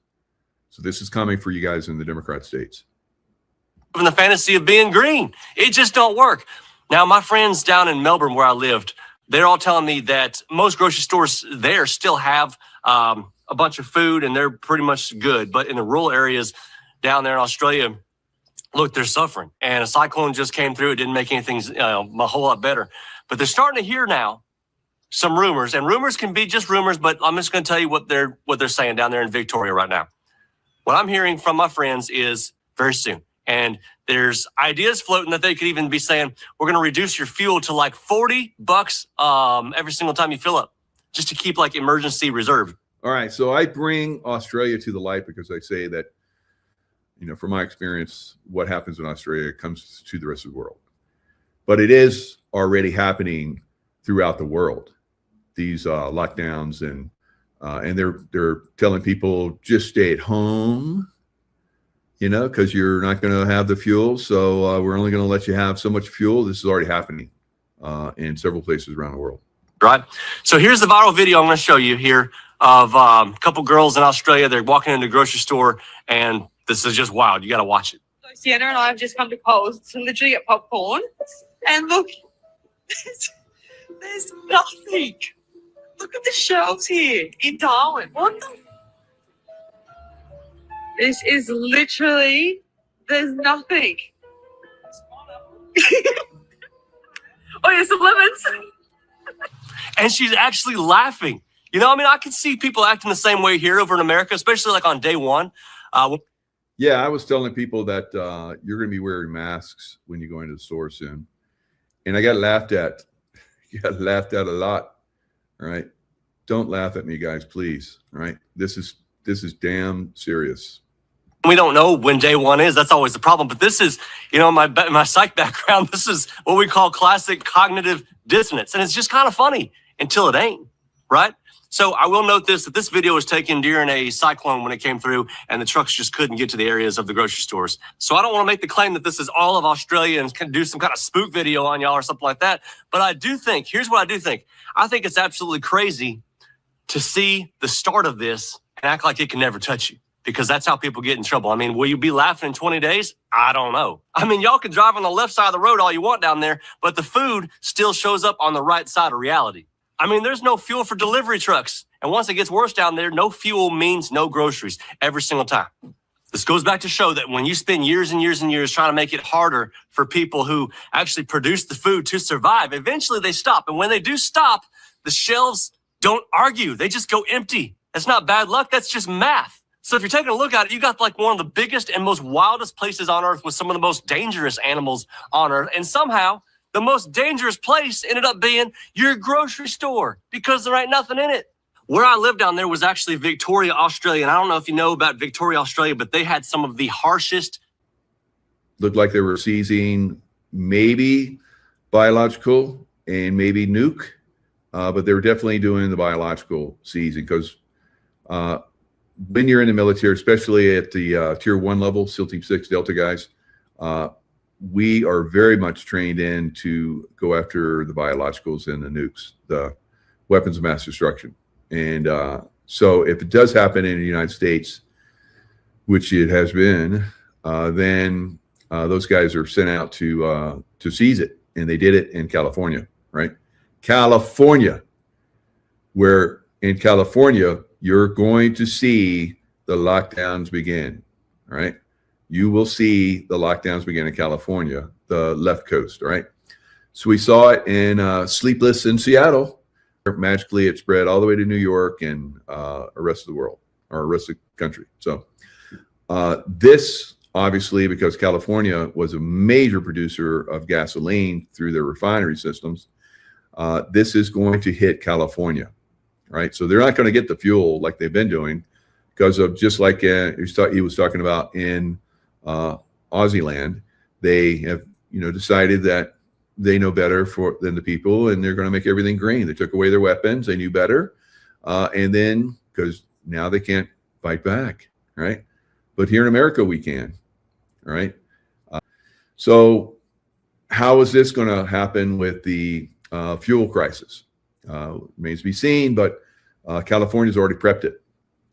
So this is coming for you guys in the Democrat states. In the fantasy of being green. It just don't work. Now, my friends down in Melbourne where I lived, they're all telling me that most grocery stores there still have a bunch of food and they're pretty much good. But in the rural areas down there in Australia, look, they're suffering. And a cyclone just came through. It didn't make anything a whole lot better. But they're starting to hear now some rumors. And rumors can be just rumors, but I'm just going to tell you what they're saying down there in Victoria right now. What I'm hearing from my friends is very soon. And there's ideas floating that they could even be saying, we're going to reduce your fuel to like $40 every single time you fill up. just to keep like emergency reserve. All right. So I bring Australia to the light because I say that, you know, from my experience, what happens in Australia comes to the rest of the world. But it is already happening throughout the world. These lockdowns and they're telling people just stay at home, you know, because you're not going to have the fuel. So we're only going to let you have so much fuel. This is already happening in several places around the world. Right. So here's the viral video I'm going to show you here of a couple girls in Australia. They're walking into a grocery store, and this is just wild. You got to watch it. So Sienna and I have just come to Coles to literally get popcorn. And look, there's nothing. Look at the shelves here in Darwin. What the? This is literally, there's nothing. Oh, yeah, some lemons. And she's actually laughing. You know, I mean, I can see people acting the same way here over in America, especially like on day one. Yeah, I was telling people that you're going to be wearing masks when you go into the store soon. And I got laughed at. You got laughed at a lot. All right. Don't laugh at me, guys, please. All right. This is damn serious. We don't know when day one is. That's always the problem. But this is, you know, my psych background, this is what we call classic cognitive dissonance. And it's just kind of funny until it ain't, right? So I will note that this video was taken during a cyclone when it came through, and the trucks just couldn't get to the areas of the grocery stores. So I don't want to make the claim that this is all of Australia and can do some kind of spook video on y'all or something like that. But I do think, here's what I do think. I think it's absolutely crazy to see the start of this and act like it can never touch you, because that's how people get in trouble. I mean, will you be laughing in 20 days? I don't know. I mean, y'all can drive on the left side of the road all you want down there, but the food still shows up on the right side of reality. I mean, there's no fuel for delivery trucks. And once it gets worse down there, no fuel means no groceries every single time. This goes back to show that when you spend years and years and years trying to make it harder for people who actually produce the food to survive, eventually they stop. And when they do stop, the shelves don't argue. They just go empty. That's not bad luck. That's just math. So if you're taking a look at it, you got like one of the biggest and most wildest places on earth with some of the most dangerous animals on earth. And somehow the most dangerous place ended up being your grocery store because there ain't nothing in it. Where I lived down there was actually Victoria, Australia. And I don't know if you know about Victoria, Australia, but they had some of the harshest. Looked like they were seizing maybe biological and maybe nuke, but they were definitely doing the biological seizing because when you're in the military, especially at the Tier 1 level, SEAL Team 6 Delta guys, we are very much trained in to go after the biologicals and the nukes, the weapons of mass destruction. And so if it does happen in the United States, which it has been, then those guys are sent out to seize it. And they did it in California, right? California, where in California, you're going to see the lockdowns begin, right? You will see the lockdowns begin in California, the left coast, right? So we saw it in Sleepless in Seattle. Magically, it spread all the way to New York and the rest of the world, or the rest of the country. So this, obviously, because California was a major producer of gasoline through their refinery systems, this is going to hit California, right? So they're not going to get the fuel like they've been doing because of just like he was talking about in Aussie land. They have, decided that they know better than the people, and they're going to make everything green. They took away their weapons. They knew better. And then, because now they can't fight back, right? But here in America, we can, right? So how is this going to happen with the fuel crisis? Remains to be seen, but California's already prepped it.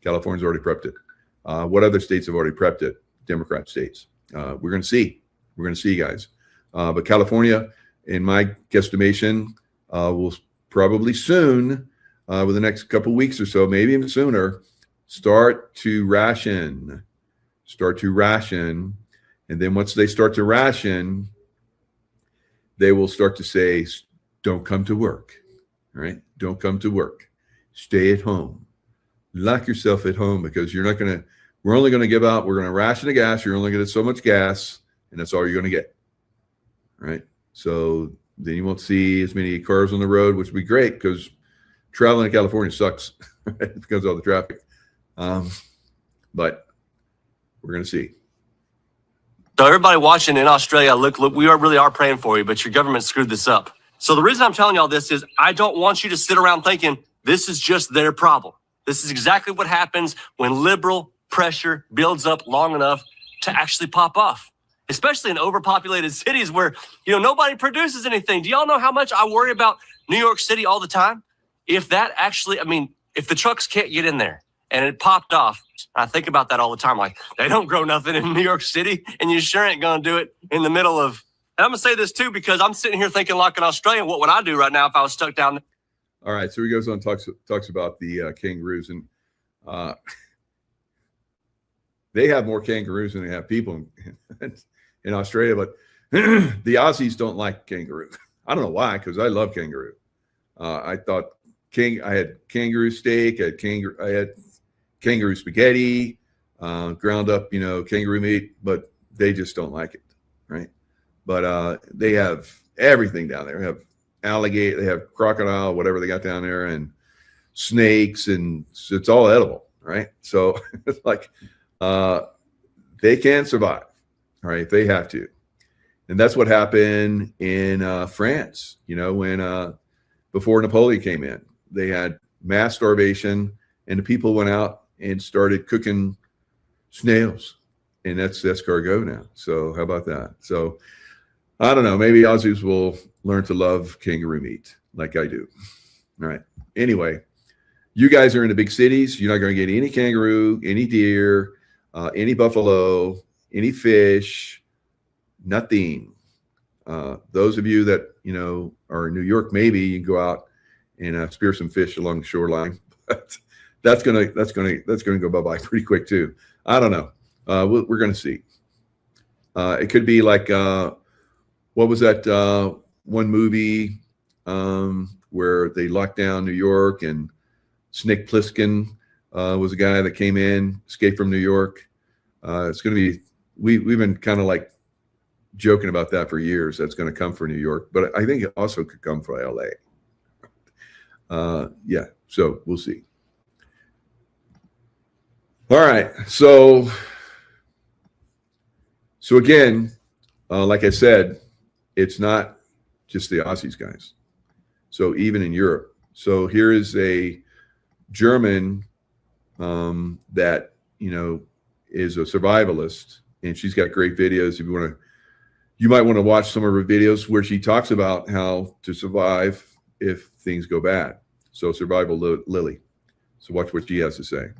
California's already prepped it. What other states have already prepped it? Democrat states. We're going to see. We're going to see, guys. But California, in my guesstimation, will probably soon, with the next couple of weeks or so, maybe even sooner, start to ration. And then once they start to ration, they will start to say, don't come to work, right? Don't come to work. Stay at home. Lock yourself at home because we're only going to give out, we're going to ration the gas. You're only going to get so much gas, and that's all you're going to get, right? So then you won't see as many cars on the road, which would be great because traveling to California sucks because of all the traffic. But we're going to see. So everybody watching in Australia, look, we really are praying for you, but your government screwed this up. So the reason I'm telling y'all this is I don't want you to sit around thinking this is just their problem. This is exactly what happens when liberal pressure builds up long enough to actually pop off, especially in overpopulated cities where, nobody produces anything. Do y'all know how much I worry about New York City all the time? If that actually, if the trucks can't get in there and it popped off, I think about that all the time. Like, they don't grow nothing in New York City, and you sure ain't going to do it in the middle of. And I'm going to say this too, because I'm sitting here thinking, like an Australian, what would I do right now if I was stuck down there? All right. So he goes on, talks about the kangaroos, and they have more kangaroos than they have people in Australia, but the Aussies don't like kangaroo. I don't know why, because I love kangaroo. I thought I had kangaroo steak, I had kangaroo spaghetti, ground up, kangaroo meat, but they just don't like it, right? But they have everything down there. They have alligator, they have crocodile, whatever they got down there, and snakes, and it's all edible, right? So it's like they can survive, all right, if they have to. And that's what happened in France, when before Napoleon came in. They had mass starvation, and the people went out and started cooking snails, and that's escargot now. So how about that? So I don't know. Maybe Aussies will learn to love kangaroo meat like I do. All right. Anyway, you guys are in the big cities. You're not going to get any kangaroo, any deer, any buffalo, any fish, nothing. Those of you that are in New York, maybe you can go out and spear some fish along the shoreline. But that's gonna go bye-bye pretty quick too. I don't know. We're gonna see. It could be like what was that one movie where they locked down New York, and Snake Plissken was a guy that came in, escaped from New York. It's gonna be. We've been kind of like joking about that for years. That's going to come for New York, but I think it also could come for LA. Yeah, so we'll see. All right, so again, like I said, it's not just the Aussies, guys. So even in Europe. So here is a German that is a survivalist, and she's got great videos. If you might want to watch some of her videos where she talks about how to survive if things go bad. So Survival Lily. So watch what she has to say.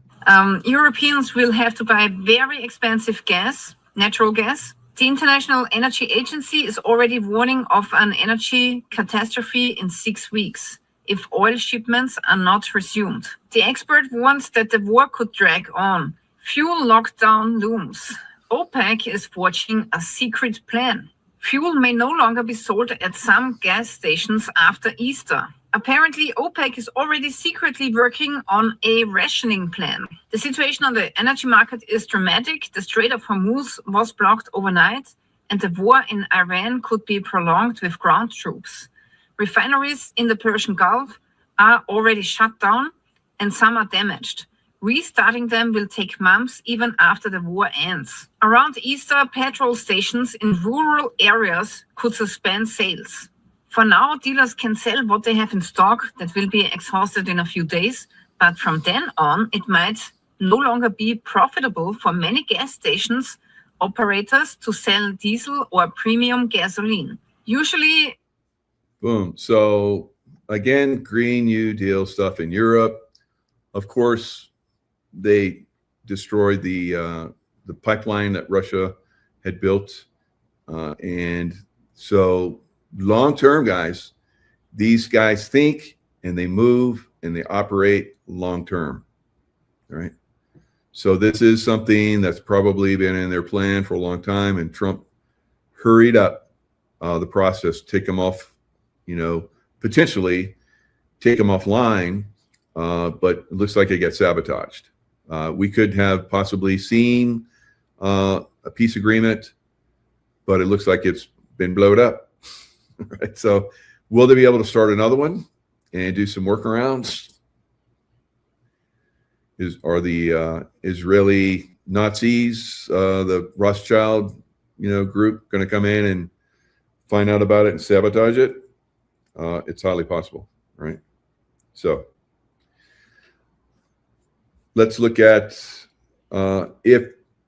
Europeans will have to buy very expensive gas, natural gas. The International Energy Agency is already warning of an energy catastrophe in 6 weeks if oil shipments are not resumed. The expert warns that the war could drag on. Fuel lockdown looms. OPEC is forging a secret plan. Fuel may no longer be sold at some gas stations after Easter. Apparently, OPEC is already secretly working on a rationing plan. The situation on the energy market is dramatic. The Strait of Hormuz was blocked overnight, and the war in Iran could be prolonged with ground troops. Refineries in the Persian Gulf are already shut down, and some are damaged. Restarting them will take months even after the war ends. Around Easter, petrol stations in rural areas could suspend sales. For now, dealers can sell what they have in stock that will be exhausted in a few days, but from then on, it might no longer be profitable for many gas stations operators to sell diesel or premium gasoline. Usually, boom. So again, Green New Deal stuff in Europe. Of course, they destroyed the pipeline that Russia had built, and so long term, guys, these guys think and they move and they operate long term. All right. So this is something that's probably been in their plan for a long time, and Trump hurried up the process, take them off, potentially take them offline, but it looks like it got sabotaged. We could have possibly seen a peace agreement, but it looks like it's been blown up. Right. So will they be able to start another one? and do some workarounds? Are the Israeli Nazis, the Rothschild, group, going to come in and find out about it and sabotage it? It's highly possible, right? So let's look at if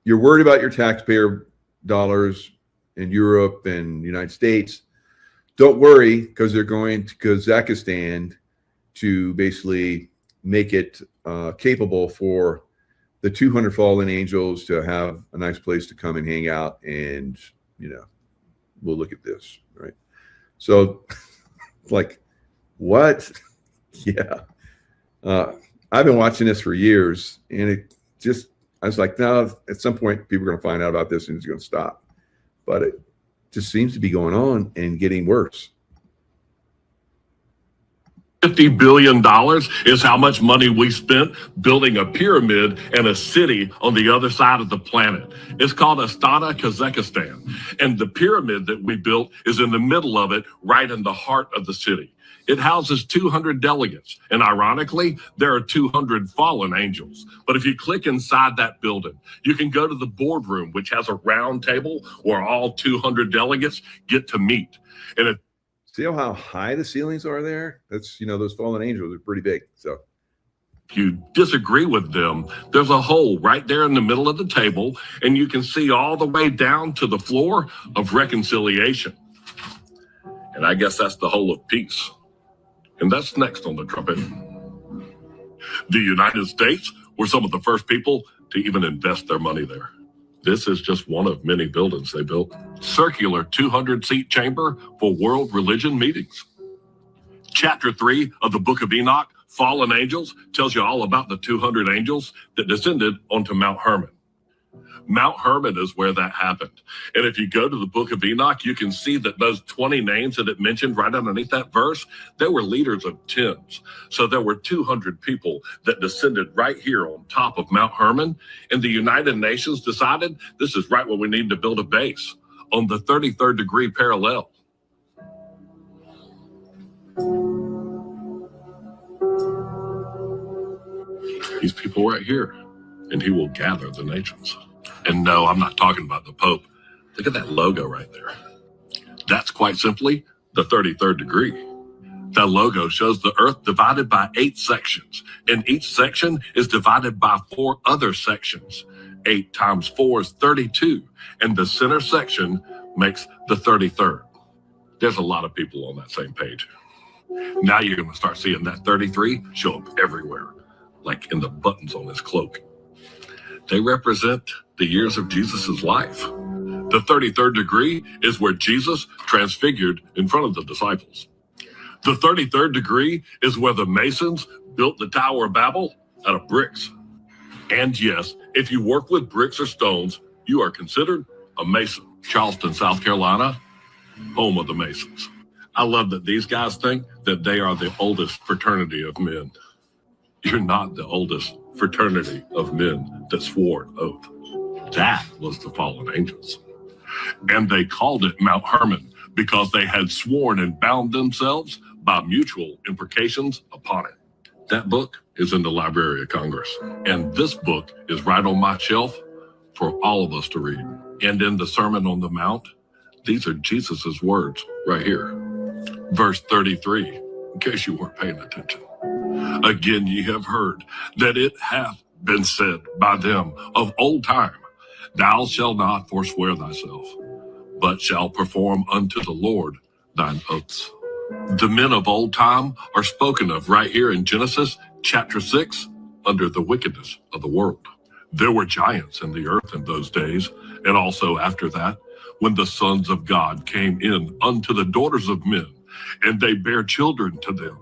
you're worried about your taxpayer dollars in Europe and the United States, don't worry, because they're going to Kazakhstan to basically make it capable for the 200 fallen angels to have a nice place to come and hang out, and we'll look at this, right? So like, what? Yeah. I've been watching this for years, and I was like, no, at some point people are going to find out about this and it's going to stop. But it just seems to be going on and getting worse. $50 billion is how much money we spent building a pyramid and a city on the other side of the planet. It's called Astana, Kazakhstan. And the pyramid that we built is in the middle of it, right in the heart of the city. It houses 200 delegates. And ironically, there are 200 fallen angels. But if you click inside that building, you can go to the boardroom, which has a round table where all 200 delegates get to meet. And see how high the ceilings are there? That's, those fallen angels are pretty big. So if you disagree with them, there's a hole right there in the middle of the table, and you can see all the way down to the floor of reconciliation. And I guess that's the hole of peace. And that's next on the trumpet. The United States were some of the first people to even invest their money there. This is just one of many buildings they built. Circular 200-seat chamber for world religion meetings. Chapter 3 of the Book of Enoch, Fallen Angels, tells you all about the 200 angels that descended onto Mount Hermon. Mount Hermon is where that happened. And if you go to the Book of Enoch, you can see that those 20 names that it mentioned right underneath that verse, they were leaders of tens. So there were 200 people that descended right here on top of Mount Hermon. And the United Nations decided this is right where we need to build a base, on the 33rd degree parallel. These people right here, and he will gather the nations. And no, I'm not talking about the Pope. Look at that logo right there. That's quite simply the 33rd degree. That logo shows the earth divided by 8 sections, and each section is divided by 4 other sections. 8 times 4 is 32, and the center section makes the 33rd. There's a lot of people on that same page. Now you're going to start seeing that 33 show up everywhere, like in the buttons on his cloak. They represent the years of Jesus's life. The 33rd degree is where Jesus transfigured in front of the disciples. The 33rd degree is where the Masons built the Tower of Babel out of bricks. And yes, if you work with bricks or stones, you are considered a Mason. Charleston, South Carolina, home of the Masons. I love that these guys think that they are the oldest fraternity of men. You're not the oldest fraternity of men that swore an oath. That was the fallen angels. And they called it Mount Hermon because they had sworn and bound themselves by mutual imprecations upon it. That book is in the Library of Congress. And this book is right on my shelf for all of us to read. And in the Sermon on the Mount, these are Jesus's words right here. Verse 33, in case you weren't paying attention. Again, ye have heard that it hath been said by them of old time, thou shalt not forswear thyself, but shalt perform unto the Lord thine oaths. The men of old time are spoken of right here in Genesis chapter 6 under the wickedness of the world. There were giants in the earth in those days, and also after that, when the sons of God came in unto the daughters of men, and they bare children to them.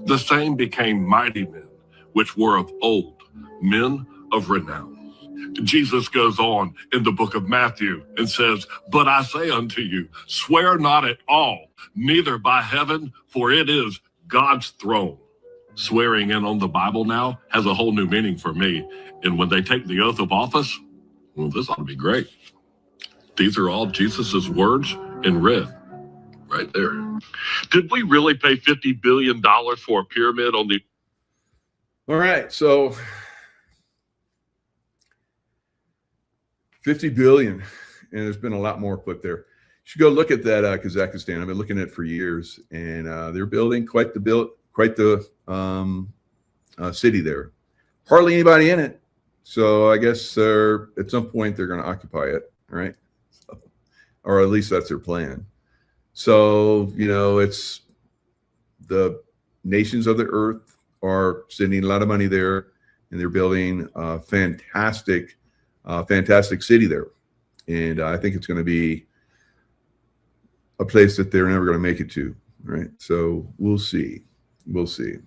The same became mighty men, which were of old, men of renown. Jesus goes on in the book of Matthew and says, but I say unto you, swear not at all, neither by heaven, for it is God's throne. Swearing in on the Bible now has a whole new meaning for me. And when they take the oath of office, well, this ought to be great. These are all Jesus's words in red. right there. Did we really pay $50 billion for a pyramid on the... All right, so 50 billion, and there's been a lot more put there. You should go look at that Kazakhstan. I've been looking at it for years, and they're building quite the city there. Hardly anybody in it, so I guess at some point they're going to occupy it, right? Or at least that's their plan. So it's the nations of the earth are sending a lot of money there, and they're building a fantastic city there. And I think it's going to be a place that they're never going to make it to, right? So we'll see. We'll see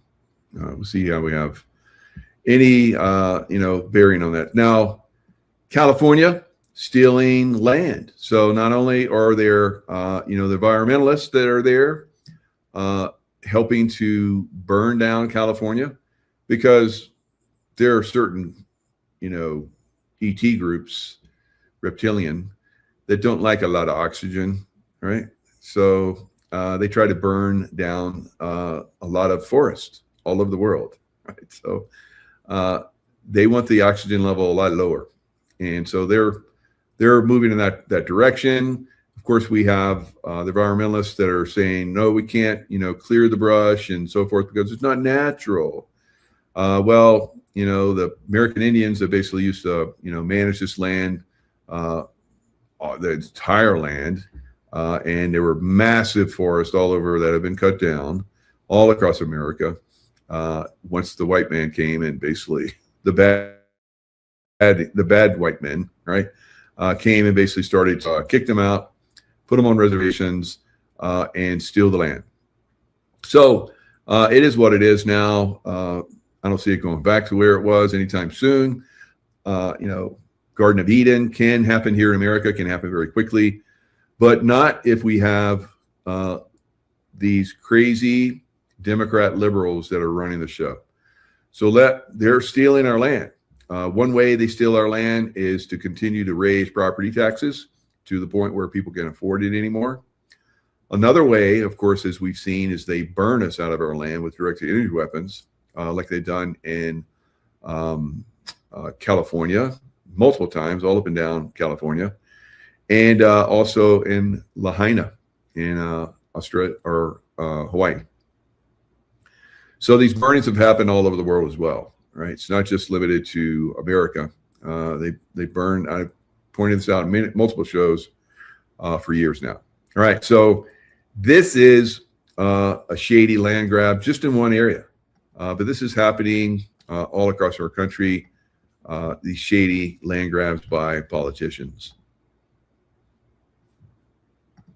how we have any bearing on that. Now, California stealing land. So not only are there the environmentalists that are there helping to burn down California, because there are certain ET groups, reptilian, that don't like a lot of oxygen, right? So they try to burn down a lot of forest all over the world, right? So they want the oxygen level a lot lower, and so they're moving in that direction. Of course, we have the environmentalists that are saying, no, we can't clear the brush and so forth because it's not natural. Well, the American Indians that basically used to manage this land, the entire land, and there were massive forests all over that have been cut down all across America. Once the white man came, and basically the bad white men, right, came and basically started to kick them out, put them on reservations, and steal the land. So it is what it is now. I don't see it going back to where it was anytime soon. Garden of Eden can happen here in America, can happen very quickly, but not if we have these crazy Democrat liberals that are running the show. So they're stealing our land. One way they steal our land is to continue to raise property taxes to the point where people can't afford it anymore. Another way, of course, as we've seen, is they burn us out of our land with directed energy weapons, like they've done in California multiple times, all up and down California, and also in Lahaina in Australia or Hawaii. So these burnings have happened all over the world as well, right? It's not just limited to America. They burn. I pointed this out in multiple shows for years now. All right, so this is a shady land grab just in one area, but this is happening all across our country. These shady land grabs by politicians.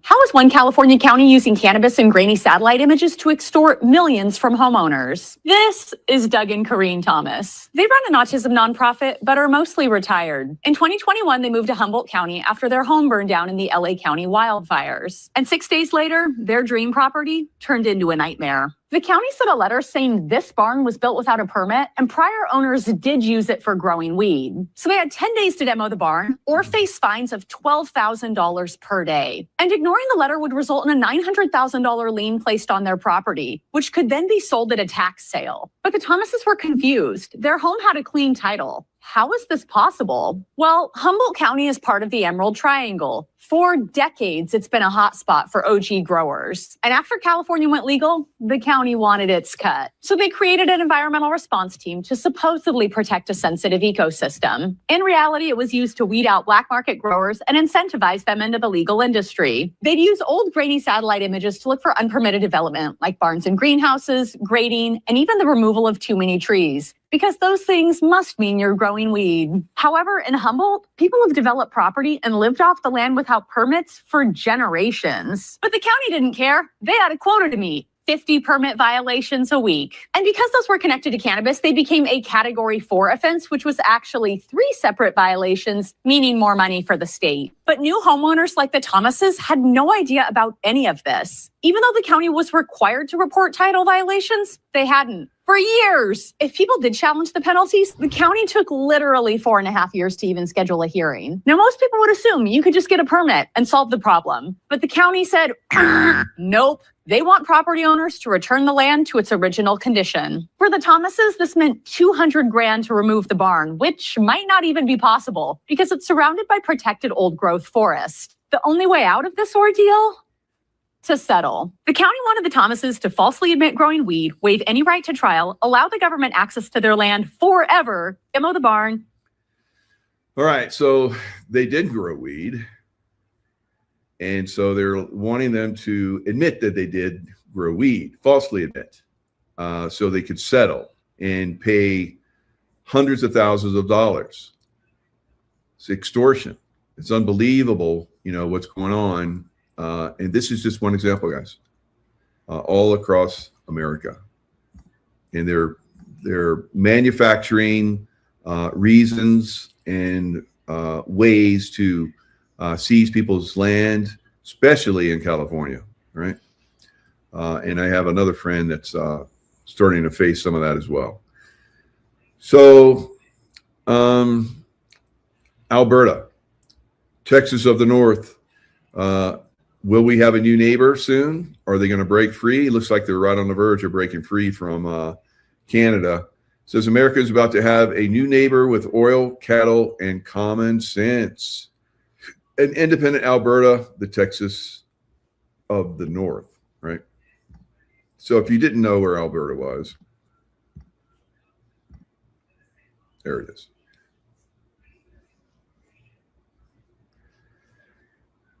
How is one California county using cannabis and grainy satellite images to extort millions from homeowners? This is Doug and Corrine Thomas. They run an autism nonprofit, but are mostly retired. In 2021, they moved to Humboldt County after their home burned down in the LA County wildfires. And 6 days later, their dream property turned into a nightmare. The county sent a letter saying this barn was built without a permit and prior owners did use it for growing weed. So they had 10 days to demo the barn or face fines of $12,000 per day. And ignoring the letter would result in a $900,000 lien placed on their property, which could then be sold at a tax sale. But the Thomases were confused. Their home had a clean title. How is this possible? Well, Humboldt County is part of the Emerald Triangle. For decades, it's been a hotspot for OG growers. And after California went legal, the county wanted its cut. So they created an environmental response team to supposedly protect a sensitive ecosystem. In reality, it was used to weed out black market growers and incentivize them into the legal industry. They'd use old grainy satellite images to look for unpermitted development, like barns and greenhouses, grading, and even the removal of too many trees, because those things must mean you're growing weed. However, in Humboldt, people have developed property and lived off the land without permits for generations. But the county didn't care. They had a quota to meet. 50 permit violations a week. And because those were connected to cannabis, they became a Category 4 offense, which was actually 3 separate violations, meaning more money for the state. But new homeowners like the Thomases had no idea about any of this. Even though the county was required to report title violations, they hadn't. For years. If people did challenge the penalties, the county took literally 4.5 years to even schedule a hearing. Now, most people would assume you could just get a permit and solve the problem. But the county said, nope. They want property owners to return the land to its original condition. For the Thomases, this meant $200,000 to remove the barn, which might not even be possible because it's surrounded by protected old growth forest. The only way out of this ordeal? To settle. The county wanted the Thomases to falsely admit growing weed, waive any right to trial, allow the government access to their land forever, demo the barn. All right, so they did grow weed. And so they're wanting them to admit that they did grow weed, falsely admit, so they could settle and pay hundreds of thousands of dollars. It's extortion. It's unbelievable, what's going on. And this is just one example, guys, all across America. And they're manufacturing reasons and ways to seize people's land, especially in California, right? And I have another friend that's starting to face some of that as well. So, Alberta, Texas of the North, will we have a new neighbor soon? Are they going to break free? It looks like they're right on the verge of breaking free from Canada. It says America is about to have a new neighbor with oil, cattle, and common sense. An independent Alberta, the Texas of the North, right? So if you didn't know where Alberta was, there it is.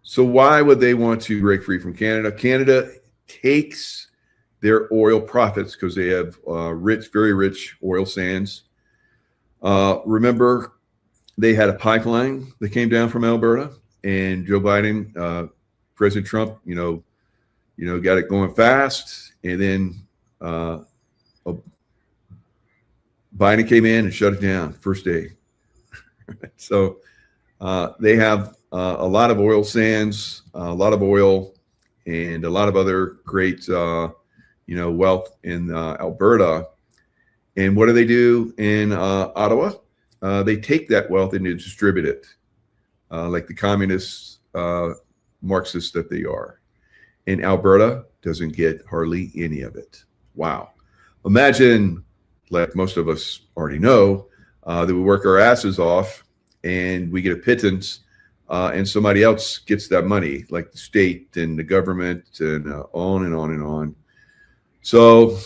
So why would they want to break free from Canada? Canada takes their oil profits because they have rich, very rich oil sands. Remember, they had a pipeline that came down from Alberta, and Joe Biden, President Trump, got it going fast, and then Biden came in and shut it down first day. So they have a lot of oil sands, a lot of oil, and a lot of other great, wealth in Alberta. And what do in Ottawa? They take that wealth and they distribute it, like the communist Marxists that they are. And Alberta doesn't get hardly any of it. Wow. Imagine, like most of us already know, that we work our asses off and we get a pittance, and somebody else gets that money, like the state and the government, and on and on and on. So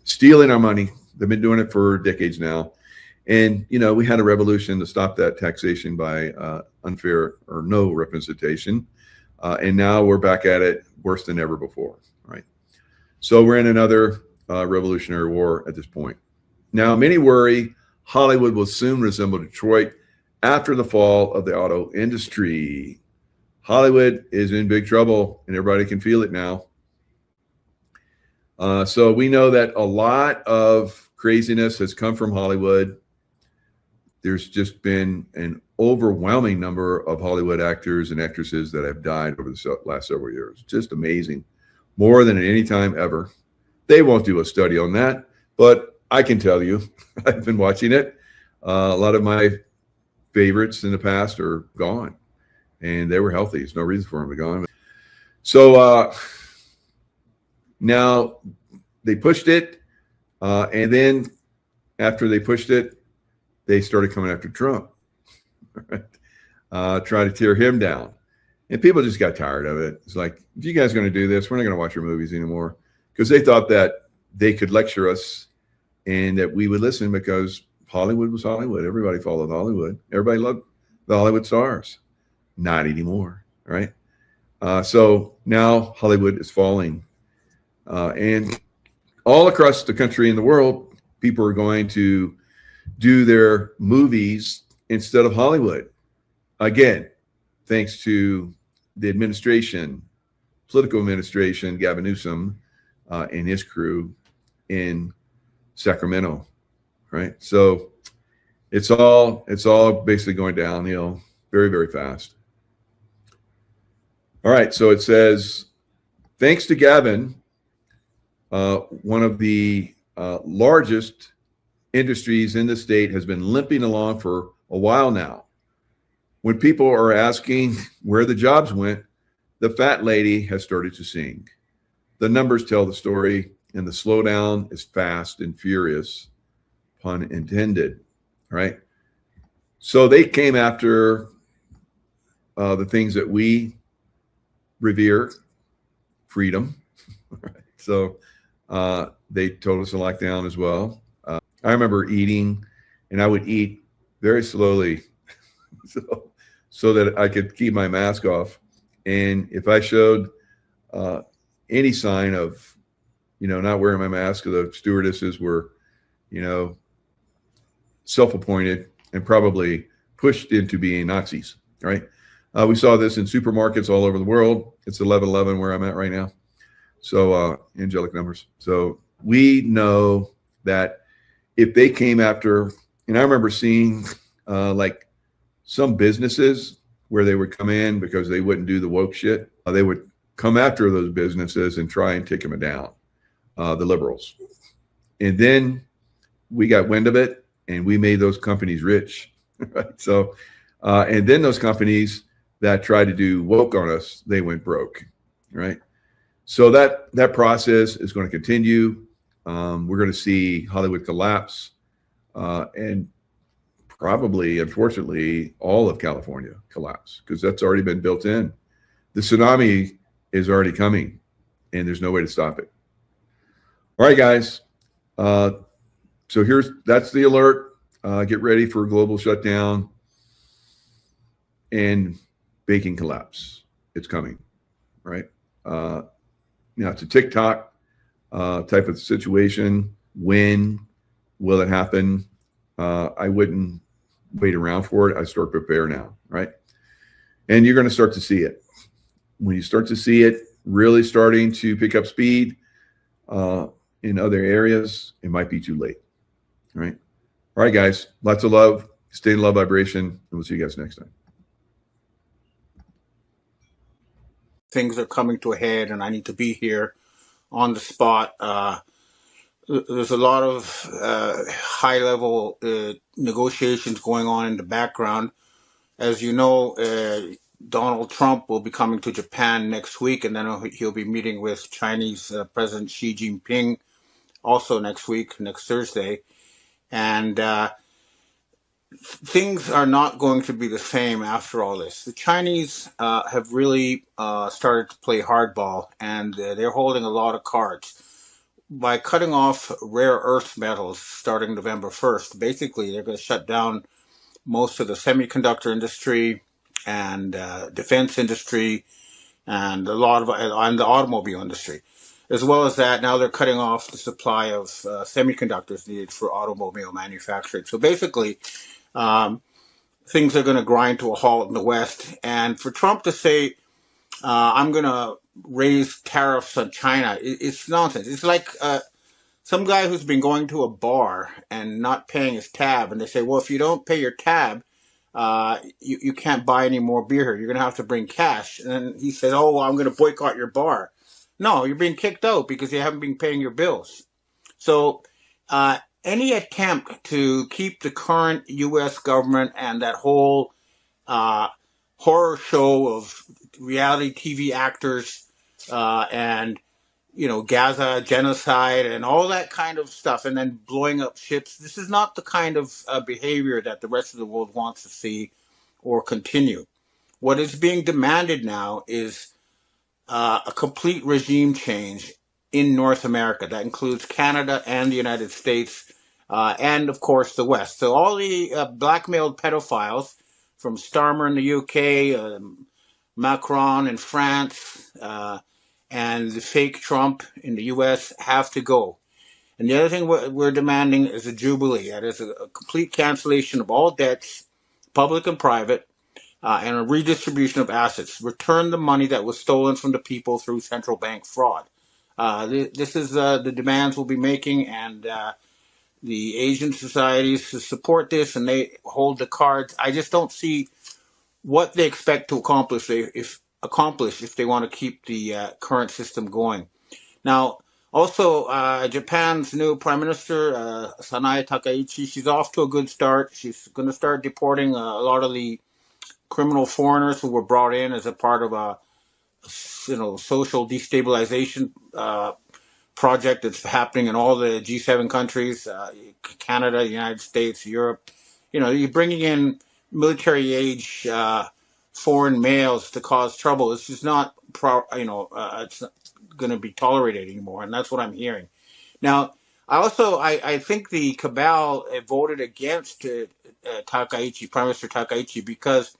stealing our money, they've been doing it for decades now. And, we had a revolution to stop that taxation by unfair or no representation. And now we're back at it worse than ever before, right? So we're in another revolutionary war at this point. Now, many worry Hollywood will soon resemble Detroit after the fall of the auto industry. Hollywood is in big trouble, and everybody can feel it now. So we know that a lot of craziness has come from Hollywood. There's just been an overwhelming number of Hollywood actors and actresses that have died over the last several years. Just amazing. More than at any time ever. They won't do a study on that, but I can tell you, I've been watching it. A lot of my favorites in the past are gone, and they were healthy. There's no reason for them to be gone. So now they pushed it, and then after they pushed it, they started coming after Trump, right? Trying to tear him down. And people just got tired of it. It's like, if you guys are going to do this, we're not going to watch your movies anymore. Because they thought that they could lecture us and that we would listen because Hollywood was Hollywood. Everybody followed Hollywood. Everybody loved the Hollywood stars. Not anymore, right? So now Hollywood is falling. And all across the country and the world, people are going to do their movies instead of Hollywood. Again, thanks to the administration, political administration, Gavin Newsom and his crew in Sacramento, right? So it's all basically going downhill very, very fast. All right, so it says, thanks to Gavin, one of the largest industries in the state has been limping along for a while now. When people are asking where the jobs went, the fat lady has started to sing. The numbers tell the story, and the slowdown is fast and furious, pun intended, right? So they came after the things that we revere, freedom. So they told us to lock down as well. I remember eating, and I would eat very slowly so that I could keep my mask off. And if I showed any sign of, not wearing my mask, the stewardesses were, self-appointed and probably pushed into being Nazis, right? We saw this in supermarkets all over the world. It's 11/11 where I'm at right now. So angelic numbers. So we know that if they came after, and I remember seeing like some businesses where they would come in because they wouldn't do the woke shit. They would come after those businesses and try and take them down, the liberals. And then we got wind of it and we made those companies rich. Right? So, and then those companies that tried to do woke on us, they went broke, right? So that process is going to continue. We're going to see Hollywood collapse, and probably, unfortunately, all of California collapse because that's already been built in. The tsunami is already coming, and there's no way to stop it. All right, guys. So that's the alert. Get ready for a global shutdown and banking collapse. It's coming, right? Now it's a TikTok type of situation. When will it happen? I wouldn't wait around for it. I start prepare now, right? And you're going to start to see it. When you start to see it really starting to pick up speed in other areas, it might be too late, right? All right, guys, lots of love. Stay in love vibration, and we'll see you guys next time. Things are coming to a head, and I need to be here on the spot. There's a lot of high-level negotiations going on in the background. As you know, Donald Trump will be coming to Japan next week, and then he'll be meeting with Chinese President Xi Jinping also next week, next Thursday. And things are not going to be the same after all this. The Chinese have really started to play hardball, and they're holding a lot of cards. By cutting off rare earth metals starting November 1st, basically they're going to shut down most of the semiconductor industry and defense industry and a lot of and the automobile industry. As well as that, now they're cutting off the supply of semiconductors needed for automobile manufacturing. So basically, things are going to grind to a halt in the West. And for Trump to say, I'm going to raise tariffs on China, it's nonsense. It's like some guy who's been going to a bar and not paying his tab, and they say, well, if you don't pay your tab, you can't buy any more beer here. You're going to have to bring cash. And then he said, oh, well, I'm going to boycott your bar. No, you're being kicked out because you haven't been paying your bills. So any attempt to keep the current U.S. government and that whole horror show of reality TV actors and, Gaza genocide and all that kind of stuff, and then blowing up ships. This is not the kind of behavior that the rest of the world wants to see or continue. What is being demanded now is a complete regime change in North America. That includes Canada and the United States and, of course, the West. So all the blackmailed pedophiles from Starmer in the UK, Macron in France, and the fake Trump in the U.S. have to go. And the other thing we're demanding is a jubilee. That is a complete cancellation of all debts, public and private, and a redistribution of assets. Return the money that was stolen from the people through central bank fraud. This is the demands we'll be making, and the Asian societies support this, and they hold the cards. I just don't see what they expect to accomplish if they want to keep the current system going. Now, Also, Japan's new Prime Minister, Sanae Takaichi, she's off to a good start. She's going to start deporting a lot of the criminal foreigners who were brought in as a part of a social destabilization project that's happening in all the G7 countries, Canada, United States, Europe. You're bringing in military age foreign males to cause trouble. It's just not it's not going to be tolerated anymore, and that's what I'm hearing. Now, I think the cabal voted against Takaichi, Prime Minister Takaichi, because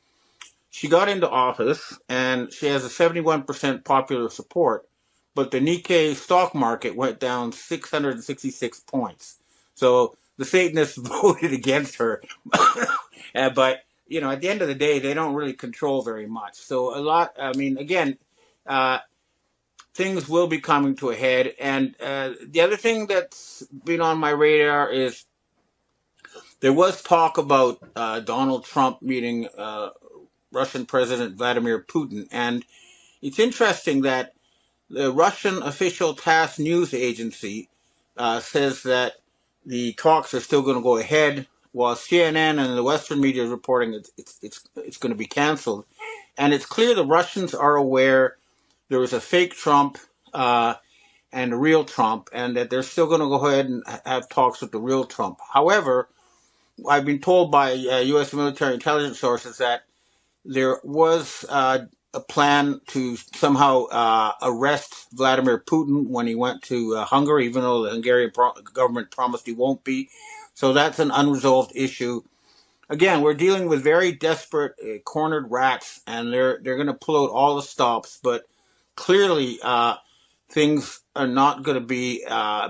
she got into office and she has a 71% popular support, but the Nikkei stock market went down 666 points. So the Satanists voted against her. But, at the end of the day, they don't really control very much. So things will be coming to a head. And the other thing that's been on my radar is there was talk about Donald Trump meeting Russian President Vladimir Putin. And it's interesting that the Russian official TASS news agency says that the talks are still going to go ahead, while CNN and the Western media is reporting it's going to be canceled. And it's clear the Russians are aware there was a fake Trump and a real Trump, and that they're still going to go ahead and have talks with the real Trump. However, I've been told by U.S. military intelligence sources that there was a plan to somehow arrest Vladimir Putin when he went to Hungary, even though the Hungarian government promised he won't be. So that's an unresolved issue. Again, we're dealing with very desperate, cornered rats, and they're going to pull out all the stops. But clearly, things are not going to be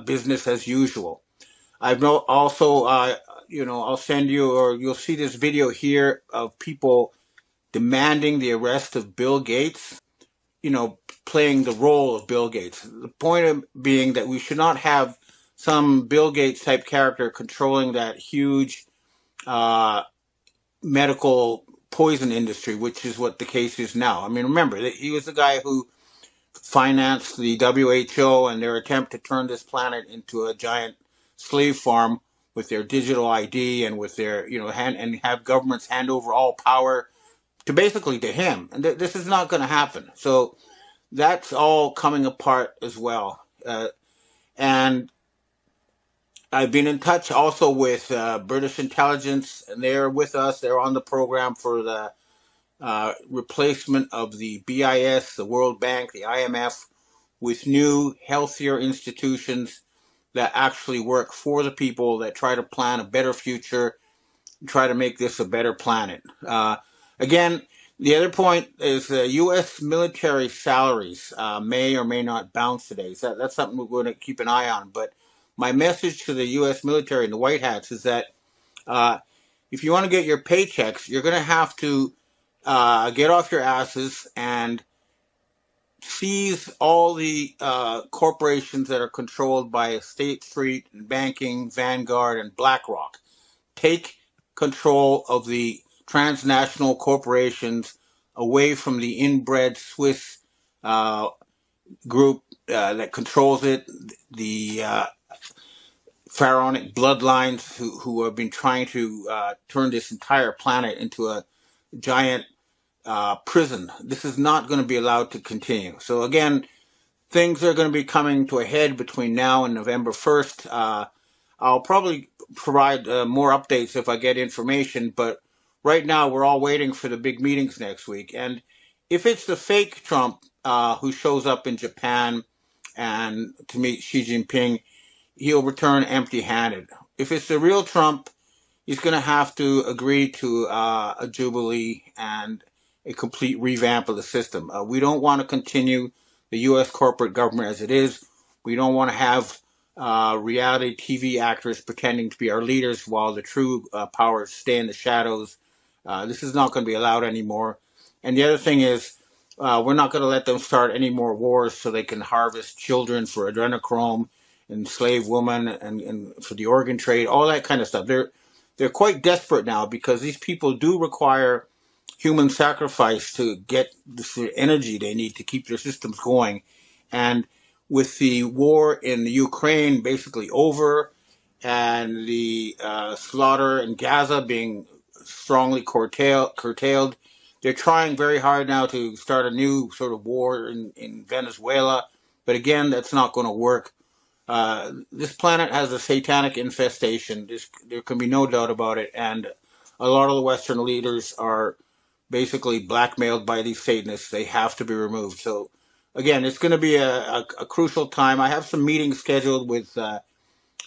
business as usual. I'll send you, or you'll see this video here of people demanding the arrest of Bill Gates, playing the role of Bill Gates. The point being that we should not have some Bill Gates type character controlling that huge medical poison industry, which is what the case is now. I mean, remember, he was the guy who financed the WHO and their attempt to turn this planet into a giant slave farm with their digital ID and with their, and have governments hand over all power to him. And this is not going to happen. So that's all coming apart as well. And I've been in touch also with British intelligence, and they're with us. They're on the program for the replacement of the BIS, the World Bank, the IMF, with new, healthier institutions that actually work for the people, that try to plan a better future, try to make this a better planet. Again, the other point is U.S. military salaries may or may not bounce today. So that's something we're going to keep an eye on. But my message to the U.S. military and the White Hats is that if you want to get your paychecks, you're going to have to get off your asses and seize all the corporations that are controlled by State Street and Banking, Vanguard, and BlackRock. Take control of the transnational corporations away from the inbred Swiss group that controls it, the pharaonic bloodlines who have been trying to turn this entire planet into a giant prison. This is not going to be allowed to continue. So again, things are going to be coming to a head between now and November 1st. I'll probably provide more updates if I get information, but right now we're all waiting for the big meetings next week. And if it's the fake Trump who shows up in Japan and to meet Xi Jinping, he'll return empty-handed. If it's the real Trump, he's going to have to agree to a jubilee and a complete revamp of the system. We don't want to continue the U.S. corporate government as it is. We don't want to have reality TV actors pretending to be our leaders while the true powers stay in the shadows. This is not going to be allowed anymore. And the other thing is, we're not going to let them start any more wars so they can harvest children for adrenochrome and slave women and for the organ trade, all that kind of stuff. They're quite desperate now because these people do require human sacrifice to get the energy they need to keep their systems going. And with the war in the Ukraine basically over and the slaughter in Gaza being strongly curtailed, they're trying very hard now to start a new sort of war in Venezuela. But again, that's not going to work. This planet has a satanic infestation. There can be no doubt about it. And a lot of the Western leaders are basically blackmailed by these Satanists. They have to be removed. So, again, it's going to be a crucial time. I have some meetings scheduled with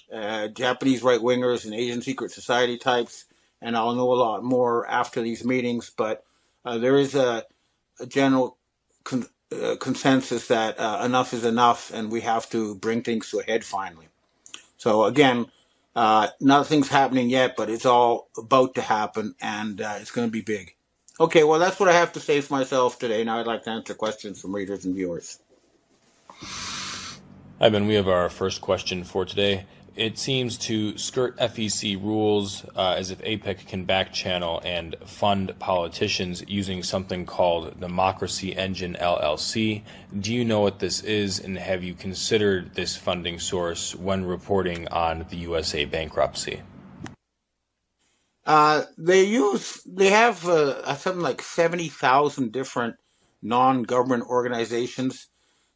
Japanese right-wingers and Asian secret society types, and I'll know a lot more after these meetings. But there is a general consensus that enough is enough, and we have to bring things to a head finally. So again, nothing's happening yet, but it's all about to happen, and it's going to be big. Okay, well, that's what I have to say for myself today. Now I'd like to answer questions from readers and viewers. Hi, Ben. We have our first question for today. It seems to skirt FEC rules as if APEC can back channel and fund politicians using something called Democracy Engine LLC. Do you know what this is, and have you considered this funding source when reporting on the USA bankruptcy? They have something like 70,000 different non-government organizations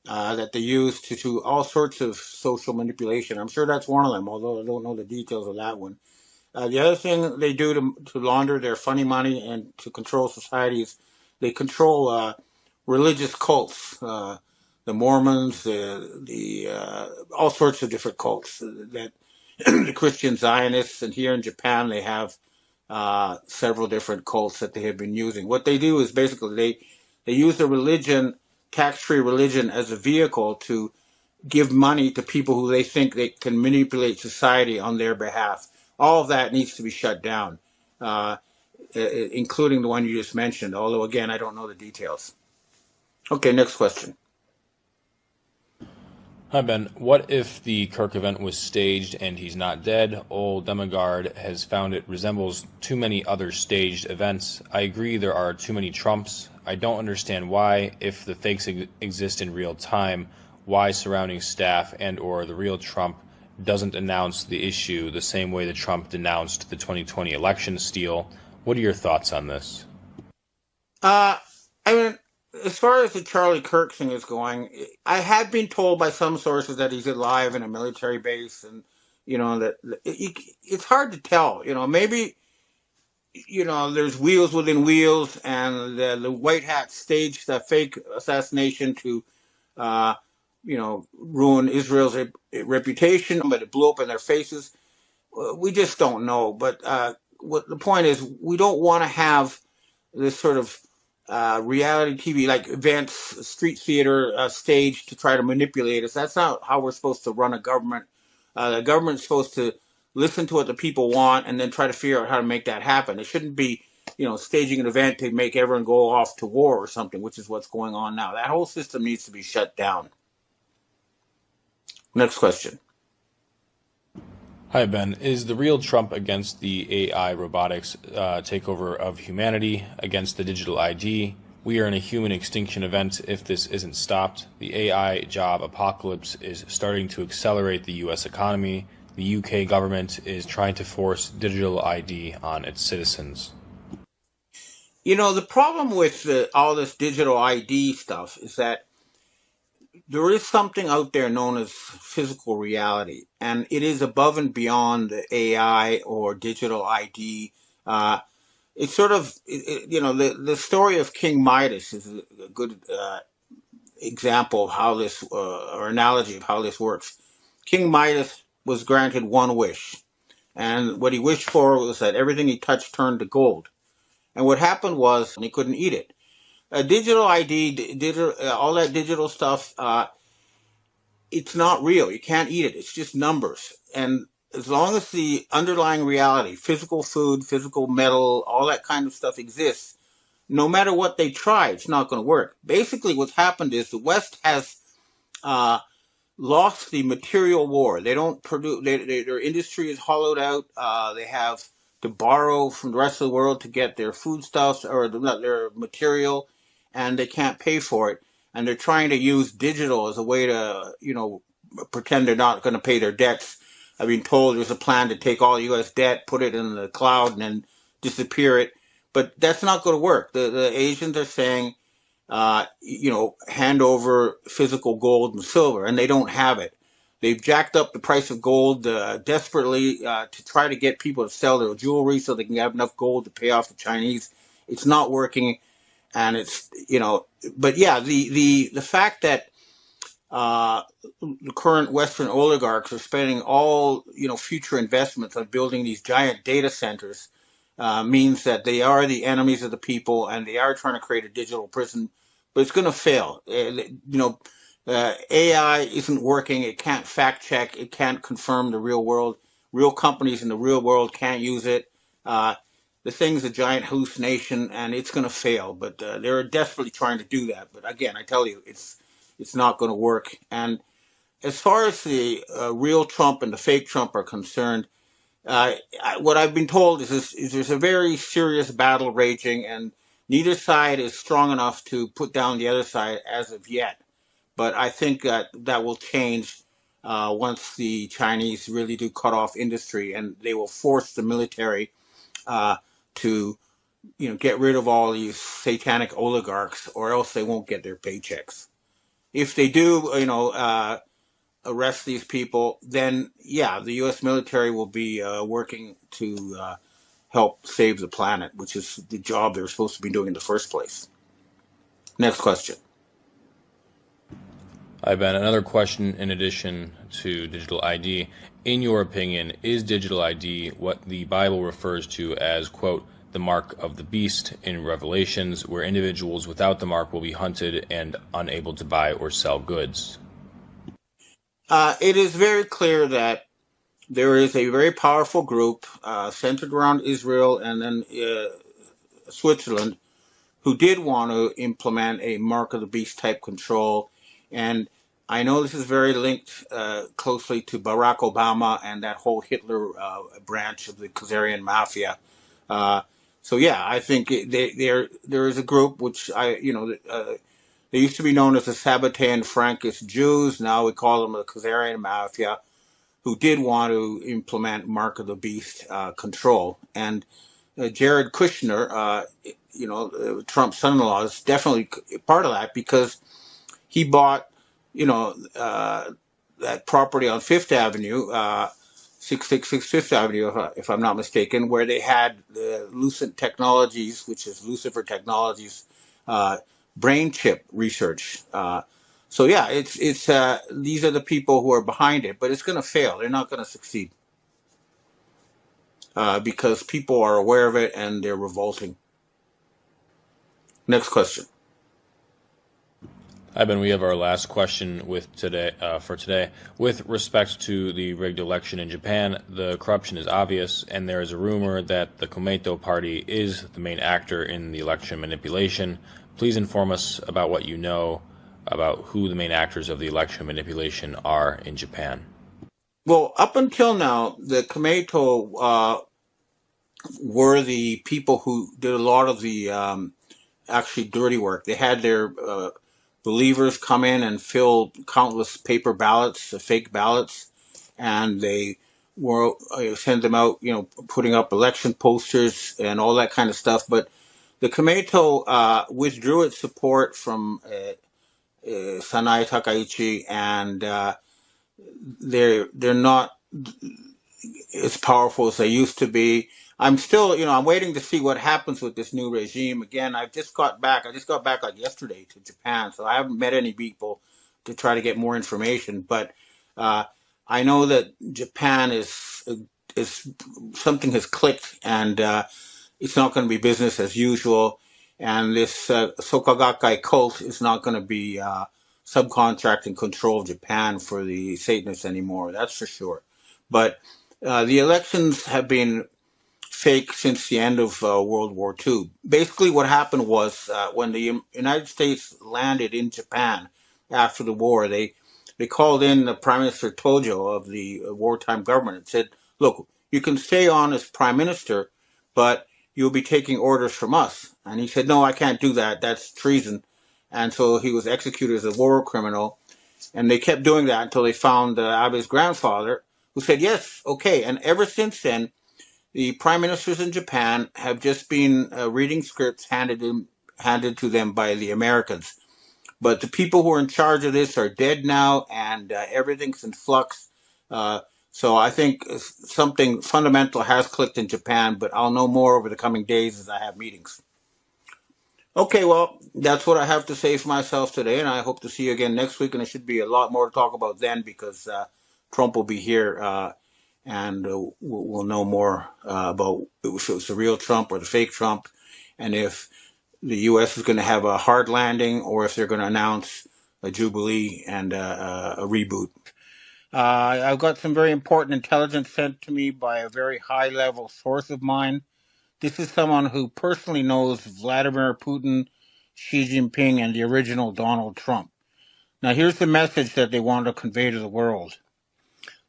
that they use to do all sorts of social manipulation. I'm sure that's one of them, although I don't know the details of that one. The other thing they do to launder their funny money and to control society is they control religious cults, the Mormons, all sorts of different cults, that the Christian Zionists, and here in Japan they have several different cults that they have been using. What they do is basically they use the religion, tax-free religion, as a vehicle to give money to people who they think they can manipulate society on their behalf. All of that needs to be shut down, including the one you just mentioned, although, again, I don't know the details. Okay, next question. Hi, Ben. What if the Kirk event was staged and he's not dead? Old Demogard has found it resembles too many other staged events. I agree there are too many Trumps. I don't understand why, if the fakes exist in real time, why surrounding staff and or the real Trump doesn't announce the issue the same way that Trump denounced the 2020 election steal. What are your thoughts on this? I mean, as far as the Charlie Kirk thing is going, I have been told by some sources that he's alive in a military base, and that it's hard to tell. Maybe there's wheels within wheels, and the white hat staged a fake assassination to ruin Israel's reputation, but it blew up in their faces. We just don't know. But what the point is, we don't want to have this sort of reality TV like events, street theater stage to try to manipulate us. That's not how we're supposed to run a government. The government's supposed to listen to what the people want and then try to figure out how to make that happen. It shouldn't be, staging an event to make everyone go off to war or something, which is what's going on now. That whole system needs to be shut down. Next question. Hi, Ben. Is the real Trump against the AI robotics takeover of humanity, against the digital ID? We are in a human extinction event if this isn't stopped. The AI job apocalypse is starting to accelerate the U.S. economy. The UK government is trying to force digital ID on its citizens. The problem with all this digital ID stuff is that there is something out there known as physical reality, and it is above and beyond the AI or digital ID. It's sort of, the story of King Midas is a good example of how this, or analogy of how this works. King Midas was granted one wish, and what he wished for was that everything he touched turned to gold. And what happened was he couldn't eat it. Digital ID, all that digital stuff, it's not real. You can't eat it. It's just numbers. And as long as the underlying reality, physical food, physical metal, all that kind of stuff exists, no matter what they try, it's not going to work. Basically, what's happened is the West has lost the material war. They don't produce. Their industry is hollowed out. They have to borrow from the rest of the world to get their foodstuffs or their material, and they can't pay for it. and they're trying to use digital as a way to, pretend they're not going to pay their debts. I've been told there's a plan to take all U.S. debt, put it in the cloud, and then disappear it. But that's not going to work. The Asians are saying, hand over physical gold and silver, and they don't have it. They've jacked up the price of gold desperately to try to get people to sell their jewelry so they can have enough gold to pay off the Chinese. It's not working, and it's But yeah, the fact that the current Western oligarchs are spending all future investments on building these giant data centers means that they are the enemies of the people, and they are trying to create a digital prison, but it's going to fail. AI isn't working. It can't fact check. It can't confirm the real world. Real companies in the real world can't use it. The thing's a giant hallucination, and it's going to fail. But they're desperately trying to do that. But again, I tell you, it's not going to work. And as far as the real Trump and the fake Trump are concerned, what I've been told is there's a very serious battle raging, and neither side is strong enough to put down the other side as of yet. But I think that will change once the Chinese really do cut off industry, and they will force the military to get rid of all these satanic oligarchs, or else they won't get their paychecks. If they do, arrest these people, then yeah, the U.S. military will be working to help save the planet, which is the job they're supposed to be doing in the first place. Next question. Hi, Ben. Another question in addition to digital ID. In your opinion, is digital ID what the Bible refers to as, quote, the mark of the beast in Revelations, where individuals without the mark will be hunted and unable to buy or sell goods? It is very clear that there is a very powerful group centered around Israel and then Switzerland who did want to implement a mark of the beast type control. And I know this is very linked closely to Barack Obama and that whole Hitler branch of the Khazarian mafia. So yeah, I think there is a group which they used to be known as the Sabbatean Frankist Jews. Now we call them the Khazarian Mafia, who did want to implement Mark of the Beast control. And Jared Kushner, Trump's son-in-law, is definitely part of that, because he bought, that property on Fifth Avenue, 666 Fifth Avenue, if I'm not mistaken, where they had Lucent Technologies, which is Lucifer Technologies, brain chip research. So yeah, it's these are the people who are behind it, but it's going to fail. They're not going to succeed because people are aware of it and they're revolting. Next question. Hi, Ben. We have our last question for today. With respect to the rigged election in Japan, the corruption is obvious, and there is a rumor that the Komeito party is the main actor in the election manipulation. Please inform us about what you know about who the main actors of the election manipulation are in Japan. Well, up until now, the Komeito were the people who did a lot of the actually dirty work. They had their believers come in and fill countless paper ballots, fake ballots, and they were send them out, putting up election posters and all that kind of stuff. But the Komeito withdrew its support from Sanai Takaichi, and they're not as powerful as they used to be. I'm still, I'm waiting to see what happens with this new regime. Again, I just got back like yesterday to Japan, so I haven't met any people to try to get more information. But I know that Japan is something has clicked, and it's not going to be business as usual. And this Soka Gakkai cult is not going to be subcontracting control of Japan for the Satanists anymore. That's for sure. But the elections have been fake since the end of World War II. Basically, what happened was when the United States landed in Japan after the war, they called in the Prime Minister Tojo of the wartime government and said, look, you can stay on as Prime Minister, but you'll be taking orders from us. And he said, no, I can't do that. That's treason. and so he was executed as a war criminal. And they kept doing that until they found Abe's grandfather, who said, yes, okay. And ever since then, the prime ministers in Japan have just been reading scripts handed to them by the Americans. But the people who are in charge of this are dead now, and everything's in flux. So I think something fundamental has clicked in Japan, but I'll know more over the coming days as I have meetings. Okay, well, that's what I have to say for myself today, and I hope to see you again next week. And there should be a lot more to talk about then, because Trump will be here, and we'll know more about if it was the real Trump or the fake Trump, and if the U.S. is going to have a hard landing or if they're going to announce a jubilee and a reboot. I've got some very important intelligence sent to me by a very high-level source of mine. This is someone who personally knows Vladimir Putin, Xi Jinping, and the original Donald Trump. Now, here's the message that they want to convey to the world.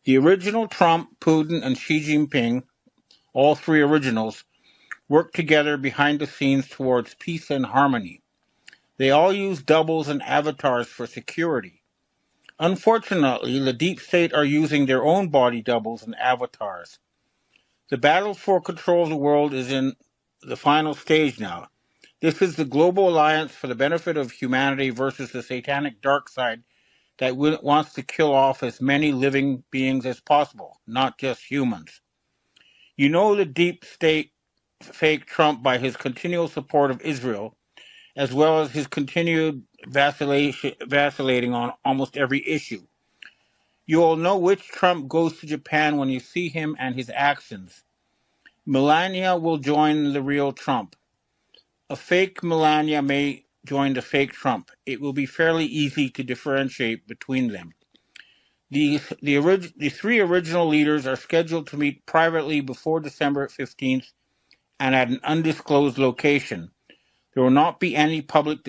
The original Trump, Putin, and Xi Jinping, all three originals, work together behind the scenes towards peace and harmony. They all use doubles and avatars for security. Unfortunately, the deep state are using their own body doubles and avatars. The battle for control of the world is in the final stage now. This is the global alliance for the benefit of humanity versus the satanic dark side that wants to kill off as many living beings as possible, not just humans. You know the deep state fake Trump by his continual support of Israel, as well as his continued vacillating on almost every issue. You will know which Trump goes to Japan when you see him and his actions. Melania will join the real Trump. A fake Melania may join the fake Trump. It will be fairly easy to differentiate between them. The three original leaders are scheduled to meet privately before December 15th and at an undisclosed location. There will not be any public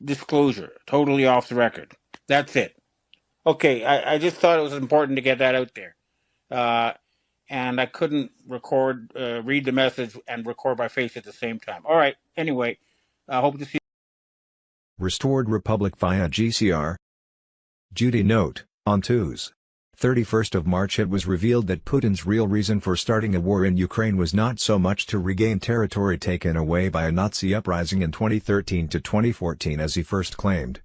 disclosure, totally off the record. That's it. Okay, I just thought it was important to get that out there. And I couldn't read the message and record my face at the same time. All right, anyway, I hope to see you. Restored Republic via GCR. Judy note, on Tuesday, 31st of March it was revealed that Putin's real reason for starting a war in Ukraine was not so much to regain territory taken away by a Nazi uprising in 2013 to 2014 as he first claimed.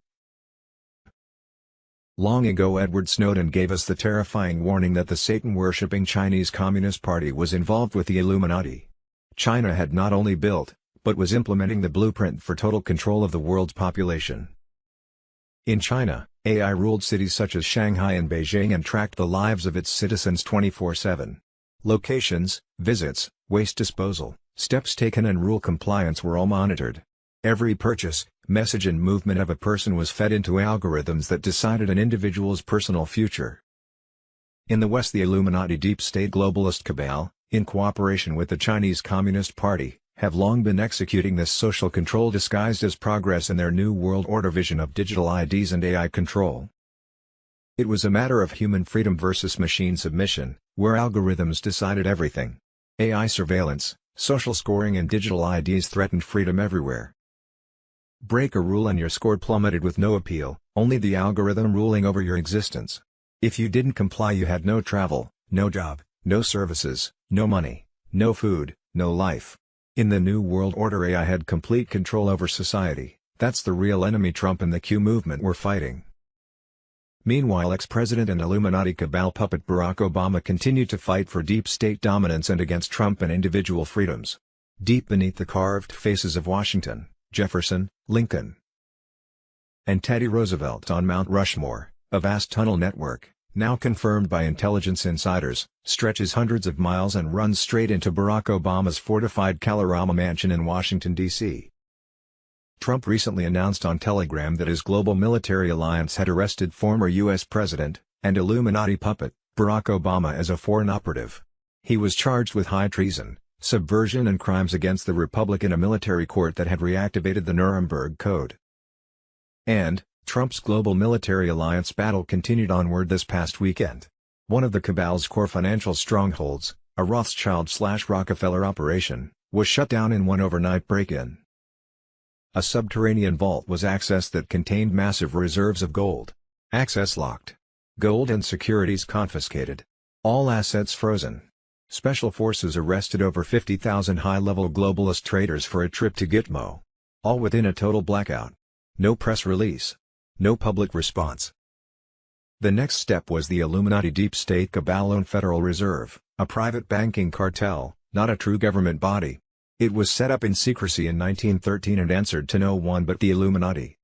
Long ago Edward Snowden gave us the terrifying warning that the Satan-worshipping Chinese Communist Party was involved with the Illuminati. China had not only built, but was implementing the blueprint for total control of the world's population. In China, AI ruled cities such as Shanghai and Beijing and tracked the lives of its citizens 24/7. Locations, visits, waste disposal, steps taken and rule compliance were all monitored. Every purchase, message and movement of a person was fed into algorithms that decided an individual's personal future. In the West, the Illuminati deep state globalist cabal, in cooperation with the Chinese Communist Party, have long been executing this social control disguised as progress in their New World Order vision of digital IDs and AI control. It was a matter of human freedom versus machine submission, where algorithms decided everything. AI surveillance, social scoring and digital IDs threatened freedom everywhere. Break a rule and your score plummeted with no appeal, only the algorithm ruling over your existence. If you didn't comply, you had no travel, no job, no services, no money, no food, no life. In the New World Order, AI had complete control over society. That's the real enemy Trump and the Q movement were fighting. Meanwhile, ex-president and Illuminati cabal puppet Barack Obama continued to fight for deep state dominance and against Trump and individual freedoms. Deep beneath the carved faces of Washington, Jefferson, Lincoln, and Teddy Roosevelt on Mount Rushmore, a vast tunnel network, now confirmed by intelligence insiders, stretches hundreds of miles and runs straight into Barack Obama's fortified Kalorama mansion in Washington, D.C. Trump recently announced on Telegram that his global military alliance had arrested former U.S. President, and Illuminati puppet, Barack Obama as a foreign operative. He was charged with high treason, subversion and crimes against the Republic in a military court that had reactivated the Nuremberg Code. And, Trump's global military alliance battle continued onward this past weekend. One of the cabal's core financial strongholds, a Rothschild/Rockefeller operation, was shut down in one overnight break-in. A subterranean vault was accessed that contained massive reserves of gold. Access locked. Gold and securities confiscated. All assets frozen. Special forces arrested over 50,000 high-level globalist traders for a trip to Gitmo. All within a total blackout. No press release. No public response. The next step was the Illuminati deep state cabal-owned Federal Reserve, a private banking cartel, not a true government body. It was set up in secrecy in 1913 and answered to no one but the Illuminati.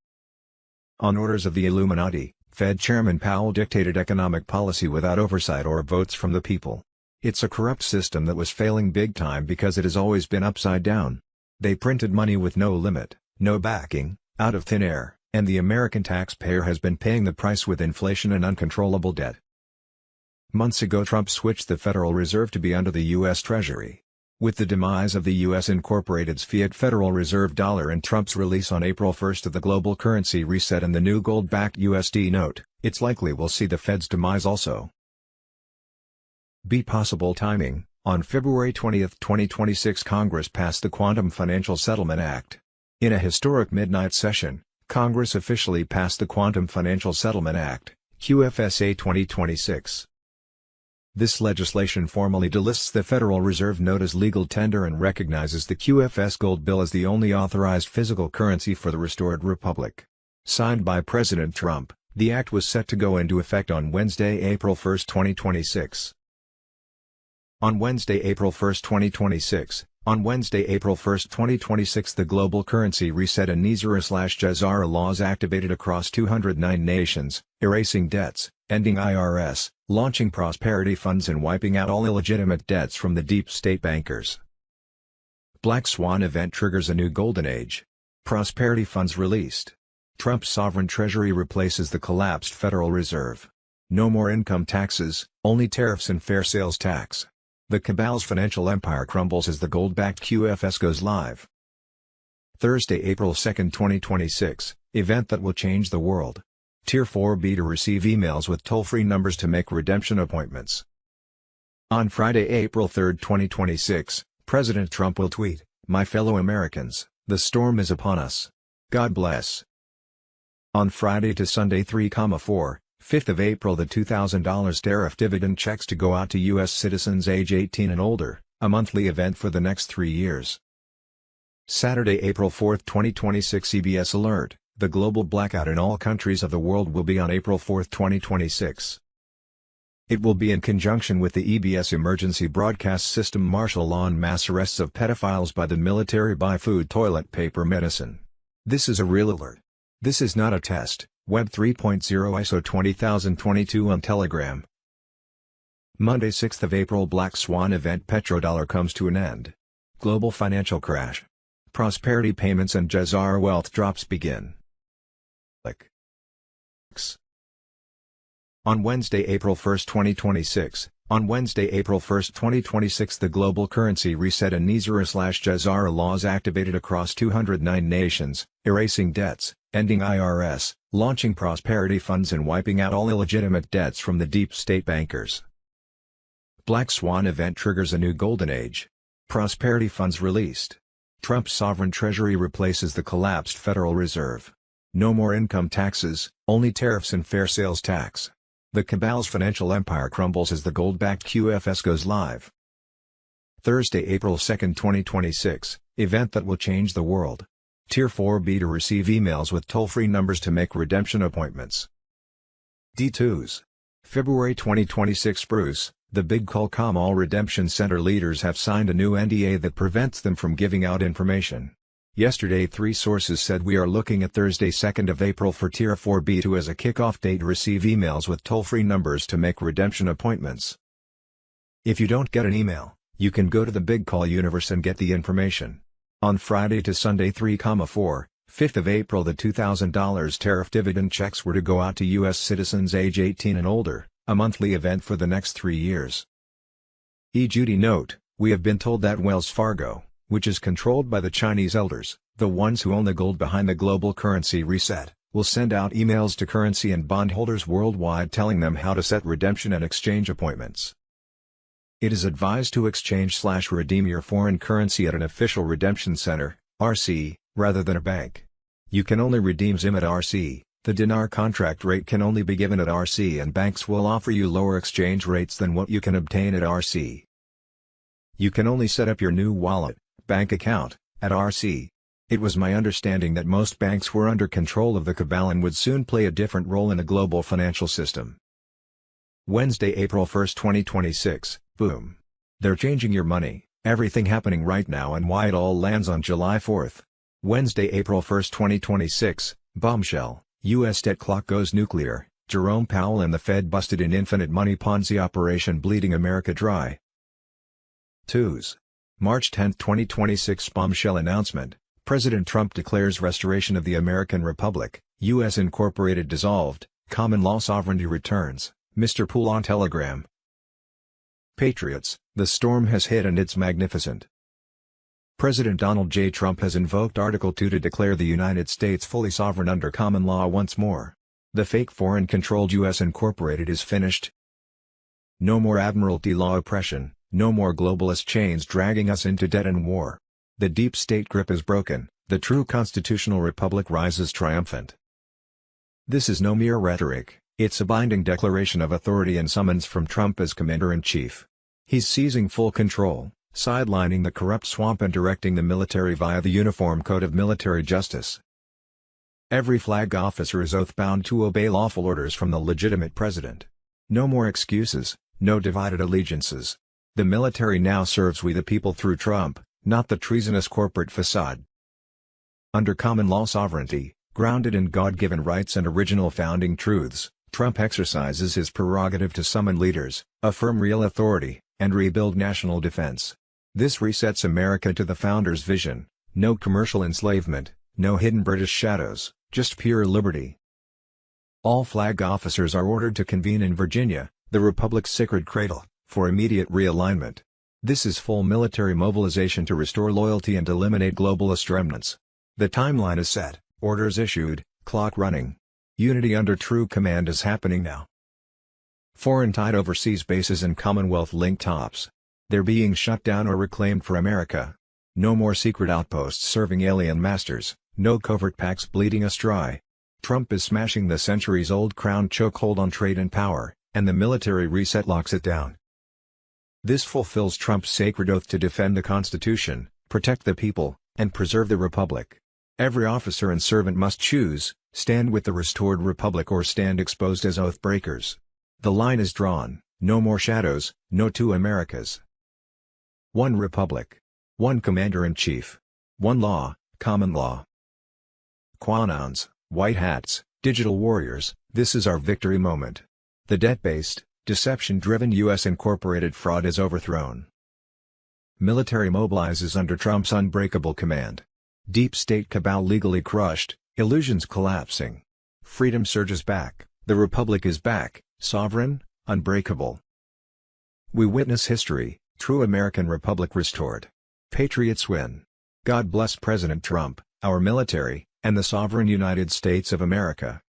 On orders of the Illuminati, Fed Chairman Powell dictated economic policy without oversight or votes from the people. It's a corrupt system that was failing big time because it has always been upside down. They printed money with no limit, no backing, out of thin air, and the American taxpayer has been paying the price with inflation and uncontrollable debt. Months ago Trump switched the Federal Reserve to be under the U.S. Treasury. With the demise of the U.S. Incorporated's fiat Federal Reserve dollar and Trump's release on April 1st of the global currency reset and the new gold-backed USD note, it's likely we'll see the Fed's demise also. Possible timing. On February 20, 2026, Congress passed the Quantum Financial Settlement Act. In a historic midnight session, Congress officially passed the Quantum Financial Settlement Act, QFSA 2026. This legislation formally delists the Federal Reserve note as legal tender and recognizes the QFS gold bill as the only authorized physical currency for the restored republic. Signed by President Trump, the act was set to go into effect on Wednesday, April 1, 2026. On Wednesday, April 1, 2026, the global currency reset and Nizara/Jazara laws activated across 209 nations, erasing debts, ending IRS, launching prosperity funds and wiping out all illegitimate debts from the deep state bankers. Black Swan event triggers a new golden age. Prosperity funds released. Trump's sovereign treasury replaces the collapsed Federal Reserve. No more income taxes, only tariffs and fair sales tax. The cabal's financial empire crumbles as the gold-backed QFS goes live. Thursday, April 2, 2026, event that will change the world. Tier 4B to receive emails with toll-free numbers to make redemption appointments. On Friday, April 3, 2026, President Trump will tweet, "My fellow Americans, the storm is upon us. God bless." On Friday to Sunday 3,4, 5th of April, the $2,000 tariff dividend checks to go out to U.S. citizens age 18 and older, a monthly event for the next 3 years. Saturday, April 4, 2026, CBS alert, the global blackout in all countries of the world will be on April 4, 2026. It will be in conjunction with the EBS emergency broadcast system martial law and mass arrests of pedophiles by the military buy food, toilet paper, medicine. This is a real alert. This is not a test. Web 3.0 ISO 20022 on Telegram. Monday, 6th of April, Black Swan event, petrodollar comes to an end. Global financial crash. Prosperity payments and Jazara wealth drops begin. On Wednesday, April 1, 2026, the global currency reset and Nizara/Jazara laws activated across 209 nations, erasing debts, ending IRS, launching prosperity funds and wiping out all illegitimate debts from the deep state bankers. Black Swan event triggers a new golden age. Prosperity funds released. Trump's sovereign treasury replaces the collapsed Federal Reserve. No more income taxes, only tariffs and fair sales tax. The cabal's financial empire crumbles as the gold-backed QFS goes live. Thursday, April 2, 2026, event that will change the world. Tier 4B to receive emails with toll-free numbers to make redemption appointments. D2s. February 2026, Bruce, the Big Qualcomm All Redemption Center leaders have signed a new NDA that prevents them from giving out information. Yesterday, 3 sources said we are looking at Thursday, 2nd of April for Tier 4B2 as a kickoff date to receive emails with toll-free numbers to make redemption appointments. If you don't get an email, you can go to the Big Call universe and get the information. On Friday to Sunday 3,4, 5th of April, the $2,000 tariff dividend checks were to go out to U.S. citizens age 18 and older, a monthly event for the next 3 years. Judy note, we have been told that Wells Fargo, which is controlled by the Chinese elders, the ones who own the gold behind the global currency reset, will send out emails to currency and bondholders worldwide telling them how to set redemption and exchange appointments. It is advised to exchange/redeem your foreign currency at an official redemption center, RC, rather than a bank. You can only redeem ZIM at RC. The dinar contract rate can only be given at RC, and banks will offer you lower exchange rates than what you can obtain at RC. You can only set up your new wallet, bank account, at RC. It was my understanding that most banks were under control of the cabal and would soon play a different role in the global financial system. Wednesday, April 1, 2026, boom. They're changing your money, everything happening right now and why it all lands on July 4th. Wednesday, April 1, 2026, bombshell. U.S. debt clock goes nuclear, Jerome Powell and the Fed busted in infinite money Ponzi operation bleeding America dry. 2s. March 10, 2026 bombshell announcement, President Trump declares restoration of the American Republic, U.S. Incorporated dissolved, common law sovereignty returns, Mr. Poole on Telegram. Patriots, the storm has hit and it's magnificent. President Donald J. Trump has invoked Article 2 to declare the United States fully sovereign under common law once more. The fake foreign-controlled U.S. Incorporated is finished. No more Admiralty law oppression, no more globalist chains dragging us into debt and war. The deep state grip is broken, the true constitutional republic rises triumphant. This is no mere rhetoric, it's a binding declaration of authority and summons from Trump as Commander-in-Chief. He's seizing full control, sidelining the corrupt swamp and directing the military via the Uniform Code of Military Justice. Every flag officer is oath-bound to obey lawful orders from the legitimate president. No more excuses, no divided allegiances. The military now serves we the people through Trump, not the treasonous corporate facade. Under common law sovereignty, grounded in God-given rights and original founding truths, Trump exercises his prerogative to summon leaders, affirm real authority, and rebuild national defense. This resets America to the founders' vision: no commercial enslavement, no hidden British shadows, just pure liberty. All flag officers are ordered to convene in Virginia, the Republic's sacred cradle, for immediate realignment. This is full military mobilization to restore loyalty and eliminate globalist remnants. The timeline is set, orders issued, clock running. Unity under true command is happening now. Foreign-tied overseas bases and Commonwealth-linked tops. They're being shut down or reclaimed for America. No more secret outposts serving alien masters, no covert pacts bleeding us dry. Trump is smashing the centuries-old crown chokehold on trade and power, and the military reset locks it down. This fulfills Trump's sacred oath to defend the Constitution, protect the people, and preserve the Republic. Every officer and servant must choose, stand with the restored Republic or stand exposed as oath breakers. The line is drawn, no more shadows, no two Americas. One Republic. One Commander-in-Chief. One law, common law. Quanons, white hats, digital warriors, this is our victory moment. The debt-based, deception-driven U.S. Incorporated fraud is overthrown. Military mobilizes under Trump's unbreakable command. Deep state cabal legally crushed, illusions collapsing. Freedom surges back, the Republic is back, sovereign, unbreakable. We witness history, true American Republic restored. Patriots win. God bless President Trump, our military, and the sovereign United States of America.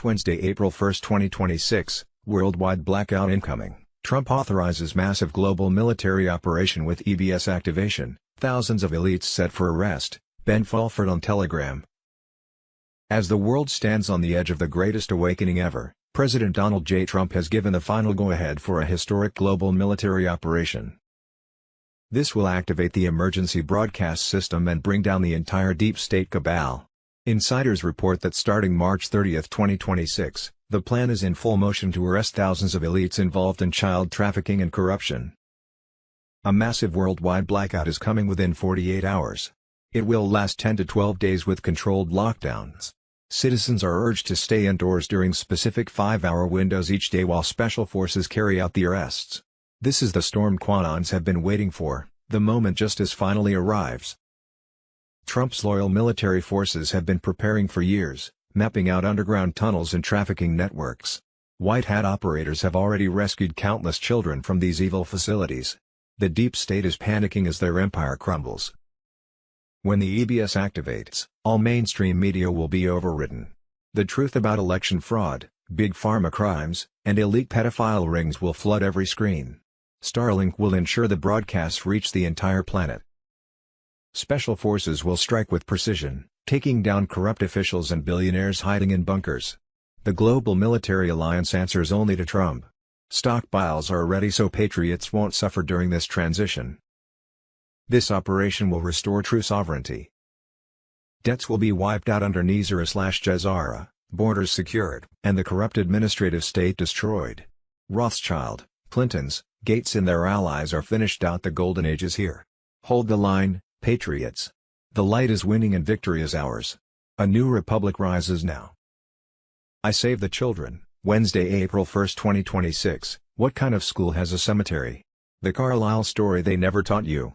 Wednesday, April 1, 2026, worldwide blackout incoming. Trump authorizes massive global military operation with EBS activation, thousands of elites set for arrest, Ben Fulford on Telegram. As the world stands on the edge of the greatest awakening ever, President Donald J. Trump has given the final go-ahead for a historic global military operation. This will activate the emergency broadcast system and bring down the entire deep state cabal. Insiders report that starting March 30, 2026, the plan is in full motion to arrest thousands of elites involved in child trafficking and corruption. A massive worldwide blackout is coming within 48 hours. It will last 10 to 12 days with controlled lockdowns. Citizens are urged to stay indoors during specific 5-hour windows each day while special forces carry out the arrests. This is the storm Quanons have been waiting for, the moment justice finally arrives. Trump's loyal military forces have been preparing for years, mapping out underground tunnels and trafficking networks. White hat operators have already rescued countless children from these evil facilities. The deep state is panicking as their empire crumbles. When the EBS activates, all mainstream media will be overridden. The truth about election fraud, big pharma crimes, and elite pedophile rings will flood every screen. Starlink will ensure the broadcasts reach the entire planet. Special forces will strike with precision, taking down corrupt officials and billionaires hiding in bunkers. The global military alliance answers only to Trump. Stockpiles are ready so patriots won't suffer during this transition. This operation will restore true sovereignty. Debts will be wiped out under Nizar/Jazara, borders secured, and the corrupt administrative state destroyed. Rothschild, Clintons, Gates and their allies are finished out. The golden age is here. Hold the line, patriots. The light is winning and victory is ours. A new republic rises now. I Save the Children, Wednesday, April 1, 2026. What kind of school has a cemetery? The Carlisle story they never taught you.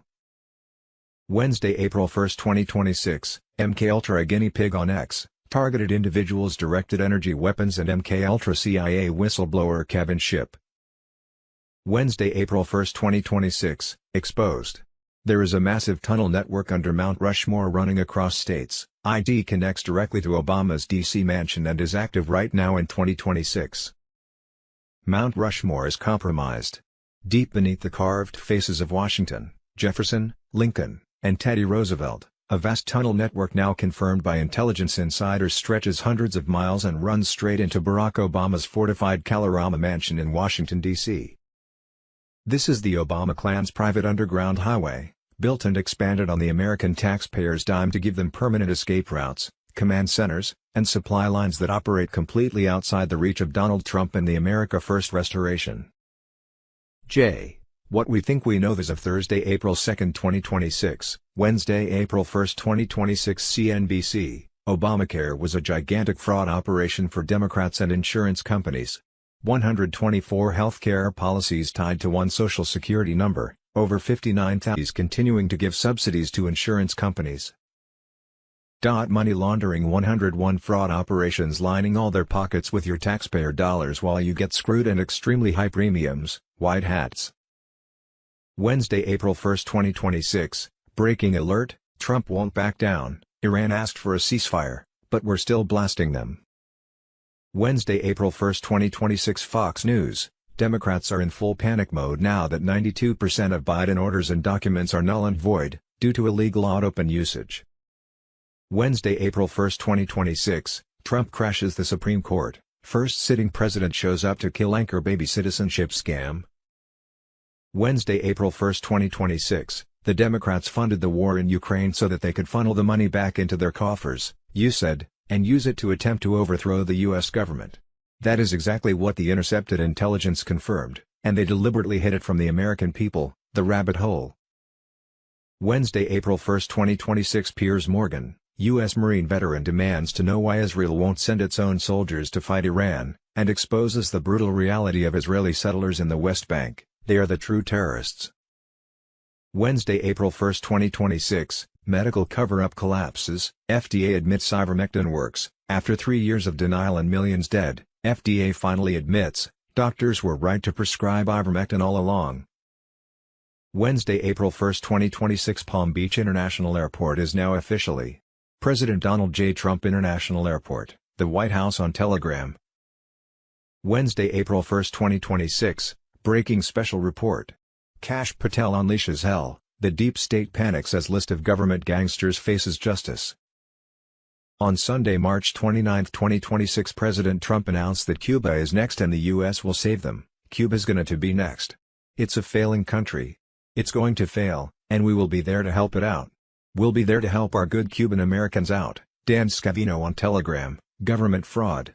Wednesday, April 1, 2026. MKUltra, a guinea pig on X, targeted individuals, directed energy weapons, and MKUltra CIA whistleblower Kevin Shipp. Wednesday, April 1, 2026. Exposed. There is a massive tunnel network under Mount Rushmore running across states. ID connects directly to Obama's D.C. mansion and is active right now in 2026. Mount Rushmore is compromised. Deep beneath the carved faces of Washington, Jefferson, Lincoln, and Teddy Roosevelt, a vast tunnel network now confirmed by intelligence insiders stretches hundreds of miles and runs straight into Barack Obama's fortified Kalorama mansion in Washington, D.C. This is the Obama clan's private underground highway, built and expanded on the American taxpayers' dime to give them permanent escape routes, command centers, and supply lines that operate completely outside the reach of Donald Trump and the America First Restoration. J. What we think we know. As of Thursday, April 2, 2026, Wednesday, April 1, 2026. CNBC, Obamacare was a gigantic fraud operation for Democrats and insurance companies. 124 healthcare policies tied to one Social Security number, over 59,000 continuing to give subsidies to insurance companies. Money laundering, 101 fraud operations lining all their pockets with your taxpayer dollars while you get screwed, and extremely high premiums, white hats. Wednesday, April 1, 2026, breaking alert, Trump won't back down. Iran asked for a ceasefire, but we're still blasting them. Wednesday, April 1, 2026. Fox News, Democrats are in full panic mode now that 92% of Biden orders and documents are null and void, due to illegal AutoPen usage. Wednesday, April 1, 2026, Trump crashes the Supreme Court, first sitting president shows up to kill anchor baby citizenship scam. Wednesday, April 1, 2026, the Democrats funded the war in Ukraine so that they could funnel the money back into their coffers, you said, and use it to attempt to overthrow the U.S. government. That is exactly what the intercepted intelligence confirmed, and they deliberately hid it from the American people, the rabbit hole. Wednesday, April 1, 2026. Piers Morgan, U.S. Marine veteran, demands to know why Israel won't send its own soldiers to fight Iran, and exposes the brutal reality of Israeli settlers in the West Bank. They are the true terrorists. Wednesday, April 1, 2026. Medical cover-up collapses, FDA admits ivermectin works. After 3 years of denial and millions dead, FDA finally admits, doctors were right to prescribe ivermectin all along. Wednesday, April 1, 2026. Palm Beach International Airport is now officially President Donald J. Trump International Airport, the White House on Telegram. Wednesday, April 1, 2026. Breaking special report. Kash Patel unleashes hell. The deep state panics as list of government gangsters faces justice. On Sunday, March 29, 2026, President Trump announced that Cuba is next and the U.S. will save them. Cuba's going to be next. It's a failing country. It's going to fail, and we will be there to help it out. We'll be there to help our good Cuban Americans out. Dan Scavino on Telegram, government fraud.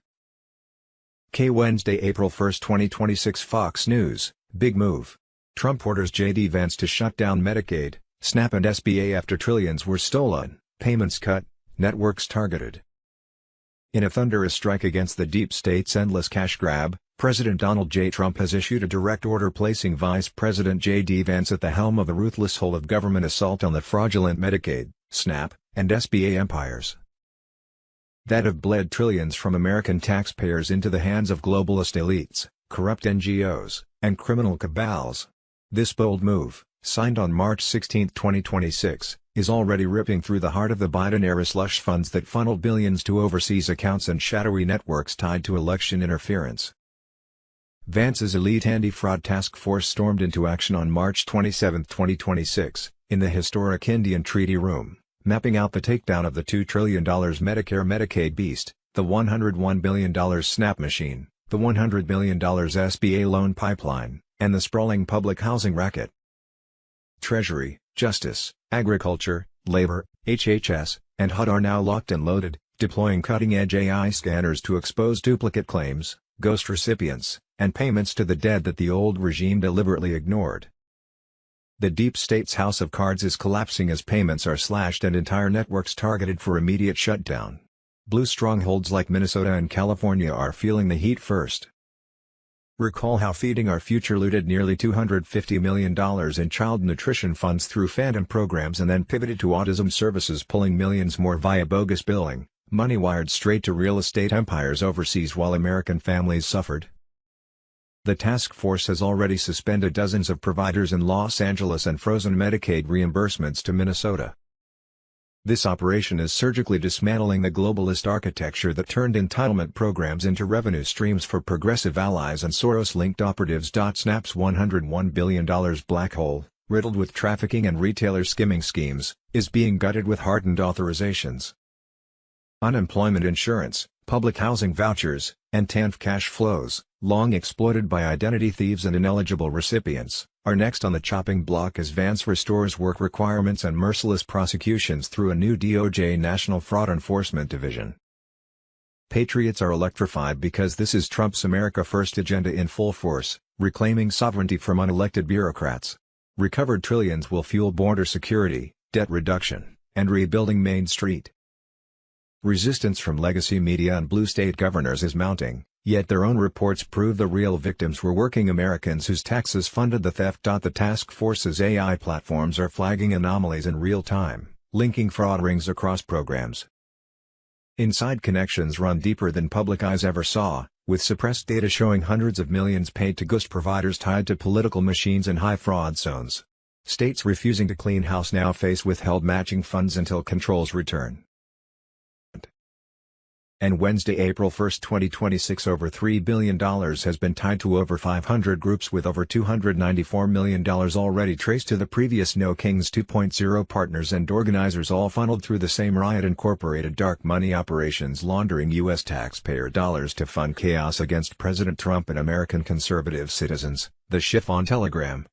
Wednesday, April 1, 2026. Fox News, big move. Trump orders J.D. Vance to shut down Medicaid, SNAP and SBA after trillions were stolen, payments cut, networks targeted. In a thunderous strike against the deep state's endless cash grab, President Donald J. Trump has issued a direct order placing Vice President J.D. Vance at the helm of the ruthless whole of government assault on the fraudulent Medicaid, SNAP, and SBA empires that have bled trillions from American taxpayers into the hands of globalist elites, corrupt NGOs, and criminal cabals. This bold move, signed on March 16, 2026, is already ripping through the heart of the Biden-era slush funds that funneled billions to overseas accounts and shadowy networks tied to election interference. Vance's elite anti-fraud task force stormed into action on March 27, 2026, in the historic Indian Treaty Room, mapping out the takedown of the $2 trillion Medicare-Medicaid beast, the $101 billion SNAP machine, the $100 billion SBA loan pipeline, and the sprawling public housing racket. Treasury, Justice, Agriculture, Labor, HHS, and HUD are now locked and loaded, deploying cutting-edge AI scanners to expose duplicate claims, ghost recipients, and payments to the dead that the old regime deliberately ignored. The deep state's house of cards is collapsing as payments are slashed and entire networks targeted for immediate shutdown. Blue strongholds like Minnesota and California are feeling the heat first. Recall how Feeding Our Future looted nearly $250 million in child nutrition funds through phantom programs and then pivoted to autism services, pulling millions more via bogus billing, money wired straight to real estate empires overseas while American families suffered. The task force has already suspended dozens of providers in Los Angeles and frozen Medicaid reimbursements to Minnesota. This operation is surgically dismantling the globalist architecture that turned entitlement programs into revenue streams for progressive allies and Soros-linked operatives. SNAP's $101 billion black hole, riddled with trafficking and retailer skimming schemes, is being gutted with hardened authorizations. Unemployment insurance, public housing vouchers, and TANF cash flows, long exploited by identity thieves and ineligible recipients, are next on the chopping block as Vance restores work requirements and merciless prosecutions through a new DOJ National Fraud Enforcement Division. Patriots are electrified because this is Trump's America First agenda in full force, reclaiming sovereignty from unelected bureaucrats. Recovered trillions will fuel border security, debt reduction, and rebuilding Main Street. Resistance from legacy media and blue state governors is mounting, yet their own reports prove the real victims were working Americans whose taxes funded the theft. The task force's AI platforms are flagging anomalies in real time, linking fraud rings across programs. Inside connections run deeper than public eyes ever saw, with suppressed data showing hundreds of millions paid to ghost providers tied to political machines in high fraud zones. States refusing to clean house now face withheld matching funds until controls return. And Wednesday, April 1, 2026, over $3 billion has been tied to over 500 groups with over $294 million already traced to the previous No Kings 2.0 partners and organizers, all funneled through the same Riot-incorporated dark money operations laundering U.S. taxpayer dollars to fund chaos against President Trump and American conservative citizens. The Chiffon Telegram.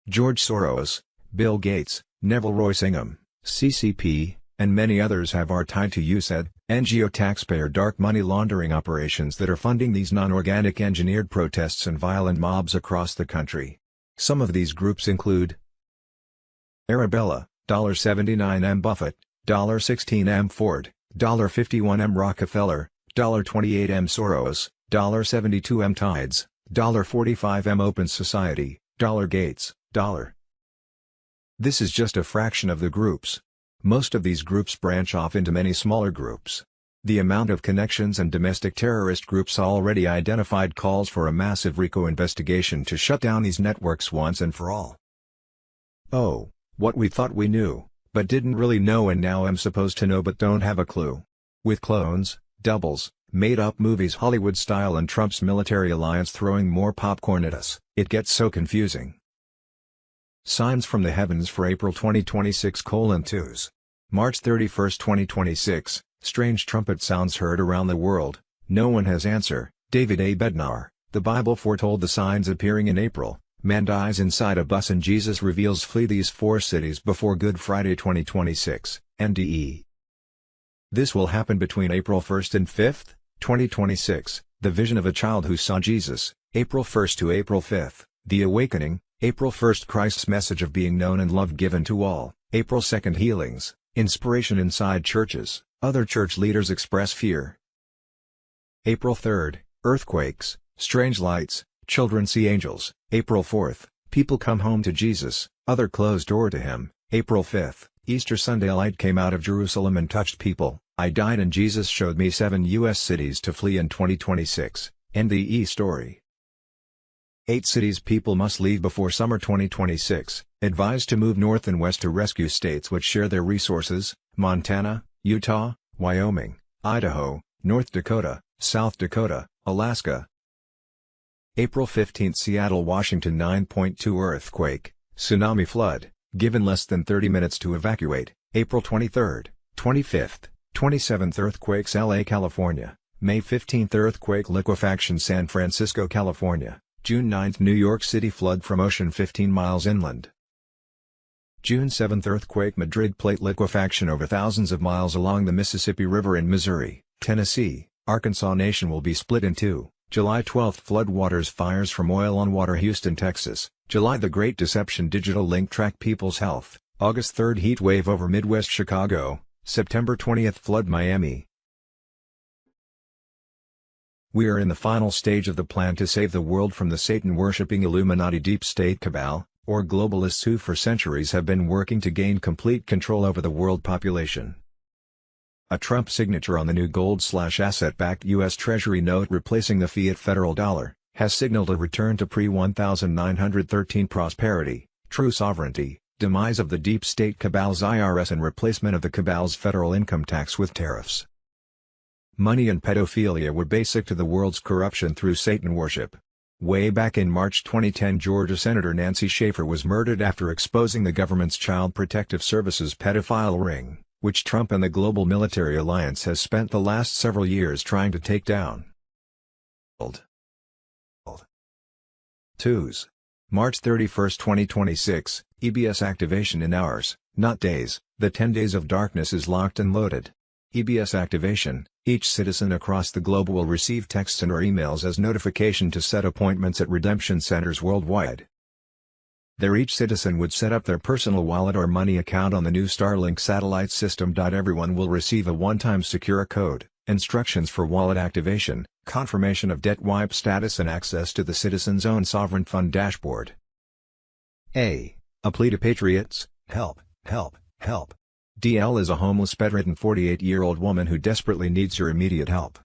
George Soros, Bill Gates, Neville Royce Ingham, CCP, and many others are tied to USAID, NGO taxpayer dark money laundering operations that are funding these non-organic engineered protests and violent mobs across the country. Some of these groups include Arabella, $79M Buffett, $16M Ford, $51M Rockefeller, $28M Soros, $72M Tides, $45M Open Society, Gates, This is just a fraction of the groups. Most of these groups branch off into many smaller groups. The amount of connections and domestic terrorist groups already identified calls for a massive RICO investigation to shut down these networks once and for all. Oh, what we thought we knew, but didn't really know, and now am supposed to know but don't have a clue. With clones, doubles, made-up movies Hollywood style, and Trump's military alliance throwing more popcorn at us, it gets so confusing. Signs from the heavens for April 2026:2. March 31, 2026, strange trumpet sounds heard around the world, no one has answer. David A. Bednar, the Bible foretold the signs appearing in April. Man dies inside a bus and Jesus reveals flee these 4 cities before Good Friday 2026, NDE. This will happen between April 1 and 5, 2026, the vision of a child who saw Jesus, April 1 to April 5, the awakening, April 1 Christ's message of being known and love given to all, April 2 healings, inspiration inside churches, other church leaders express fear. April 3 earthquakes, strange lights, children see angels, April 4 people come home to Jesus, other closed door to him, April 5 Easter Sunday light came out of Jerusalem and touched people, I died and Jesus showed me 7 U.S. cities to flee in 2026, NDE story. 8 cities people must leave before summer 2026, advised to move north and west to rescue states which share their resources, Montana, Utah, Wyoming, Idaho, North Dakota, South Dakota, Alaska. April 15 Seattle, Washington 9.2 earthquake, tsunami flood, Given less than 30 minutes to evacuate. April 23rd, 25th, 27th earthquakes LA, California. May 15th earthquake liquefaction San Francisco, California. June 9th New York City flood from ocean 15 miles inland. June 7th earthquake Madrid plate liquefaction over thousands of miles along the Mississippi River in Missouri, Tennessee, Arkansas. Nation will be split in two. July 12th floodwaters fires from oil on water Houston, Texas. July the Great Deception digital link track people's health. August 3rd heat wave over Midwest Chicago. September 20th flood Miami. We are in the final stage of the plan to save the world from the Satan-worshipping Illuminati deep state cabal, or globalists who for centuries have been working to gain complete control over the world population. A Trump signature on the new gold/asset-backed U.S. Treasury note replacing the fiat federal dollar, has signaled a return to pre-1913 prosperity, true sovereignty, demise of the deep state cabal's IRS and replacement of the cabal's federal income tax with tariffs. Money and pedophilia were basic to the world's corruption through Satan worship. Way back in March 2010, Georgia Senator Nancy Schaefer was murdered after exposing the government's Child Protective Services pedophile ring, which Trump and the global military alliance has spent the last several years trying to take down. Twos. March 31, 2026, EBS activation in hours, not days. The 10 days of darkness is locked and loaded. EBS activation. Each citizen across the globe will receive texts and or emails as notification to set appointments at redemption centers worldwide. There each citizen would set up their personal wallet or money account on the new Starlink satellite system. Everyone will receive a one-time secure code, instructions for wallet activation, confirmation of debt wipe status and access to the citizen's own sovereign fund dashboard. A plea to patriots: help, help, help. DL is a homeless bedridden 48-year-old woman who desperately needs your immediate help.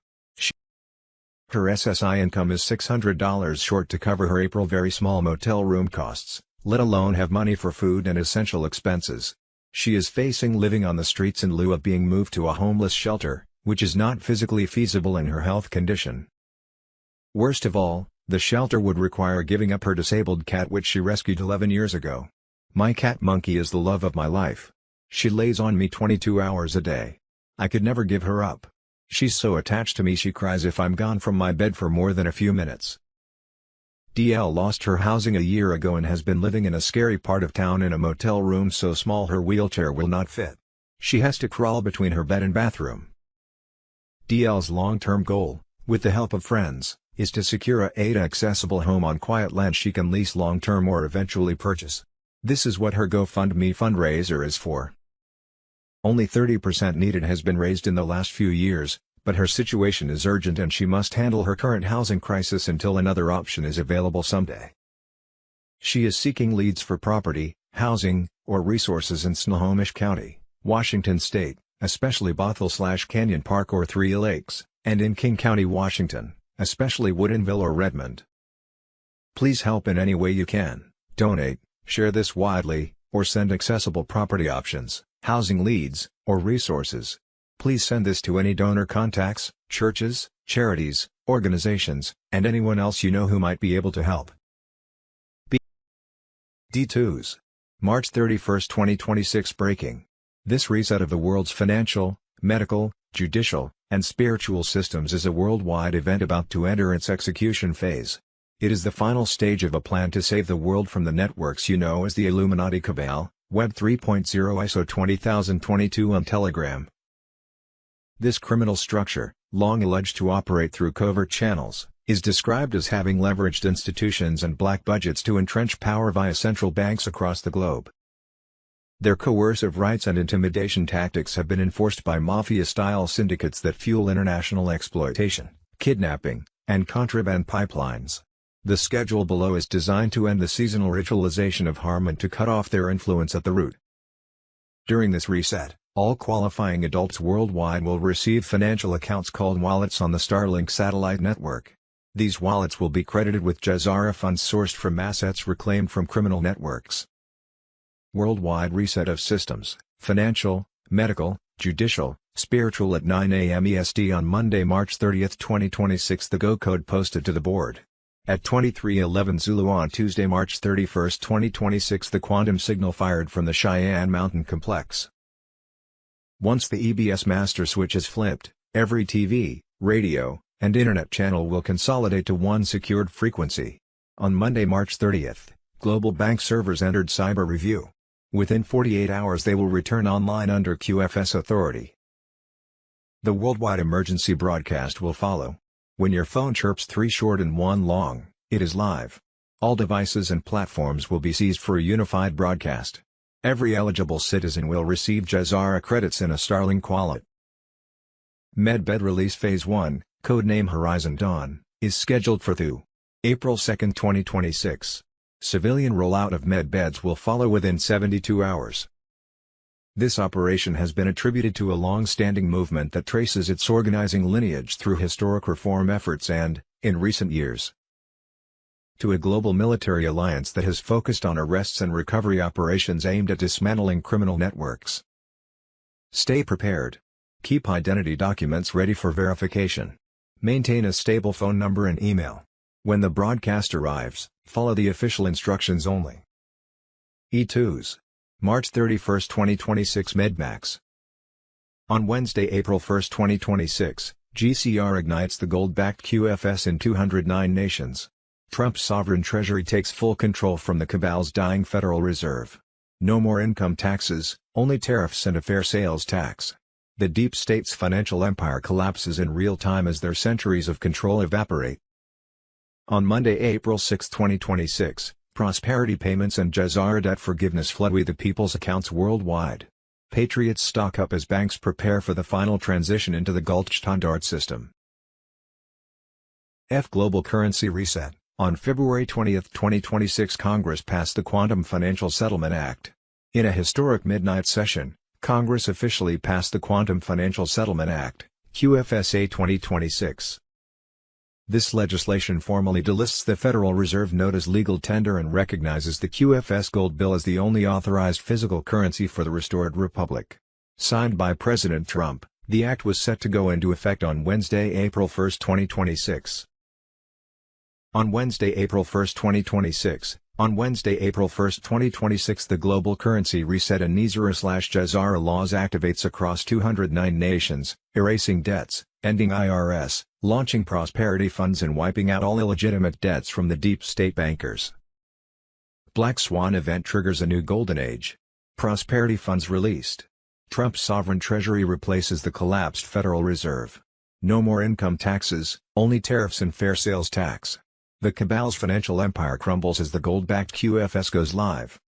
Her SSI income is $600 short to cover her April very small motel room costs, let alone have money for food and essential expenses. She is facing living on the streets in lieu of being moved to a homeless shelter, which is not physically feasible in her health condition. Worst of all, the shelter would require giving up her disabled cat which she rescued 11 years ago. My cat Monkey is the love of my life. She lays on me 22 hours a day. I could never give her up. She's so attached to me she cries if I'm gone from my bed for more than a few minutes. DL lost her housing a year ago and has been living in a scary part of town in a motel room so small her wheelchair will not fit. She has to crawl between her bed and bathroom. DL's long-term goal, with the help of friends, is to secure a accessible home on quiet land she can lease long-term or eventually purchase. This is what her GoFundMe fundraiser is for. Only 30% needed has been raised in the last few years, but her situation is urgent and she must handle her current housing crisis until another option is available someday. She is seeking leads for property, housing, or resources in Snohomish County, Washington State, especially Bothell/Canyon Park or Three Lakes, and in King County, Washington, especially Woodinville or Redmond. Please help in any way you can. Donate, share this widely, or send accessible property options, housing leads, or resources. Please send this to any donor contacts, churches, charities, organizations, and anyone else you know who might be able to help. D2s. March 31, 2026 breaking. This reset of the world's financial, medical, judicial, and spiritual systems is a worldwide event about to enter its execution phase. It is the final stage of a plan to save the world from the networks you know as the Illuminati Cabal, Web 3.0 ISO 20022 on Telegram. This criminal structure, long alleged to operate through covert channels, is described as having leveraged institutions and black budgets to entrench power via central banks across the globe. Their coercive rights and intimidation tactics have been enforced by mafia-style syndicates that fuel international exploitation, kidnapping, and contraband pipelines. The schedule below is designed to end the seasonal ritualization of harm and to cut off their influence at the root. During this reset, all qualifying adults worldwide will receive financial accounts called wallets on the Starlink satellite network. These wallets will be credited with Jazara funds sourced from assets reclaimed from criminal networks. Worldwide reset of systems, financial, medical, judicial, spiritual at 9 a.m. EST on Monday, March 30, 2026. The Go code posted to the board. At 23:11 Zulu on Tuesday, March 31, 2026, the quantum signal fired from the Cheyenne Mountain Complex. Once the EBS master switch is flipped, every TV, radio, and internet channel will consolidate to one secured frequency. On Monday, March 30th, global bank servers entered cyber review. Within 48 hours they will return online under QFS authority. The worldwide emergency broadcast will follow. When your phone chirps 3 short and 1 long, it is live. All devices and platforms will be seized for a unified broadcast. Every eligible citizen will receive Jazara credits in a Starlink wallet. Medbed release Phase 1, codename Horizon Dawn, is scheduled for April 2, 2026. Civilian rollout of medbeds will follow within 72 hours. This operation has been attributed to a long-standing movement that traces its organizing lineage through historic reform efforts and, in recent years, to a global military alliance that has focused on arrests and recovery operations aimed at dismantling criminal networks. Stay prepared. Keep identity documents ready for verification. Maintain a stable phone number and email. When the broadcast arrives, follow the official instructions only. E2s. March 31, 2026 Medmax. On Wednesday, April 1, 2026, GCR ignites the gold-backed QFS in 209 nations. Trump's sovereign treasury takes full control from the cabal's dying Federal Reserve. No more income taxes, only tariffs and a fair sales tax. The deep state's financial empire collapses in real time as their centuries of control evaporate. On Monday, April 6, 2026, prosperity payments and Jazara debt forgiveness flood We the People's accounts worldwide. Patriots stock up as banks prepare for the final transition into the Goldstandard system. Global currency reset. On February 20, 2026, Congress passed the Quantum Financial Settlement Act. In a historic midnight session, Congress officially passed the Quantum Financial Settlement Act, QFSA 2026. This legislation formally delists the Federal Reserve note as legal tender and recognizes the QFS gold bill as the only authorized physical currency for the restored republic. Signed by President Trump, the act was set to go into effect on Wednesday, April 1, 2026. On Wednesday, April 1, 2026, the global currency reset and NISR/Jazara laws activates across 209 nations, erasing debts, ending IRS, launching prosperity funds and wiping out all illegitimate debts from the deep state bankers. Black Swan event triggers a new golden age. Prosperity funds released. Trump's sovereign treasury replaces the collapsed Federal Reserve. No more income taxes, only tariffs and fair sales tax. The cabal's financial empire crumbles as the gold-backed QFS goes live.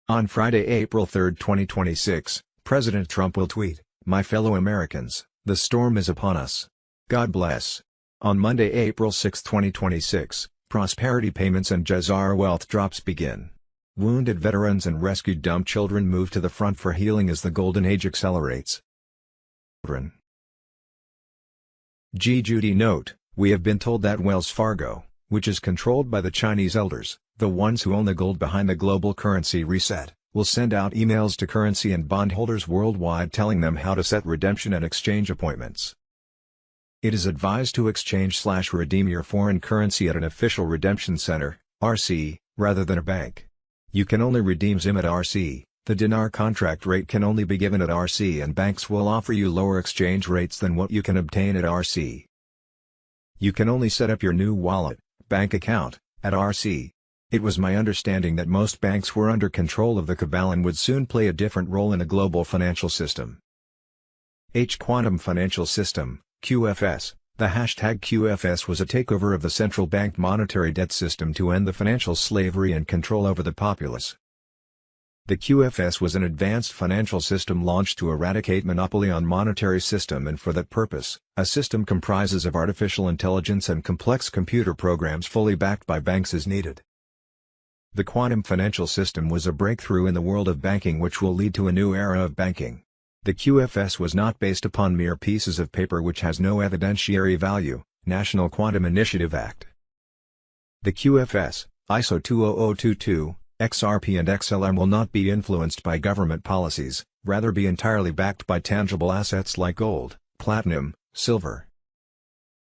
On Friday, April 3, 2026, President Trump will tweet, "My fellow Americans, the storm is upon us. God bless." On Monday, April 6, 2026, prosperity payments and Jazara wealth drops begin. Wounded veterans and rescued dumb children move to the front for healing as the golden age accelerates. G. Judy note, we have been told that Wells Fargo, which is controlled by the Chinese elders, the ones who own the gold behind the global currency reset, will send out emails to currency and bondholders worldwide telling them how to set redemption and exchange appointments. It is advised to exchange/redeem your foreign currency at an official redemption center, RC, rather than a bank. You can only redeem ZIM at RC, the dinar contract rate can only be given at RC and banks will offer you lower exchange rates than what you can obtain at RC. You can only set up your new wallet, bank account, at RC. It was my understanding that most banks were under control of the cabal and would soon play a different role in the global financial system. Quantum Financial System, QFS. The hashtag QFS was a takeover of the central bank monetary debt system to end the financial slavery and control over the populace. The QFS was an advanced financial system launched to eradicate monopoly on monetary system, and for that purpose, a system comprises of artificial intelligence and complex computer programs fully backed by banks is needed. The quantum financial system was a breakthrough in the world of banking which will lead to a new era of banking. The QFS was not based upon mere pieces of paper which has no evidentiary value, National Quantum Initiative Act. The QFS, ISO 20022, XRP and XLM will not be influenced by government policies, rather be entirely backed by tangible assets like gold, platinum, silver.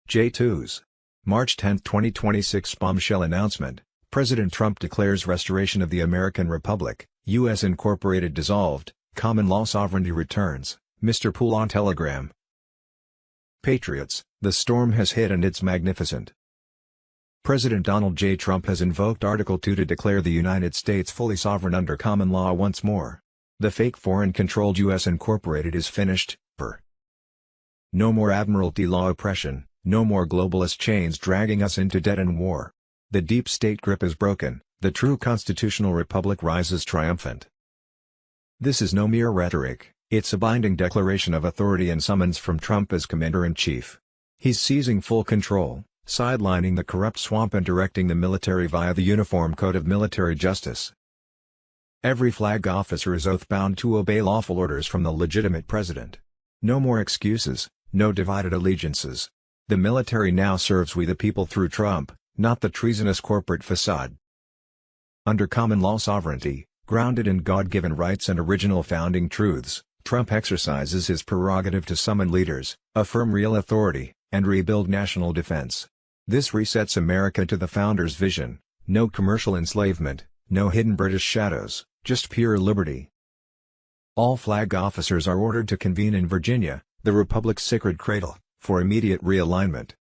J2s. March 10, 2026 bombshell announcement. President Trump declares restoration of the American Republic, U.S. Incorporated dissolved, common law sovereignty returns, Mr. Poole on Telegram. Patriots, the storm has hit and it's magnificent. President Donald J. Trump has invoked Article 2 to declare the United States fully sovereign under common law once more. The fake foreign-controlled U.S. Incorporated is finished, No more Admiralty law oppression, no more globalist chains dragging us into debt and war. The deep state grip is broken, the true constitutional republic rises triumphant. This is no mere rhetoric, it's a binding declaration of authority and summons from Trump as Commander-in-Chief. He's seizing full control, sidelining the corrupt swamp and directing the military via the Uniform Code of Military Justice. Every flag officer is oath-bound to obey lawful orders from the legitimate president. No more excuses, no divided allegiances. The military now serves we the people through Trump, not the treasonous corporate facade. Under common law sovereignty, grounded in God-given rights and original founding truths, Trump exercises his prerogative to summon leaders, affirm real authority, and rebuild national defense. This resets America to the founders' vision: no commercial enslavement, no hidden British shadows, just pure liberty. All flag officers are ordered to convene in Virginia, the Republic's sacred cradle, for immediate realignment.